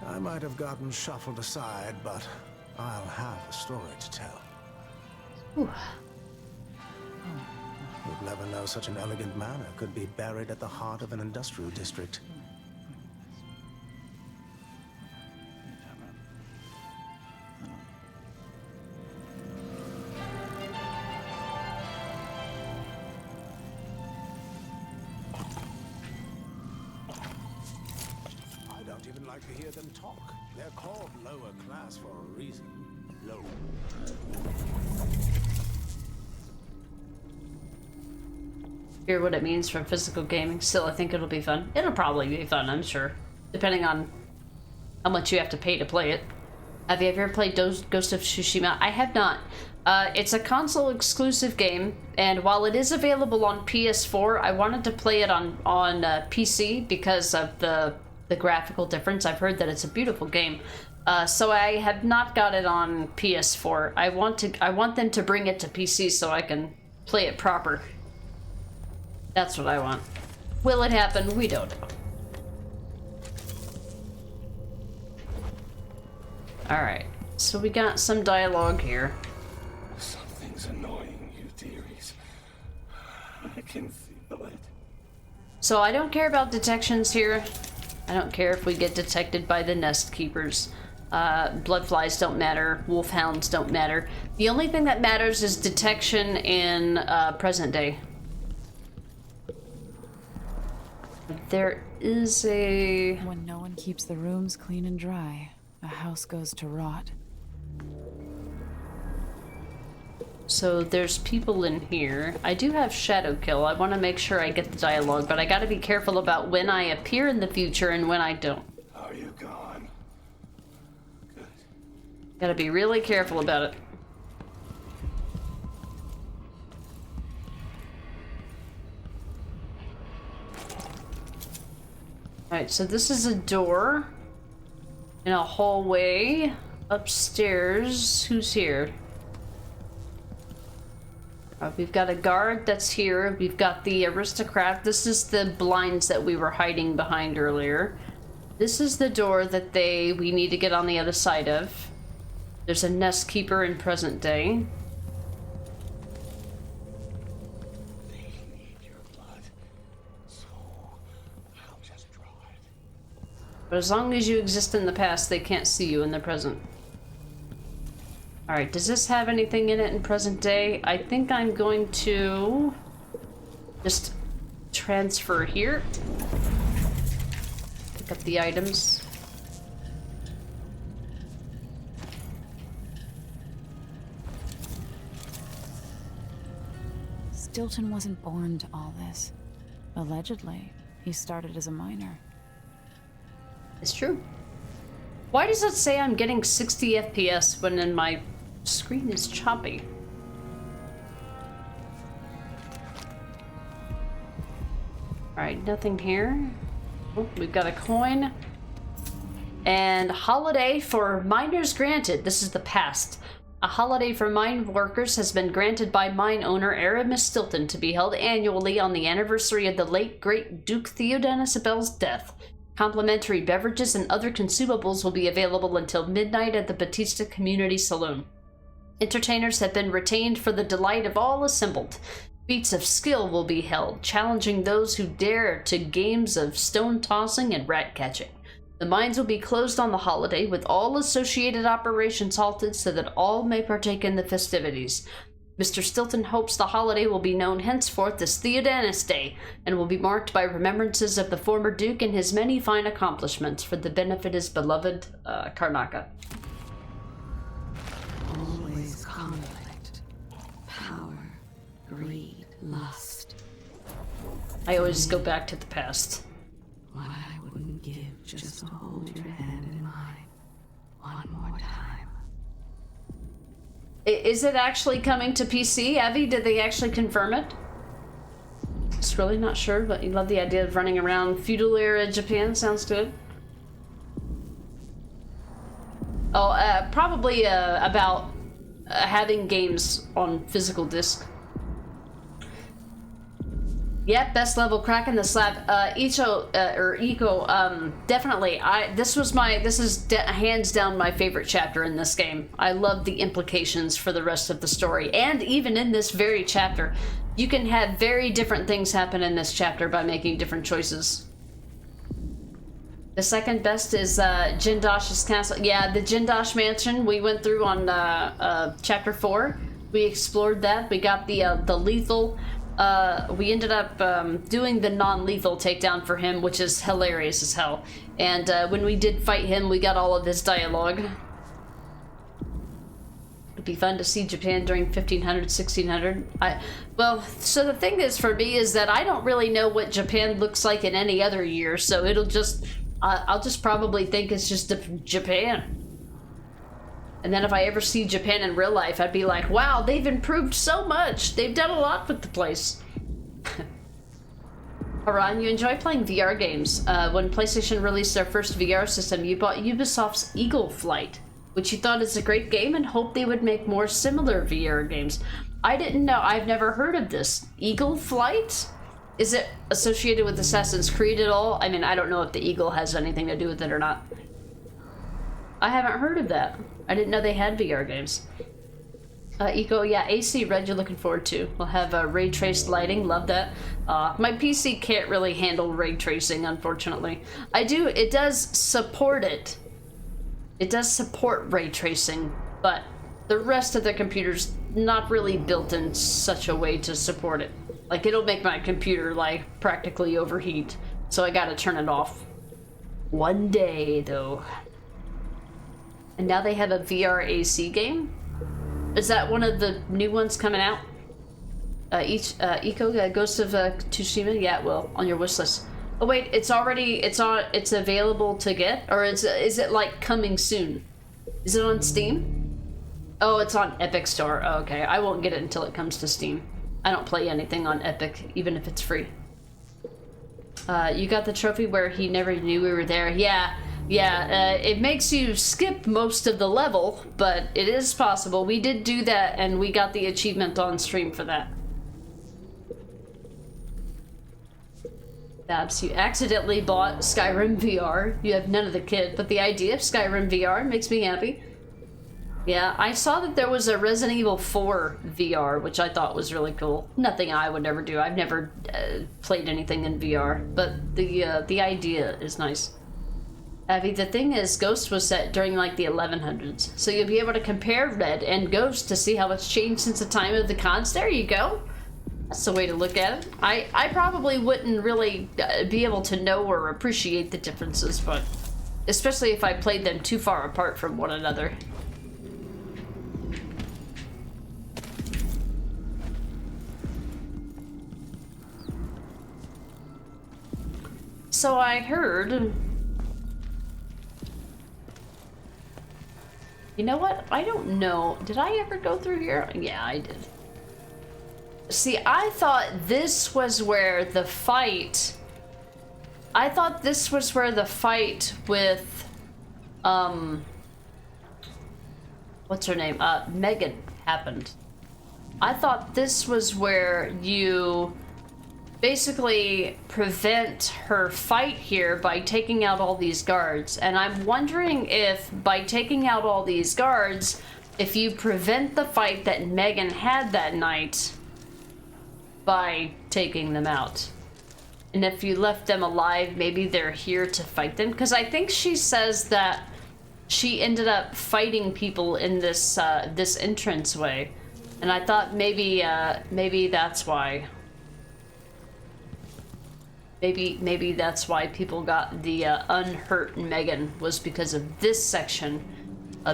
I might have gotten shuffled aside, but I'll have a story to tell. Ooh. You'd never know such an elegant manor could be buried at the heart of an industrial district. I don't even like to hear them talk. They're called lower class for a reason. Low. Hear what it means from physical gaming. Still, I think it'll be fun. It'll probably be fun, I'm sure. Depending on how much you have to pay to play it. Have you ever played Ghost of Tsushima? I have not. It's a console exclusive game, and while it is available on PS4, I wanted to play it on PC because of the graphical difference. I've heard that it's a beautiful game. So I have not got it on PS4. I want them to bring it to PC so I can play it proper. That's what I want. Will it happen? We don't know. Alright, so we got some dialogue here. Something's annoying you, dearies. I can feel it. So I don't care about detections here. I don't care if we get detected by the nest keepers. Bloodflies don't matter. Wolfhounds don't matter. The only thing that matters is detection in present day. There is a... When no one keeps the rooms clean and dry, a house goes to rot. So there's people in here. I do have Shadow Kill. I want to make sure I get the dialogue, but I gotta be careful about when I appear in the future and when I don't. Are you gone? Good. Gotta be really careful about it. Alright, so this is a door in a hallway upstairs. Who's here? We've got a guard that's here. We've got the aristocrat. This is the blinds that we were hiding behind earlier. This is the door that we need to get on the other side of. There's a nest keeper in present day. But as long as you exist in the past, they can't see you in the present. Alright, does this have anything in it in present day? I think I'm going to just transfer here. Pick up the items. Stilton wasn't born to all this. Allegedly, he started as a miner. It's true. Why does it say I'm getting 60 FPS when in my screen is choppy? Alright, nothing here. Oh, we've got a coin. And holiday for miners granted. This is the past. A holiday for mine workers has been granted by mine owner Aramis Stilton to be held annually on the anniversary of the late great Duke Theodenis Abel's death. Complimentary beverages and other consumables will be available until midnight at the Batista Community Saloon. Entertainers have been retained for the delight of all assembled. Feats of skill will be held, challenging those who dare to games of stone tossing and rat catching. The mines will be closed on the holiday, with all associated operations halted so that all may partake in the festivities. Mr. Stilton hopes the holiday will be known henceforth as Theodanis Day, and will be marked by remembrances of the former Duke and his many fine accomplishments for the benefit of his beloved Karnaka. Always conflict, power, greed, lust. I always go back to the past. What I wouldn't give just to hold your hand in mine one more time. Is it actually coming to PC, Evie? Did they actually confirm it? Just really not sure, but you love the idea of running around feudal era Japan. Sounds good. Oh, probably about having games on physical disc. Yep, best level Kraken the slab. Eco, definitely. This is hands down my favorite chapter in this game. I love the implications for the rest of the story, and even in this very chapter, you can have very different things happen in this chapter by making different choices. The second best is Jindosh's castle. Yeah, the Jindosh mansion we went through on chapter 4. We explored that. We got the lethal. We ended up doing the non-lethal takedown for him, which is hilarious as hell. And when we did fight him, we got all of his dialogue. It'd be fun to see Japan during 1500, 1600. Well, so the thing is for me is that I don't really know what Japan looks like in any other year, so it'll just, I'll just probably think it's just Japan. And then if I ever see Japan in real life, I'd be like, wow, they've improved so much. They've done a lot with the place. Haran, you enjoy playing VR games. When PlayStation released their first VR system, you bought Ubisoft's Eagle Flight, which you thought is a great game and hoped they would make more similar VR games. I didn't know. I've never heard of this. Eagle Flight? Is it associated with Assassin's Creed at all? I mean, I don't know if the eagle has anything to do with it or not. I haven't heard of that. I didn't know they had VR games. Eco, yeah, AC Red you're looking forward to. We'll have ray traced lighting, love that. My PC can't really handle ray tracing, unfortunately. It does support it. It does support ray tracing, but the rest of the computer's not really built in such a way to support it. Like, it'll make my computer, like, practically overheat, so I gotta turn it off. One day, though. And now they have a VR AC game? Is that one of the new ones coming out? Eco, Ghost of Tsushima? Yeah, it will, on your wish list. Oh wait, it's available to get? Or is it like coming soon? Is it on Steam? Oh, it's on Epic Store. Oh, okay, I won't get it until it comes to Steam. I don't play anything on Epic, even if it's free. You got the trophy where he never knew we were there. Yeah, it makes you skip most of the level, but it is possible. We did do that, and we got the achievement on stream for that. Babs, you accidentally bought Skyrim VR. You have none of the kit, but the idea of Skyrim VR makes me happy. Yeah, I saw that there was a Resident Evil 4 VR, which I thought was really cool. Nothing I would ever do. I've never played anything in VR, but the idea is nice. Abby, the thing is, Ghost was set during like the 1100s, so you'll be able to compare Red and Ghost to see how it's changed since the time of the cons. There you go. That's the way to look at it. I probably wouldn't really be able to know or appreciate the differences, but especially if I played them too far apart from one another. So I heard... You know what? I don't know. Did I ever go through here? Yeah, I did. See, I thought this was where the fight... I thought this was where the fight with... What's her name? Megan happened. I thought this was where you... basically prevent her fight here by taking out all these guards. And I'm wondering if by taking out all these guards, if you prevent the fight that Megan had that night by taking them out. And if you left them alive, maybe they're here to fight them. Because I think she says that she ended up fighting people in this this entranceway. And I thought maybe maybe that's why. Maybe that's why people got the unhurt Megan, was because of this section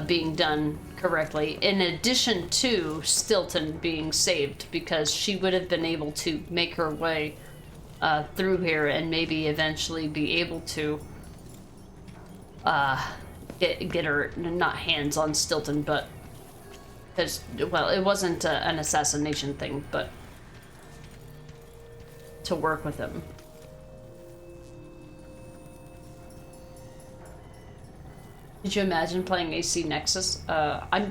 being done correctly, in addition to Stilton being saved, because she would have been able to make her way through here and maybe eventually be able to get her, not hands on Stilton, but because, well, it wasn't an assassination thing, but to work with him. Did you imagine playing AC Nexus? I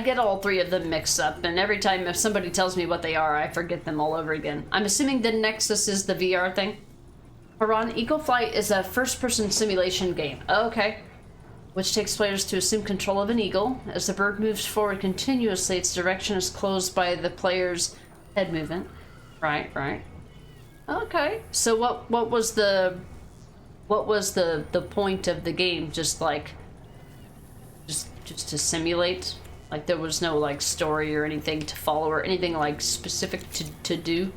get all three of them mixed up, and every time if somebody tells me what they are, I forget them all over again. I'm assuming the Nexus is the VR thing. Haran, Eagle Flight is a first-person simulation game. Okay. Which takes players to assume control of an eagle. As the bird moves forward continuously, its direction is closed by the player's head movement. Right, right. Okay. So what was the point of the game? Just like just to simulate? Like there was no like story or anything to follow or anything like specific to do?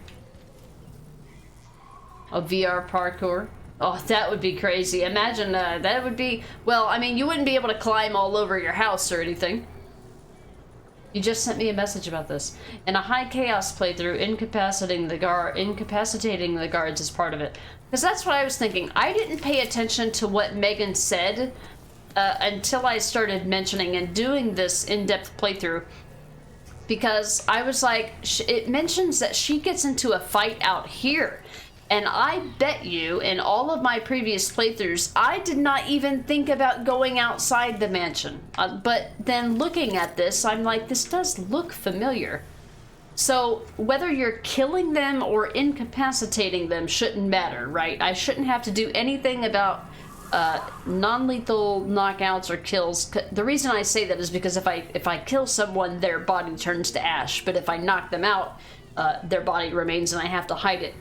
A VR parkour? Oh, that would be crazy. Imagine that would be, well, I mean, you wouldn't be able to climb all over your house or anything. You just sent me a message about this. In a high chaos playthrough, incapacitating the guards is part of it. Because that's what I was thinking. I didn't pay attention to what Megan said until I started mentioning and doing this in-depth playthrough. Because I was like, it mentions that she gets into a fight out here. And I bet you, in all of my previous playthroughs, I did not even think about going outside the mansion. But then looking at this, I'm like, this does look familiar. So whether you're killing them or incapacitating them shouldn't matter, right? I shouldn't have to do anything about non-lethal knockouts or kills. The reason I say that is because if I kill someone, their body turns to ash. But if I knock them out, their body remains and I have to hide it.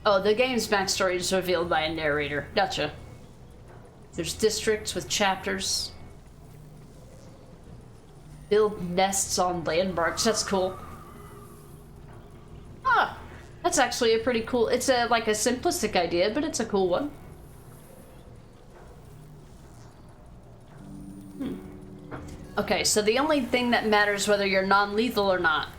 Oh, the game's backstory is revealed by a narrator. Gotcha. There's districts with chapters. Build nests on landmarks. That's cool. Ah, that's actually a pretty cool... It's like a simplistic idea, but it's a cool one. Okay, so the only thing that matters whether you're non-lethal or not.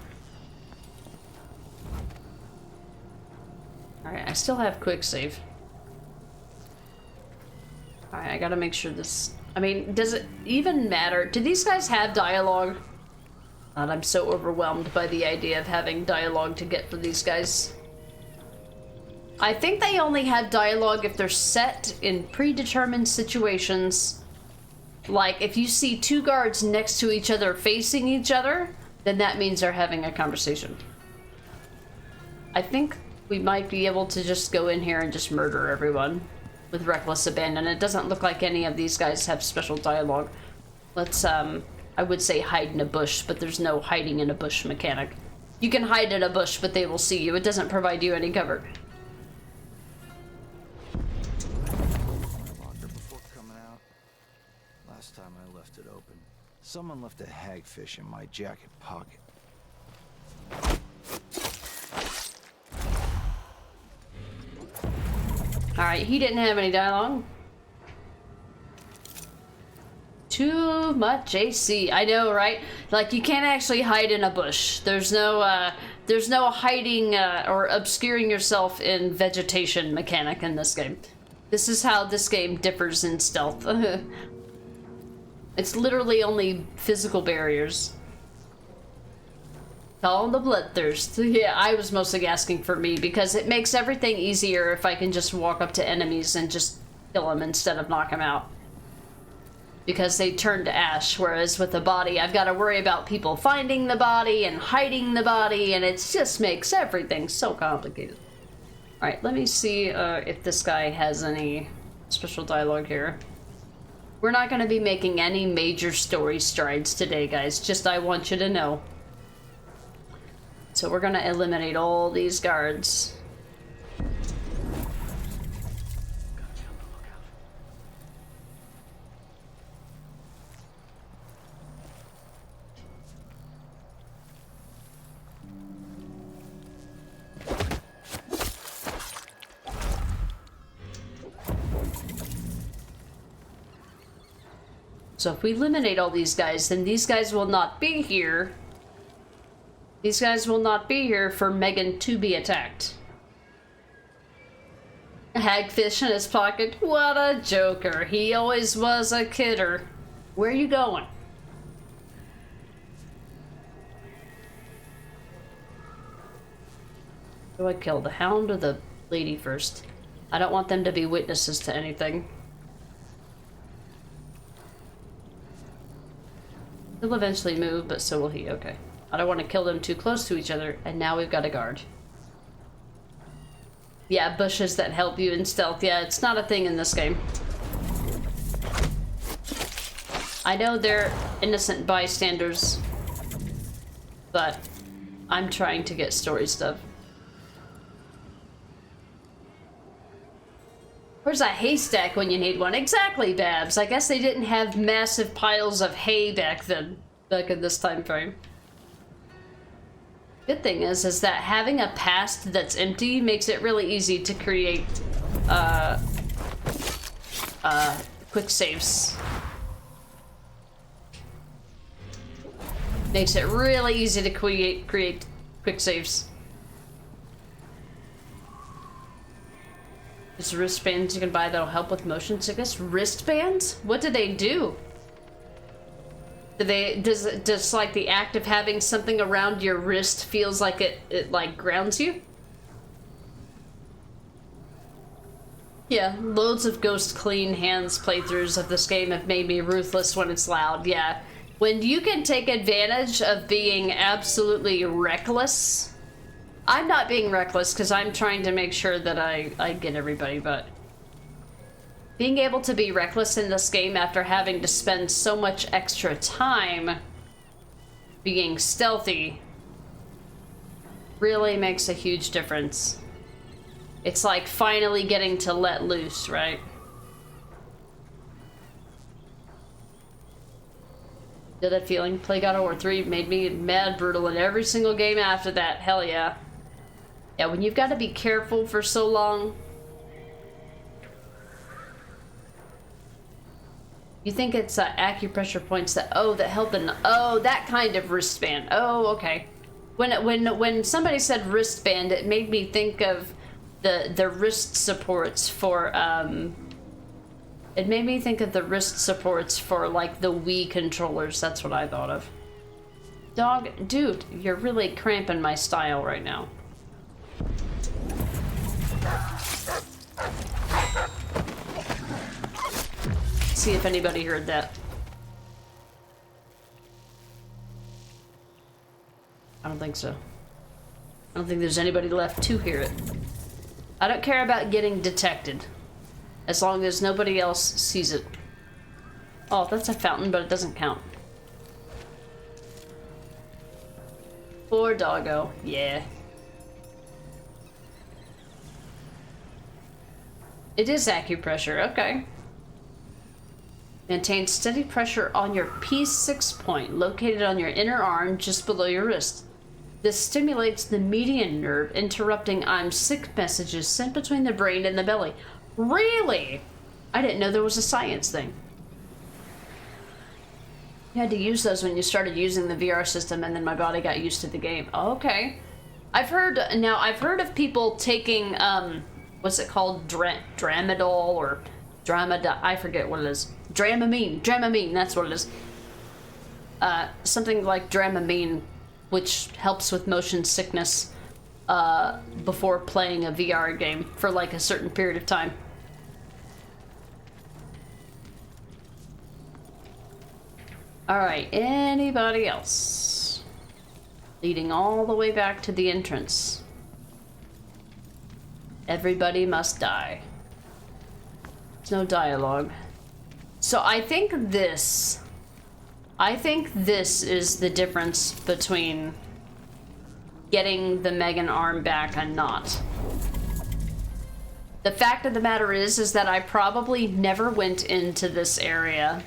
Alright, I still have quick save. Alright, I gotta make sure this... I mean, does it even matter? Do these guys have dialogue? God, I'm so overwhelmed by the idea of having dialogue to get for these guys. I think they only have dialogue if they're set in predetermined situations. Like, if you see two guards next to each other facing each other, then that means they're having a conversation. I think we might be able to just go in here and just murder everyone with reckless abandon. It doesn't look like any of these guys have special dialogue. Let's, I would say hide in a bush, but there's no hiding in a bush mechanic. You can hide in a bush, but they will see you. It doesn't provide you any cover. Locker before coming out. Last time I left it open, someone left a hagfish in my jacket pocket. Alright, he didn't have any dialogue. Too much AC. I know, right? Like, you can't actually hide in a bush. There's no hiding or obscuring yourself in vegetation mechanic in this game. This is how this game differs in stealth. It's literally only physical barriers. Call the bloodthirst. Yeah, I was mostly asking for me because it makes everything easier if I can just walk up to enemies and just kill them instead of knock them out. Because they turn to ash, whereas with the body, I've got to worry about people finding the body and hiding the body, and it just makes everything so complicated. Alright, let me see if this guy has any special dialogue here. We're not going to be making any major story strides today, guys. Just I want you to know. So we're going to eliminate all these guards. So if we eliminate all these guys, then these guys will not be here. These guys will not be here for Megan to be attacked. Hagfish in his pocket. What a joker. He always was a kidder. Where are you going? Do I kill the hound or the lady first? I don't want them to be witnesses to anything. He'll eventually move, but so will he. Okay. I don't want to kill them too close to each other, and now we've got a guard. Yeah, bushes that help you in stealth. Yeah, it's not a thing in this game. I know they're innocent bystanders, but I'm trying to get story stuff. Where's a haystack when you need one? Exactly, Babs. I guess they didn't have massive piles of hay back then, back in this time frame. Good thing is that having a past that's empty makes it really easy to create quick saves. Makes it really easy to create quick saves. There's wristbands you can buy that'll help with motion sickness. Wristbands? What do they do? Does like the act of having something around your wrist feels like it like grounds you? Yeah, loads of Ghost Clean Hands playthroughs of this game have made me ruthless when it's loud. Yeah, when you can take advantage of being absolutely reckless. I'm not being reckless because I'm trying to make sure that I get everybody, but being able to be reckless in this game after having to spend so much extra time being stealthy really makes a huge difference. It's like finally getting to let loose, right? Did that feeling? Play God of War 3 made me mad brutal in every single game after that. Hell yeah. Yeah, when you've got to be careful for so long. You think it's acupressure points that that help in that kind of wristband. Oh, okay. When somebody said wristband, it made me think of the wrist supports for it made me think of the wrist supports for like the Wii controllers. That's what I thought of. Dog, dude, you're really cramping my style right now. See if anybody heard that. I don't think so. I don't think there's anybody left to hear it. I don't care about getting detected, as long as nobody else sees it. Oh, that's a fountain, but it doesn't count. Poor doggo. Yeah. It is acupressure, okay. Maintain steady pressure on your P6 point, located on your inner arm just below your wrist. This stimulates the median nerve, interrupting I'm sick messages sent between the brain and the belly. Really? I didn't know there was a science thing. You had to use those when you started using the VR system, and then my body got used to the game. Okay. I've heard of people taking, what's it called? Dramadol or Dramada, I forget what it is. Dramamine, that's what it is. Something like Dramamine, which helps with motion sickness before playing a VR game for like a certain period of time. Alright, anybody else? Leading all the way back to the entrance. Everybody must die. There's no dialogue. So I think this is the difference between getting the Megan arm back and not. The fact of the matter is that I probably never went into this area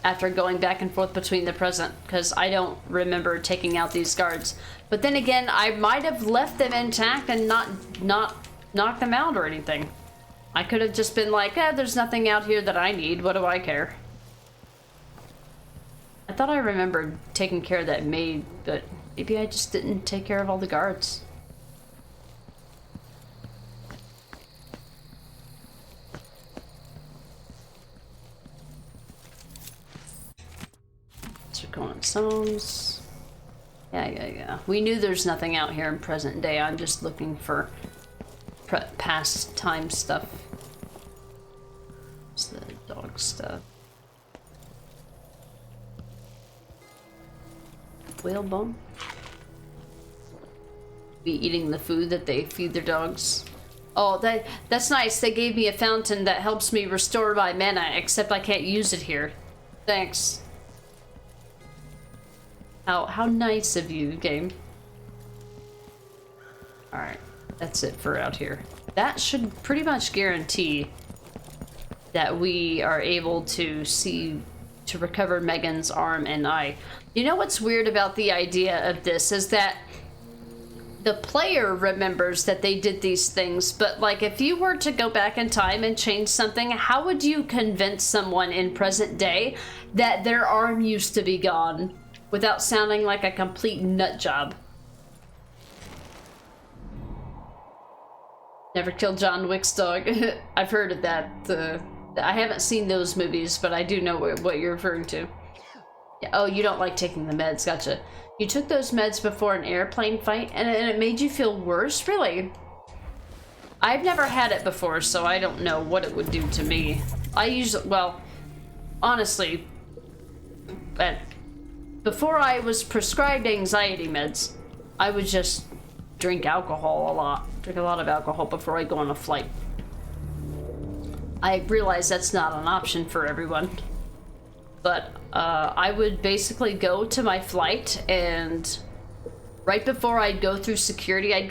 after going back and forth between the present, because I don't remember taking out these guards. But then again, I might have left them intact and not knocked them out or anything. I could have just been like, there's nothing out here that I need, what do I care? I thought I remembered taking care of that maid, but maybe I just didn't take care of all the guards. Zones. Yeah. We knew there's nothing out here in present day. I'm just looking for past time stuff. It's the dog stuff. Whalebone. Be eating the food that they feed their dogs. Oh, that's nice. They gave me a fountain that helps me restore my mana, except I can't use it here. Thanks. How nice of you, game. Alright, that's it for out here. That should pretty much guarantee that we are able to recover Megan's arm and eye. You know what's weird about the idea of this is that the player remembers that they did these things, but like if you were to go back in time and change something, how would you convince someone in present day that their arm used to be gone? Without sounding like a complete nut job. Never killed John Wick's dog. I've heard of that. I haven't seen those movies, but I do know what you're referring to. Yeah, oh, you don't like taking the meds. Gotcha. You took those meds before an airplane fight, and it made you feel worse? Really? I've never had it before, so I don't know what it would do to me. Well, honestly, before I was prescribed anxiety meds, I would just drink alcohol a lot. Drink a lot of alcohol before I go on a flight. I realize that's not an option for everyone. But I would basically go to my flight, and right before I'd go through security, I'd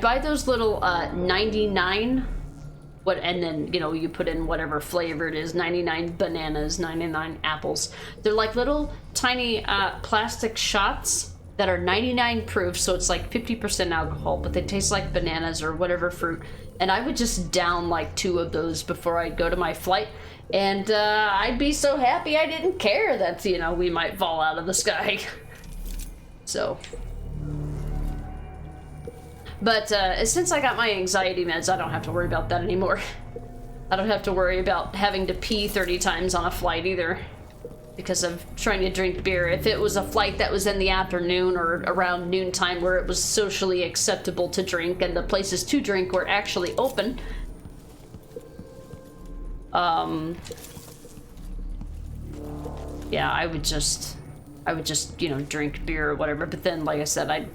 buy those little 99, and then, you know, you put in whatever flavor it is, 99 bananas, 99 apples. They're like little tiny plastic shots that are 99 proof, so it's like 50% alcohol, but they taste like bananas or whatever fruit. And I would just down like 2 of those before I'd go to my flight. And I'd be so happy I didn't care that, you know, we might fall out of the sky. So. But since I got my anxiety meds, I don't have to worry about that anymore. I don't have to worry about having to pee 30 times on a flight either, because of trying to drink beer. If it was a flight that was in the afternoon or around noontime where it was socially acceptable to drink and the places to drink were actually open, yeah, I would just, you know, drink beer or whatever. But then, like I said, I'd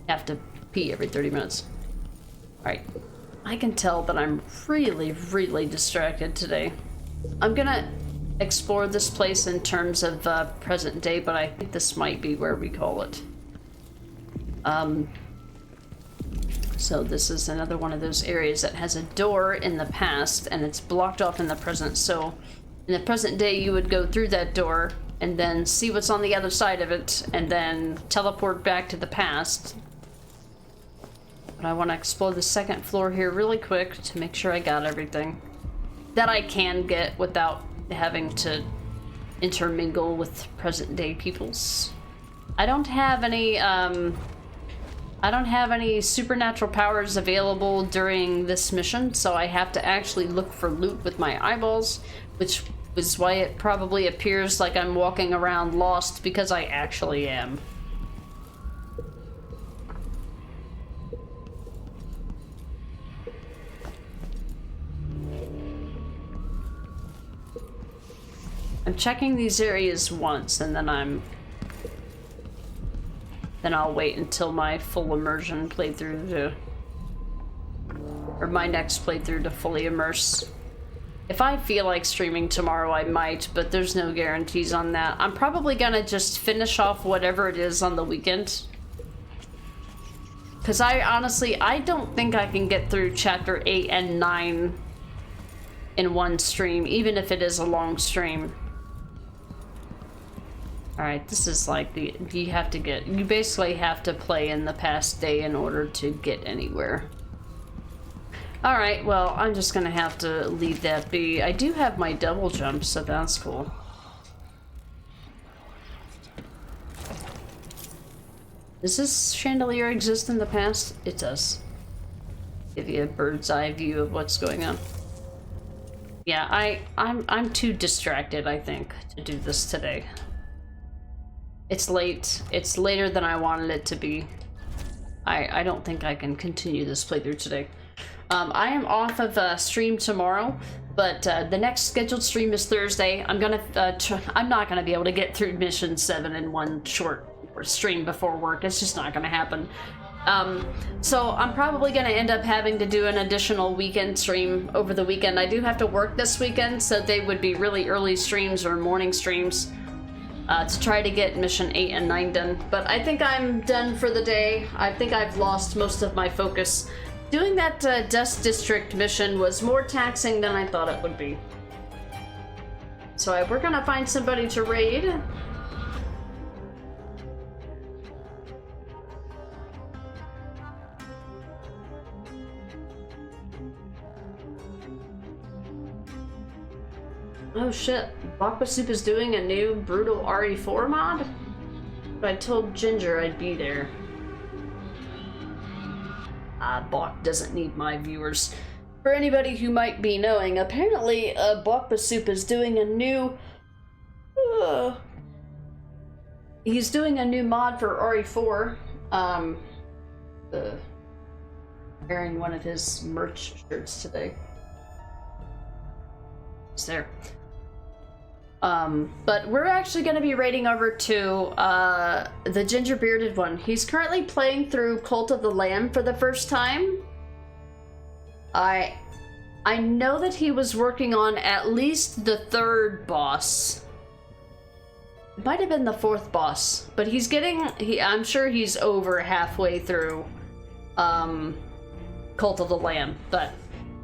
have to pee every 30 minutes. Alright. I can tell that I'm really, really distracted today. I'm gonna explore this place in terms of present day, but I think this might be where we call it. So this is another one of those areas that has a door in the past and it's blocked off in the present. So in the present day, you would go through that door and then see what's on the other side of it and then teleport back to the past. But I want to explore the second floor here really quick to make sure I got everything that I can get without having to intermingle with present day peoples. I don't have any supernatural powers available during this mission, so I have to actually look for loot with my eyeballs, which is why it probably appears like I'm walking around lost, because I actually am. I'm checking these areas once, and then I'll wait until my full immersion playthrough or my next playthrough to fully immerse. If I feel like streaming tomorrow, I might, but there's no guarantees on that. I'm probably gonna just finish off whatever it is on the weekend. Because I don't think I can get through chapter 8 and 9 in one stream, even if it is a long stream. Alright, this is like you basically have to play in the past day in order to get anywhere. Alright, well, I'm just gonna have to leave that be. I do have my double jump, so that's cool. Does this chandelier exist in the past? It does. Give you a bird's eye view of what's going on. Yeah, I'm too distracted, I think, to do this today. It's late. It's later than I wanted it to be. I don't think I can continue this playthrough today. I am off of stream tomorrow, but the next scheduled stream is Thursday. I'm not gonna be able to get through mission 7 in one short stream before work. It's just not gonna happen. So I'm probably gonna end up having to do an additional weekend stream over the weekend. I do have to work this weekend, so they would be really early streams or morning streams to try to get mission 8 and 9 done. But I think I'm done for the day. I think I've lost most of my focus. Doing that Dust District mission was more taxing than I thought it would be. So we're gonna find somebody to raid. Oh shit, Bakba Soup is doing a new Brutal RE4 mod? But I told Ginger I'd be there. Bok doesn't need my viewers. For anybody who might be knowing, apparently Bakba Soup is doing a new... he's doing a new mod for RE4. Wearing one of his merch shirts today. It's there. But we're actually going to be raiding over to the ginger bearded one. He's currently playing through Cult of the Lamb for the first time. I know that he was working on at least the 3rd boss. It might have been the 4th boss, but he's getting I'm sure he's over halfway through Cult of the Lamb, but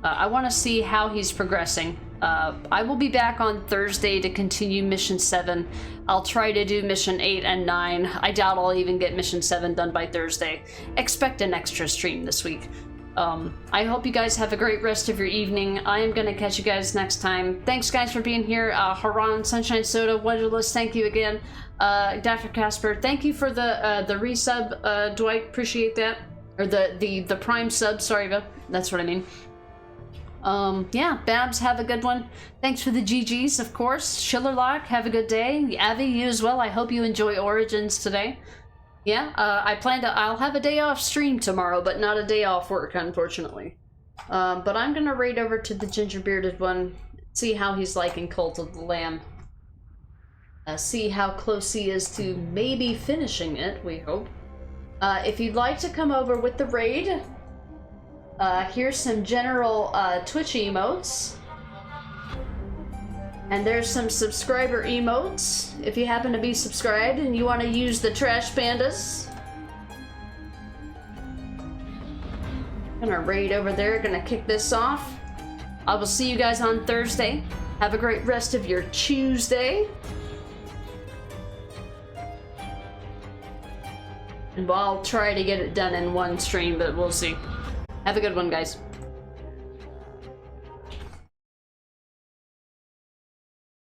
I want to see how he's progressing. I will be back on Thursday to continue Mission 7. I'll try to do Mission 8 and 9. I doubt I'll even get Mission 7 done by Thursday. Expect an extra stream this week. I hope you guys have a great rest of your evening. I am going to catch you guys next time. Thanks, guys, for being here. Haran, Sunshine Soda, Wonderless, thank you again. Dr. Casper, thank you for the resub, Dwight. Appreciate that. Or the prime sub, sorry, that's what I mean. Yeah, Babs, have a good one. Thanks for the GGs, of course. Schillerlock, have a good day. Avi, you as well. I hope you enjoy Origins today. Yeah, I'll have a day off stream tomorrow, but not a day off work, unfortunately. But I'm gonna raid over to the ginger bearded one, see how he's liking Cult of the Lamb. See how close he is to maybe finishing it, we hope. If you'd like to come over with the raid, here's some general Twitch emotes. And there's some subscriber emotes, if you happen to be subscribed and you want to use the Trash Pandas. Gonna raid over there, gonna kick this off. I will see you guys on Thursday. Have a great rest of your Tuesday. And I'll try to get it done in one stream, but we'll see. Have a good one, guys.